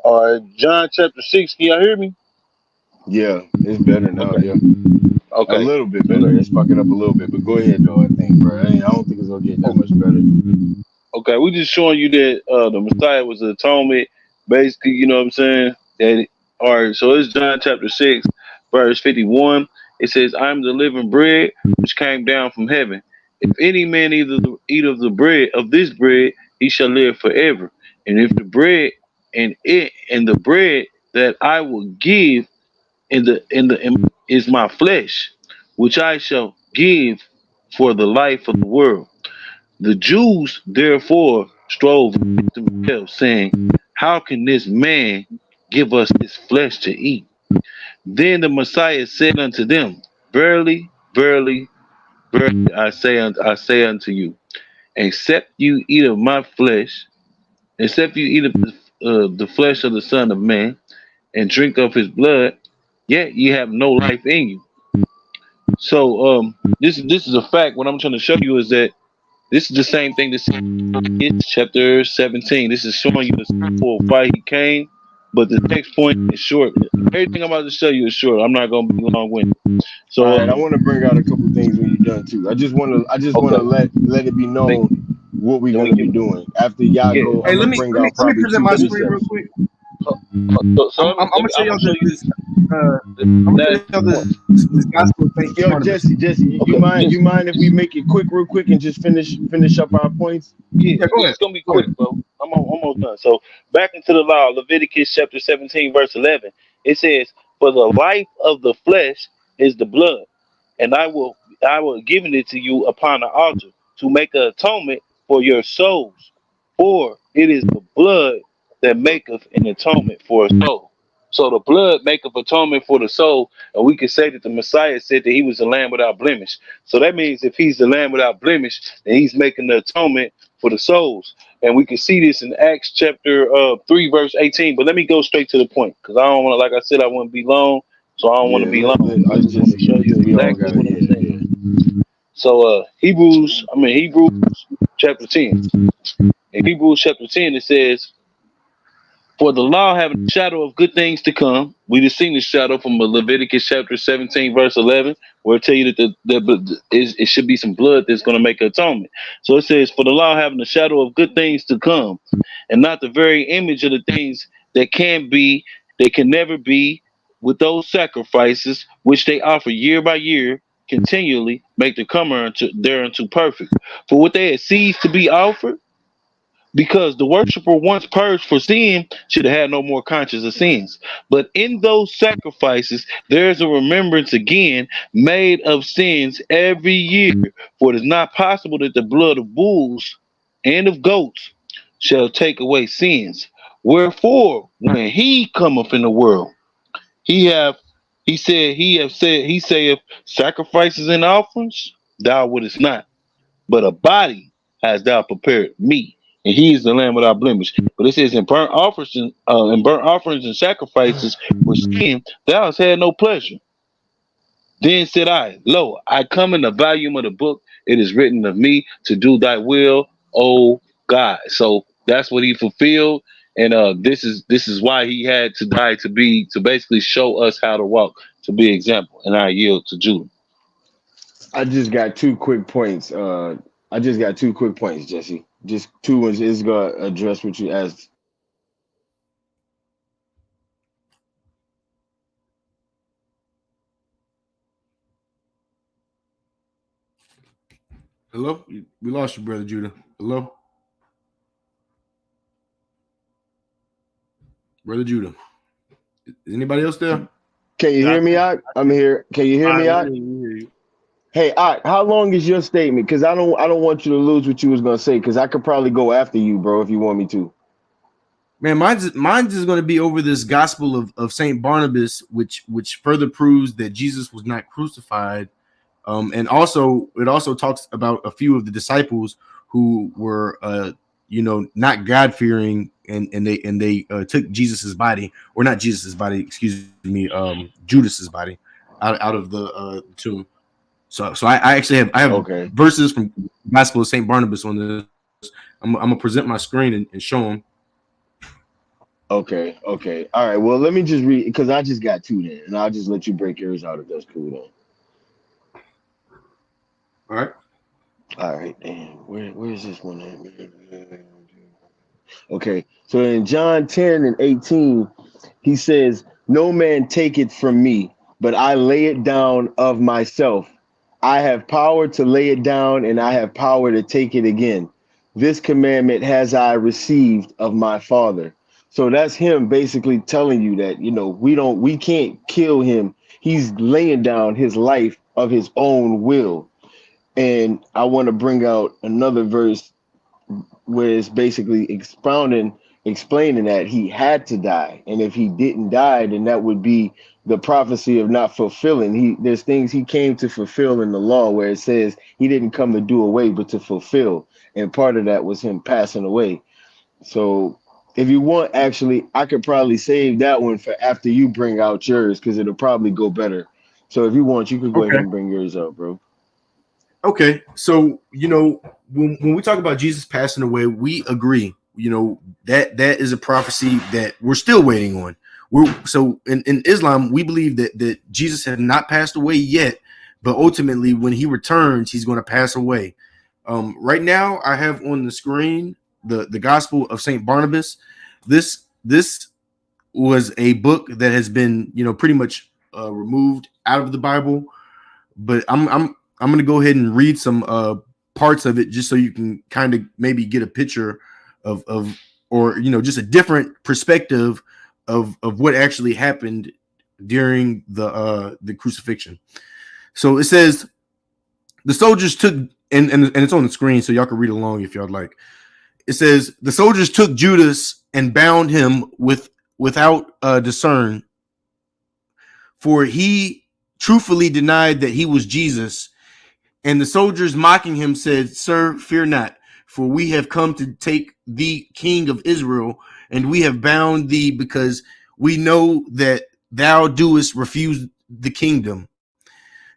All right, John chapter 6. Can y'all hear me? Yeah, it's better now. Okay, Yeah, a okay, little bit better. okay. It's fucking up a little bit, but go ahead though. I think, bro. I don't think it's gonna get that much better. Okay, we just showing you that the Messiah was the atonement. Basically, you know what I'm saying? All right, so it's John chapter 6, verse 51. It says, I am the living bread which came down from heaven. If any man eat of the bread of this bread, he shall live forever. And if the bread and the bread that I will give is my flesh, which I shall give for the life of the world. The Jews therefore strove against themselves, saying, how can this man give us his flesh to eat? Then the Messiah said unto them, verily, verily, verily, I say unto you, except you eat of my flesh, except you eat of the flesh of the Son of Man, and drink of his blood, yet ye have no life in you. So this is a fact. What I'm trying to show you is that this is the same thing that's in chapter 17. This is showing you the simple of why he came, but the next point is short. Everything I'm about to show you is short. I'm not gonna be long winded. All So right, I want to bring out a couple things when you're done too. I just want to okay, let it be let me known what we're let me gonna be give doing. After y'all yeah. go, Hey, I'm gonna bring out let me probably present two my screen real precepts. quick. So I'm gonna show I'm y'all gonna show you uh, I'm the gonna show last y'all point. this Gospel of Saint Yo, Barnabas. Jesse, you Okay, mind just if we make it quick, real quick, and just finish up our points? yeah, Yeah, go ahead. it's gonna be Go quick, ahead. bro. Almost done. So back into the law, Leviticus chapter 17, verse 11. It says, "For the life of the flesh is the blood, and I will give it to you upon the altar to make an atonement for your souls. For it is the blood that maketh an atonement for a soul." So the blood maketh atonement for the soul, and we can say that the Messiah said that he was the lamb without blemish. So that means if he's the lamb without blemish, then he's making the atonement for the souls. And we can see this in Acts chapter 3, verse 18. But let me go straight to the point, because I don't want to, like I said, I want to be long, so I don't want to Yeah, be long. I let just want Jesse to show go you because we all exactly got it. what I'm Yeah, saying. yeah. So Hebrews chapter 10. In Hebrews chapter 10 it says, for the law having a shadow of good things to come. We just seen the shadow from Leviticus chapter 17, verse 11, where it tell you that it should be some blood that's going to make atonement. So it says, for the law having a shadow of good things to come, and not the very image of the things that can be, they can never be with those sacrifices which they offer year by year, continually make the comer unto thereunto perfect. For what they had ceased to be offered, because the worshiper once purged for sin should have had no more conscience of sins. But in those sacrifices, there is a remembrance again made of sins every year. For it is not possible that the blood of bulls and of goats shall take away sins. Wherefore, when he cometh in the world, he have he saith, sacrifices and offerings thou wouldest not, but a body has thou prepared me, and he is the Lamb without blemish. But it says, in burnt offerings and sacrifices for sin, thou hast had no pleasure. Then said I, Lo, I come in the volume of the book. It is written of me to do thy will, O God. So that's what he fulfilled. And this is why he had to die, to basically show us how to walk, to be example. And I yield to Judah. I just got 2 quick points. I just got 2 quick points, Jesse. Just two ones is gonna address what you asked. Hello, we lost you, brother Judah. Hello, brother Judah. Is anybody else there? Can you hear me out? I'm here. Can you hear me out? Hey, how long is your statement? Because I don't want you to lose what you was gonna say. Because I could probably go after you, bro, if you want me to. Man, mine's is going to be over this gospel of Saint Barnabas, which further proves that Jesus was not crucified. And also it also talks about a few of the disciples who were not God fearing, and they took Jesus's body, or not Jesus's body, excuse me, Judas's body out of the tomb. So I actually have Okay. verses from Gospel of Saint Barnabas on this. I'm gonna present my screen and show them. Okay. All right. Well, let me just read because I just got two then, and I'll just let you break yours out if that's cool then. All right. All right. Damn. Where is this one at? Okay. So in John 10 and 18, he says, "No man take it from me, but I lay it down of myself. I have power to lay it down, and I have power to take it again. This commandment has I received of my Father." So that's him basically telling you that, we can't kill him. He's laying down his life of his own will. And I want to bring out another verse where it's basically explaining that he had to die. And if he didn't die, then that would be the prophecy of not fulfilling. There's things he came to fulfill in the law where it says he didn't come to do away, but to fulfill. And part of that was him passing away. So if you want, actually, I could probably save that one for after you bring out yours, because it'll probably go better. So if you want, you could go ahead Okay. and bring yours up, bro. Okay, so when we talk about Jesus passing away, we agree. That is a prophecy that we're still waiting on. So in Islam, we believe that Jesus has not passed away yet, but ultimately, when he returns, he's going to pass away. Right now, I have on the screen the Gospel of Saint Barnabas. This was a book that has been pretty much removed out of the Bible, but I'm going to go ahead and read some parts of it just so you can kind of maybe get a picture of or just a different perspective of what actually happened during the crucifixion. So it says the soldiers took, and it's on the screen so y'all can read along if y'all like. It says the soldiers took Judas and bound him without discern, for he truthfully denied that he was Jesus. And the soldiers mocking him said, "Sir, fear not, for we have come to take thee king of Israel, and we have bound thee because we know that thou doest refuse the kingdom."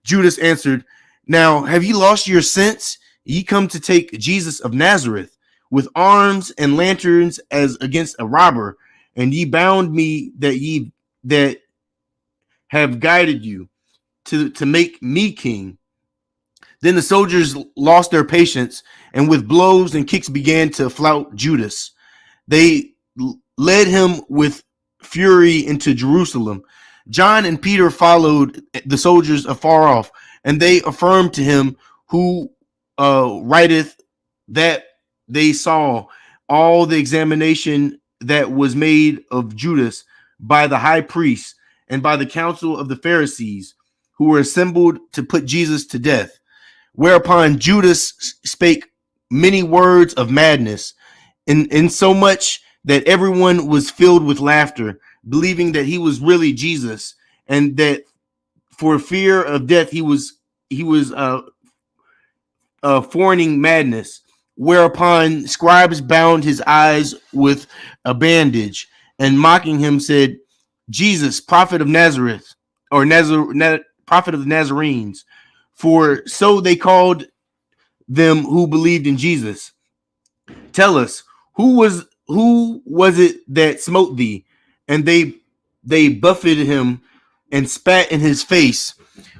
Judas answered, "Now have ye lost your sense? Ye come to take Jesus of Nazareth with arms and lanterns as against a robber, and ye bound me that have guided you to make me king." Then the soldiers lost their patience and with blows and kicks began to flout Judas. They led him with fury into Jerusalem. John and Peter followed the soldiers afar off, and they affirmed to him who writeth that they saw all the examination that was made of Judas by the high priest and by the council of the Pharisees, who were assembled to put Jesus to death. Whereupon Judas spake many words of madness, in so much that everyone was filled with laughter, believing that he was really Jesus, and that for fear of death he was foreigning madness. Whereupon scribes bound his eyes with a bandage, and mocking him said, Jesus, prophet of Nazareth, or prophet of the Nazarenes, for so they called them who believed in Jesus. Tell us, who was it that smote thee? And they buffeted him and spat in his face.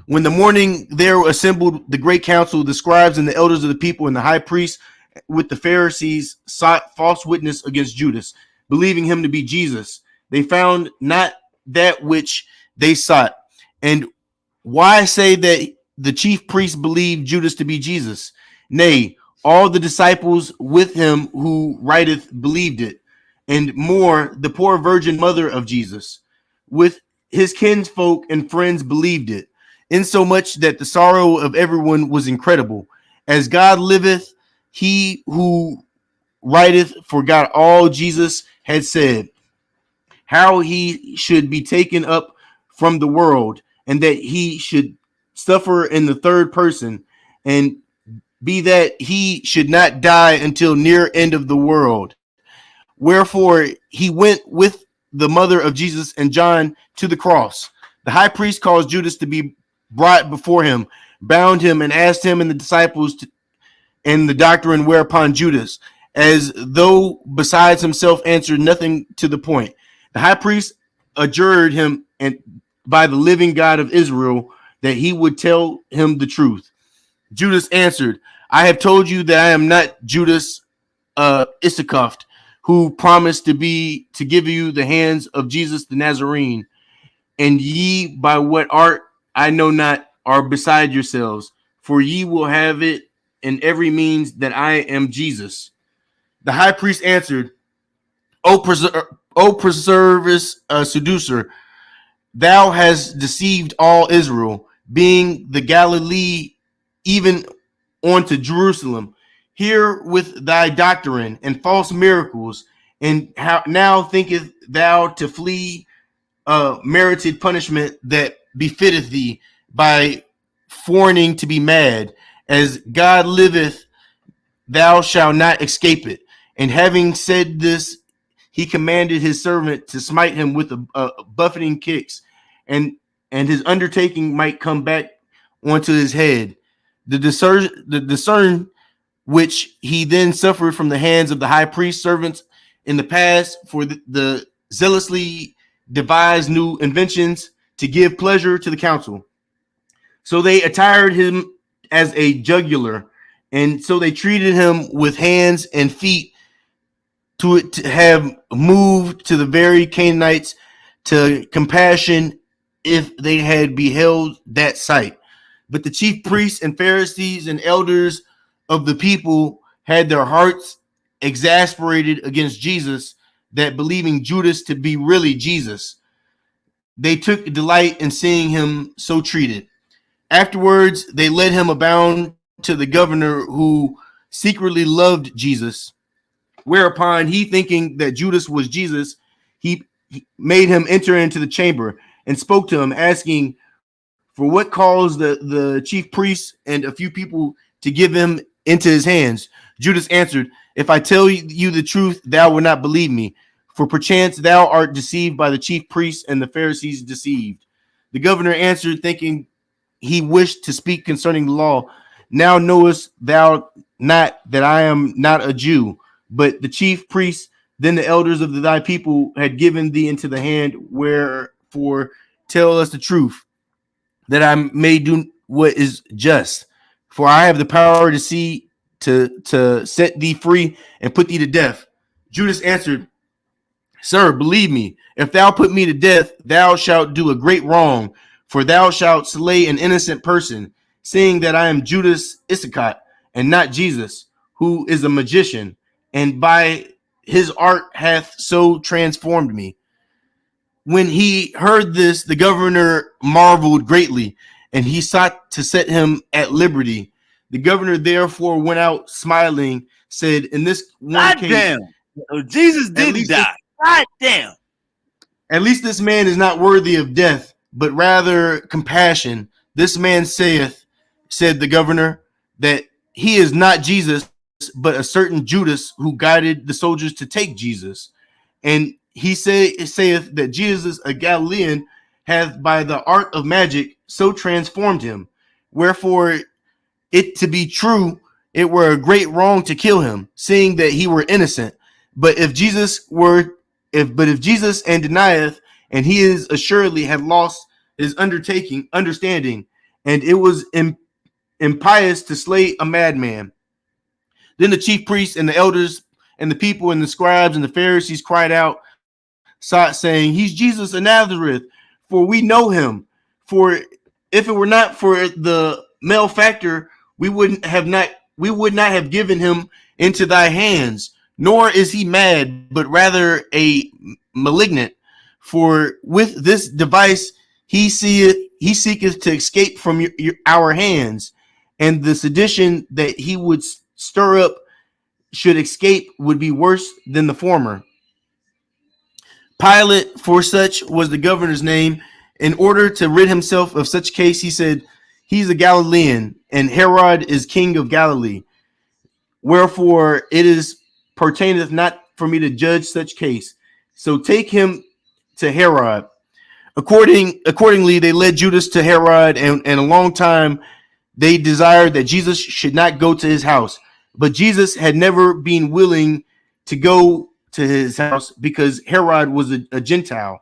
When the morning there assembled the great council, the scribes and the elders of the people and the high priest with the Pharisees sought false witness against Judas, believing him to be Jesus. They found not that which they sought. And why say that the chief priests believed Judas to be Jesus? Nay, all the disciples with him who writeth believed it, and more, the poor virgin mother of Jesus, with his kinsfolk and friends believed it, insomuch that the sorrow of everyone was incredible. As God liveth, he who writeth forgot all Jesus had said, how he should be taken up from the world, and that he should suffer in the third person, and be that he should not die until near end of the world. Wherefore he went with the mother of Jesus and John to the cross. The high priest caused Judas to be brought before him, bound him, and asked him and the disciples and the doctrine, whereupon Judas, as though besides himself, answered nothing to the point. The high priest adjured him and by the living God of Israel that he would tell him the truth. Judas answered, I have told you that I am not Judas Issachar, who promised to give you the hands of Jesus the Nazarene. And ye by what art I know not are beside yourselves, for ye will have it in every means that I am Jesus. The high priest answered, O preservous seducer, thou hast deceived all Israel, being the Galilee, even unto Jerusalem. Here with thy doctrine and false miracles, and how now thinkest thou to flee merited punishment that befitteth thee by foreigning to be mad? As God liveth, thou shalt not escape it. And having said this, he commanded his servant to smite him with a buffeting kicks, and his undertaking might come back onto his head. The discern which he then suffered from the hands of the high priest servants in the past, for the zealously devised new inventions to give pleasure to the council. So they attired him as a jugular, and so they treated him with hands and feet to have moved to the very Canaanites to compassion if they had beheld that sight. But the chief priests and Pharisees and elders of the people had their hearts exasperated against Jesus, that believing Judas to be really Jesus, they took delight in seeing him so treated. Afterwards, they led him abound to the governor, who secretly loved Jesus. Whereupon he, thinking that Judas was Jesus, he made him enter into the chamber and spoke to him, asking, for what caused the chief priests and a few people to give him into his hands? Judas answered, if I tell you the truth, thou wilt not believe me, for perchance thou art deceived by the chief priests, and the Pharisees deceived. The governor answered, thinking he wished to speak concerning the law, now knowest thou not that I am not a Jew, but the chief priests, then the elders of thy people had given thee into the hand. Wherefore tell us the truth, that I may do what is just. For I have the power to see to set thee free and put thee to death. Judas answered, Sir, believe me, if thou put me to death, thou shalt do a great wrong, for thou shalt slay an innocent person, seeing that I am Judas Iscariot, and not Jesus, who is a magician, and by his art hath so transformed me. When he heard this, the governor marveled greatly, and he sought to set him at liberty. The governor therefore went out smiling, said, in this one God case, damn. Oh, Jesus at didn't least this die. God damn. At least this man is not worthy of death, but rather compassion. This man said the governor, that he is not Jesus, but a certain Judas who guided the soldiers to take Jesus. And saith that Jesus, a Galilean, hath by the art of magic so transformed him. Wherefore it to be true, it were a great wrong to kill him, seeing that he were innocent. But if Jesus and denieth, and he is assuredly have lost his understanding, and it was impious to slay a madman. Then the chief priests and the elders and the people and the scribes and the Pharisees cried out, saying, He's Jesus of Nazareth, for we know him. For if it were not for the malefactor, we would not have given him into thy hands. Nor is he mad, but rather a malignant. For with this device he seeketh to escape from our hands, and the sedition that he would stir up should escape would be worse than the former. Pilate, for such was the governor's name, in order to rid himself of such case, he said, He's a Galilean, and Herod is king of Galilee. Wherefore it is pertaineth not for me to judge such case. So take him to Herod. Accordingly, they led Judas to Herod, and a long time they desired that Jesus should not go to his house. But Jesus had never been willing to go to his house, because Herod was a Gentile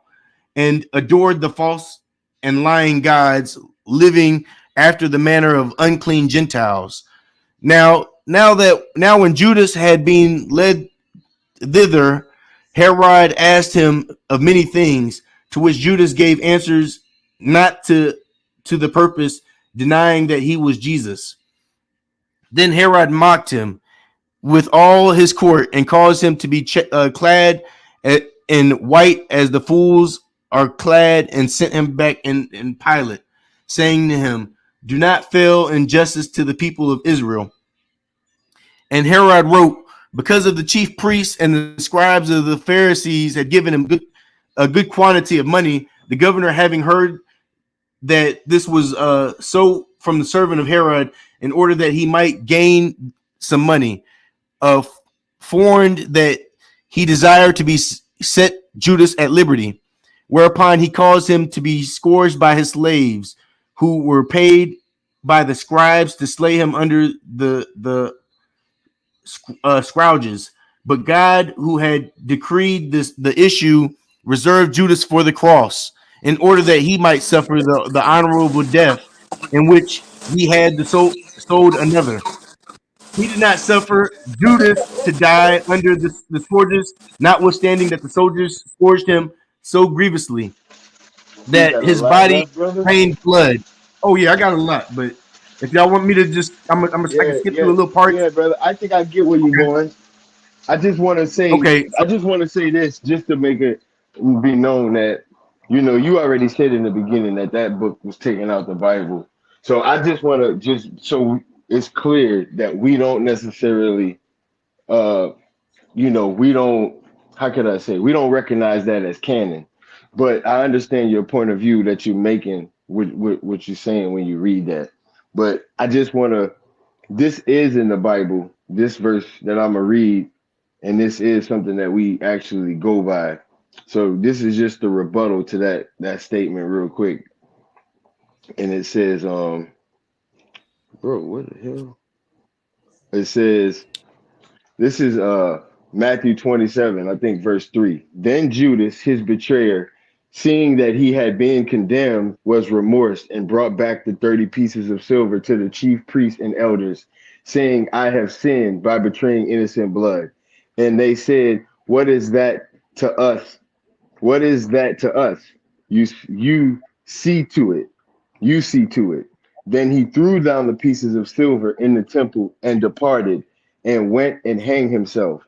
and adored the false and lying gods, living after the manner of unclean Gentiles. Now when Judas had been led thither, Herod asked him of many things, to which Judas gave answers not to the purpose, denying that he was Jesus. Then Herod mocked him with all his court, and caused him to be clad in white as the fools are clad, and sent him back in Pilate, saying to him, Do not fail in justice to the people of Israel. And Herod wrote, because of the chief priests and the scribes of the Pharisees had given him a good quantity of money, the governor, having heard that this was so from the servant of Herod, in order that he might gain some money, forewarned that he desired to be set Judas at liberty, whereupon he caused him to be scourged by his slaves, who were paid by the scribes to slay him under the scourges. But God, who had decreed the issue, reserved Judas for the cross, in order that he might suffer the honorable death, in which he had sold another. He did not suffer Judas to die under the scourges, notwithstanding that the soldiers scourged him so grievously You that got a his lot body left, brother. drained blood. Oh yeah, I got a lot, but if y'all want me to just, I can Yeah, skip through yeah, a little parts. yeah, brother. I think I get where you're going. I just want to say, Okay, I so just want to say this, just to make it be known that, you already said in the beginning that that book was taken out the Bible. So I just want to just so it's clear that we don't necessarily, uh, we don't. How could I say? We don't recognize that as canon. But I understand your point of view that you're making with what you're saying when you read that. But I just want to. This is in the Bible. This verse that I'm gonna read, and this is something that we actually go by. So this is just a rebuttal to that statement real quick. And it says, bro, what the hell? It says, this is Matthew 27, I think verse 3. Then Judas, his betrayer, seeing that he had been condemned, was remorsed and brought back the 30 pieces of silver to the chief priests and elders, saying, I have sinned by betraying innocent blood. And they said, What is that to us? What is that to us? You see to it. You see to it. Then he threw down the pieces of silver in the temple and departed and went and hanged himself.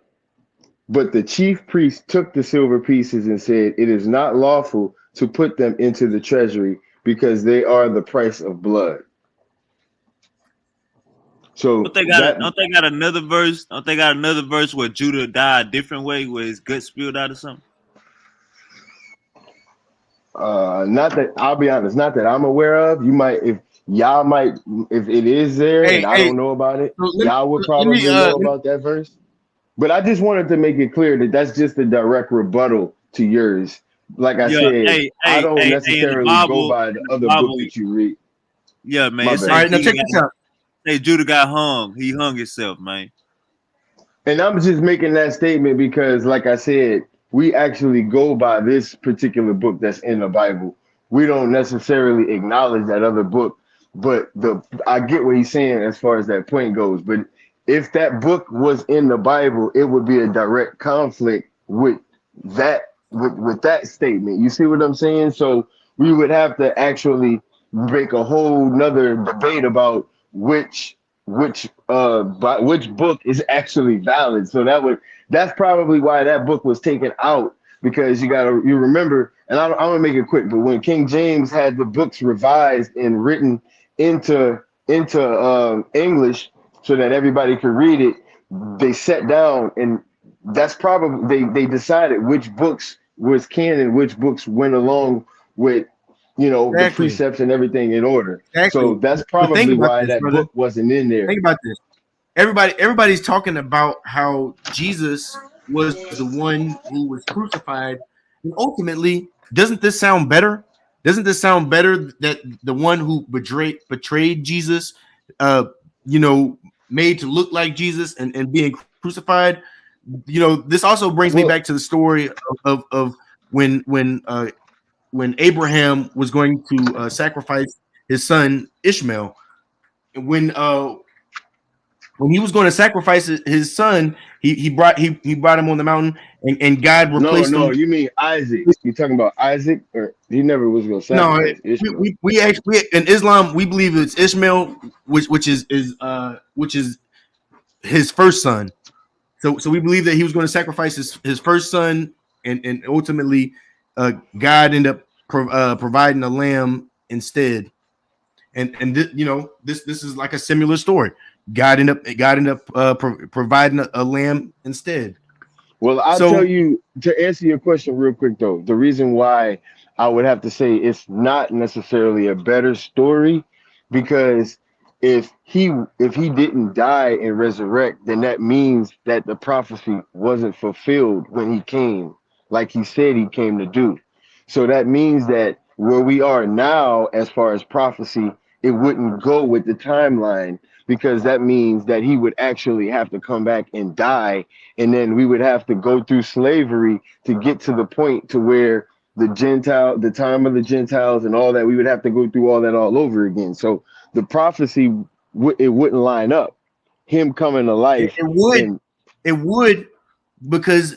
But the chief priest took the silver pieces and said, it is not lawful to put them into the treasury because they are the price of blood. So Don't they got that don't they got another verse? Don't they got another verse where Judah died a different way, where his gut spilled out or something? not that I'll be honest, not that I'm aware of. You might if y'all might if it is there Hey, and I hey, don't know about it, so y'all would let me probably know about that verse. But I just wanted to make it clear that that's just a direct rebuttal to yours. Like I Yeah, said, I don't in the necessarily go Bible, by the other book that you read. yeah, man, My it all say bad. right, now check this out. Judah got hung. He hung himself, man. And I'm just making that statement because, like I said, we actually go by this particular book that's in the Bible. We don't necessarily acknowledge that other book, but I get what he's saying as far as that point goes. But if that book was in the Bible, it would be a direct conflict with with that statement. You see what I'm saying? So we would have to actually make a whole nother debate about which book is actually valid. So that's probably why that book was taken out, because you remember, and I'm gonna make it quick, but when King James had the books revised and written into English so that everybody could read it, they sat down and that's probably they decided which books was canon, which books went along with the Exactly, precepts and everything in order. exactly. So that's But think probably about why this, that brother. book wasn't in there. Think about this. Everybody's talking about how Jesus was the one who was crucified, and ultimately, doesn't this sound better? Doesn't this sound better that the one who betrayed Jesus, uh, you know, made to look like Jesus and being crucified? This also brings me Well, back to the story of when Abraham was going to sacrifice his son Ishmael. When when he was going to sacrifice his son, he brought him on the mountain, and God replaced no, him. you mean Isaac? You talking about Isaac, or he never was going to No, sacrifice Ishmael? we actually in Islam we believe it's Ishmael, which is his first son. So we believe that he was going to sacrifice his first son, and ultimately, God ended up providing a lamb instead. And this is like a similar story. God ended up providing a lamb instead. Well, I'll tell So you, to answer your question real quick though, the reason why I would have to say it's not necessarily a better story, because if he didn't die and resurrect, then that means that the prophecy wasn't fulfilled when he came, like he said he came to do. So that means that where we are now, as far as prophecy, it wouldn't go with the timeline, because that means that he would actually have to come back and die, and then we would have to go through slavery to get to the point to where the time of the Gentiles and all that, we would have to go through all that all over again. So the prophecy, it wouldn't line up. Him coming to it, life it would and it would because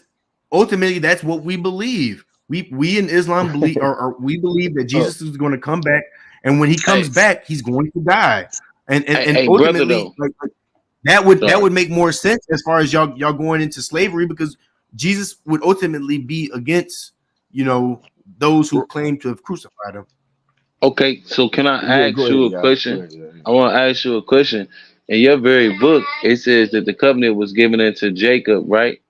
ultimately that's what we believe. We in Islam believe, or we believe that oh, Jesus is going to come back, and when he comes Hey, back, he's going to die, and hey, brother, ultimately, though. like that Sorry. would make more sense as far as y'all going into slavery, because Jesus would ultimately be against those who claim to have crucified him. Okay, so can yeah, I go ask ahead, you a yeah, go question? ahead. Yeah. I want to ask you a question. In your very book, it says that the covenant was given unto Jacob, right?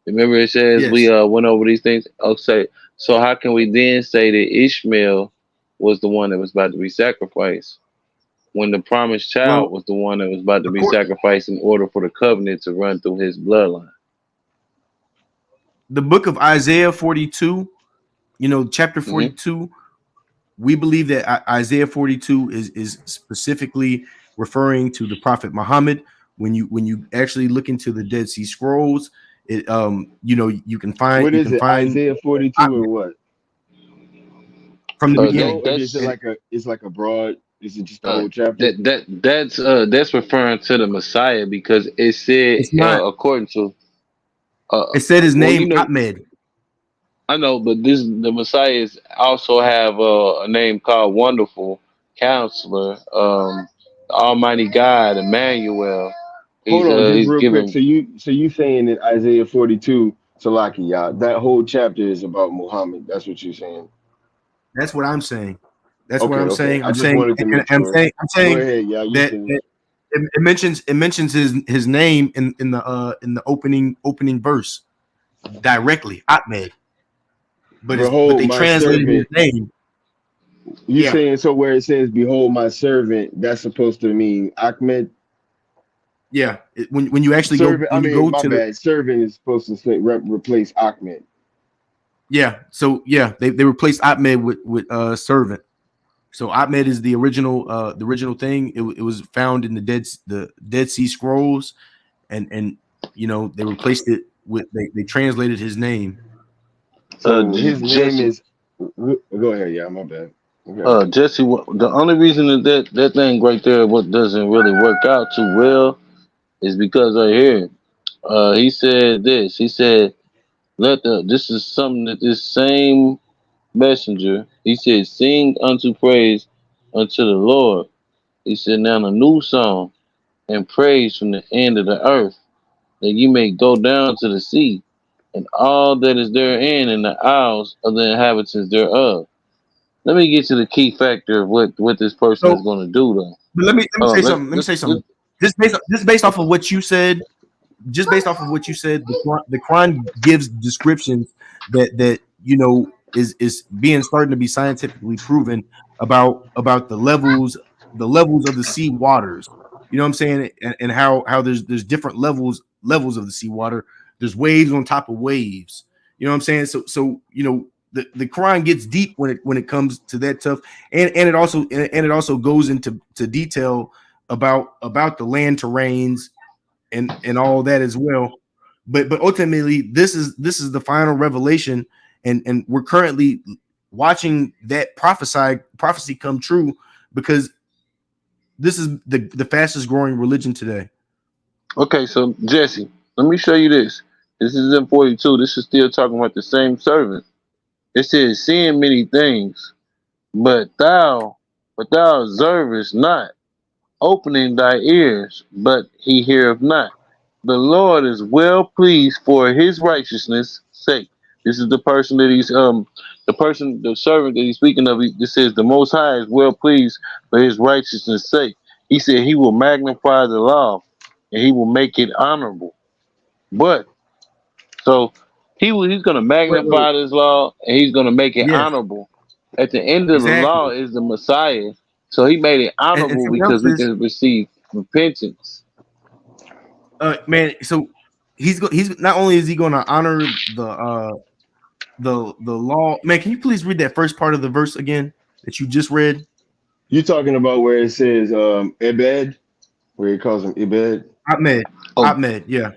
Remember, it says we Yes. went over these things. Okay, so how can we then say that Ishmael was the one that was about to be sacrificed when the promised child Well, was the one that was about to be accord- sacrificed in order for the covenant to run through his bloodline? the book of Isaiah 42, chapter Hmm. 42, we believe that Isaiah 42 is specifically referring to the prophet Muhammad. When you actually look into the Dead Sea Scrolls, you can find What you is can it? find Isaiah 42 and what? from the You know, beginning. or is it That's And like a broad? Is it just the uh, whole chapter? that's referring to the Messiah because it said it's not. according to It said his well, name Ahmed. I know, but the Messiahs also have a name called Wonderful Counselor, Almighty God, Emmanuel. Hold on, just He's real quick. given. So you saying that Isaiah 42, Salaki, y'all, that whole chapter is about Muhammad. That's what you're saying. That's what I'm saying. That's what Okay, I'm okay. saying. I just wanted to And make sure. I'm Go saying ahead, y'all. You that, finish. that it mentions his name in the opening verse directly, Ahmed. But Behold they my translated his servant. name. You Yeah, saying so where it says behold my servant, that's supposed to mean Ahmed? yeah. When you actually go Servant, I when you mean, go my to the bad. Servant is supposed to say replace Ahmed. yeah, so yeah, they replaced Ahmed with servant. So Ahmed is the original thing. It was found in the Dead Sea Scrolls, and they replaced it with they translated his name. So his name Jesse, is. Go ahead, yeah, my bad. Okay. Jesse. The only reason that thing right there, what doesn't really work out too well, is because right here, he said this. He said, "Let the." This is something that this same messenger. He said, "Sing unto praise unto the Lord." He said, "Now a new song and praise from the end of the earth, that you may go down to the sea, and all that is therein, and the isles of the inhabitants thereof." Let me get to the key factor of what this person is So going to do, though. but let me Hold say on, something. Let me say something. Just based off of what you said, the Quran gives descriptions that is being starting to be scientifically proven about the levels of the sea waters. You know what I'm saying? And how there's different levels of the sea water. There's waves on top of waves. You know what I'm saying? So the Quran gets deep when it comes to that stuff, and it also goes into detail about the land terrains and all that as well. But ultimately, this is the final revelation, and we're currently watching that prophecy come true, because this is the fastest growing religion today. Okay, so Jesse, let me show you this. This is in 42. This is still talking about the same servant. It says, "Seeing many things, but thou observest not, opening thy ears, but he heareth not. The Lord is well pleased for his righteousness' sake." This is the person that the servant that he's speaking of. This says the Most High is well pleased for his righteousness' sake. He said he will magnify the law and he will make it honorable. But so he's going to Wait. magnify this law and he's going to make it Yes, honorable. At the end of the law exactly. is the Messiah. So he made it And honorable something else because we is, can receive repentance. man. So he's not only is he going to honor the law. Man, can you please read that first part of the verse again that you just read? You talking about where it says Ebed, where he calls him Ebed? Ahmed, Oh, Ahmed, yeah.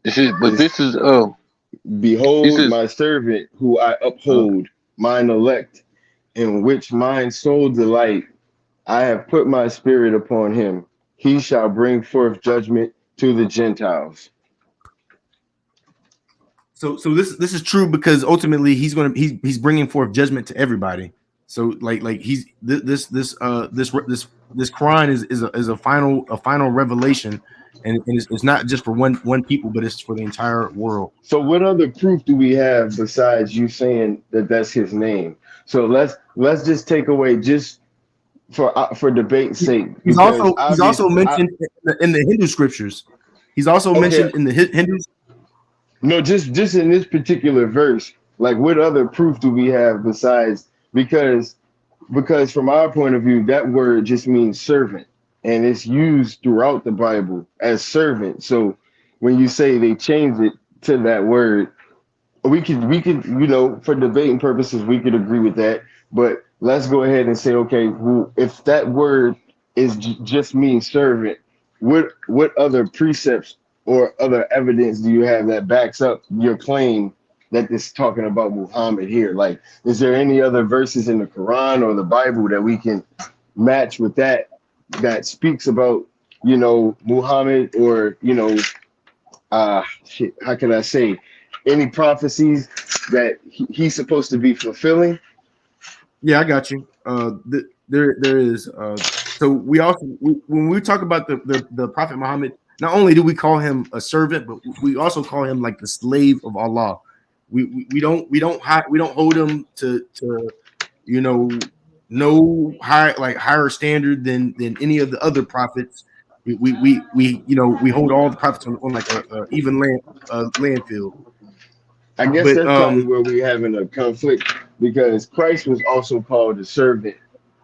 It's this is he behold says my servant who I uh, uphold, mine elect, in which mine soul delight. I have put my spirit upon him. He shall bring forth judgment to the Gentiles. So this is true, because ultimately he's bringing forth judgment to everybody. So like he's this Quran is a final revelation, and it's not just for one people, but it's for the entire world. So what other proof do we have besides you saying that that's his name? So let's just take away just for debate's sake He's because also obvious I mentioned in the Hindu scriptures. He's also okay mentioned in the Hindu. no just in this particular verse like what other proof do we have besides because from our point of view that word just means servant and it's used throughout the Bible as servant. So when you say they changed it to that word, we could for debating purposes we could agree with that, but let's go ahead and say okay, well, if that word just means servant, what other precepts or other evidence do you have that backs up your claim that this is talking about Muhammad here? Like, is there any other verses in the Quran or the Bible that we can match with that speaks about Muhammad, or shit, how can I say, any prophecies that he's supposed to be fulfilling? Yeah, I got you. There is. So we also when we talk about the Prophet Muhammad, not only do we call him a servant, but we also call him like the slave of Allah. We don't hold him to you know no higher standard than any of the other prophets. We hold all the prophets on like a even land field. I guess But that's probably where we're having a conflict because Christ was also called a servant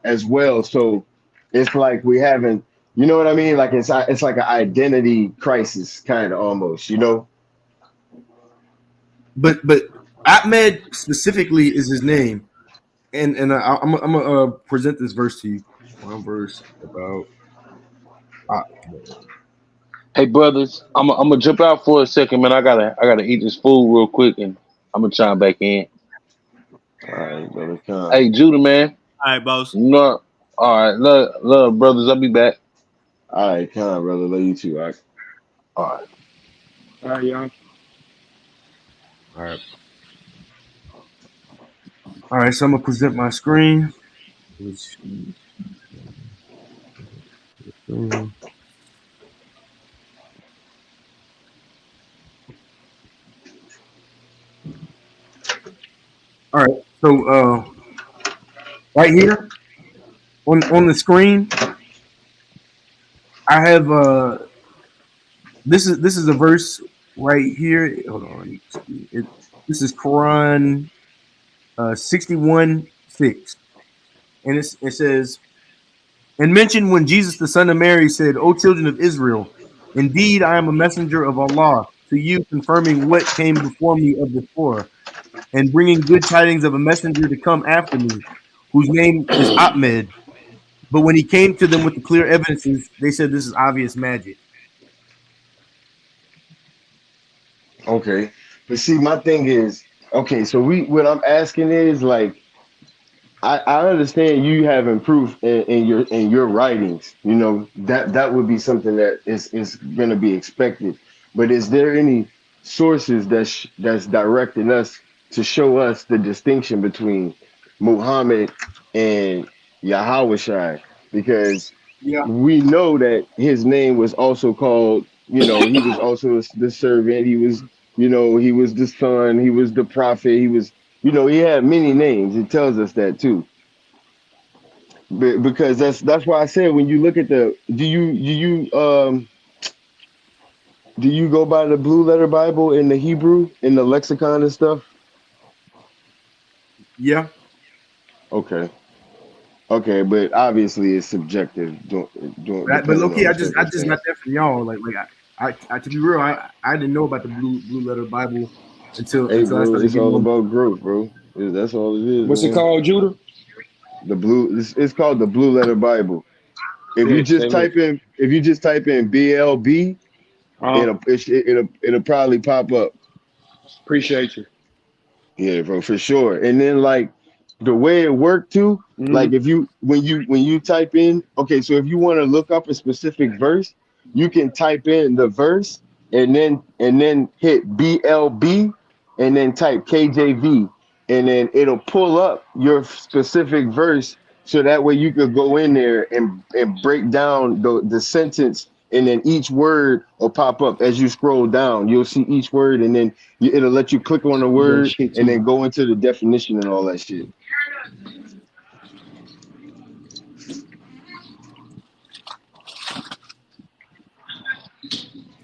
as well. So it's like we haven't, you know what I mean? Like it's like an identity crisis, kind of almost, you know. but Ahmed specifically is his name, I'm gonna present this verse to you. One verse about Ahmed. Hey brothers, I'm gonna jump out for a second, man. I gotta eat this food real quick, and I'm gonna chime back in. All right, brother. Come. Hey Judah, man. All right, boss. No, all right, love brothers. I'll be back. All right, come, brother. Love you too. All right. All right. All right, y'all. All right, all right. So I'm gonna present my screen. Let's see. All right. So right here on the screen, I have this is a verse right here. Hold on. This is Quran 61:6, and it says, "And mention when Jesus the son of Mary said, 'O children of Israel, indeed I am a messenger of Allah to you, confirming what came before me of the Torah, and bringing good tidings of a messenger to come after me, whose name is Ahmed.' But when he came to them with the clear evidences, they said this is obvious magic." Okay. But see, my thing is, okay, so what I'm asking is like I understand you having proof in your writings. You know that would be something that is going to be expected. But is there any sources that's directing us to show us the distinction between Muhammad and Yahweh? Because Yeah. we know that his name was also called. You know, he was also the servant. He was, you know, he was the son. He was the prophet. He was, you know, he had many names. It tells us that too. Because that's why I said when you look at the do you go by the blue letter Bible in the Hebrew in the lexicon and stuff? Yeah. Okay, okay, but obviously it's subjective, But low depending on key, the I just got circumstance. that from y'all. I to be real, I didn't know about the blue letter Bible Hey, until I bro, started it's getting all on. about growth, bro. That's all it is, What's it man. called, Judah? The blue, it's called the blue letter Bible. Yeah, say less. If you just type in BLB, it'll probably pop up. Appreciate you. Yeah, bro, for sure. And then like the way it worked too, Hmm. like if you when you type in, okay, so if you want to look up a specific verse, you can type in the verse and then hit BLB and then type KJV and then it'll pull up your specific verse so that way you could go in there and break down the sentence and then each word will pop up as you scroll down. You'll see each word and then it'll let you click on the You got word shit and too. then go into the definition and all that shit.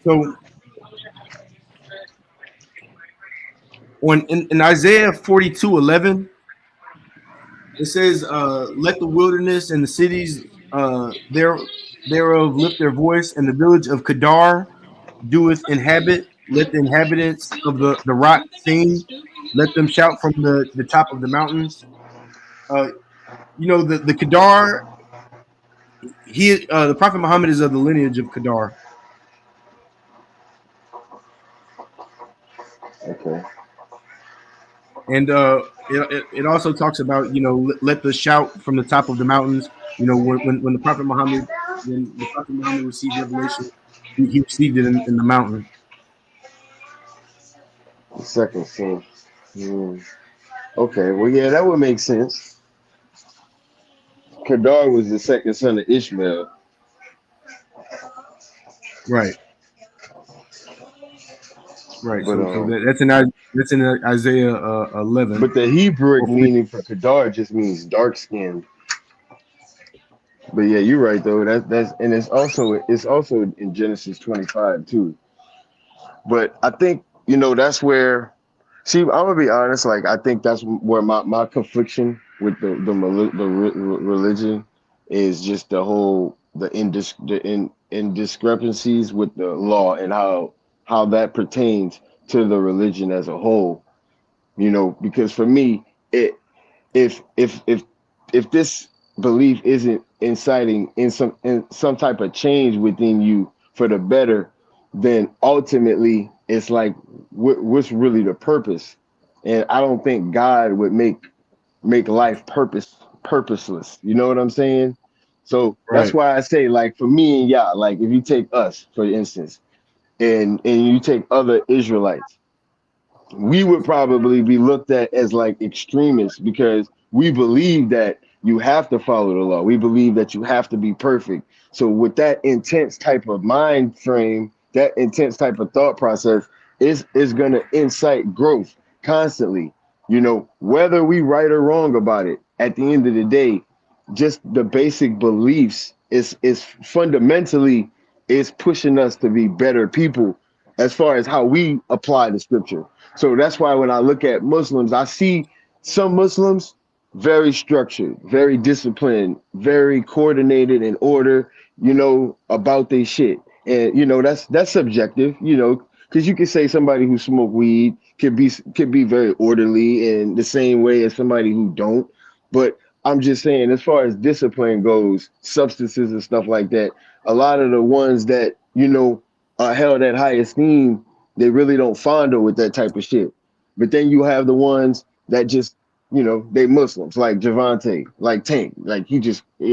So in Isaiah 42:11, it says, "Let the wilderness and the cities thereof lift their voice, and the village of Kedar doeth inhabit. Let the inhabitants of the rock sing. Let them shout from the top of the mountains." Uh, the Kedar. The Prophet Muhammad is of the lineage of Kedar, Okay. and it also talks about let the shout from the top of the mountains. When the Prophet Muhammad received revelation, he received it in the mountain. The second son. Hmm. Okay, well, yeah, that would make sense. Kedar was the second son of Ishmael, Right, right. but So that's in Isaiah 11. but the Hebrew Or meaning for Kedar just means dark skinned. But yeah, you're right though. That's and it's also in Genesis 25 too. But I think that's where. See, I'm gonna be honest. Like I think that's where my confliction with religion is just the whole in discrepancies with the law and how that pertains to the religion as a whole. Because for me, it if if if if this belief isn't inciting in some type of change within you for the better, then ultimately it's like what's really the purpose? And I don't think God would make life purposeless. You know what I'm saying? So that's right, why I say, like, for me and y'all, like if you take us for instance, and you take other Israelites, we would probably be looked at as like extremists because we believe that you have to follow the law. We believe that you have to be perfect. So with that intense type of mind frame, that intense type of thought process is going to incite growth constantly. Whether we right or wrong about it, at the end of the day, just the basic beliefs is fundamentally is pushing us to be better people as far as how we apply the scripture. So that's why when I look at Muslims, I see some Muslims very structured, very disciplined, very coordinated in order, about their shit. And that's subjective, because you could say somebody who smoke weed could be very orderly in the same way as somebody who don't. But I'm just saying, as far as discipline goes, substances and stuff like that, a lot of the ones that are held at high esteem, they really don't fondle with that type of shit. But then you have the ones that just, they Muslims, like Javante, like Tank, like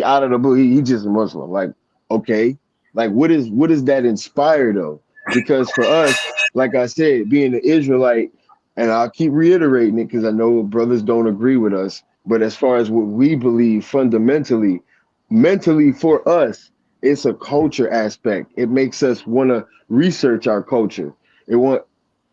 out of the blue, he just a Muslim. Like, okay, like what is that inspired of? Because for us, like I said, being an Israelite, and I'll keep reiterating it because I know brothers don't agree with us. But as far as what we believe fundamentally, mentally for us, it's a culture aspect. It makes us want to research our culture. It want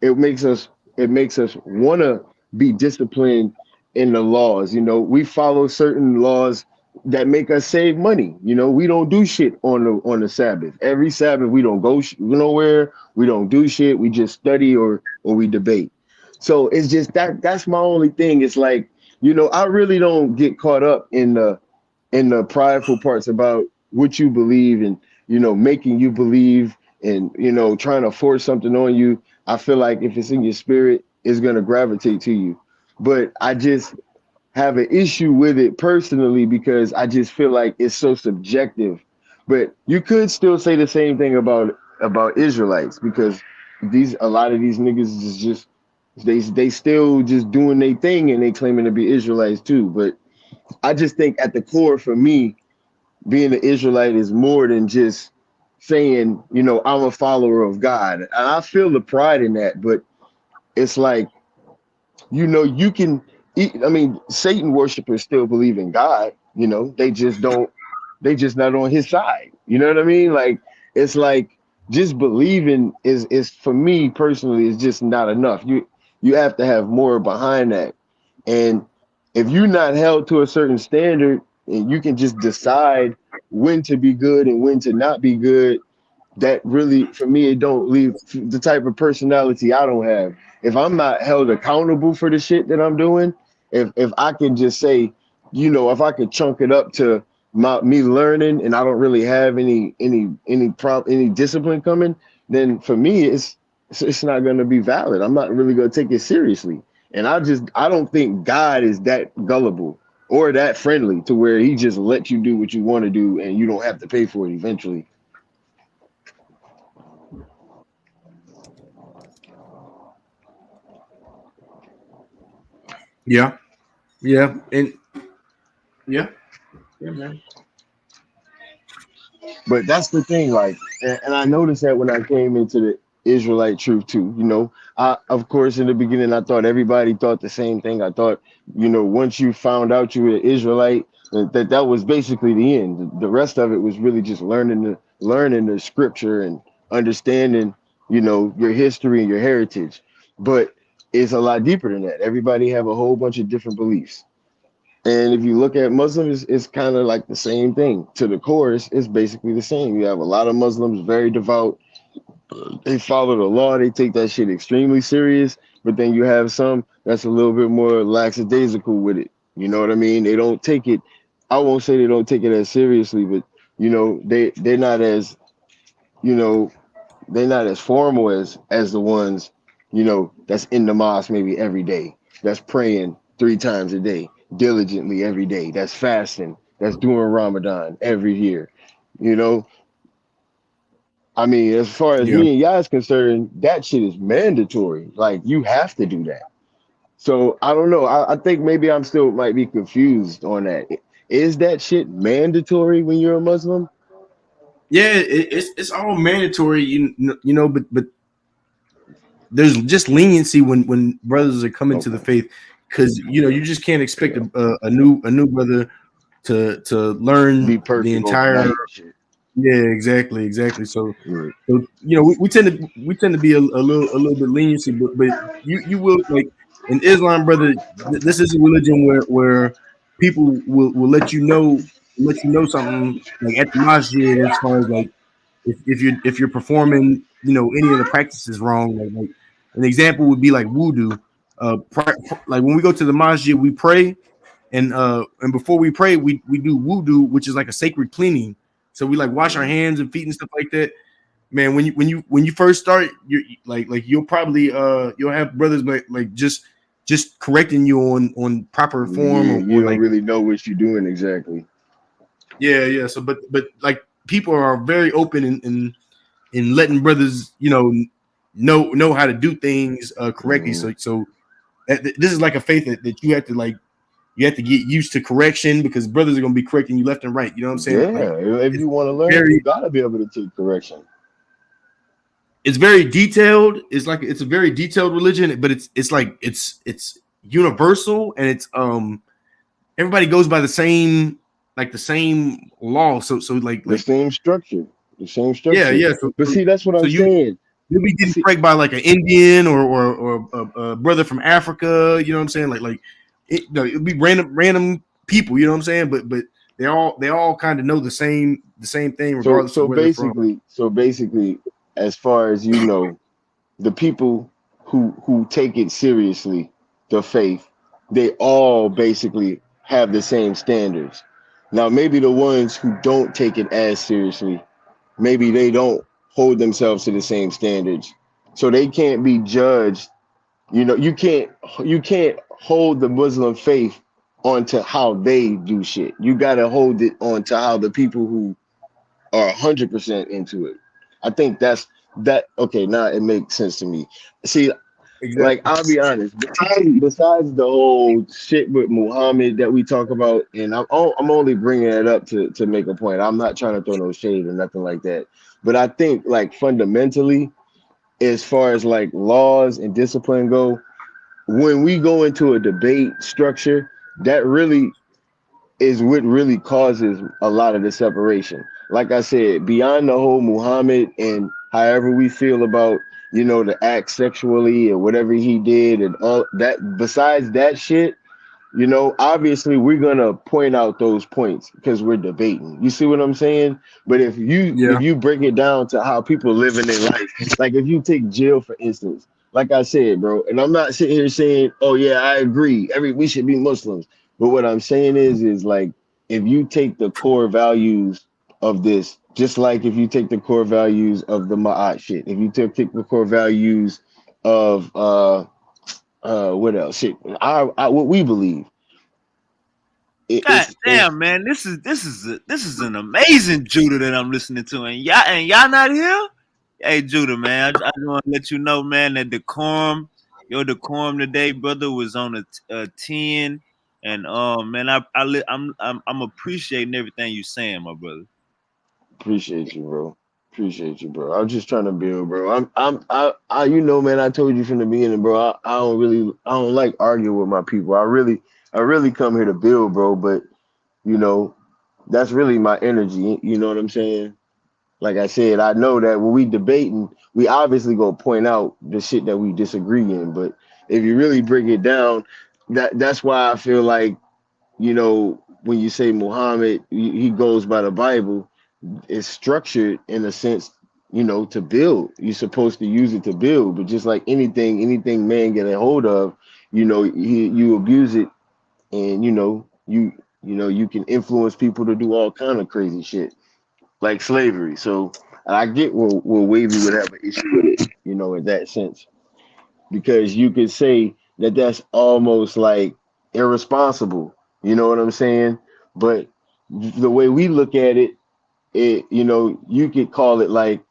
it makes us want to be disciplined in the laws. We follow certain laws that make us save money. We don't do shit on the Sabbath. Every Sabbath we don't go nowhere. We don't do shit. We just study or we debate. So it's just that's my only thing. It's like, I really don't get caught up in the prideful parts about what you believe and making you believe and trying to force something on you. I feel like if it's in your spirit, it's going to gravitate to you. But I just have an issue with it personally because I just feel like it's so subjective. But you could still say the same thing about Israelites, because a lot of these niggas is just they still just doing their thing and they claiming to be Israelites too. But I just think at the core for me, being an Israelite is more than just saying, I'm a follower of God. And I feel the pride in that, but it's like, you can I mean, Satan worshipers still believe in God, they just not on his side. You know what I mean? Like, it's like just believing is for me personally is just not enough. You have to have more behind that. And if you're not held to a certain standard and you can just decide when to be good and when to not be good, that really, for me, it don't leave the type of personality I don't have. If I'm not held accountable for the shit that I'm doing, if I can just say, if I could chunk it up to me learning and I don't really have any discipline coming, then for me it's not going to be valid. I'm not really going to take it seriously. And I don't think God is that gullible or that friendly to where he just lets you do what you want to do and you don't have to pay for it eventually. yeah, yeah, and yeah, yeah, man. But that's the thing, like, and I noticed that when I came into Israelite truth too. You know, I of course in the beginning I thought everybody thought the same thing. I thought, you know, once you found out you were an Israelite, that was basically the end. The rest of it was really just learning the scripture and understanding, you know, your history and your heritage. But it's a lot deeper than that. Everybody have a whole bunch of different beliefs. And if you look at Muslims, it's kind of like the same thing. To the core, it's basically the same. You have a lot of Muslims very devout, they follow the law, they take that shit extremely serious, but then you have some that's a little bit more lackadaisical with it. You know what I mean? They don't take it, I won't say they don't take it as seriously, but you know, they're not as, you know, they're not as formal as the ones, you know, that's in the mosque maybe every day, that's praying 3 times a day, diligently every day, that's fasting, that's doing Ramadan every year. You know, I mean, as far as Yeah. me and y'all is concerned, that shit is mandatory. Like you have to do that. So I don't know. I think maybe I'm still might be confused on that. Is that shit mandatory when you're a Muslim? Yeah, it's all mandatory, you know, but there's just leniency when brothers are coming to the Okay. faith, because you know you just can't expect a new brother to learn Be the perfect entire. overnight and shit. Yeah, exactly. So, Right. so you know, we tend to be a little bit leniency, but you will, like, in Islam, brother. This is a religion where people will let you know something, like, at the masjid, as far as, like, if you're performing, any of the practices wrong. Like an example would be like wudu. Like when we go to the masjid, we pray, and before we pray, we do wudu, which is like a sacred cleaning. So we, like, wash our Mhm. hands and feet and stuff like that. Man, when you first start, you're like you'll probably you'll have brothers, like just correcting you on proper form, Yeah, you or don't like, really know what you're doing exactly. yeah. So but like people are very open in letting brothers, know how to do things correctly. Mhm. So this is like a faith that you have to get used to correction, because brothers are gonna be correcting you left and right. You know what I'm saying? Like, Yeah, if it's you want to learn, you very gotta be able to take correction. it's very detailed. It's a very detailed religion, but it's universal, and it's everybody goes by the same law. So The same structure, the same yeah, structure. yeah. So But so, see, that's what so I'm saying. you'll be getting See, pranked by, like, an Indian, or a brother from Africa. You know what I'm saying? Like it'll be random people. You know what I'm saying? But they all kind of know the same thing, so regardless of so where they're from. basically, so basically, as far as you know, the people who take it seriously, the faith, they all basically have the same standards. Now, maybe the ones who don't take it as seriously, maybe they don't hold themselves to the same standards, so they can't be judged. You know, you can't hold the Muslim faith onto how they do shit. You gotta hold it onto how the people who are 100% into it. I think that. Okay, now it makes sense to me. See, like Exactly. I'll be honest. Besides the whole shit with Muhammad that we talk about, and I'm only bringing it up to make a point. I'm not trying to throw no shade or nothing like that. But I think, like, fundamentally, as far as like laws and discipline go, when we go into a debate structure, that really is what really causes a lot of the separation. Like I said, beyond the whole Muhammad and however we feel about, the act sexually or whatever he did and all that, besides that shit, obviously we're gonna point out those points because we're debating. You see what I'm saying? But if you Yeah. if you break it down to how people live in their life, like if you take jail for instance, like I said, bro, and I'm not sitting here saying, oh yeah, I agree, we should be Muslims. But what I'm saying is like if you take the core values of this, just like if you take the core values of the Ma'at shit, if you take the core values of what else? Shit, what we believe. God It's damn, man, this is an amazing Judah that I'm listening to, and y'all not here. Hey, Judah, man, I just want to let you know, man, that your decorum today, brother, was on a 10, and man, I'm appreciating everything you saying, my brother. appreciate you, bro. Appreciate you, bro. I'm just trying to build, bro. You know, man. I told you from the beginning, bro. I don't like arguing with my people. I really come here to build, bro. But you know, that's really my energy. You know what I'm saying? Like I said, I know that when we debating, we obviously go point out the shit that we disagree in. But if you really break it down, that's why I feel like, you know, when you say Muhammad, he goes by the Bible. It's structured in a sense, you know, to build. You're supposed to use it to build, but just like anything man get a hold of, you know, you abuse it, and you know you can influence people to do all kind of crazy shit like slavery. So I get where Wavy would have an issue with it, you know, in that sense, because you could say that that's almost like irresponsible. You know what I'm saying? But the way we look at it, you know, you could call it like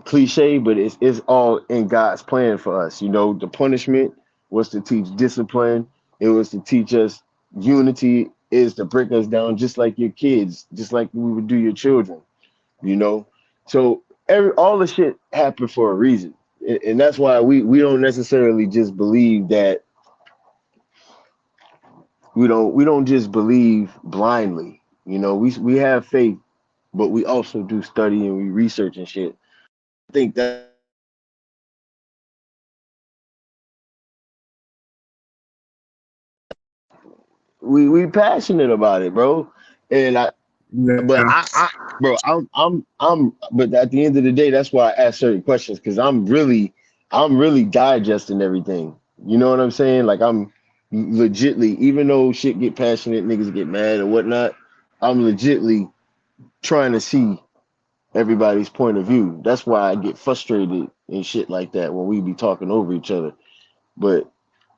cliche, but it's all in God's plan for us. You know, the punishment was to teach discipline. It was to teach us unity. Is to break us down, just like your kids, just like we would do your children. You know, so all the shit happened for a reason, and that's why we don't necessarily just believe that. We don't just believe blindly. You know, we have faith, but we also do study and we research and shit. I think that's we passionate about it, bro. And I but Yeah. bro, but at the end of the day, that's why I ask certain questions, because I'm really digesting everything. You know what I'm saying? Like I'm legitly, even though shit get passionate, niggas get mad or whatnot, I'm legitly trying to see everybody's point of view. That's why I get frustrated and shit like that when we be talking over each other. But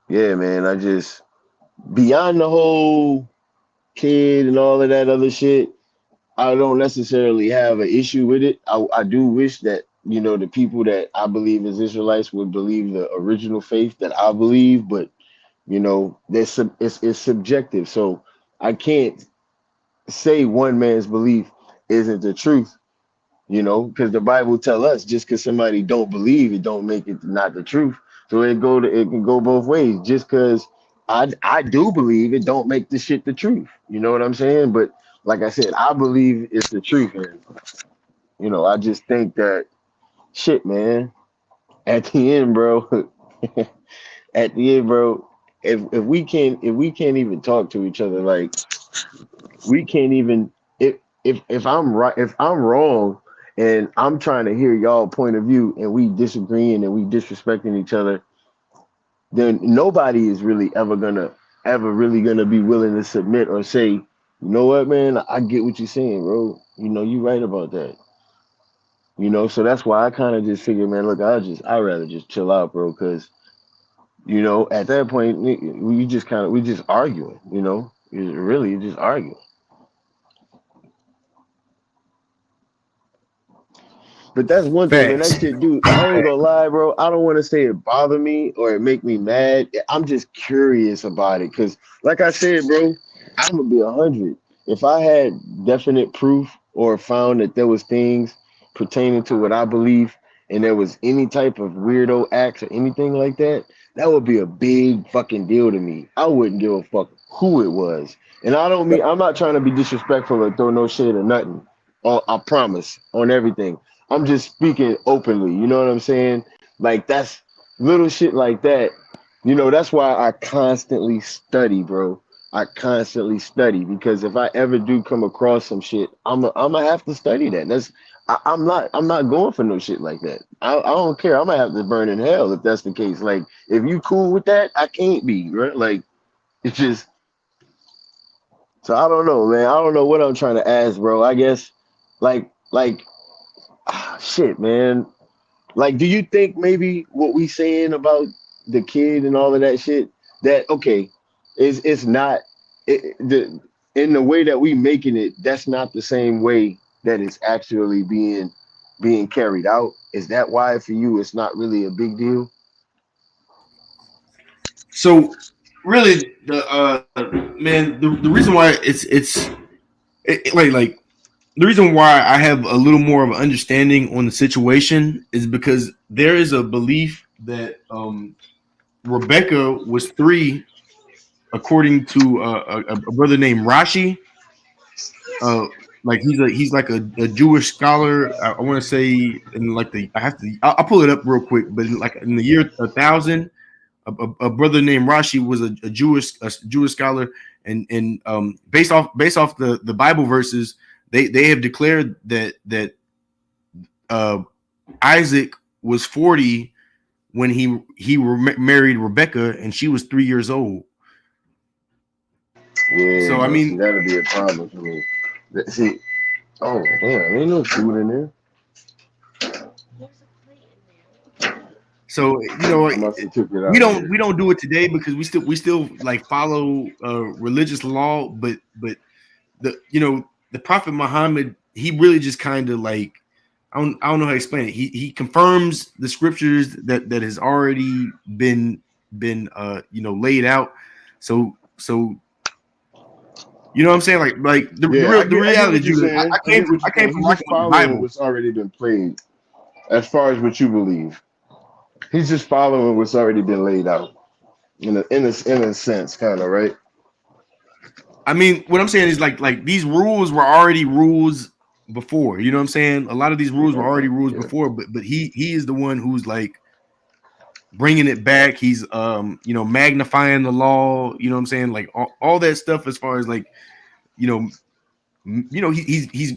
yeah, man, I just beyond the whole kid and all of that other shit, I don't necessarily have an issue with it. I do wish that, you know, the people that I believe as Israelites would believe the original faith that I believe, but you know, it's subjective. So I can't say one man's belief isn't the truth, you know, because the Bible tell us just because somebody don't believe it don't make it not the truth. So it can go both ways. Just because I do believe it don't make the shit the truth. You know what I'm saying? But like I said, I believe it's the truth, and you know, I just think that shit, man. At the end, bro. At the end, bro. If we can't even talk to each other, like we can't even if I'm right, if I'm wrong and I'm trying to hear y'all point of view and we disagreeing and we disrespecting each other, then nobody is really gonna be willing to submit or say, you know what, man, I get what you're saying, bro. You know, you right about that. You know, so that's why I kind of just figured, man, look, I'd rather just chill out, bro, because you know, at that point we just arguing, you know, really just arguing. But that's one thing, man. That Facts. shit, dude. I ain't gonna lie, bro. I don't want to say it bother me or it make me mad. I'm just curious about it, cause, like I said, bro, I'm gonna be 100. If I had definite proof or found that there was things pertaining to what I believe, and there was any type of weirdo acts or anything like that, that would be a big fucking deal to me. I wouldn't give a fuck who it was, and I don't mean I'm not trying to be disrespectful or throw no shade or nothing. I promise on everything. I'm just speaking openly. You know what I'm saying? Like that's little shit like that. You know, that's why I constantly study, bro. I constantly study because if I ever do come across some shit, I'm gonna have to study that. I'm not going for no shit like that. I don't care. I'm gonna have to burn in hell if that's the case. Like if you cool with that, I can't be, right? Like it's just so I don't know, man. I don't know what I'm trying to ask, bro. I guess like shit, man. Like, do you think maybe what we saying about the kid and all of that shit, that okay, is it's not the in the way that we making it, that's not the same way that it's actually being carried out? Is that why for you it's not really a big deal? So really, the man, the reason why it's like the reason why I have a little more of an understanding on the situation is because there is a belief that Rebecca was three, according to a brother named Rashi. Uh, like he's like a Jewish scholar. I want to say in like the I have to I'll pull it up real quick, but in the year 1000, a brother named Rashi was a Jewish scholar, and based off the Bible verses, they have declared that Isaac was 40 when he married Rebecca, and she was 3 years old. Yeah, So I but see, mean, that'll be a problem for me. See, oh damn, ain't no food in there. so I must have took it out of we here. don't do it today because we still like follow religious law, but the Prophet Muhammad, he really just kind of like I don't know how to explain it. He confirms the scriptures that has already been laid out. So you know what I'm saying? Like Yeah, the I get reality, what you're Judah. saying. I I came get from what you're saying. He's just rocking with the following Bible. what's already been played, as far as what you believe. He's just following what's already been laid out in a sense, kind of right. I mean, what I'm saying is like these rules were already rules before. You know what I'm saying? A lot of these rules were already Okay, rules yeah, before, but he is the one who's like bringing it back. He's magnifying the law. You know what I'm saying? Like all that stuff as far as like you know he's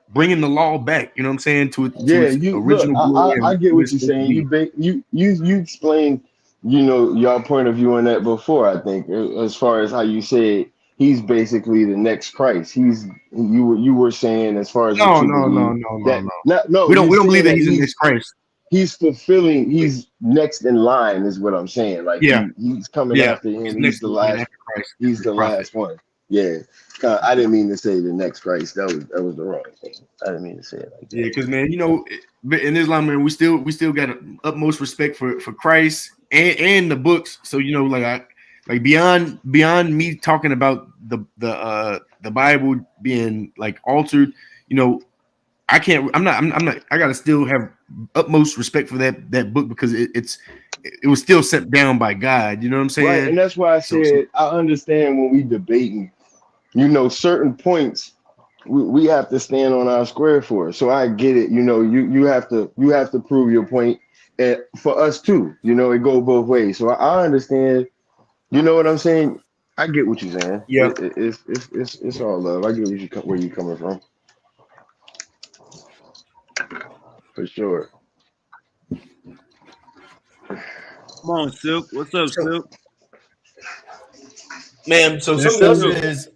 bringing the law back. You know what I'm saying to yeah. its You look, original I glory I, and I get what what it's you're supposed to saying. be. You explained, y'all point of view on that before. I think as far as how you said he's basically the next Christ. You were saying as far as what No, you no, no, believe no, no, that no. not no, We you're don't believe saying that that he's the next Christ. he's fulfilling, he's next in line is what I'm saying. Like Yeah, he's coming yeah. after He's him. next in line after Christ, He's the the prophet. last one. Yeah. I didn't mean to say the next Christ. That was the wrong thing. I didn't mean to say it like Yeah, that. because man, in Islam, man, we still got utmost respect for Christ and the books. So like beyond me talking about the Bible being like altered, you know, I can't. I'm not. I gotta still have utmost respect for that book because it was still sent down by God. You know what I'm Right. saying? And that's why I So said I understand when we debating, certain points we have to stand on our square for. So I get it. You have to prove your point, and for us too. It go both ways. So I understand. You know what I'm saying? I get what you're saying. yeah. It's all love. I get where you coming from for sure. Come on, Silk. What's up, So Silk? man, so You something else see, is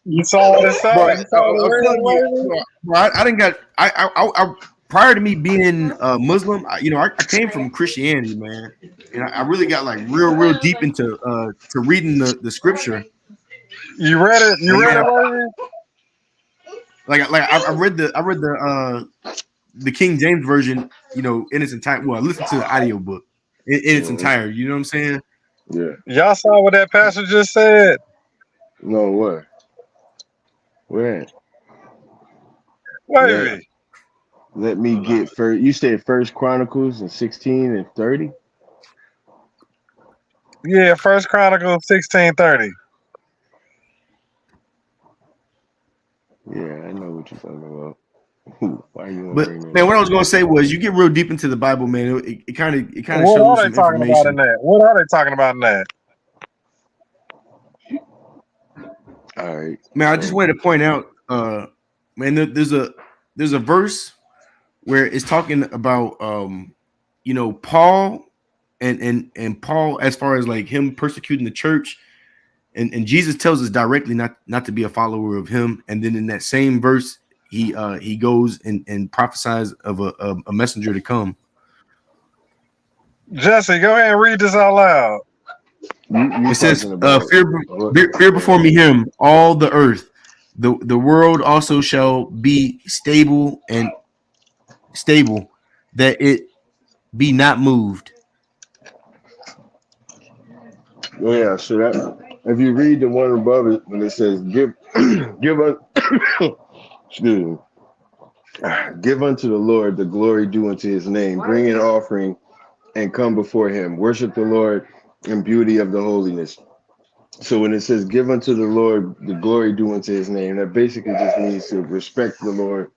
you saw what it said. bro. You saw I'm the telling red you, lady. bro, I didn't got I prior to me being Muslim, I came from Christianity, man, and I really got like real deep into to reading the scripture, You read it. You and read man, it, lady. I read the King James version, in its entire. Well, I listened to the audio book in its Mhm. entirety. You know what I'm saying? Yeah. Y'all saw what that pastor just said. No, what? Where? Let Wavy. let me get first. You said First Chronicles and 16 and 30. Yeah, First Chronicles 16:30. Yeah, I know what you're talking about. Why you want to But bring that man, up? what I was gonna say was, you get real deep into the Bible, man. It kind of What shows are you they some talking about in information. that? What are they talking about in that? All right. Man, I just So wanted to point out, man, there's a verse where it's talking about, Paul and Paul, as far as like him persecuting the church, and Jesus tells us directly not to be a follower of him. And then in that same verse, he goes and prophesies of a messenger to come. Jesse, go ahead and read this out loud. you It says, talking about fear, what? fear before me him, all the earth. The world also shall be stable, that it be not moved. Yeah. So that if you read the one above it when it says give give us excuse me. Give unto the Lord the glory due unto his name. Bring an offering and come before him. Worship the Lord in beauty of the holiness. So when it says give unto the Lord the glory due unto his name, that basically just means to respect the Lord,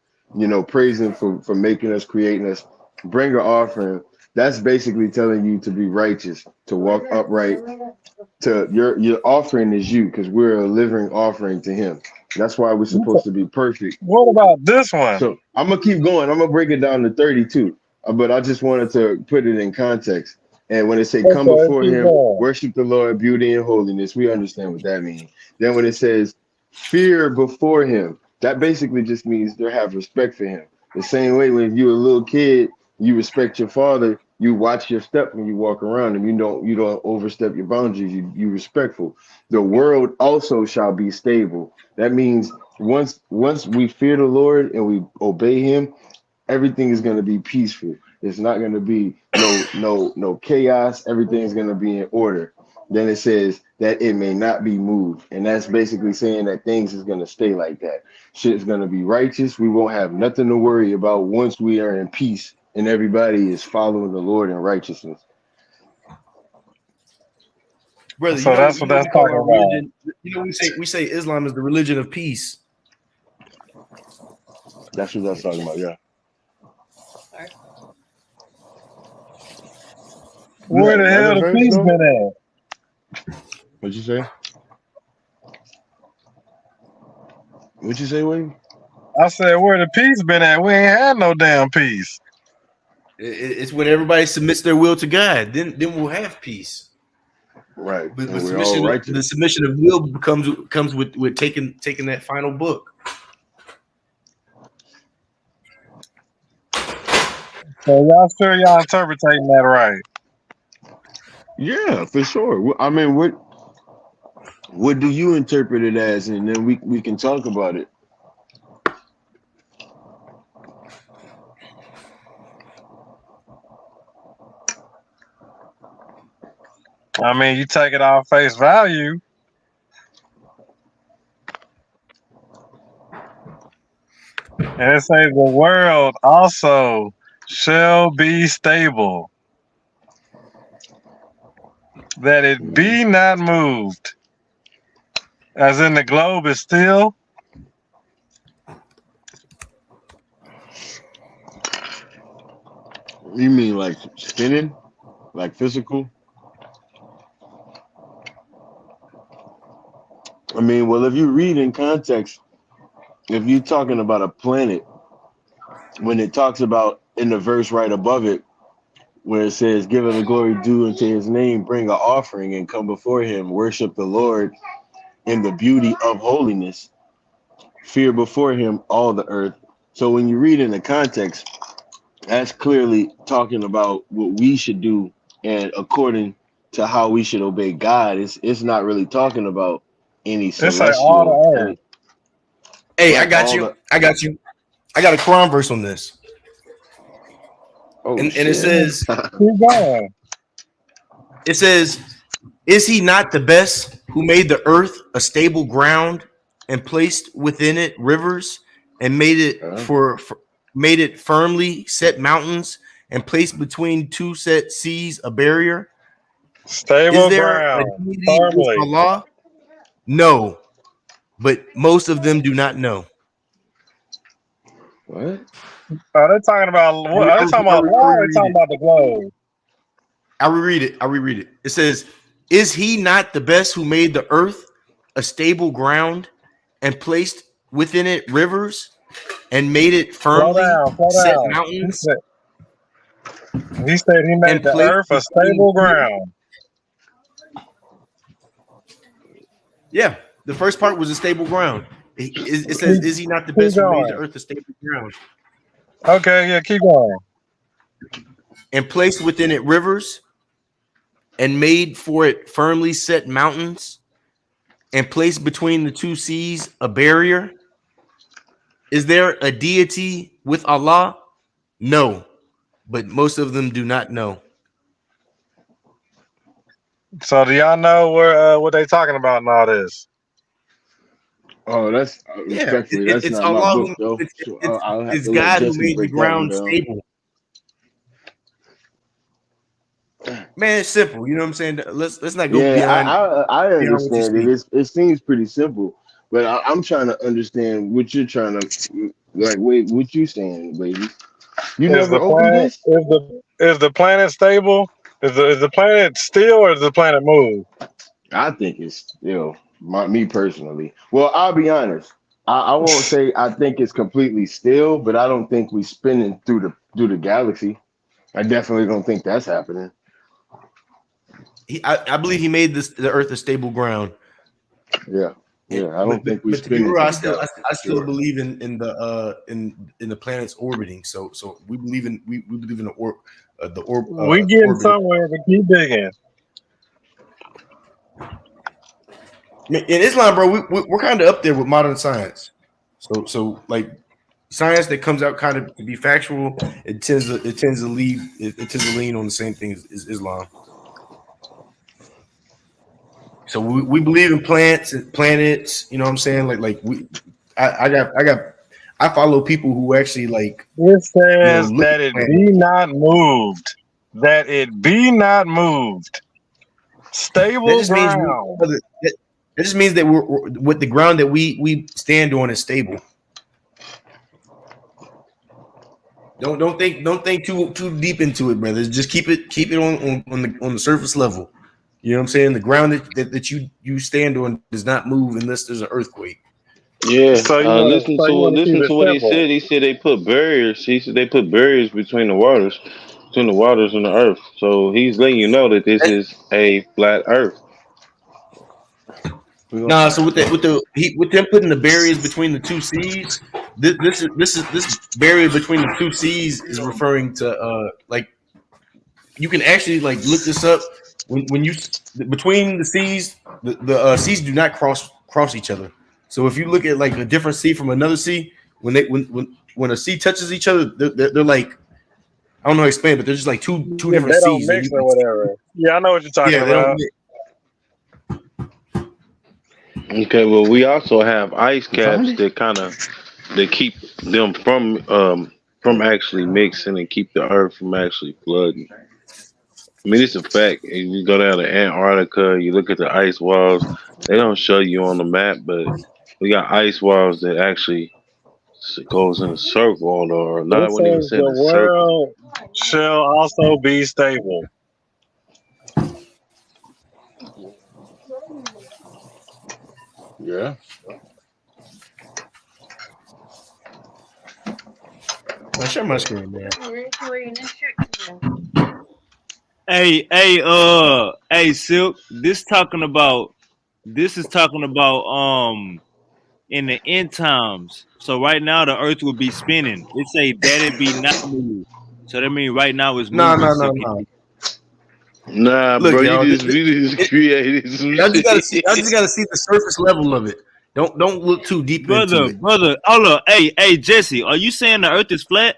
praise him for making us, creating us, bring an offering. That's basically telling you to be righteous, to walk upright, to your offering is you, because we're a living offering to him. That's why we're supposed to be perfect. What about this one? So I'm gonna keep going. I'm gonna break it down to 32, but I just wanted to put it in context. And when it say come Okay, before keep him, going. worship the Lord, beauty and holiness, we understand what that means. Then when it says fear before him, that basically just means to have respect for him. The same way when you're a little kid, you respect your father, you watch your step when you walk around him. You don't overstep your boundaries. You respectful. The world also shall be stable. That means once we fear the Lord and we obey him, everything is going to be peaceful. It's not going to be no chaos. Everything's going to be in order. Then it says that it may not be moved, and that's basically saying that things is going to stay like that. Shit's going to be righteous. We won't have nothing to worry about once we are in peace and everybody is following the Lord in righteousness. Brother. So that's You what know that's we call talking our about. religion. We say Islam is the religion of peace. That's what that's talking about. Yeah. You Where had the another hell the verse peace though? been at? What'd you say? What'd you say, Wayne? I said, where the peace been at? We ain't had no damn peace. It's when everybody submits their will to God. Then we'll have peace. Right. But And we're all the righteous. submission of will comes with taking that final book. So y'all sure y'all interpreting that right? Yeah, for sure. I mean, what do you interpret it as? And then we can talk about it. I mean, you take it off face value, and it says the world also shall be stable, that it Mhm. be not moved, as in the globe is still. You mean like spinning? Like physical? I mean, well, if you read in context, if you're talking about a planet, when it talks about in the verse right above it, where it says, give him the glory due unto his name, bring an offering and come before him, worship the Lord in the beauty of holiness, fear before him all the earth. So when you read in the context, that's clearly talking about what we should do and according to how we should obey God. It's not really talking about any It say all celestial, the earth. any Hey, I right, got all you. the I got you. I got a Quran verse on this, oh and it shit. says Keep going. it says, "Is he not the best who made the earth a stable ground and placed within it rivers and made it firmly set mountains and placed between two set seas a barrier? Is Stable there a ground, deity with firmly. Allah? No, but most of them do not know." What? Are they talking about what? Are they talking about law? Or are they Reread talking it. about the globe? I reread it. I reread it. It says, "Is he not the best who made the earth a stable ground and placed within it rivers and made it Slow firmly down, slow set down. mountains He said he made and the placed earth a between stable two?" ground. Yeah, the first part was a stable ground. It says, Keep, "Is he not the keep best who made the going. earth a stable ground Okay, yeah, keep going. and placed within it rivers and made for it firmly set mountains and placed between the two seas a barrier? Is there a deity with Allah? No, but most of them do not know." So do y'all know where what they talking about in all this? Oh, that's Yeah, respectfully, that's it's not my Allah book who though. So I'll have it's to let God who Jesse made the break that one ground down. stable. Man, it's simple. You know what I'm saying? Let's not go Yeah, I beyond what you understand it. see. It seems pretty simple, but I'm trying to understand what you're trying to like. Wait, what you saying, baby? You Is never the opened planet this? is the planet stable? Is the planet still or does the planet move? I think it's me personally. Well, I'll be honest. I won't say I think it's completely still, but I don't think we spinning through the galaxy. I definitely don't think that's happening. I believe he made the Earth a stable ground. Yeah, yeah. I But don't but think we but to be spinning real, through I the still I, galaxy I for still sure. believe in the planets orbiting. So we believe we believe in We getting orbiting. somewhere, but keep digging. In Islam, bro, we're kind of up there with modern science. So like science that comes out kind of to be factual, it tends to lean on the same thing as Islam. So we believe in plants and planets. You know what I'm saying? I follow people who actually It says look at that it planets. be not moved. That it be not moved. That Stable just means ground. that just means that we're with the ground that we stand on is stable. Don't think too deep into it, brothers. Just keep it on the surface level. You know what I'm saying? The ground that you stand on does not move unless there's an earthquake. Yeah, So you want listen so you to want to keep it what he simple. said. He said they put barriers. He said they put barriers between the waters and the earth. So he's letting you know that this is a flat earth. We gonna Nah, so find out. with them putting the barriers between the two seas, this barrier between the two seas is referring to you can actually look this up when you between the seas the seas do not cross each other. So if you look at a different sea from another sea, when a sea touches each other, they're like I don't know how to explain it, but they're just like two different They don't seas that mix you or can whatever. Yeah, I know what you're talking yeah they don't about. mix. Okay, well, we also have ice You found caps it? that keep them from actually mixing and keep the earth from actually flooding. I mean, it's a fact. If you go down to Antarctica, you look at the ice walls. They don't show you on the map, but we got ice walls that actually goes in a circle, or not. I It wouldn't even says say in the a circle. world shall also be stable. Yeah. I share my screen, man. Hey, Silk. This is talking about in the end times. So right now the earth will be spinning. It say that it be not moved. So that means right now it's No, moving, no, no, Silky no. D. Nah, Look, bro, you y'all. just created some Y'all just gotta shit. see. Y'all just gotta see the surface level of it. Don't look too deep into it. Brother, hold up. Hey, Jesse, are you saying the earth is flat?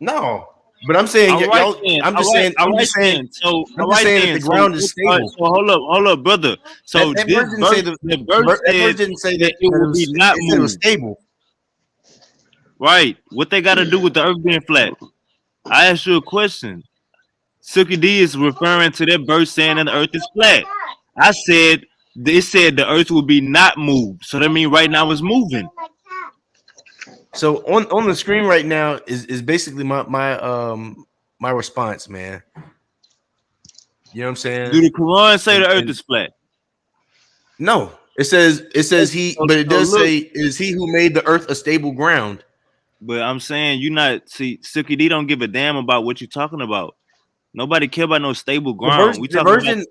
No, but I'm saying All right y'all. then. I'm All just right. saying. All I'm right just saying. then. So I'm all just right saying that then. the ground is All right, stable. so hold up, brother. So That this verse didn't say verse, the verse that verse said didn't say that that, it that it will was. be not It said it was moved. stable. Right. What they got to do with the earth being flat? I asked you a question. Silky D is referring to that verse saying that the earth is flat. I said it said the earth will be not moved. So that means right now it's moving. So on the screen right now is basically my response, man. You know what I'm Do saying? the Quran say the earth And is flat? no, it says but it So does look, say is he who made the earth a stable ground. but I'm saying you not see Silky D don't give a damn about what you're talking about. Nobody care about no stable The verse, ground. We the talking about version.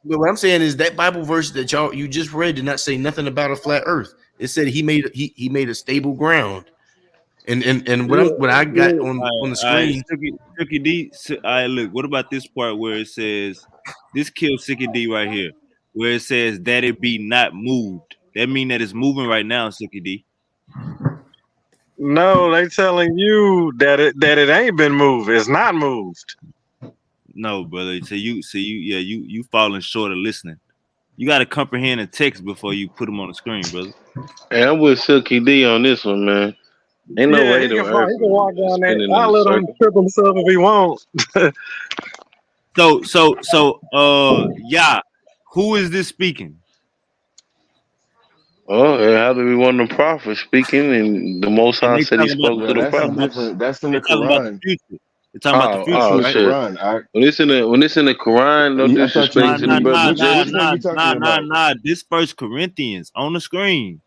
What I'm saying is that Bible verse that you just read did not say nothing about a flat Earth. It said he made a stable ground. And what I got look, on the all right, screen. Silky D. All right, look. What about this part where it says this kills Silky D right here, where it says that it be not moved. That mean that it's moving right now, Silky D. No, they telling you that it ain't been moved. It's not moved. No, brother. So you, yeah, you falling short of listening. You got to comprehend a text before you put them on the screen, brother. Hey, I'm with Silky D on this one, man. Ain't no Yeah, way the Earth he can walk is down that. spinning in I'll a let him circle. trip himself if he wants. Yeah. Who is this speaking? Oh, it had to be one of the prophets speaking, and the Most And High they said He talking about spoke the to Well, the they that's a talking about prophets. different. That's in they the talking about the Quran. future. They talking about the That's future, in Oh the right? shit! Quran. I When it's in the Quran, no I thought you. Nah, disrespect to the nah, Which nah, brothers nah, there. one you talking about? This First Corinthians on the screen.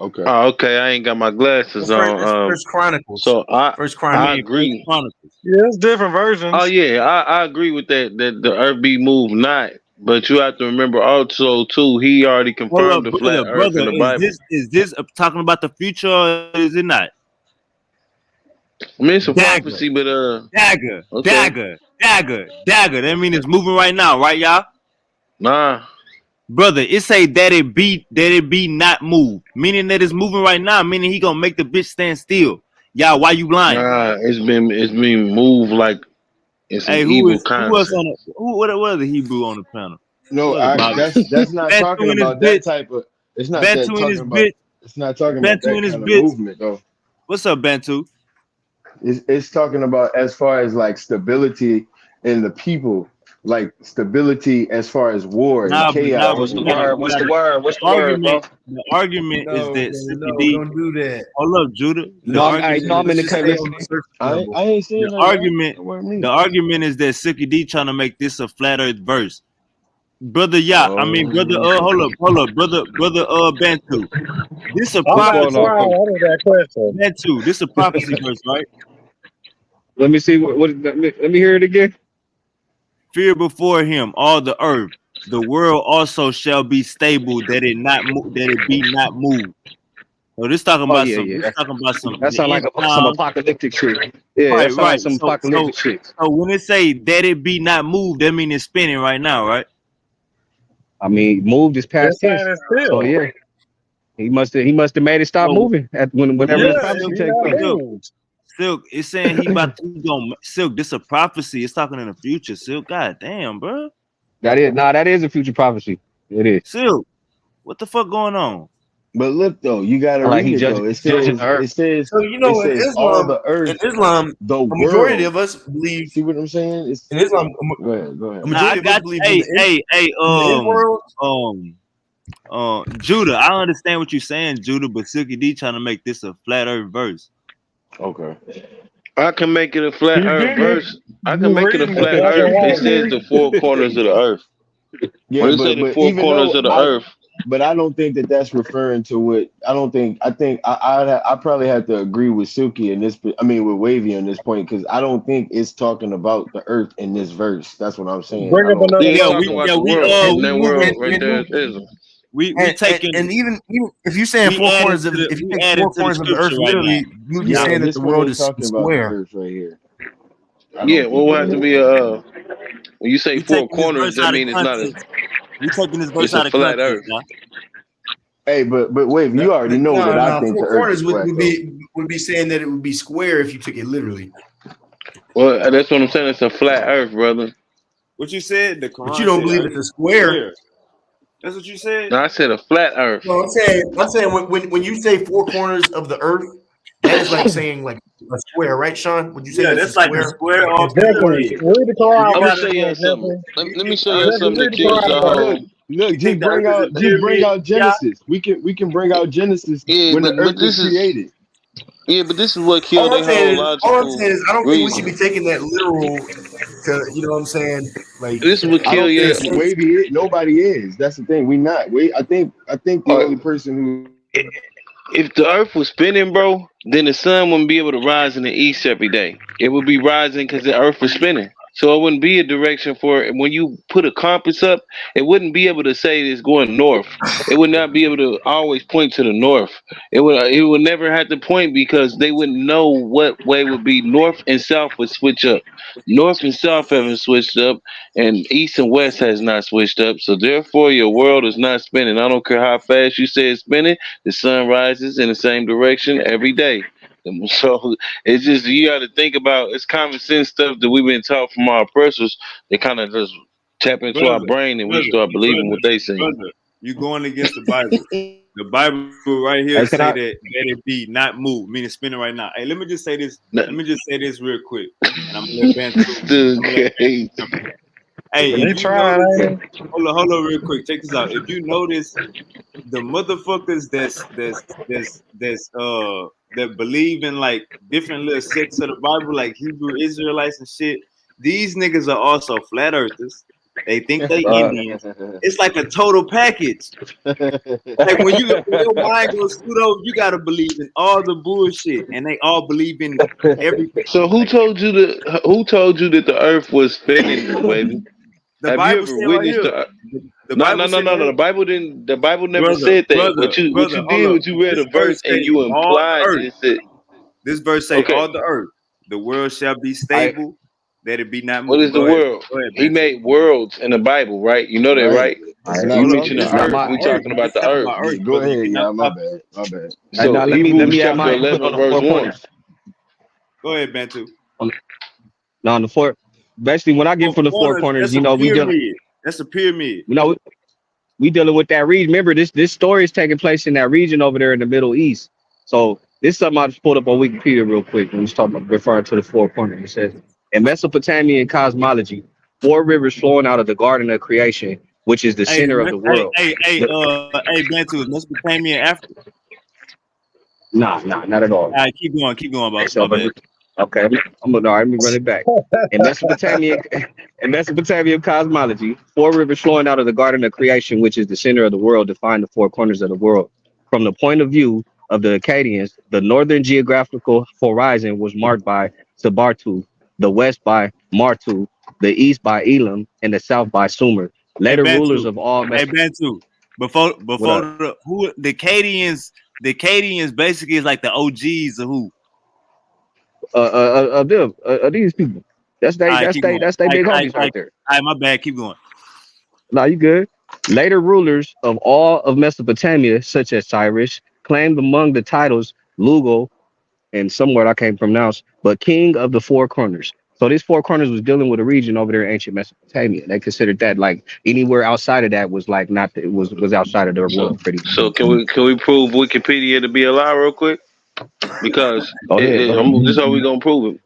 Okay. Oh, okay. I ain't got my glasses That's first, on. that's First Chronicles. So I First I I Chronicles. mean, First agree. Chronicles. Yeah, it's different Oh versions. yeah, I agree with that. That the Earth be moved not, but you have to remember also too. He already Hold confirmed up, the brother, flat Earth in brother. the Is Bible. this talking about the future or is it not? I mean, it's a Dagger, prophecy, but dagger, okay, dagger, dagger, dagger. That mean it's moving right now, right, y'all? nah, Brother, it say that it be not moved, meaning that it's moving right now, meaning he gonna make the bitch stand still. Y'all, why you lying? nah. It's been moved like it's an Hey, evil who else concept. on the what other Hebrew on the panel? No, What other Bible? that's not Bantu talking in this about that bitch. type of. It's not that Bantu in talking this about. bitch. It's not talking about Bantu that in this kind of bitch. movement though. What's up, Bantu? It's talking about as far as like stability in the people, like stability as far as war and Nah, chaos What's but the and word? What's the word? What's the word, bro? the argument is No, that brother, Sister no, D. don't do that. Hold up, Judah. You The know, argument, I'm in Let's the just cut. stay on the Listen, surface I level. I ain't saying the nothing wrong. argument, That wasn't the me. argument is that Sister D trying to make this a flat Earth verse, brother. Yeah, I mean, brother. Oh, Hold up, brother. Bantu. This a I'm what's not going prophecy sure on? how verse. to answer that question. Bantu. This a prophecy verse, right? Let me see. Let me hear it again. Fear before him all the earth. The world also shall be stable, that it be not moved. So this talking Oh about yeah, some. yeah. This talking about some in That the sound like end some times. apocalyptic shit. Yeah, that Right, sound like right. some So apocalyptic shit. when it say that it be not moved, that mean it's spinning right now, right? I mean, moved is It's past tense. saying it's So still. yeah, he must have made it stop So moving at whenever yeah, this Yeah, it prophecy silk, be take not place. silk, moved. silk. It's saying he about to go silk. This a prophecy. It's talking in the future. Silk. God damn, bro. That is a future prophecy. It is. Silk. What the fuck going on? but look though, you got to Like read he it judging though. It judging the says earth. it says So it says all the In earth, Islam, the a majority of world. us believe See what I'm saying? It's in Islam. go ahead, go A ahead. Nah, I majority of us got you. believe Hey, in the end world. Judah. I understand what you're saying, Judah, but Silky D trying to make this a flat Earth verse. Okay. I can make it a flat You Earth getting it? verse. I can You make it a reading it flat black Earth. and It white. says the four corners of the earth. Yeah, When it say the but four even corners though of the earth, I don't think that that's referring to what I don't think. I think I probably have to agree with Suki in this. I mean, with Wavy on this point because I don't think it's talking about the earth in this verse. That's what I'm saying. Bring I up don't. another yeah, it's Yeah, talking verse. about the world, and and we that moving. world right there is Israel. We taking. even if you saying We four adding corners to of the. if you We take adding four to the corners of the earth scripture right now. literally, you would be Yeah. Yeah, saying that this the one world ain't is talking about the square. earth right here. I Yeah, don't what think will it have to is. be a when you say We four taking this corners, verse that out of mean it's not a context. We taking this verse it's a out of flat context, earth. now. Hey, but Wavy, you already know No, that I no, think the four earth corners is flat though. would be saying that it would be square if you took it literally. Well, that's what I'm saying. It's a flat earth, brother. What you said? The But you Quran don't said believe Earth it's a is square. square. That's what you said. No, I said a flat earth. No, I'm saying when you say four corners of the earth, that is like saying like a square, right, Sean? Would you say Yeah, that's a that's like a square? square Like or it's four Jeffrey, pyramid. corners. read the And you Quran I'm gonna verse gotta. show y'all again, something. Jeffrey. Let me show y'all Jeffrey, something read that the kills Quran your verse. Look, whole. look, You think the Earth is a just bring pyramid? out Yeah. Genesis. We can bring out Genesis Yeah, when the but earth was this is created. but this is what killed their whole All I'm saying logical is I don't think we should be reason. taking that literal to you know what I'm saying? Like This is what I killed don't in a think your. sense. Wavy nobody is. That's the thing. We not. I think the Uh, only person who if the Earth was spinning, bro, then the sun wouldn't be able to rise in the east every day. It would be rising because the Earth was spinning. So it wouldn't be a direction for it. When you put a compass up, it wouldn't be able to say it's going north. It would not be able to always point to the north. It would never have to point because they wouldn't know what way would be north and south would switch up. North and south haven't switched up, and east and west has not switched up. So therefore, your world is not spinning. I don't care how fast you say it's spinning. The sun rises in the same direction every day. So it's just you got to think about it's common sense stuff that we've been taught from our oppressors. They kind of just tap into our brother, brain and we brother, start believing brother, what they say. brother. You going against the Bible. The Bible right here Hey, say can that I? let it be not move, meaning spinning right now. Hey, let me just say this. Let me Nah, just say this real quick, and I'm gonna let Bantu. dude, I'm gonna let Bantu crazy. jump in. Hey, They if you tried, notice, ain't hold on, real quick. Check this out. If you notice, the motherfuckers that believe in like different little sects of the Bible, like Hebrew Israelites and shit, these niggas are also flat earthers. They think they Uh, Indians. It's like a total package. Like when your mind goes pseudo, you gotta believe in all the bullshit, and they all believe in everything. So Like who told you that the earth was spinning, baby? the Have you Bible ever said right witnessed here. the The No, Bible no, no, said no, right no. here, The Bible never brother, said that. brother, What brother. you Hold did up. was you read a This verse verse and say you all the implied earth. it said, This verse say okay, all the earth. The world shall be I stable, that it be not what moved. is the Go ahead. world? Go ahead, He Bantu. made worlds in the Bible, right? You know that, Right. right? all It's right. You not Hold on. mentioned This the talking. Now talking earth. my about We earth. talking This about the talking earth. about Yeah, earth, go brother. You ahead, cannot y'all. My stop. bad. My bad. So now let Hebrews me add chapter my 11 input on the verse four 1. corners. Go ahead, Bantu. On, now on the four, basically when I get Four from the four corners. corners, That's a we dealing, pyramid. That's a pyramid. you know, we dealing with that region. Remember, this story is taking place in that region over there in the Middle East. So this is something I just pulled up on Wikipedia real quick when we start referring to the four corners. It says in Mesopotamian cosmology, four rivers flowing out of the Garden of Creation, which is the Hey, center of the world. The, hey, Bantu. Is Mesopotamia Africa? nah, not at all. All right, keep going, Okay, boss. so My bad. okay, let me run it back. In Mesopotamia, in Mesopotamian cosmology, four rivers flowing out of the Garden of Creation, which is the center of the world, define the four corners of the world. From the point of view of the Akkadians, the northern geographical horizon was marked by Sabartu, the west by Martu, the east by Elam, and the south by Sumer. Hey, Later rulers Bantu. of all Hey, Bantu. Before what up? the Cadians, basically is like the OGs of who? These people. That's All they right, that's keep they going. that's they big homies All right there. right, my bad. Keep going. No, you good. Later rulers of all of Mesopotamia, such as Cyrus, claimed among the titles Lugal and some word I can't pronounce, but king of the four corners. So these four corners was dealing with a region over there in ancient Mesopotamia. They considered that like anywhere outside of that was like not it was outside of their So world pretty so much. can we prove Wikipedia to be a lie real quick? Because Go ahead. this is how we gonna prove it.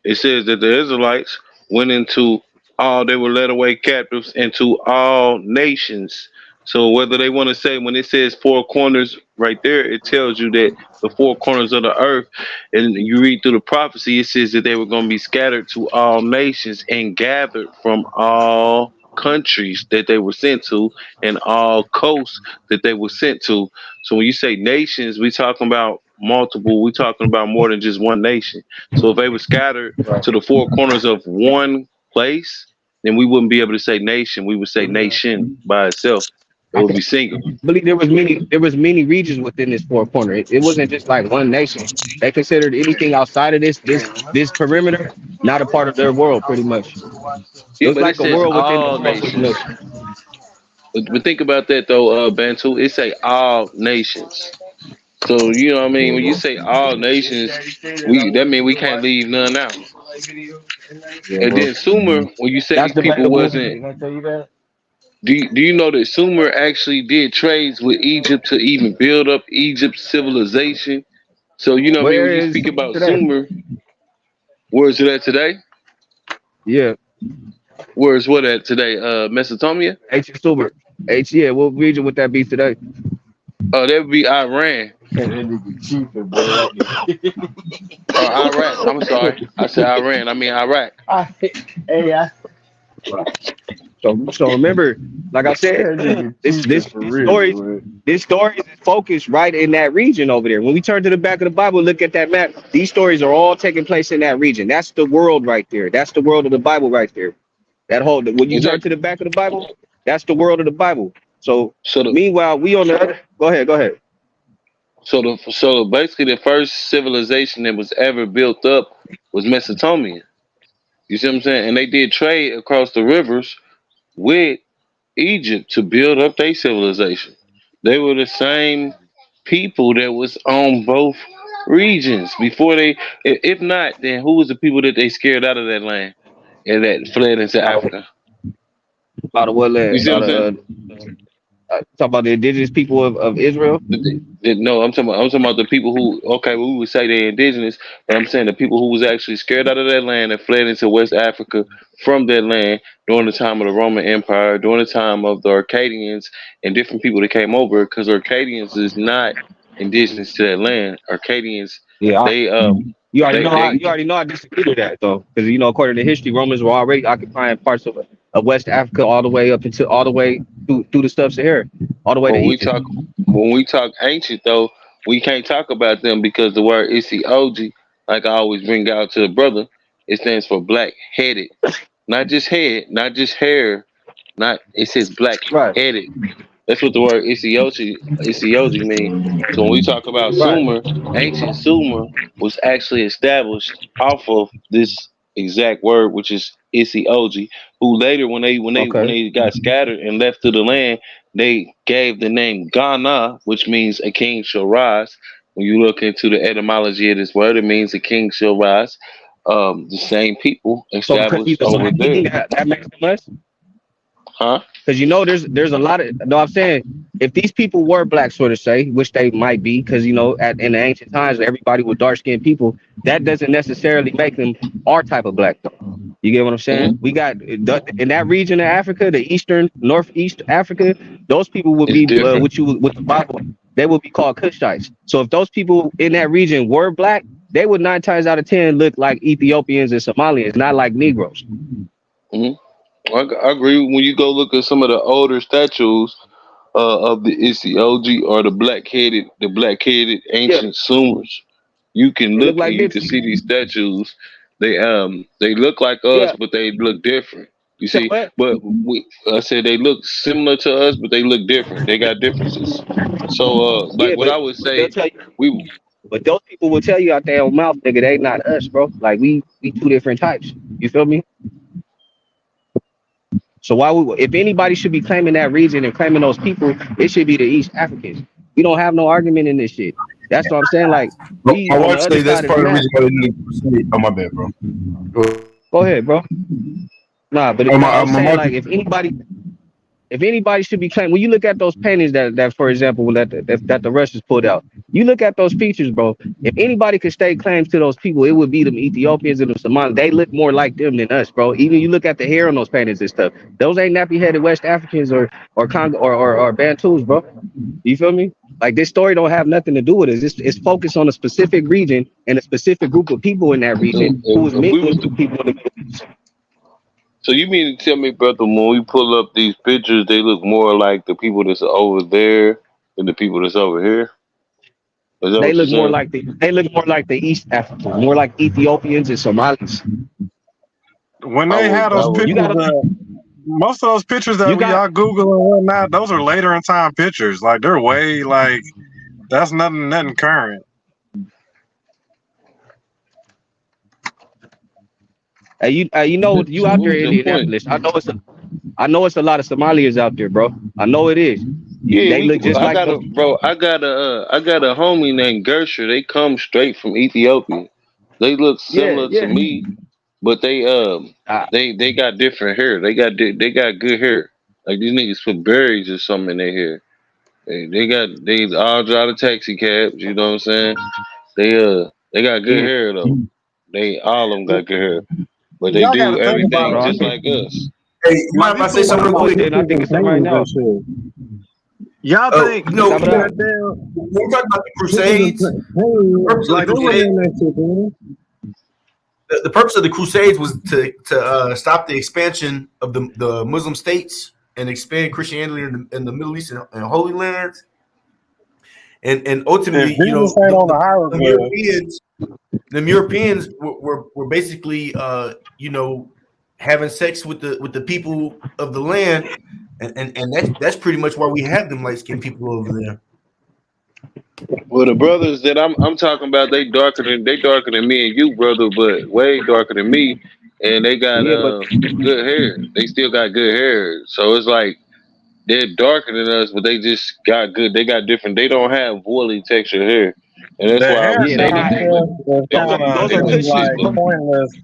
It says that the Israelites went into all, they were led away captives into all nations. So whether they want to say, when it says four corners right there, it tells you that the four corners of the earth, and you read through the prophecy, it says that they were going to be scattered to all nations and gathered from all countries that they were sent to and all coasts that they were sent to. So when you say nations, we talking about multiple, we talking about more than just one nation. So if they were scattered to the four corners of one place, then we wouldn't be able to say nation. We would say nation by itself. It would be singular. Believe there was many regions within this four corner. It wasn't just like one nation. They considered anything outside of this perimeter not a part of their world pretty much. It Yeah, was but it like a says world within the all world pretty much. nations. But think about that though, Bantu. It say all nations. So you know what I mean. When you say all nations, we that mean we can't leave none out. Yeah, And well, then Sumer, when you say that's these people debatable. wasn't, do you know that Sumer actually did trades with Egypt to even build up Egypt's civilization? So you know what I mean. When Where you is speak about today? Sumer, where is it at today? Yeah, Where is what at today? Mesopotamia? H Super. Yeah, what region would that be today? Oh, that would be Iran. That nigga cheaper, bro. Or Iraq. I'm sorry. I said Iran. I mean Iraq. Hey, So remember, like I said, that nigga this cheaper this for this real, story boy. this story is focused right in that region over there. When we turn to the back of the Bible, look at that map. These stories are all taking place in that region. That's the world right there. That's the world of the Bible right there. That whole when you Is turn that to the back of the Bible, that's the world of the Bible. So so? meanwhile, we on the other. Go ahead. Go ahead. So basically, the first civilization that was ever built up was Mesopotamia. You see what I'm saying? And they did trade across the rivers with Egypt to build up their civilization. They were the same people that was on both regions before they. If not, then who was the people that they scared out of that land and that fled into Right. Africa? Out of what You land? see what Out I'm saying? of talk about the indigenous people of Israel. No, I'm talking about the people who, okay, we would say they're indigenous, but I'm saying the people who was actually scared out of that land and fled into West Africa from that land during the time of the Roman Empire, during the time of the Arcadians and different people that came over, because Arcadians is not indigenous to that land. Arcadians, Yeah, they you already they know. they You already know I disagree with that though, because according to history, Romans were already occupying parts of West Africa all the way up into all the way through the sub-Sahara, all the way to when we Egypt. talk when we talk ancient though, we can't talk about them because the word Isiogi, like I always bring out to the brother, it stands for black headed. Not just head, not just hair, not it says black Right, headed. That's what the word Isiogi mean. So when we talk about right. Sumer, ancient Sumer was actually established off of this exact word, which is Isiogi, who later when Okay. they got scattered and left to the land, they gave the name Ghana, which means a king shall rise. When you look into the etymology of this word, it means a king shall rise. The same people established So over that meaning there. that makes them us. Huh? Because there's a lot of no, I'm saying if these people were black, sort of say, which they might be, because in the ancient times everybody was dark skinned people, that doesn't necessarily make them our type of black though. You get what I'm saying? Hmm. We got in that region of Africa, the eastern northeast Africa, those people would It's be different. with the Bible, they would be called Cushites. So if those people in that region were black, they would 9 times out of 10 look like Ethiopians and Somalians, not like Negroes. Hmm. I agree. When you go look at some of the older statues of the Isiogi or the black-headed Yeah, ancient Sumers, you can they look look and like you can Dipsy. see these statues. They look like us, Yeah. but they look different. You So see, what? but I said they look similar to us, but they look different. They got differences. So, like Yeah, what I would but they'll say, tell you. we But those people will tell you out their own mouth, nigga, they not us, bro. Like we two different types. You feel me? So if anybody should be claiming that region and claiming those people, it should be the East Africans. We don't have no argument in this shit. That's what I'm saying. Like Bro, we I on want the to other say that's side of the part of the map. reason why they need to crusade. Oh my bad, bro. Go ahead, bro. Nah, but Oh I my was my saying market. like if anybody should be claiming, when you look at those paintings that for example that the Russians pulled out, you look at those features, bro. If anybody could stake claims to those people, it would be them Ethiopians and the Somalis. They look more like them than us, bro. Even you look at the hair on those paintings and stuff. Those ain't nappy headed West Africans or Congo or Bantus, bro. You feel me? Like this story don't have nothing to do with it. It's focused on a specific region and a specific group of people in that region who was if we mingling was with people in the Middle East. So you mean to tell me, brother, when we pull up these pictures, they look more like the people that's over there than the people that's over here? Is that what you're saying? They look more like the East Africans, more like Ethiopians and Somalis. When I they would, had I those would. You pictures, gotta most of those pictures you that we got y'all Google and whatnot, those are later in time pictures. Like they're way like that's nothing current. you know you So out what there was in your point? Indianapolis. I know it's a lot of Somalians out there, bro. I know it is. Yeah, They look just I like got a those. bro. I got a homie named Gersher. They come straight from Ethiopia. They look Yeah, similar to yeah. me, but Uh, they got different hair. They got good hair. Like these niggas put berries or something in their hair. They all drive the taxi cabs. You know what I'm saying? They got good mm, hair though. They all of them got good hair, but they Y'all got to do think about everything bro, I just think like us. Hey, you like mind if I these say people something have real I like quick? did. I pictures think and it's them right paintings and now. shit. Y'all Oh, think no, Stop it out. goddamn when we talk about the pictures and Crusades, the paintings purpose of the like they were Crusade, in that shit, man. the purpose of the Crusades was to stop the expansion of the Muslim states and expand Christianity in the Middle East and Holy Lands, and If ultimately, Jesus ain't on the the hieroglyph, Europeans were basically having sex with the people of the land, and that's pretty much why we have them light skinned people over there. Well, the brothers that I'm talking about, they darker than me and you, brother, but way darker than me, and they got Yeah, but good hair. They still got good hair, so it's like they're darker than us, but they just got good. They got different. They don't have woolly texture hair, and that's the why I would yeah, say they that not. they wouldn't concept Those is are fit Cushites, like system. bro. pointless.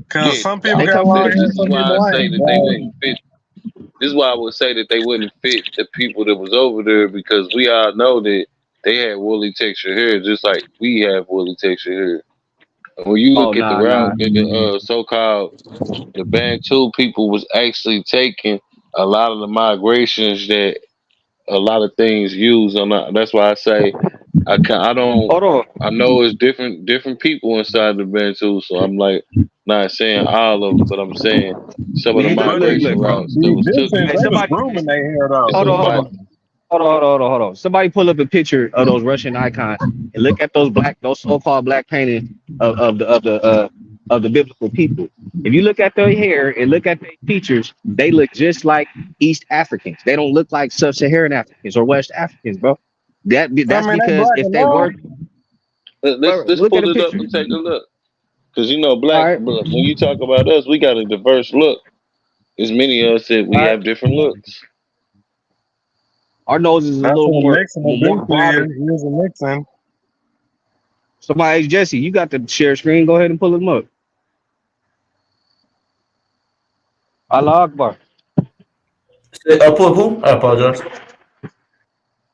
Cause Yeah, some people They got come from long this hair, the is some why I people say ain't. that they Like, wouldn't fit. This is why I would say that they wouldn't fit the people that was over there because we all know that they had woolly texture hair just like we have woolly texture hair. And when you Oh look at the nah route nah. that the so-called the Bantu people was actually taking, a lot of the migrations that a lot of things use on that's why I say I don't Hold on. I know it's different people inside the Bantu, so I'm like not saying all of them, but I'm saying some of the But look, migration look, routes that the was Egyptians, taken. Hey, they was somebody, grooming their hair though. hold So on, hold like on. Hold on. Somebody pull up a picture of those Russian icons and look at those so-called black paintings of the biblical people. If you look at their hair and look at their features, they look just like East Africans. They don't look like Sub-Saharan Africans or West Africans, bro. I That's mean, they because black if and they all. were, let's bro, let's look at pull a it up picture. and take a look, because All black. right, When you talk about us, we got a diverse look. There's many of us that we all right. have different looks. Our nose is a That's little what mixing the more beef broader. is. Using mixing. Somebody, Jesse, you got the share screen. Go ahead and pull them up. Allah Akbar. Pull who? I apologize.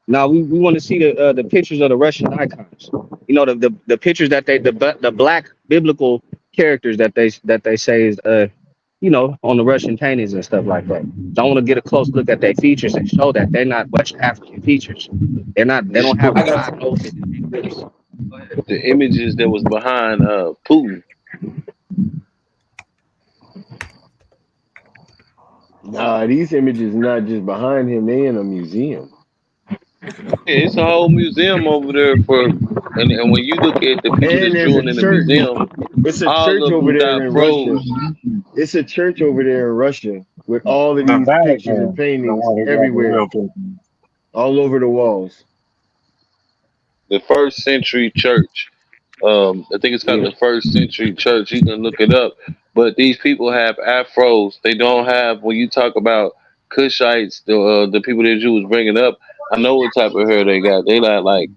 Now we want to see the pictures of the Russian icons. You know the pictures that the black biblical characters that they say is on the Russian paintings and stuff like that. So I want to get a close look at their features and show that they're not West African features. They don't have I a got wide nose and big lips. Go ahead. The images that was behind Putin. Nah, these images not just behind him; they in a museum. Yeah, it's a whole museum over there and when you look at the people And that's there's a drawing in the church. museum, It's a all church of over them there got in Russia. froze. It's a church over there in Russia with all of The these pictures and Vatican, the paintings one who got the everywhere, real picture. all over the walls. The first century church. I think it's called Yeah. the first century church. You can look it up. But these people have afros. They don't have when you talk about Cushites, the people that you was bringing up. I know what type of hair they got. They got like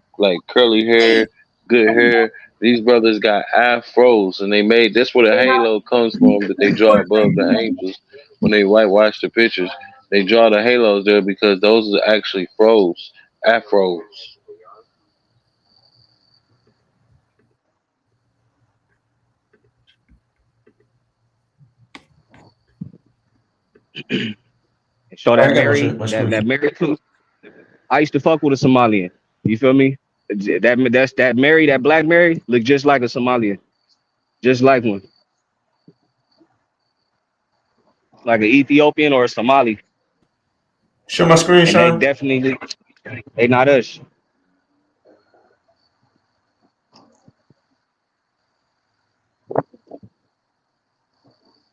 curly hair, good hair. These brothers got afros, and they made that's where the halo comes from that they draw above the angels when they whitewash the pictures. They draw the halos there because those are actually afros. And show I that got Mary my that screen. Mary too. I used to fuck with a Somalian. You feel me? That Mary, that black Mary, look just like a Somalian, just like one, like an Ethiopian or a Somali, Share my screen, and they Sean. definitely they not us.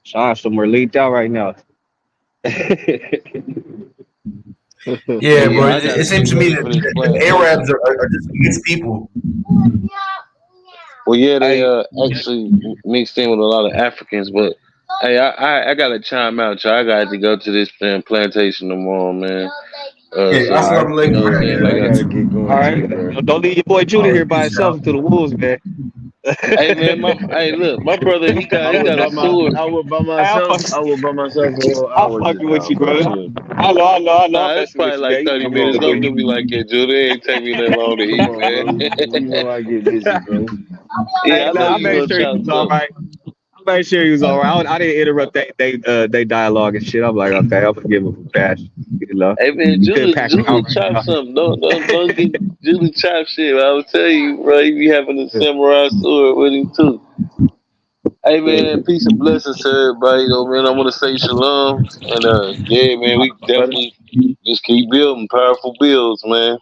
Sean somewhere leaked out right now. Hey, Yeah, bro. yeah, I It gotta seems get to me ready that for this the plantation. Arabs are just mixed people. Well, yeah, they Hey, actually mixed in with a lot of Africans, but hey, I gotta chime out, y'all. I got to go to this plantation tomorrow, man. Yeah, all So right, assalamu you know alaikum. what I'm saying? Yeah, Like, I gotta get all going too, right. bro. Don't leave your boy All Judah right, here by peace himself out. into the wolves, man. hey man, hey look, my brother, he I got was a by my sword. I was by I'll myself. fuck, I was by myself for a whole I'll hour fucking just with now, you, bro. brother. Chill. I know, I'm Nah, it's messing probably with you, man. like You 30 know, come minutes. on, Don't bro. do me like that, Jude. It ain't take me that long to Come eat, on, man. bro. You know I get busy, bro. Yeah, Hey, I look, know I you made gonna sure he chop was all something. right. I made sure he was all right. I didn't interrupt they dialogue and shit. I'm like, okay, I'll forgive him for that. You know, Hey man, he could pack me out Julie right chop now. something. Don't get Julie chop shit. I will tell you, bro. He be having a samurai sword with him too. Hey man, peace and blessings to everybody though, man. I wanna say shalom. And yeah, man, we Brother. definitely just keep building powerful builds, man.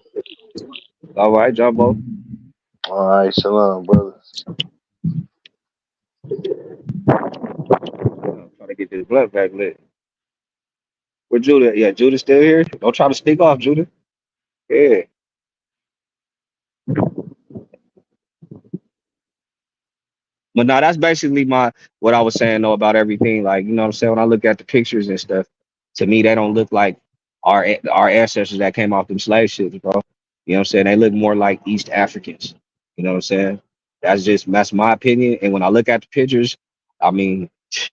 All right, Jumbo. Alright, shalom, brother. I'm trying to get this blood back lit. Where Judah? Yeah, Judah still here. Don't try to sneak off, Judah. Yeah. But no, that's basically my what I was saying though about everything. Like, you know what I'm saying? When I look at the pictures and stuff, to me they don't look like our ancestors that came off them slave ships, bro. You know what I'm saying? They look more like East Africans. You know what I'm saying? That's my opinion. And when I look at the pictures, I mean,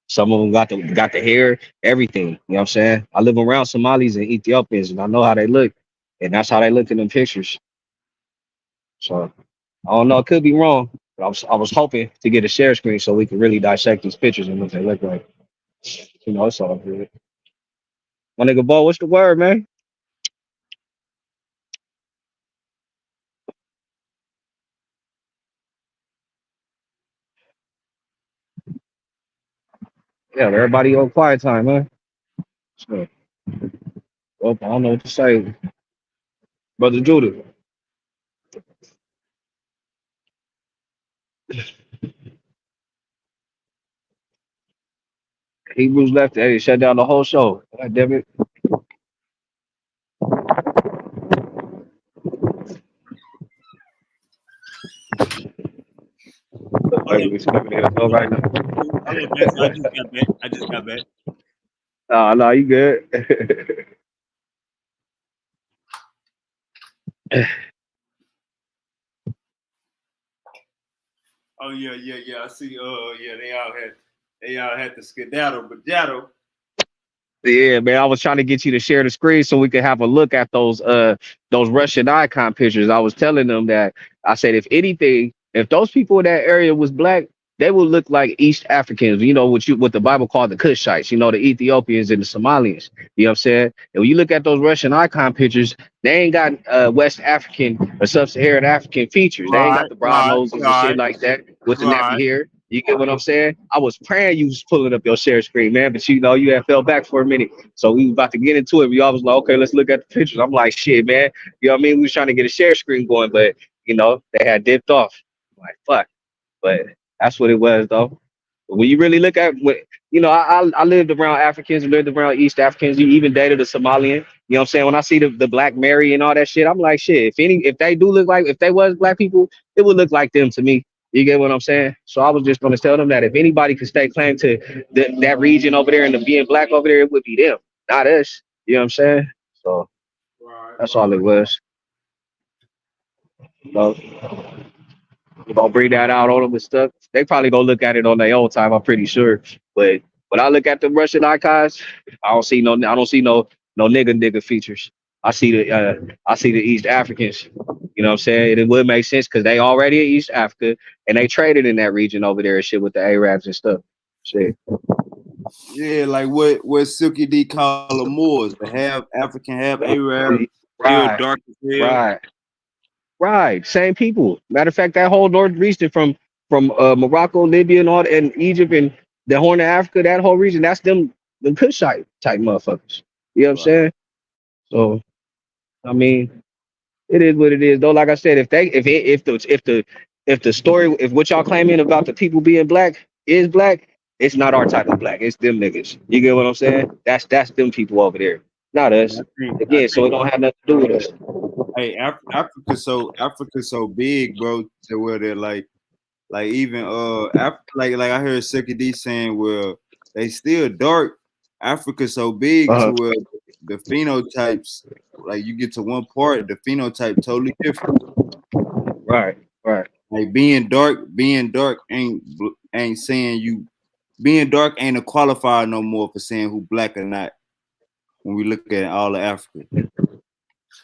Some of them got the hair, everything. You know what I'm saying? I live around Somalis and Ethiopians, and I know how they look, and that's how they look in them pictures. So I don't know. It could be wrong, but I was hoping to get a share screen so we could really dissect these pictures and what they look like. You know, it's all good. My nigga Bo, what's the word, man? Yeah, everybody on quiet time, man. So, well, I don't know what to say, brother Judah. Hebrews left. Hey, shut down the whole show. God damn it. Look Hold like up. we coming here to go Hold right now. up, Master. I just got back. I just got back. Nah, nah, you good. Oh yeah. I see. Yeah, they all had to skedaddle, but daddle. Yeah, man. I was trying to get you to share the screen so we could have a look at those Russian icon pictures. I was telling them that I said if anything, if those people in that area was black, they would look like East Africans, you know, what the Bible called the Cushites, you know, the Ethiopians and the Somalians. You know what I'm saying? And when you look at those Russian icon pictures, they ain't got West African or sub-Saharan African features. They ain't got Right, the brown right, noses and shit right, like that with the nappy right. hair. You get what I'm saying? I was praying you was pulling up your share screen, man, but you know, you had fell back for a minute. So we was about to get into it. We all was like, okay, let's look at the pictures. I'm like, shit, man. You know what I mean? We was trying to get a share screen going, but you know, they had dipped off. I'm like, fuck. But that's what it was though. But when you really look at what you know, I lived around Africans, lived around East Africans, you even dated a Somalian. You know what I'm saying? When I see the Black Mary and all that shit, I'm like, shit, if they do look like if they was black people, it would look like them to me. You get what I'm saying? So I was just gonna tell them that if anybody could stay claim to that region over there and the being black over there, it would be them, not us. You know what I'm saying? So Right, that's all right. it was. You know, you gonna bring that out on them and stuff. They probably gonna look at it on their own time, I'm pretty sure. But when I look at the Russian icons, I don't see no nigga features. I see the East Africans. You know what I'm saying? It would make sense because they already in East Africa and they traded in that region over there and shit with the Arabs and stuff. Shit. Yeah, like what Silky D call them Moors, the half African, half Arab, still Right, dark as hell. right. Right, same people. Matter of fact, that whole north region from Morocco, Libya, and all, and Egypt and the Horn of Africa, that whole region, that's them Kushite type motherfuckers. You know what I'm Right. saying? So I mean, it is what it is. Though, like I said, if the story if what y'all claiming about the people being black is black, it's not our type of black. It's them niggas. You get what I'm saying? That's them people over there, not I us. think I Again, so it think don't have nothing to do with us. hey Africa's so big, bro, to where they're like even like I heard Silky D saying, well, they still dark. Africa's so big Uh-huh. to where the phenotypes, like you get to one part, the phenotype totally different. Right, right. Like being dark ain't saying you being dark ain't a qualifier no more for saying who black or not. When we look at all of Africa,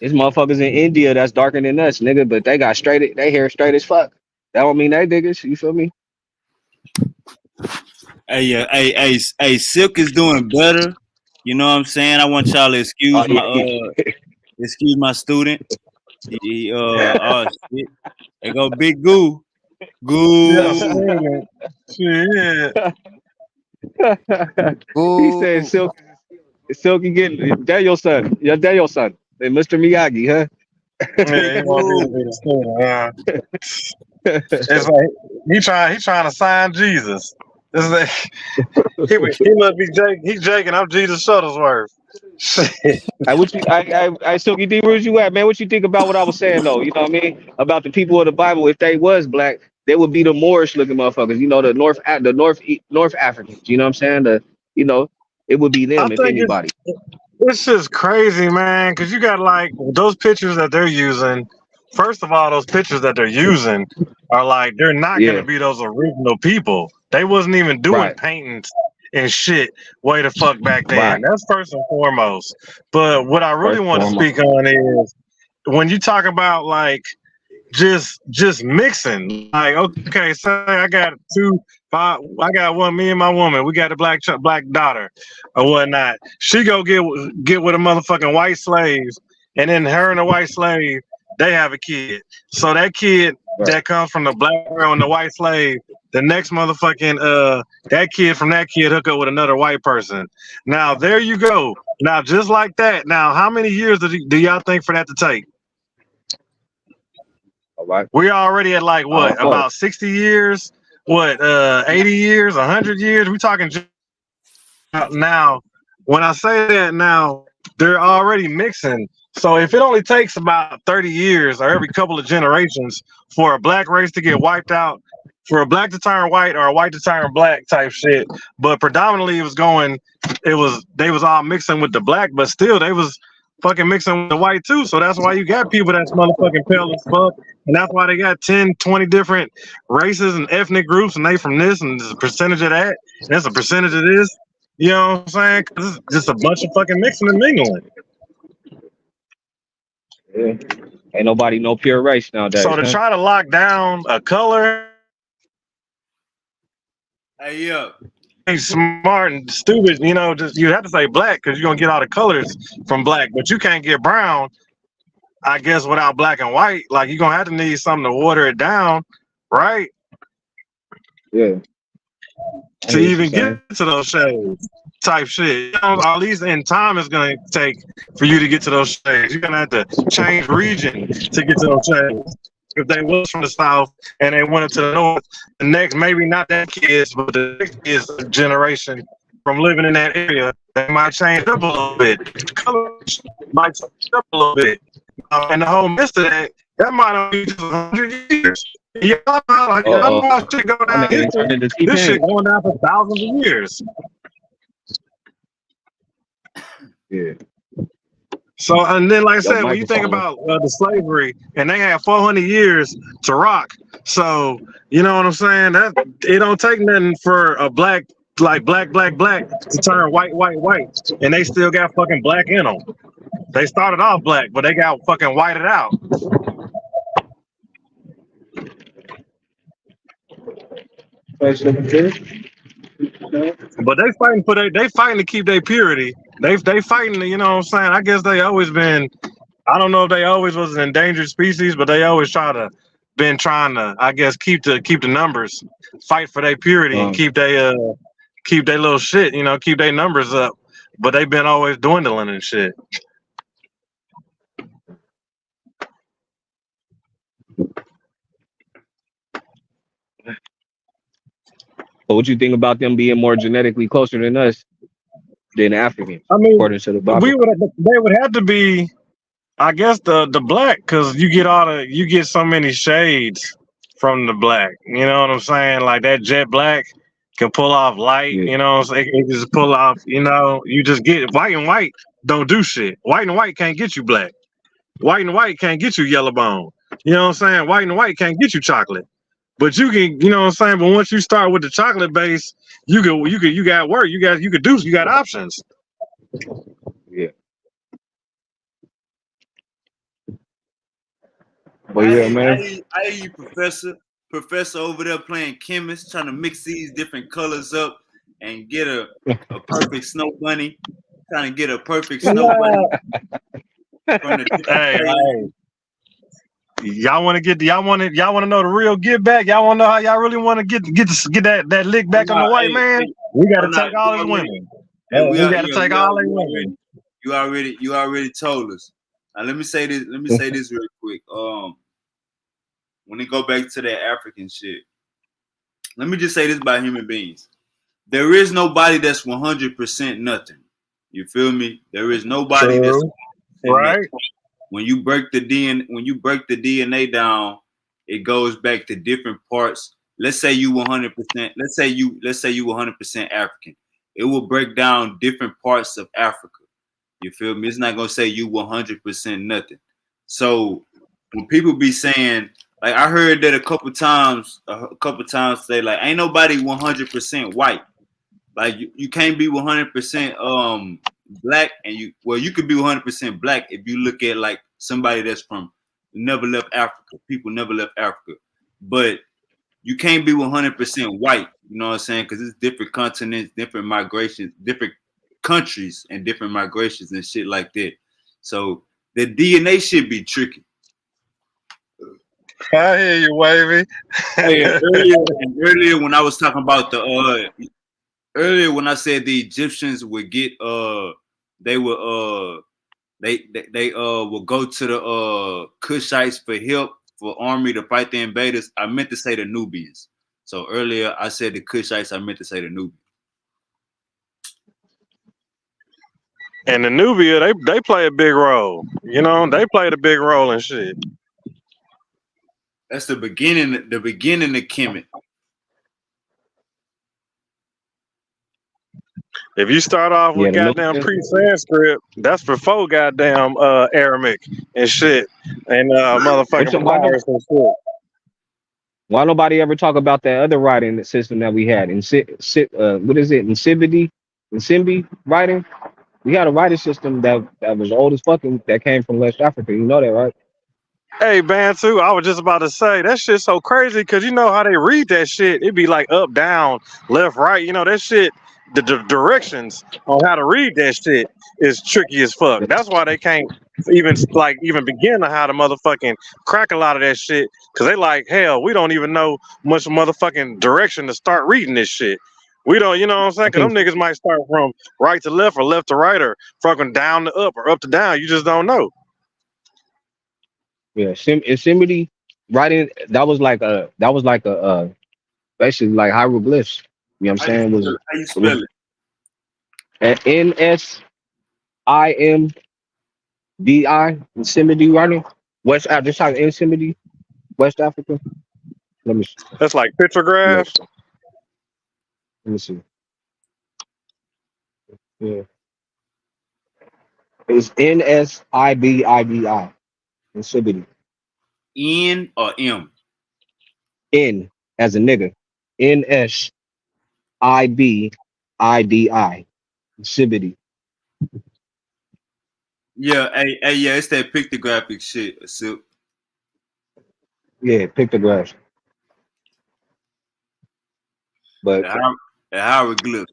There's motherfuckers in India that's darker than us, nigga, but they got straight, they hair straight as fuck. That don't mean they niggas. You feel me? hey, Silk is doing better. You know what I'm saying? I want y'all to Oh yeah, excuse my student. Oh shit. They go Big Goo. Yeah, I Goo. seen it. Shit. he said, Ooh. Silky getting that your son. Yeah, that your son. Hey, Mr. Miyagi, huh? Yeah, he want me to Goo. be the student. It's like he trying to sign Jesus. It's like he must be Jake. He's Jake, and I'm Jesus Shuttlesworth. Shit. I Silky D, where's you at, man? What you think about what I was saying though? You know what I mean? About the people of the Bible, if they was black, they would be the Moorish looking motherfuckers. You know, North Africans. You know what I'm saying? You know, it would be I them if think anybody. it's just crazy, man. Because you got like those pictures that they're using. First of all, those pictures that they're using are like they're not going to Yeah. be those original people. They wasn't even doing Right. paintings and shit way the fuck back then. Right. That's first and foremost. But what I really First want to foremost. speak on is when you talk about like just mixing. Like, okay, say I got I got one, me and my woman. We got a black daughter or whatnot. She go get with a motherfucking white slave, and then her and the white slave, they have a kid. So that kid that comes from the black girl and the white slave, the next motherfucking that kid from that kid hook up with another white person. Now there you go. Now just like that. Now how many years do y'all think for that to take? All right. We're already at like what, about 60 years? What, 80 years, 100 years? We're talking now. When I say that now, they're already mixing. So if it only takes about 30 years or every couple of generations for a black race to get wiped out, for a black to turn white or a white to turn black type shit, but predominantly they was all mixing with the black, but still they was fucking mixing with the white too. So that's why you got people that's motherfucking pale as fuck. And that's why they got 10, 20 different races and ethnic groups, and they from this, and there's a percentage of that, and there's a percentage of this. You know what I'm saying? 'Cause it's just a bunch of fucking mixing and mingling. Yeah. Ain't nobody no pure race nowadays. So to try to lock down a color, Hey, yeah. ain't smart and stupid. You know, just you have to say black because you're gonna get all the colors from black, but you can't get brown, I guess, without black and white. Like you're gonna have to need something to water it down, right? Yeah. To even get to those shades type shit. You know, at least in time it's gonna take for you to get to those shades. You're gonna have to change region to get to those shades. If they was from the south and they went up to the north, the next, maybe not that kids, but the next kids generation from living in that area, they might change up a little bit. The color might change up a little bit. And the whole midst of that, that might only be just 100 years. Yeah, like how shit go down history. This shit going down for thousands of years. Yeah. So, and then, like I said, when you think about the slavery, and they had 400 years to rock. So, you know what I'm saying? That it don't take nothing for a black, like black to turn white, and they still got fucking black in them. They started off black, but they got fucking whited out. But they fighting for they fighting to keep their purity. They fighting, you know what I'm saying? I guess they always been, I don't know if they always was an endangered species, but they always trying to, I guess, keep the numbers, fight for their purity and keep their little shit, you know, keep their numbers up. But they've been always dwindling and shit. But what you think about them being more genetically closer than us than Africans? I mean, according to the Bible, they would have to be, I guess, the black, because you get so many shades from the black. You know what I'm saying? Like that jet black can pull off light. You know what I'm saying? It can just pull off. You know, you just get white and white don't do shit. White and white can't get you black. White and white can't get you yellow bone. You know what I'm saying? White and white can't get you chocolate. But you can, you know what I'm saying? But once you start with the chocolate base, you got work. You got options. Yeah. Well, yeah, man. I hear you, Professor over there playing chemist, trying to mix these different colors up and get a perfect snow bunny. Trying to get a perfect snow bunny. From the hey. Y'all want to know the real get back? Y'all want to know how y'all really want to get that lick back on the white man? We got to take all his women. We got to take all his women. You already told us. Now let me say this real quick. When they go back to that African shit, let me just say this about human beings. There is nobody that's 100% nothing. You feel me? There is nobody that's right. Nothing. When you break the DNA down, it goes back to different parts. Let's say you 100%. Let's say you 100% African. It will break down different parts of Africa. You feel me? It's not gonna say you 100% nothing. So when people be saying, Like I heard that a couple times say like ain't nobody 100% white. Like you can't be 100% black, and you could be 100% black if you look at like somebody that's from never left Africa. People never left Africa, but you can't be 100% white. You know what I'm saying? Because it's different continents, different migrations, different countries, and different migrations and shit like that. So the DNA should be tricky. I hear you, Wavy. Hey, earlier when I was talking about earlier when I said the Egyptians would get they would they will go to the Kushites for help for army to fight the invaders. I meant to say the Nubians. So earlier I said the Kushites. I meant to say the Nubians. And the Nubia, they play a big role. You know, they played a big role in shit. That's the beginning. The beginning of Kemet. If you start off Yeah, with the goddamn Nubians. pre-Sanskrit, that's before goddamn Aramaic and shit and But motherfucking papyrus and shit. why nobody ever talk about that other writing system that we had in what is it? In writing? We had a writing system that was old as fucking that came from West Africa. You know that, right? Hey, Bantu, I was just about to say that shit's so crazy because you know how they read that shit. It be like up, down, left, right. You know that shit. The directions on how to read that shit is tricky as fuck. That's why they can't even begin to how to motherfucking crack a lot of that shit because they like hell. We don't even know much motherfucking direction to start reading this shit. We don't, you know what I'm saying? I Because think them niggas might start from right to left or left to right or fucking down to up or up to down. You just don't know. yeah, Yosemite writing that was like a basically like hieroglyphs. You know what I'm saying? How you It was spell it? NSIMDI Yosemite writing. Just like Yosemite, West Africa. Let me see. That's like Yes. pictographs. Let me see. Yeah. It's NSIBIDI. Yosemite. N or M? N as a nigga. NSIBIDI. Yosemite. Yeah, yeah, it's that pictographic shit. So Yeah, pictographs. But the hieroglyphs.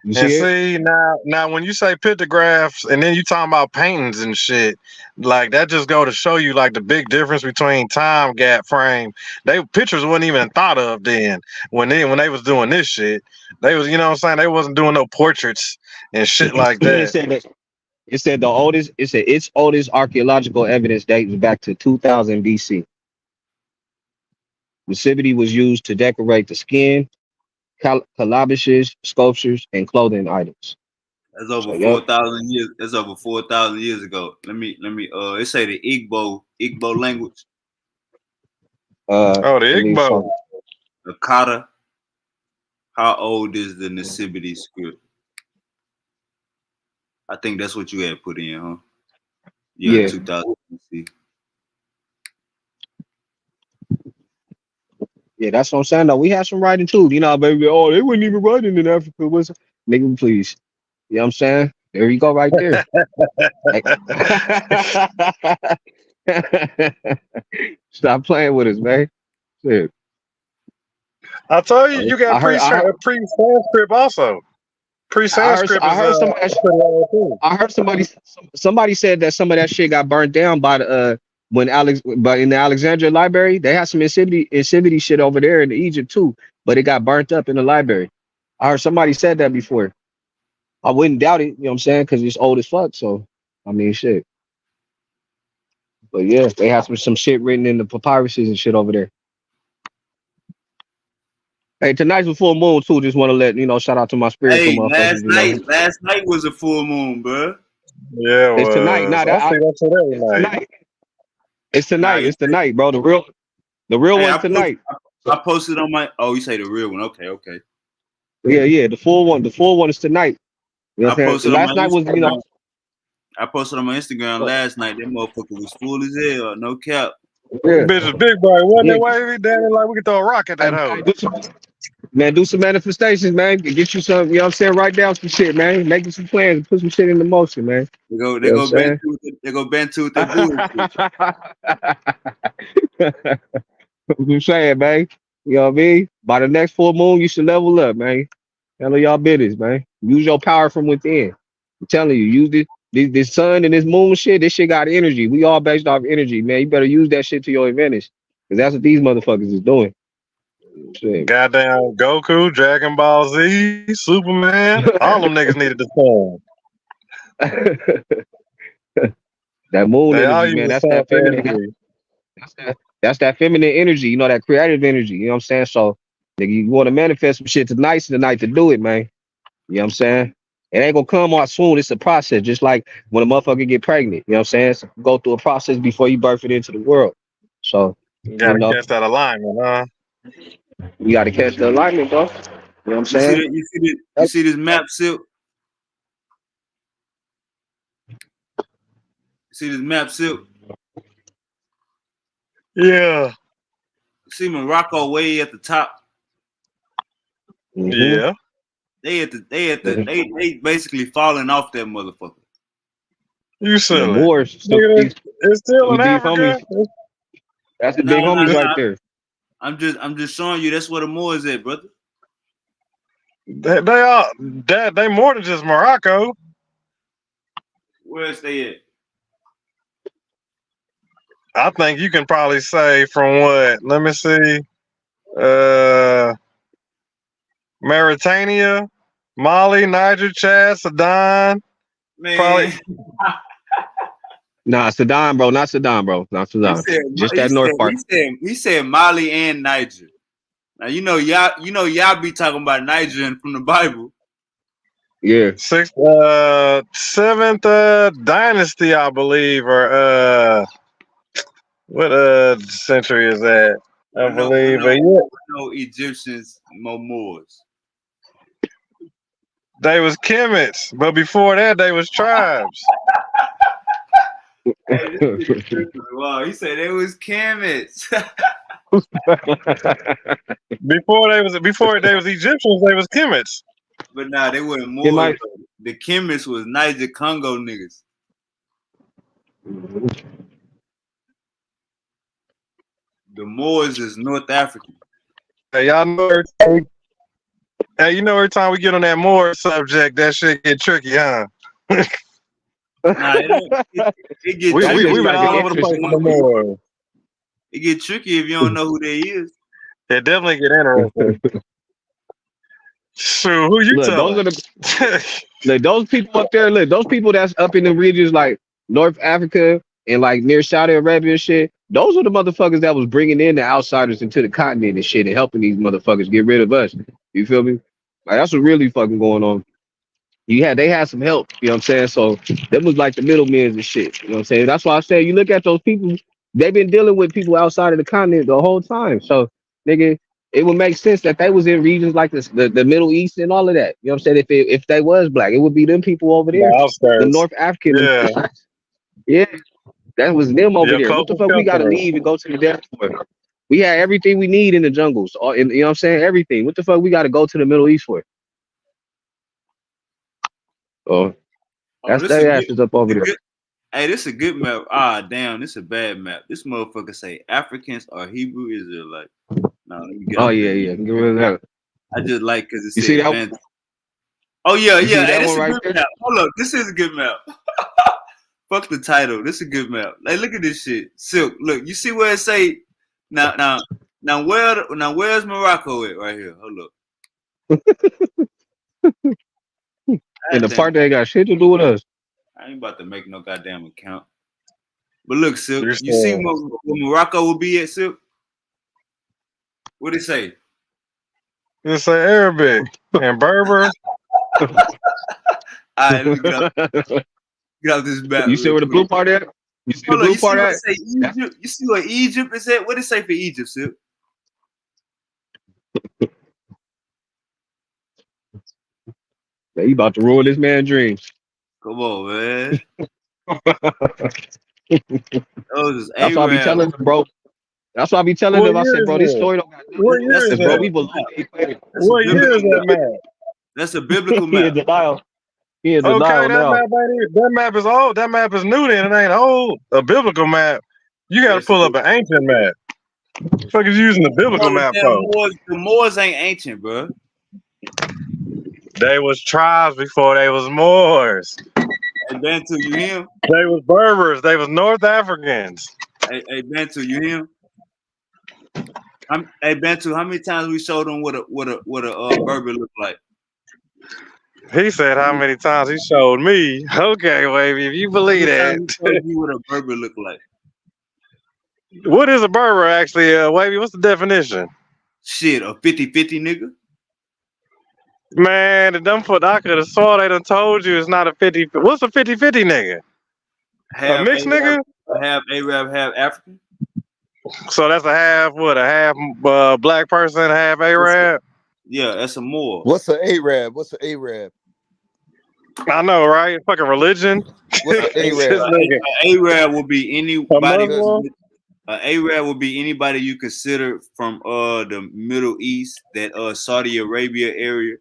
you And see it? see now when you say pictographs and then you talking about paintings and shit, like that just go to show you like the big difference between time gap frame. They pictures wasn't even thought of then when they was doing this shit. They was, you know what I'm saying, they wasn't doing no portraits and shit like It that. said that its oldest archaeological evidence dates back to 2000 BC. Yosemite was used to decorate the skin, calabashes, sculptures, and clothing items. That's over So, yep. 4,000 years. That's over 4,000 years ago. Let me. It say the Igbo language. Oh, the Let me Igbo. find. The Kata. How old is the Nasibiti script? I think that's what you had put in, huh? Yeah, Yeah, 2000 BC. yeah, that's what I'm saying. Though we had some writing too. You know, baby. Oh, they weren't even writing in Africa, was it? Nigga, please. You know what I'm saying? There you go, right there. Like- Stop playing with us, man. Shit. I told you you got I heard, I heard, pre-Sanskrit also. Pre-Sanskrit I is heard somebody. pretty old too. I heard somebody said that some of that shit got burnt down by the but in the Alexandria library they had some Yosemite shit over there in Egypt too, but it got burnt up in the library. I heard somebody said that before. I wouldn't doubt it, you know what I'm saying, because it's old as fuck. So I mean shit. But yeah, they have some shit written in the papyruses and shit over there. Hey, tonight's a full moon too. Just want to let you know, shout out to my spiritual Hey, motherfuckers. You know, last night was a full moon, bro. Yeah, it it's tonight. was. Not I see that today it's night. tonight. It's Nah, tonight. It's tonight, bro. The real hey, one's tonight. I posted on my. Oh, you say the real one? Okay, okay. Yeah. The full one. The full one is tonight. You know I what I'm saying? posted on my Last night was, you know, Instagram. I posted on my Instagram last night. That motherfucker was full as hell. No cap. Yeah, Bitch is big boy. Wasn't yeah. that wavy? Damn it, like we could throw a rock at Hey, that hoe. do some manifestations, man. Get you some, you know what I'm saying? Write down some shit, man. Make some plans, put some shit into motion, man. They You know go what I'm Bantu. They go Bantu with that bullshit. saying? I'm saying, man. You know what I mean? By the next full moon, you should level up, man. Handle y'all business, man. Use your power from within. I'm telling you, use this sun and this moon shit. This shit got energy. We all based off energy, man. You better use that shit to your advantage. Because that's what these motherfuckers is doing. Shit. Goddamn Goku, Dragon Ball Z, Superman. All them niggas needed the sun. That moon They all energy, use man. the That's sun that for feminine. energy. That's that feminine energy, you know, that creative energy. You know what I'm saying? So, nigga, you want to manifest some shit tonight to do it, man. You know what I'm saying? It ain't gonna come out soon. It's a process, just like when a motherfucker get pregnant. You know what I'm saying? So go through a process before you birth it into the world. So, You you gotta know, catch that alignment, huh? you got to catch the alignment, bro. You know what I'm You see saying? that? You see this map, Silk? You see this map, Silk? Yeah. You see Morocco way at the top. Mm-hmm. Yeah. They basically falling off that motherfucker. You The silly. Moors, Nigga, it's still in these Africa. homies. That's the No, big no, homies right no. there. I'm just showing you that's where the Moors at, brother. They are they more than just Morocco. Where else they at? I think you can probably say from what? Let me see. Uh Mauritania, Mali, Niger, Chad, Sudan. Probably Man, Nah, Sudan, bro. Not Sudan, bro. Not he Sudan. said Just he that said north part. he said he said Mali and Niger. Now y'all be talking about Niger and from the Bible. Yeah. seventh dynasty, I believe, or what century is that? I believe. Yeah, I know Egyptians, Moors. they was Kemits, but before that they was tribes. Hey, this nigga tripping. Wow, he said it was Kemet. Before they was Egyptians, they was Kemits. But nah, they weren't It Moors. might. Though. The Kemits was Niger Congo niggas. The Moors is North African. Hey, y'all know hey, you know every time we get on that more subject, that shit get tricky, huh? Nah, it get That tricky. shit We've been start getting all over the place with interesting. the more. It get tricky if you don't know who they is. It definitely get interesting. Shoot, who you Look, those telling? are look, those people up there, look, those people that's up in the regions like North Africa and like near Saudi Arabia and shit, those are the motherfuckers that was bringing in the outsiders into the continent and shit and helping these motherfuckers get rid of us. You feel me? Like that's what really fucking going on. They had some help, you know what I'm saying? So them was like the middlemen and shit. You know what I'm saying? That's why I say you look at those people, they've been dealing with people outside of the continent the whole time. So nigga, it would make sense that they was in regions like this, the Middle East and all of that. You know what I'm saying? If they was black, it would be them people over The there. Them outskirts. North African, Yeah. yeah, that was them over Your there. What the closest fuck we gotta customers. leave and go to the desert for? We had everything we need in the jungles. You know what I'm saying? Everything. What the fuck we gotta go to the Middle East for? Oh, Oh, that's this a their good, asses up over there. hey, this a good map. Ah, damn, this a bad map. This motherfucker say Africans are Hebrew Israelite. No, let me get Oh off yeah, that. yeah. Get rid of that. I just like because it You see said that? Bantu. Oh yeah, You see yeah. Hey, that this one a right good there? map. Hold up, this is a good map. Fuck the title. This is a good map. Hey, look at this shit. Silk. Look, you see where it say where's Morocco at right here? Hold up. And God the damn. part that ain't got shit to do with us. I ain't about to make no goddamn account. But look, Silk, You you see said, where Morocco will be at, Silk? What it say? you say Arabic and Berber. All right, let me get out this map You see real where the quick. blue part at? You see the Hold on, blue you see part what it at? say That's, Egypt? You see what Egypt is at? What it say for Egypt, Silk? man, you about to ruin this man's dreams. Come on, man. Those is That's why I be Arab. telling him, bro. That's why I be telling What them. I year said, is bro, this it? story don't got nothing What to do with year That's a is this, bro. that? We biblical believe map. they play. That's a What year biblical is that map. map? That's a biblical He in map. denial. He in Okay, denial that now. map ain't that map is old. That map is new then. It ain't old. A biblical map. You Yeah, gotta it's a pull up an biblical. ancient map. Fuck is you using the No, biblical the map damn for? Moors. The Moors ain't ancient, bro. They was tribes before they was Moors. Hey Bantu, you hear? They was Berbers. They was North Africans. Hey Bantu, you hear? Hey Bantu, how many times we showed them what a Berber look like? He said How how many, many times he showed me. Okay, wavy, if you how believe many that. times we showed you what a Berber look like? What is a Berber actually, wavy? What's the definition? Shit, a 50-50 nigga? Man, the dumb foot I could have swore they done told you it's not a 50. What's a 50-50 nigga? A Half mixed Arab, nigga? half Arab, half African. So that's a half what? A half black person, half Arab? Yeah, that's a Moor. What's an Arab? What's an Arab? I know, right? Fucking religion. What's an This Arab? nigga. A Arab will be A anybody. Because Muslim? Arab will be anybody you consider from the Middle East, that Saudi Arabia area.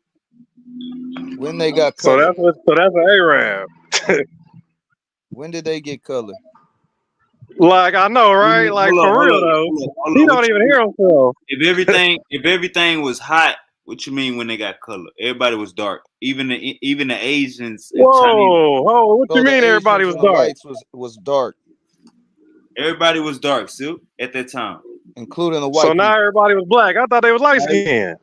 when they got So color, that's an Arab. when did they get color? Like I know, right? Like for real though. Hold He up. What don't you even mean? hear himself. If everything was hot, what you mean when they got color? Everybody was dark. Even the Asians and Chinese, Whoa, what you No, the mean everybody Asians was and the dark? whites was dark, everybody was dark. Still at that time. including the So white now people. everybody was black. I thought they was light skinned.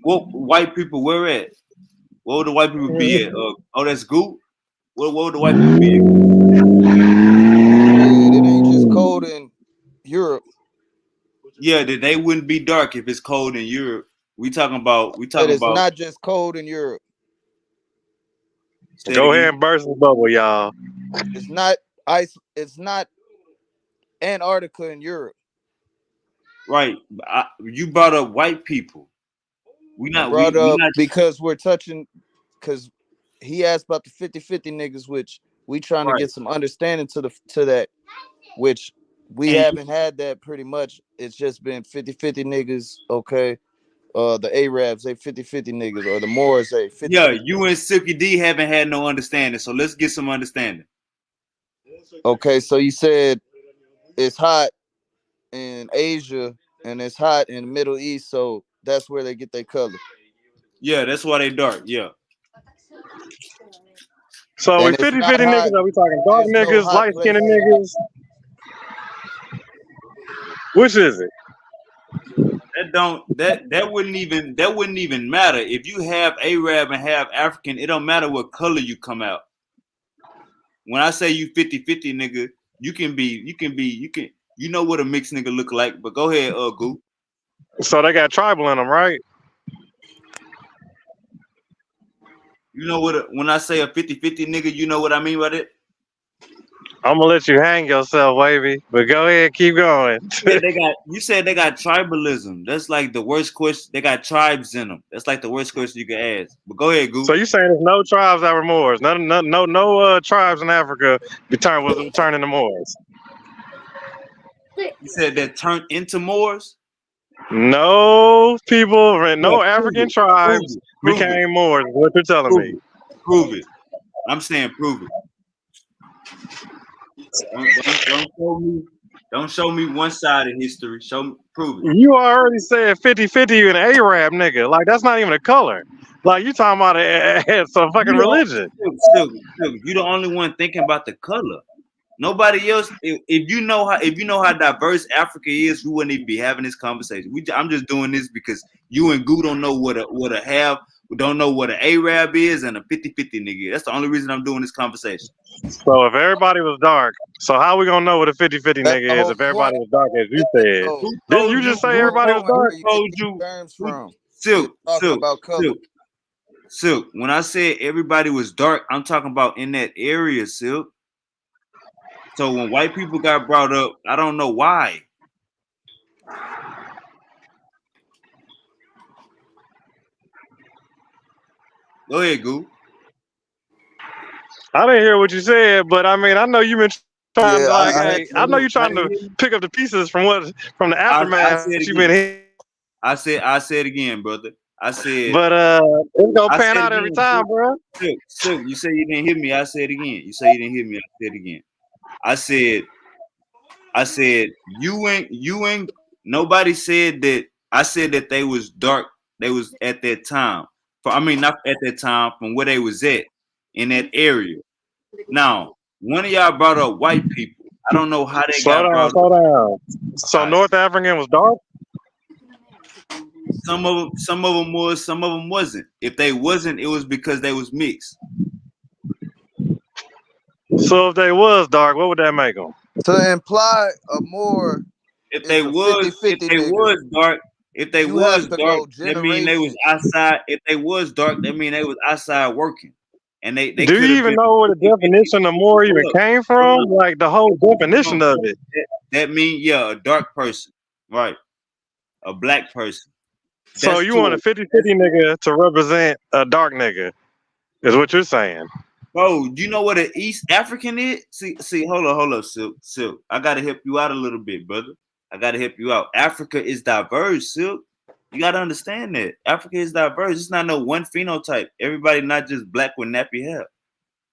What white people were at? What would the white people be at? That's Goop. What would the white people be at? Shit, it ain't just cold in Europe. Yeah, that they wouldn't be dark if it's cold in Europe. We talking about. That is not just cold in Europe. Say it Go ahead again. and burst the bubble, y'all. It's not ice. It's not Antarctica in Europe. Right. You brought up white people. We I not. brought We up not. because we're touching. Because he asked about the 50-50 niggas, which we trying to Right. get some understanding to that, which we And haven't had that pretty much. It's just been 50-50 niggas. Okay. The Arabs, they 50-50 niggas, or the Moors, they yeah, 50-50. you and Silky D haven't had no understanding. So let's get some understanding. Okay, so you said it's hot in Asia and it's hot in the Middle East, so that's where they get their color. Yeah, that's why they dark. Yeah. So we And it's 50-50 not hot. niggas. Are we talking dark There's no niggas, hot light skinned places. niggas? Which is it? That wouldn't even matter. If you have Arab and have African, it don't matter what color you come out. When I say you 50-50 nigga, you know what a mixed nigga look like, but go ahead, Goop. So they got tribal in them, right? You know when I say a 50-50 nigga, you know what I mean by that? I'm gonna let you hang yourself, wavy. But go ahead, keep going. You said they got tribalism. That's like the worst question. They got tribes in them. That's like the worst question you can ask. But go ahead, Goop. So you saying there's no tribes that were Moors? No tribes in Africa was turned into Moors. You said that turned into Moors? No people, Yeah, no African tribes prove it, became Moors. Is what you're telling prove me? it, prove it. I'm saying prove it. Don't show me one side of history. Prove it. You already said 50-50 you an Arab nigga. Like that's not even a color. Like you talking about some fucking religion. Still, you the only one thinking about the color. Nobody else. If you know how diverse Africa is, we wouldn't even be having this conversation. I'm just doing this because you and Goo don't know what a have. We don't know what an Arab is and a 50-50 nigga. That's the only reason I'm doing this conversation. So if everybody was dark, so how we gonna know what a 50-50 That's nigga the is whole if everybody point. was dark as you said? So, Didn't you just say everybody was dark? where you get these terms from? You're Silk, talking about color. Silk. When I said everybody was dark, I'm talking about in that area, Silk. So when white people got brought up, I don't know why. Go ahead, Goo. I didn't hear what you said, but I mean I know you've been trying Yeah, to like, I hey, I know you're trying to pick up the pieces from the I aftermath said that it you've been again. here, I said again, brother. I said but it's gonna I pan said out every again. time, bro. Silk, you say you didn't hear me. I said again. You say you didn't hear me. I said again. I said you ain't nobody said that. I said that they was dark. They was at that time. I mean, not at that time, from where they was at in that area. Now, one of y'all brought up white people. I don't know how they Slow got down, brought up. slow down. So All right. North African was dark. Some of them was, some of them wasn't. If they wasn't, it was because they was mixed. So if they was dark, what would that make them? To imply a Moor If they is a was, if 50-50 they nigga, was dark, if they you have was to dark, go that mean they was generations. outside. If they was dark, that mean they was outside working, and they Do could you have even been know where the 50-50. definition of more even Hold up, came hold from? on, Like the whole hold definition on. of it. That mean, yeah, a dark person, right? A black person. So That's you want a cool. 50-50 nigga to represent a dark nigga, is what you're saying. Bro, you know what an East African is? See, hold up, Silk. I gotta help you out a little bit, brother. I gotta help you out. Africa is diverse, Silk. You gotta understand that. Africa is diverse. It's not no one phenotype. Everybody not just black with nappy hair.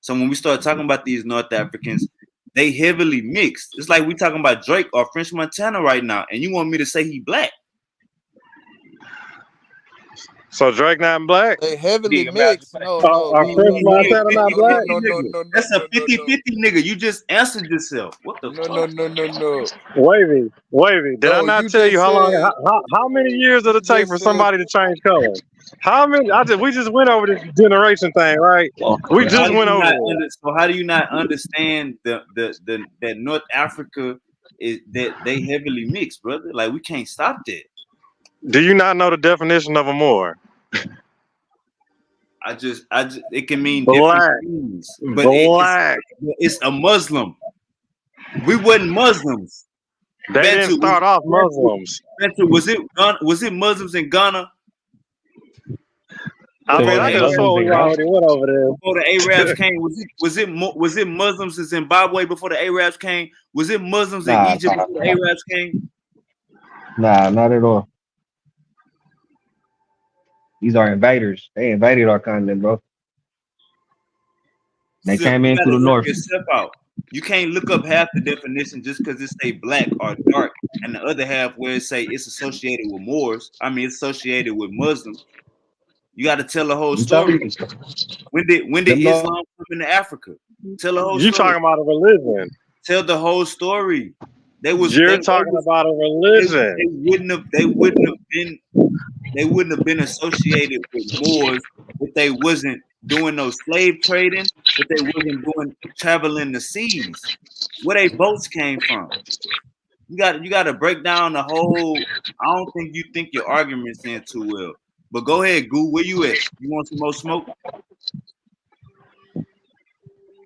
So when we start talking about these North Africans, they heavily mixed. It's like we talking about Drake or French Montana right now, and you want me to say he black. So Drake not black? They heavily Yeah, mixed. No, no, Are no, French no, no, he a no, Montana no, not no, no, black? 50-50 no, no, nigga. no, That's no, a no, no, 50-50 nigga. You just answered yourself. What the no, fuck? no, no, no, no. Wavy. Did I No, not you tell you just how long? said How many years did you it take for just said somebody to change color? How many? We just went over this generation thing, right? We So how just do went you over not it. so how do you not understand the that North Africa is that they heavily mixed, brother? Like we can't stop that. Do you not know the definition of a Moor? I just it can mean different Black, things, but black. it's a Muslim. We wasn't Muslims. They didn't start off Muslims. Was it Muslims in Ghana I There mean, before the I wasn't could have Muslims swore Arabs in we Ghana. already went over before the Arabs came? Was it Muslims in Zimbabwe before the Arabs came? Was it Muslims in Nah, Egypt before the Arabs came? not at all. These are invaders. They invaded our continent, bro. They Silk, came you in through gotta the help north. yourself out. You can't look up half the definition just because it say black or dark, and the other half where it say it's associated with Moors. I mean, it's associated with Muslims. You got to tell the whole You tell story. me, When did them know Islam come into Africa? Tell the there. whole You story. talking about a religion? Tell the whole story. They was You're talking about a religion. they wouldn't have been associated with Moors if they wasn't doing no slave trading, if they wasn't doing traveling the seas. Where they boats came from. You got to break down the whole. I don't think you think your argument's in too well. But go ahead, Goo. Where you at? You want some more smoke?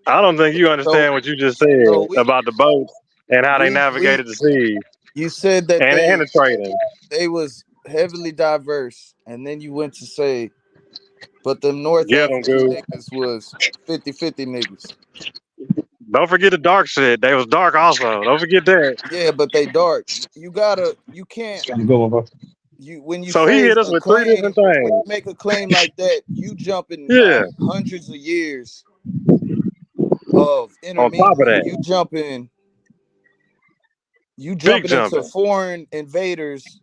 I don't think you so. understand what you just said So about the boats and how they we navigated the sea you said that and the trading. they was heavily diverse, and then you went to say, but the North Get them, African dude. niggas was 50-50 niggas. Don't forget the dark shit. They was dark also. Don't forget that. Yeah, but they dark. You can't, you go, bro. when you So he phrase hit us a with three claim, different when things. you make a claim like that, you jumping Yeah. back hundreds of years of On top of intermingling. that, You big jumping into jumping. foreign invaders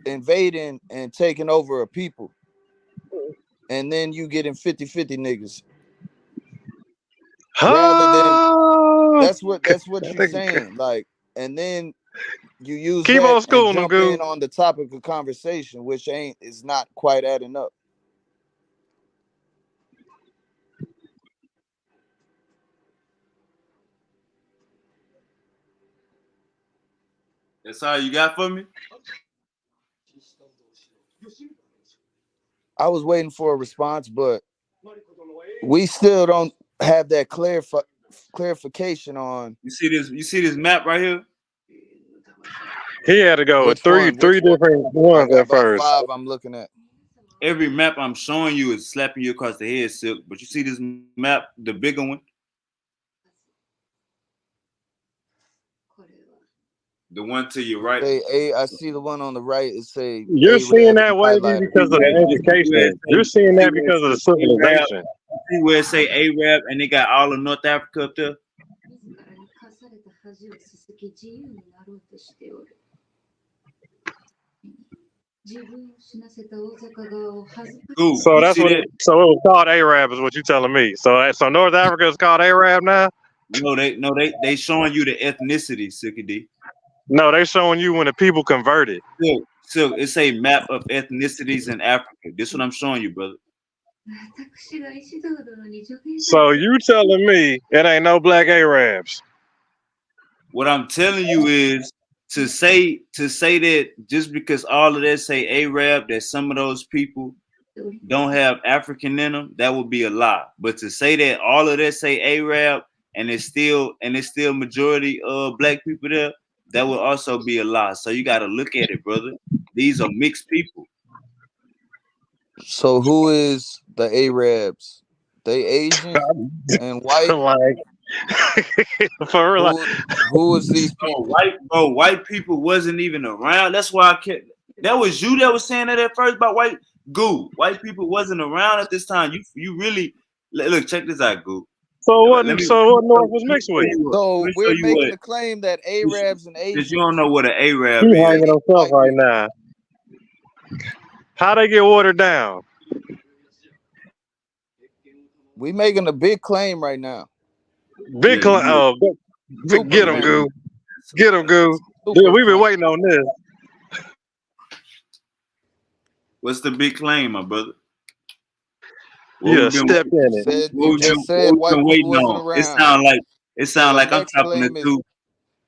invading and taking over a people, and then you getting 50-50 niggas. Rather than Huh? that's what you saying. Like, and then you use Keep that on and schooling them, jump in Goo. on the topic of conversation, which ain't is not quite adding up. That's all you got for me? I was waiting for a response, but we still don't have that clarification on You see this map right here? He had to go with which one. three Which one? different I ones got at about first. 5 I'm looking at. Every map I'm showing you is slapping you across the head, Silk. But you see this map, the bigger one? The one to your right. Say A. I see the one on the right. It say You're seeing Arab that wavy highlighter. because of the education. You're seeing that because of the Arab. civilization. See where it say Arab and they got all of North Africa up there? Cool. So You that's see what. that? So it was called Arab, is what you're telling me. So North Africa is called Arab now. No, they showing you the ethnicity, Suki D. No, they're showing you when the people converted. So it's a map of ethnicities in Africa. This is what I'm showing you, brother. So you telling me it ain't no black Arabs? What I'm telling you is to say that just because all of that say Arab, that some of those people don't have African in them, that would be a lie. But to say that all of that say Arab and it's still majority of black people there, that would also be a lie. So you got to look at it, brother. These are mixed people. So who is the Arabs? They Asian and white. Like, for real, Who is these people? White people wasn't even around. That's why I kept. That was you that was saying that at first about white. Goo, white people wasn't around at this time. You really look. Check this out, Goo. So what? Let me So what North was mixed with? So show we're you making what. the claim that Arabs and Because Asians. you don't know what an Arab He is. hanging himself right now. How they get watered down? We making a big claim right now. Big Yeah, claim. Get him, Goo. Get him, Goo. Yeah, we've been waiting on this. What's the big claim, my brother? Yeah, step in it. You just said white people wasn't around. It sound like I'm talking to two.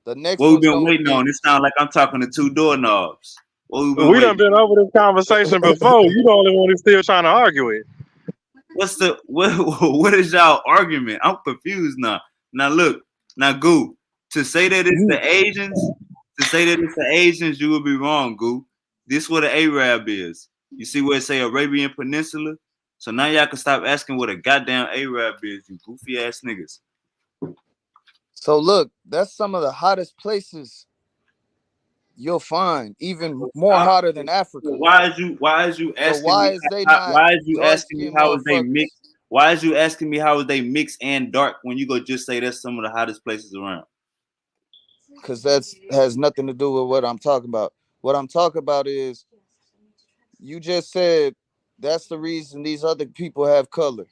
The next What we've one's been gonna waiting be. on. It sound like I'm talking to two doorknobs. What we've been We waiting. done been over this conversation before. You the only one who's still trying to argue it. What's the what is y'all argument? I'm confused now. Now look, now Goo, to say that it's the Asians, you would be wrong, Goo. This what an Arab is. You see where it say Arabian Peninsula? So now y'all can stop asking what a goddamn Arab is, you goofy ass niggas. So look, that's some of the hottest places you'll find, even more hotter than Africa. Why is you asking so why me? is they not Why is you asking me dark-skinned how is they motherfuckers? mixed? Why is you asking me how is they mixed and dark when you go just say that's some of the hottest places around? Because that has nothing to do with what I'm talking about. What I'm talking about is you just said that's the reason these other people have color.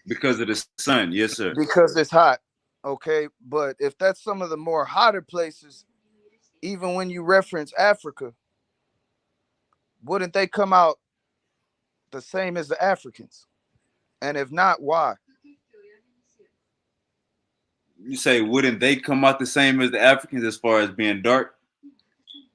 Because of the sun, yes, sir. Because it's hot. Okay, but if that's some of the more hotter places, even when you reference Africa, wouldn't they come out the same as the Africans? And if not, why? You say, wouldn't they come out the same as the Africans as far as being dark?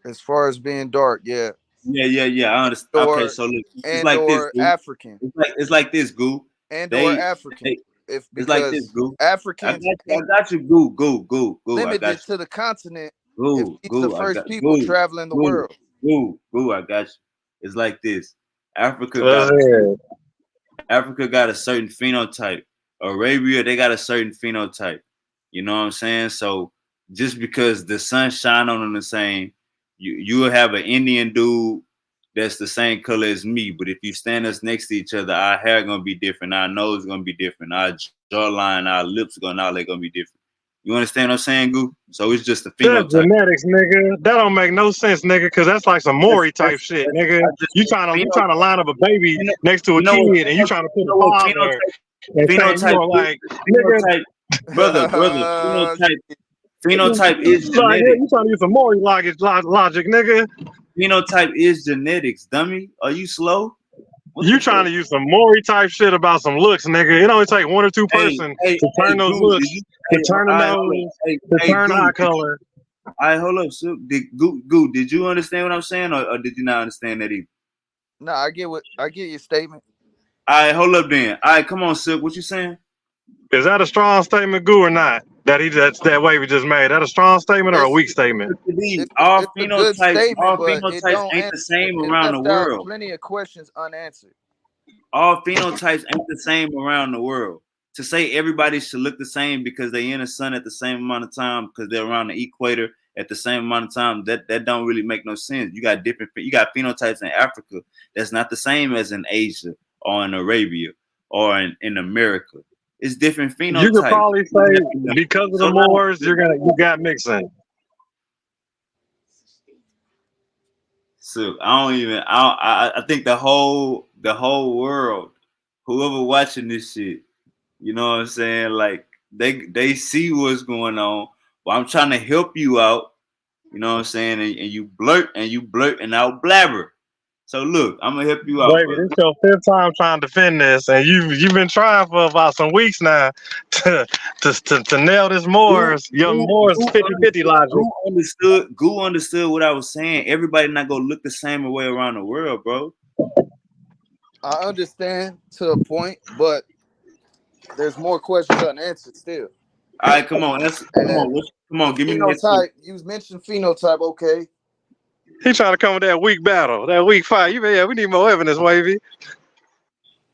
As far as being dark, yeah. Yeah. I understand. Okay, so look, it's like this, Goo. African. It's like this, Goo. Or African. It's like this, Goo. Africans I got you, Goo. limited to the continent. Goo, the first people traveling the world. Goo, I got you. It's like this. Africa got a certain phenotype. Arabia, they got a certain phenotype. You know what I'm saying? So just because the sun shine on them the same, you will have an Indian dude that's the same color as me. But if you stand us next to each other, our hair gonna be different, our nose gonna be different, our jawline, our lips gonna be different. You understand what I'm saying, Goo? So it's just a phenotype. That's genetics, nigga. That don't make no sense, nigga, because that's like some Maury type shit, nigga. You trying to line up a baby next to a kid, and you trying to put a father and saying you like, nigga. Brother, phenotype is genetics. Like, yeah, you trying to use some Maury logic, nigga. Phenotype is genetics, dummy. Are you slow? You trying to use some Maury type shit about some looks, nigga. It only take one or two person to turn those looks, to turn the nose, to turn eye color. All right, hold up, Sook. Goo, did you understand what I'm saying, or did you not understand that either? No, I get your statement. All right, hold up then. All right, come on, Sook. What you saying? Is that a strong statement, Goo, or not? That's that way we just made. That a strong statement or a weak statement? All phenotypes ain't the same around the world. Plenty of questions unanswered. All phenotypes ain't the same around the world. to say everybody should look the same because they in the sun at the same amount of time because they're around the equator at the same amount of time, that don't really make no sense. You got phenotypes in Africa that's not the same as in Asia or in Arabia or in America. It's different You could phenotypes. probably say because of the So now, Moors, you got mixing. so I think the whole world, whoever watching this shit, you know what I'm saying? Like they see what's going on. Well, I'm trying to help you out. You know what I'm saying? And you blurt and I'll blabber. So look, I'm gonna help you out, Baby, brother. this your fifth time trying to defend this, and you've been trying for about some weeks now to nail this Moors, your Moors 50-50 logic. Goo understood what I was saying. Everybody not gonna look the same way around the world, bro. I understand to a point, but there's more questions unanswered still. All right, come on, give me the answer. Phenotype. You mentioned phenotype. Okay. He trying to come with that weak battle, that weak fight. We need more evidence, Wavy.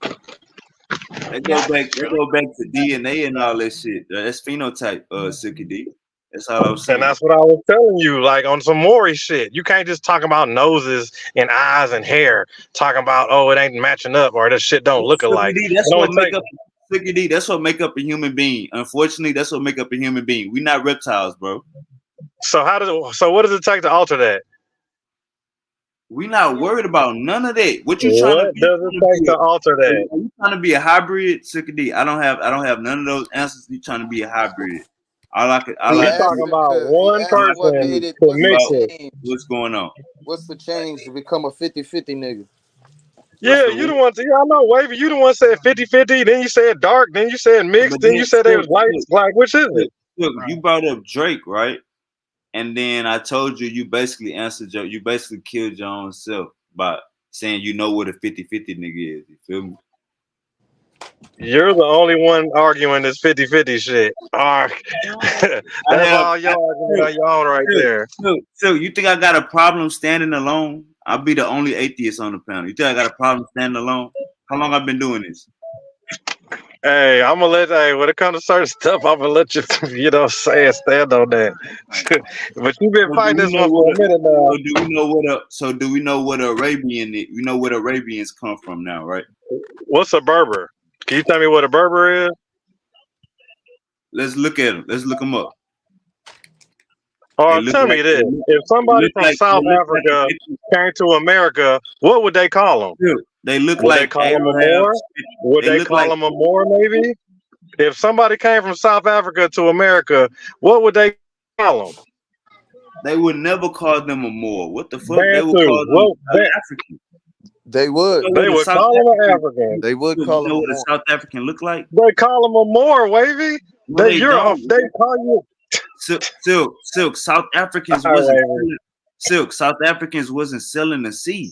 They go back to DNA and all that shit. That's phenotype, Silky D. That's all I was saying. And that's what I was telling you, like on some Maury shit. You can't just talk about noses and eyes and hair, talking about, oh, it ain't matching up or this shit don't look alike. That's what make up That's what make up a human being. Unfortunately, that's what make up a human being. We not reptiles, bro. So what does it take to alter that? We not worried about none of that. What you trying to does it take to alter that? Are you trying to be a hybrid, Silky D? I don't have none of those answers. You trying to be a hybrid. Talking about one person to mix it. What's going on? What's the change to become a 50-50 nigga? Yeah, you the one. I know, Wavy. You the one said 50-50. Then you said dark. Then you said mixed. Then you said they was light. Like, which is it? Look, you brought up Drake, right? And then I told you, you basically killed your own self by saying you know what a 50-50 nigga is. You feel me? You're the only one arguing this 50-50 shit. That's all y'all arguing on your own right there. So you think I got a problem standing alone? I'll be the only atheist on the panel. You think I got a problem standing alone? How long I've been doing this? Hey, I'm gonna when it comes to certain stuff, I'm gonna let you, stand on that. But you've been fighting this one for a minute now. Do we know what Arabian is? We know what Arabians come from now, right? What's a Berber? Can you tell me what a Berber is? Let's look at them. Let's look them up. Or tell me this: if somebody from South Africa came to America, what would they call them? They look would like they call them a Moor? Would they call them a Moor? Maybe. If somebody came from South Africa to America, what would they call them? They would never call them a Moor. What the fuck? They would call them an African. They would. They would call them an African. They would call them what a South African look like. They call them a Moor, Wavy. No, they call you. Silk. South Africans wasn't selling the seed.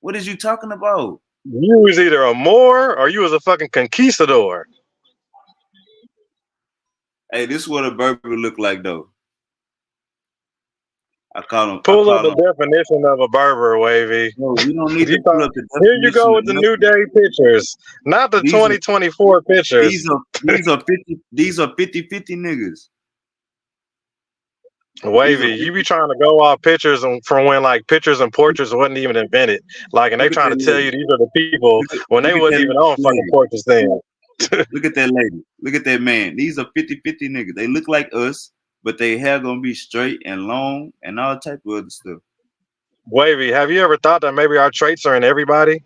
What is you talking about? You was either a Moor or you was a fucking conquistador. Hey, this is what a Berber look like though. Pull up the definition of a Berber, Wavy. No, you don't need to pull up the definition. Here you go with the New Day pictures, not the 2024 pictures. These are 50-50 niggas. Wavy, you be trying to go off pictures from when like pictures and portraits wasn't even invented. Like, and they trying to tell you these are the people when they wasn't even on fucking portraits then. Look at that lady. Look at that man. These are 50-50 niggas. They look like us, but their hair gonna be straight and long and all type of other stuff. Wavy, have you ever thought that maybe our traits are in everybody?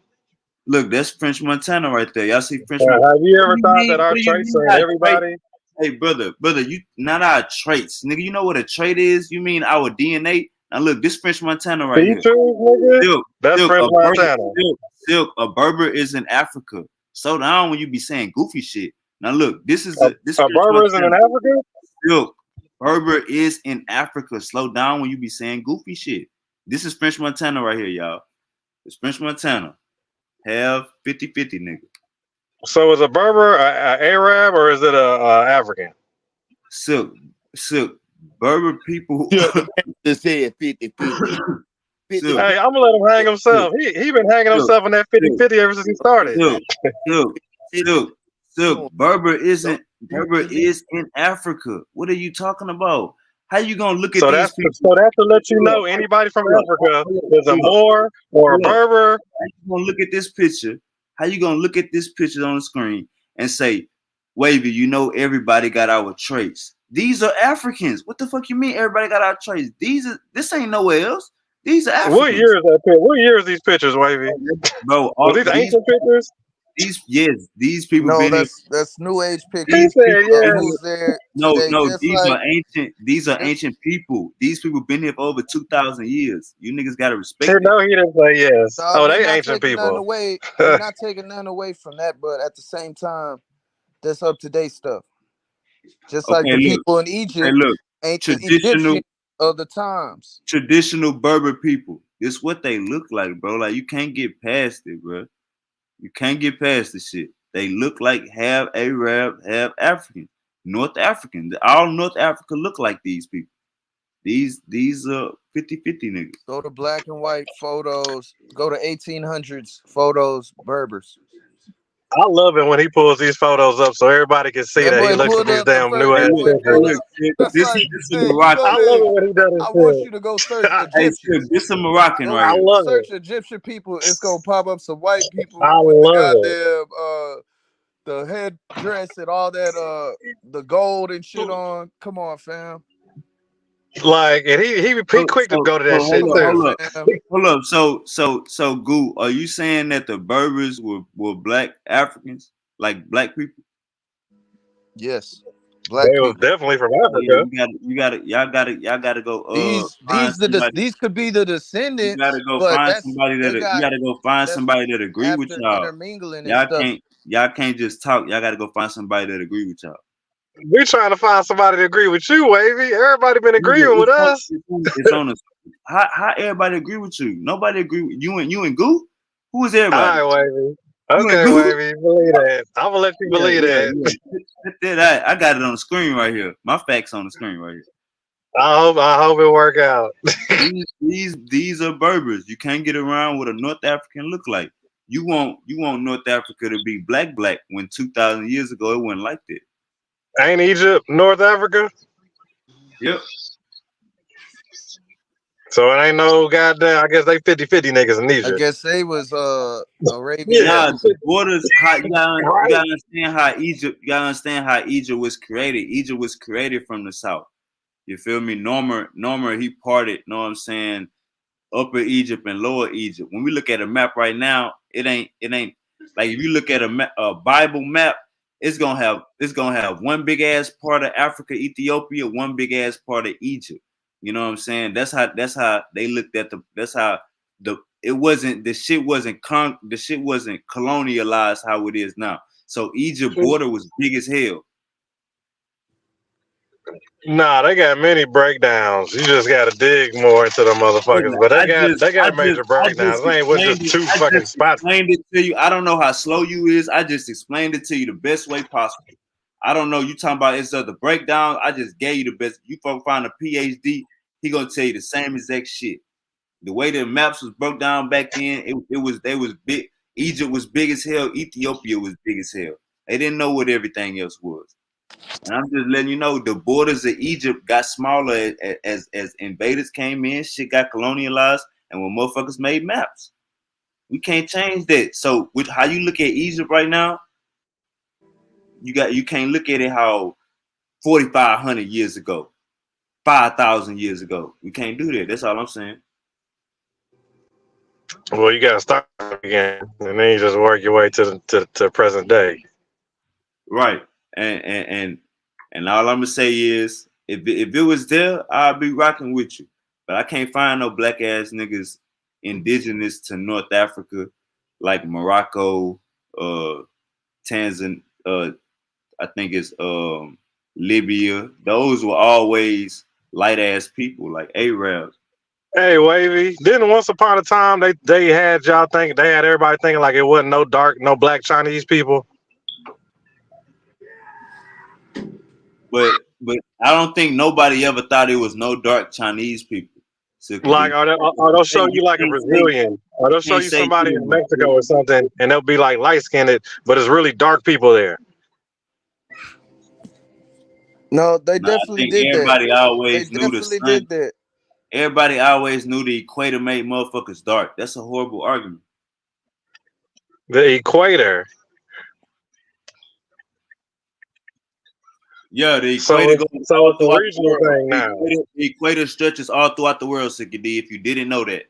Look, that's French Montana right there. Y'all see French Montana? Have you ever thought that our traits are in everybody? Hey, brother, you not our traits, nigga. You know what a trait is? You mean our DNA? Now look, this French Montana right here. That's French Montana. Silk, a Berber is in Africa. Slow down when you be saying goofy shit. Now look, this is a Berber isn't in Africa. Silk, Berber is in Africa. Slow down when you be saying goofy shit. This is French Montana right here, y'all. It's French Montana. Have 50-50, nigga. So is a Berber a Arab or is it a African? Silk. Berber people. Just said 50-50. Hey, I'm gonna let him hang himself. He been hanging himself in that 50-50 ever since he started. You So don't you Berber believe is in Africa. What are you talking about? How you gonna look at So these that's people? so that's to let you Hold up, know anybody from hold up, Africa hold up, is a hold up, Moor or a hold up. Berber. How you gonna look at this picture? How you gonna look at this picture on the screen and say, Wavy, you know everybody got our traits. These are Africans. What the fuck you mean everybody got our traits? This ain't nowhere else. These are What year Africans. is that picture? What year is these pictures, Wavy? Bro, Was all these ancient pictures? these people no, been here. that's new age He These pictures said, people of been yeah. here. who's there No, today. no, Just like these are just ancient people. These people been here for over 2,000 years. You niggas gotta He, respect it. no, he didn't say yes. Oh, they they not ancient taking nothing people. away. They not taking nothing away from that, but at the same time, that's up to date stuff. Just like Okay, the look. people in Okay, Egypt look. ain't the Traditional Egyptians of the times. traditional Berber people. This what they look like, bro. Like you can't get past it, bro. You can't get past this shit. They look like half Arab, half African. North African. All North Africa look like these people. These 50-50 niggas. Go to black and white photos. Go to 1800s photos. Berbers. I love it when he pulls these photos up so everybody can see That that he boy looks at pulled these up the damn new first. Hey ass That look, boy hey pulled pictures. look, up. shit. That's This like, this a hey, you Moroccan. go I love there. it when he does I this want you shit. to go search Hey shit, Egyptians. this a Moroccan Go right I here. love search it. Egyptian people. It's gonna pop up some white people I with the love it. goddamn the headdress and all that the gold and shit on. Come on, fam. Like, and he quick to go to that shit Come on, too. fam. Hold up. So Goo, are you saying that the Berbers were black Africans? Like black people? Yes, black They was people. definitely from Oh yeah, Africa. y'all gotta go find These somebody. these could be the You gotta descendants, go but find that's somebody they you got gotta go find that's somebody that agree with after y'all. intermingling and Y'all stuff. can't y'all can't just talk. Y'all gotta go find somebody that agree with y'all. We trying to find somebody to agree with you, Wavy. Everybody been Nigga, agreeing with us. it's on us. How everybody agree with you? Nobody agree with you and Goo? Who is everybody? All right, Wavy. You and Okay, Goo? Wavy. Believe that. I'm gonna let you Yeah, believe yeah, that. yeah. I got it on the screen right here. My facts on the screen right here. I hope it work out. These are Berbers. You can't get around what a North African look like. You want North Africa to be black when 2,000 years ago it wasn't like that. Ain't Egypt North Africa? Yep. So it ain't no goddamn. I guess they 50-50 niggas in I Egypt. guess they was Arabian Yeah. Nah, Nights. the borders. How you Right. gotta understand how Egypt. You gotta understand how Egypt was created. Egypt was created from the south. You feel me? Normer, he parted. Know what I'm saying? Upper Egypt and Lower Egypt. When we look at a map right now, it ain't like if you look at a Bible map, it's gonna have one big ass part of Africa, Ethiopia, one big ass part of Egypt. You know what I'm saying? That's how they looked at that's how the shit wasn't colonialized how it is now. So Egypt border was big as hell. Nah, they got many breakdowns. You just gotta dig more into them motherfuckers. Nigga, But they got major I just breakdowns. They ain't with explained just it. two I fucking just spots. explained it to you. I don't know how slow you is. I just explained it to you the best way possible. I don't know. You talking about it's the breakdown. I just gave you the best. You fucking find a PhD, he gonna tell you the same exact shit. The way the maps was broke down back then, they was big. Egypt was big as hell. Ethiopia was big as hell. They didn't know what everything else was. And I'm just letting you know the borders of Egypt got smaller as invaders came in, shit got colonialized, and when motherfuckers made maps. We can't change that. So with how you look at Egypt right now, you can't look at it how 4,500 years ago, 5,000 years ago. We can't do that. That's all I'm saying. Well, you gotta start again, and then you just work your way to present day. Right. And all I'm gonna say is if it was there, I'd be rocking with you. But I can't find no black ass niggas indigenous to North Africa like Morocco, Tanzania, I think it's Libya. Those were always light ass people like Arabs. Hey, Wavy, didn't once upon a time they had y'all think they had everybody thinking like it wasn't no black Chinese people? But I don't think nobody ever thought it was no dark Chinese people. So Like, or they'll show you like a Brazilian, or they'll you show can't you say somebody in Mexico or something, and they'll be like light skinned, but it's really dark people there. No, they No, I definitely think did that. everybody They always knew the definitely sun. did that. Everybody always knew the equator made motherfuckers dark. That's a horrible argument. The equator. Yeah, the equator So goes so all it's a throughout the regional world. thing now. The equator stretches all throughout the world, Sicky D, if you didn't know that.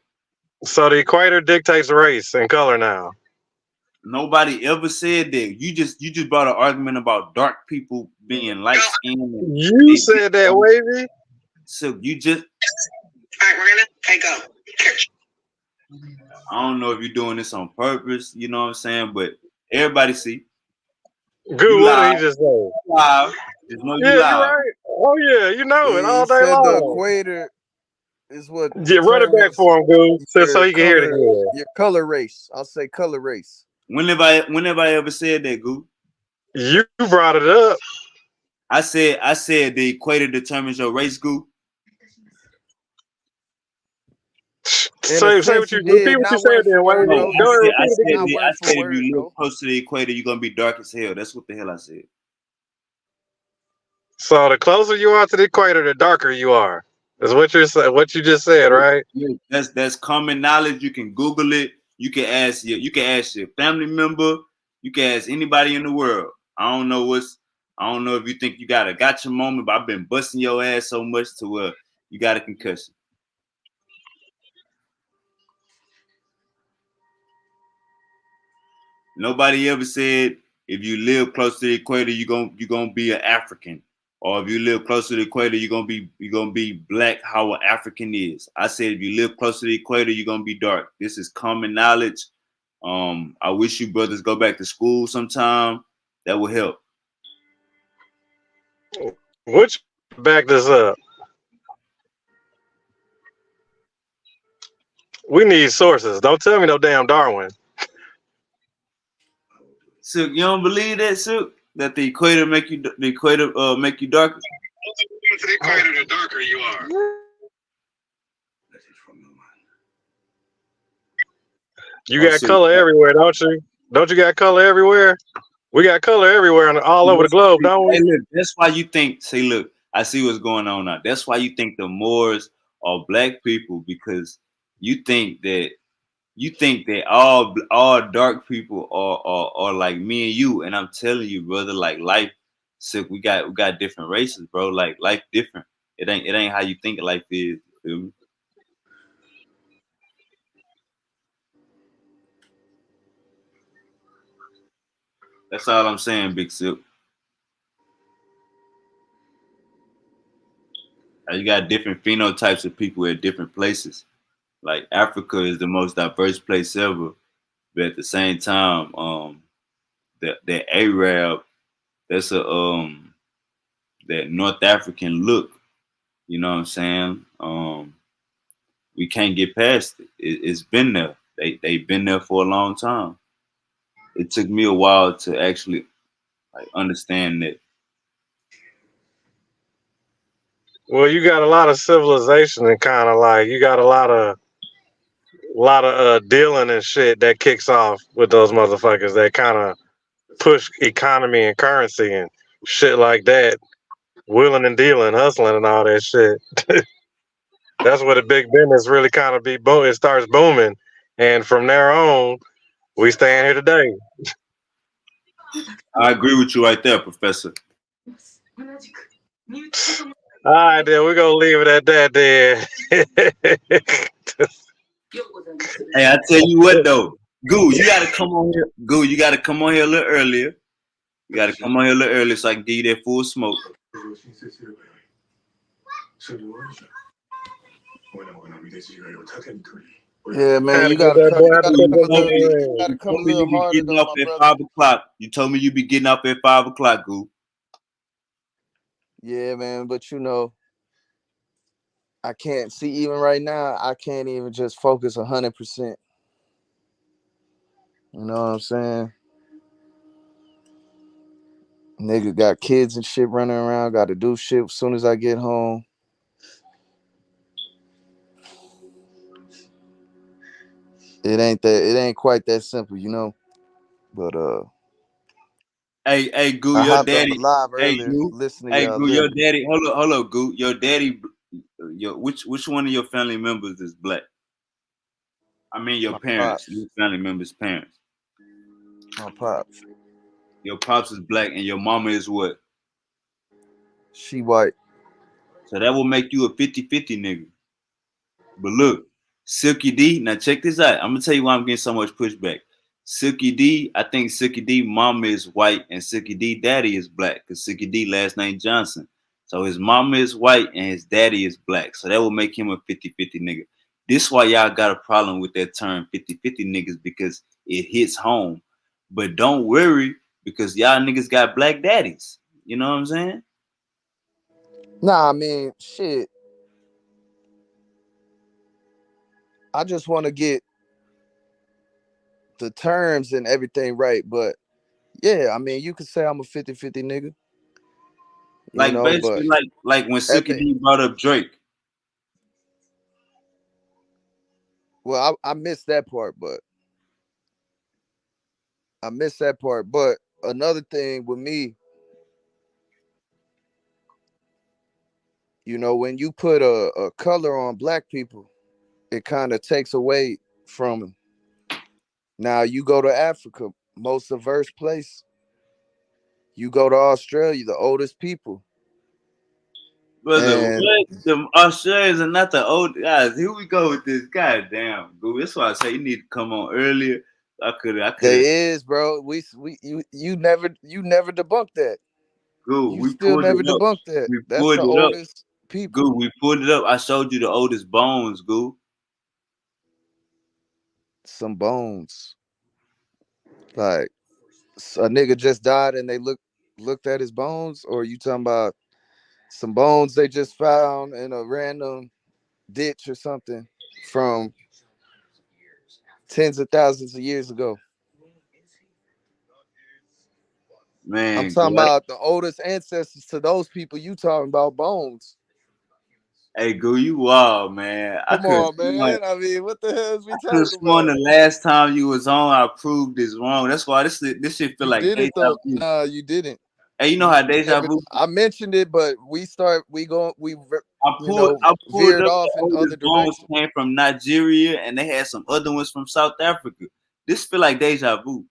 So the equator dictates race and color now. Nobody ever said that. You just brought an argument about dark people being light skinned and You they said that, Wavy. so you just All right, we're gonna take go. I don't know if you're doing this on purpose, you know what I'm saying? But everybody see Good. you What did live, he just say? live. Just know you Yeah, you live. right. Oh yeah, you know it He all day said the long. equator is what Yeah, run it back determines for him, Goo, so he can hear it again. your color race. I'll say color race. Whenever I ever said that, Goo? You brought it up. I said the equator determines your race, Goo. In a Say sense, what you you repeat did, what you not said word for then, word Wavy. No, though. Go ahead, I repeat it said again. Not I word for said if word you live though. close to the equator, you're gonna be dark as hell. That's what the hell I said. So the closer you are to the equator, the darker you are. That's what you're saying. What you just said, right? Yeah, that's common knowledge. You can Google it. You can ask your family member. You can ask anybody in the world. I don't know if you think you got a gotcha moment, but I've been busting your ass so much to where you got a concussion. Nobody ever said if you live close to the equator, you're gonna be an African. Or if you live close to the equator, you're gonna be black how an African is. I said if you live close to the equator, you're gonna be dark. This is common knowledge. I wish you brothers go back to school sometime. That would help. Which back this up? We need sources. Don't tell me no damn Darwin. So you don't believe that, Sook? That the equator make you darker? To the equator, the darker you are. You Oh, got so color everywhere, don't you? Don't you got color everywhere? We got color everywhere and all over the globe, don't hey, we? look, that's why you think. Say, look, I see what's going on now. That's why you think the Moors are black people because you think that all dark people are like me and you. And I'm telling you, brother, like life, sick. We got different races, bro. Like life different. It ain't how you think life is. You feel me? That's all I'm saying, Big Silk. You got different phenotypes of people at different places. Like Africa is the most diverse place ever, but at the same time, the Arab, that's a that North African look. You know what I'm saying? We can't get past it. It's been there. They've been there for a long time. It took me a while to actually like understand that. Well, you got a lot of civilization and kind of like you got a lot of dealing and shit that kicks off with those motherfuckers that kind of push economy and currency and shit like that, wheeling and dealing, hustling and all that shit. That's where the big business really kind of be boom. It starts booming, and from there on, we stand here today. I agree with you right there, Professor. All right, then we're gonna leave it at that. Then Hey, I tell you what though, Goo, you gotta come on here. Goo, you gotta come on here a little earlier. You gotta come on here a little earlier so I can give you that full smoke. Yeah, man, had to you get gotta that come. boy. You Had to gotta put come You a that told boy little. in me the You ring. gotta you come told a me little you be harder getting though, off my at brother. 5 o'clock. You told me you be getting off at 5 o'clock, Goo. Yeah, man, but I can't see even right now. I can't even just focus 100%. You know what I'm saying? Nigga got kids and shit running around. Got to do shit as soon as I get home. It ain't quite that simple, you know. But Hey, Goo, I your hopped on the daddy. live Hey, earlier, Goo. listening to Hey, y'all Goo, your literally. daddy. Hold up, Goo. Your daddy. Your which one of your family members is black? I mean, your My parents. pops, Your family members' parents. my pops. Your pops is black, and your mama is what? She white. So that will make you a 50-50 nigga. But look, Silky D, now check this out. I'm gonna tell you why I'm getting so much pushback. Silky D, I think Silky D mama is white and Silky D daddy is black because Silky D last name Johnson. So his mama is white and his daddy is black. So that will make him a 50-50 nigga. This why y'all got a problem with that term 50-50 niggas because it hits home. But don't worry because y'all niggas got black daddies. You know what I'm saying? Nah, I mean, shit. I just want to get the terms and everything right. But yeah, I mean, you could say I'm a 50-50 nigga, you Like know, but basically like when at Silky the D brought up Drake. well, I missed that part, but I missed that part. But another thing with me, you know, when you put a color on black people, it kind of takes away from them. Now you go to Africa, most diverse place. You go to Australia, the oldest people. Brother, And what? The Australians are not the old guys. Here we go with this. Goddamn, boo. That's why I say you need to come on earlier. I could have. they is, bro. You never debunked that. Goo, You we still pulled never it up. debunked that. We That's pulled the it up. oldest people. Goo, we pulled it up. I showed you the oldest bones, Goo. Some bones. Like a nigga just died and they looked at his bones, or you talking about some bones they just found in a random ditch or something from tens of thousands of years ago. I'm Man, talking Goo. about the oldest ancestors to those people. You talking about bones? Hey, Goo, you wild, man. I Come could have on, sworn. man. I mean, what the hell is we I could have talking sworn the about? last time you was on, I proved this wrong. That's why this shit feel You like didn't deja though. vu. Nah, you didn't. Hey, you know how You deja never. vu? I mentioned it, but we I you pulled know I pulled veered up off the in other oldest bones directions. came from Nigeria and they had some other ones from South Africa. This feel like deja vu.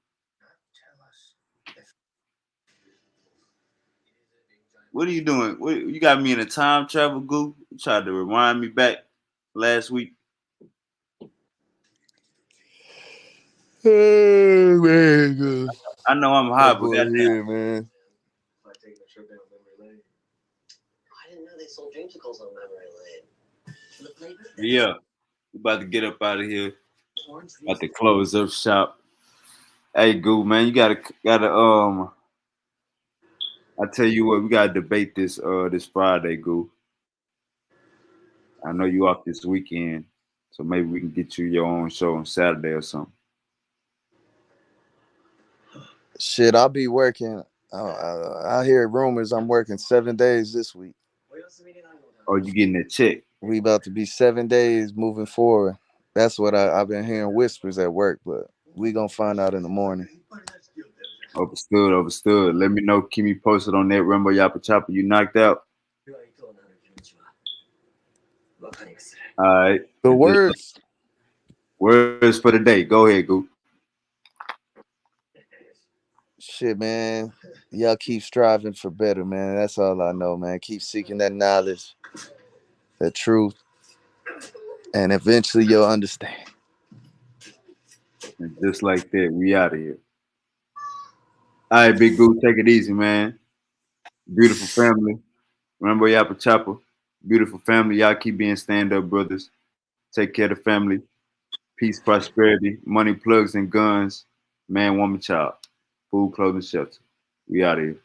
What are you doing? What, you got me in a time travel goo? You tried to rewind me back last week. Hey man, I know I'm high, that but boy goddamn. here, man. Yeah, we about to get up out of here. About to close up shop. Hey goo, man, you gotta. I tell you what, we gotta debate this Friday, goo. I know you off this weekend, so maybe we can get you your own show on Saturday or something. Shit, I'll be working. I hear rumors I'm working 7 days this week. Oh, you getting that check? We about to be 7 days moving forward. That's what I've been hearing whispers at work, but we gonna find out in the morning. Overstood, overstood. Let me know. Keep me posted on that. Rumble Yappa Chopper, you knocked out. All right. The Good words, words for the day. Go ahead, Goop. shit, man. Y'all keep striving for better, man. That's all I know, man. Keep seeking that knowledge, that truth, and eventually you'll understand. And just like that, we out of here. All right, Big Goop, take it easy, man. Beautiful family. Remember Yappa Chopper. Beautiful family. Y'all keep being stand-up brothers. Take care of the family. Peace, prosperity, money, plugs, and guns. Man, woman, child. Food, clothing, shelter. We out of here.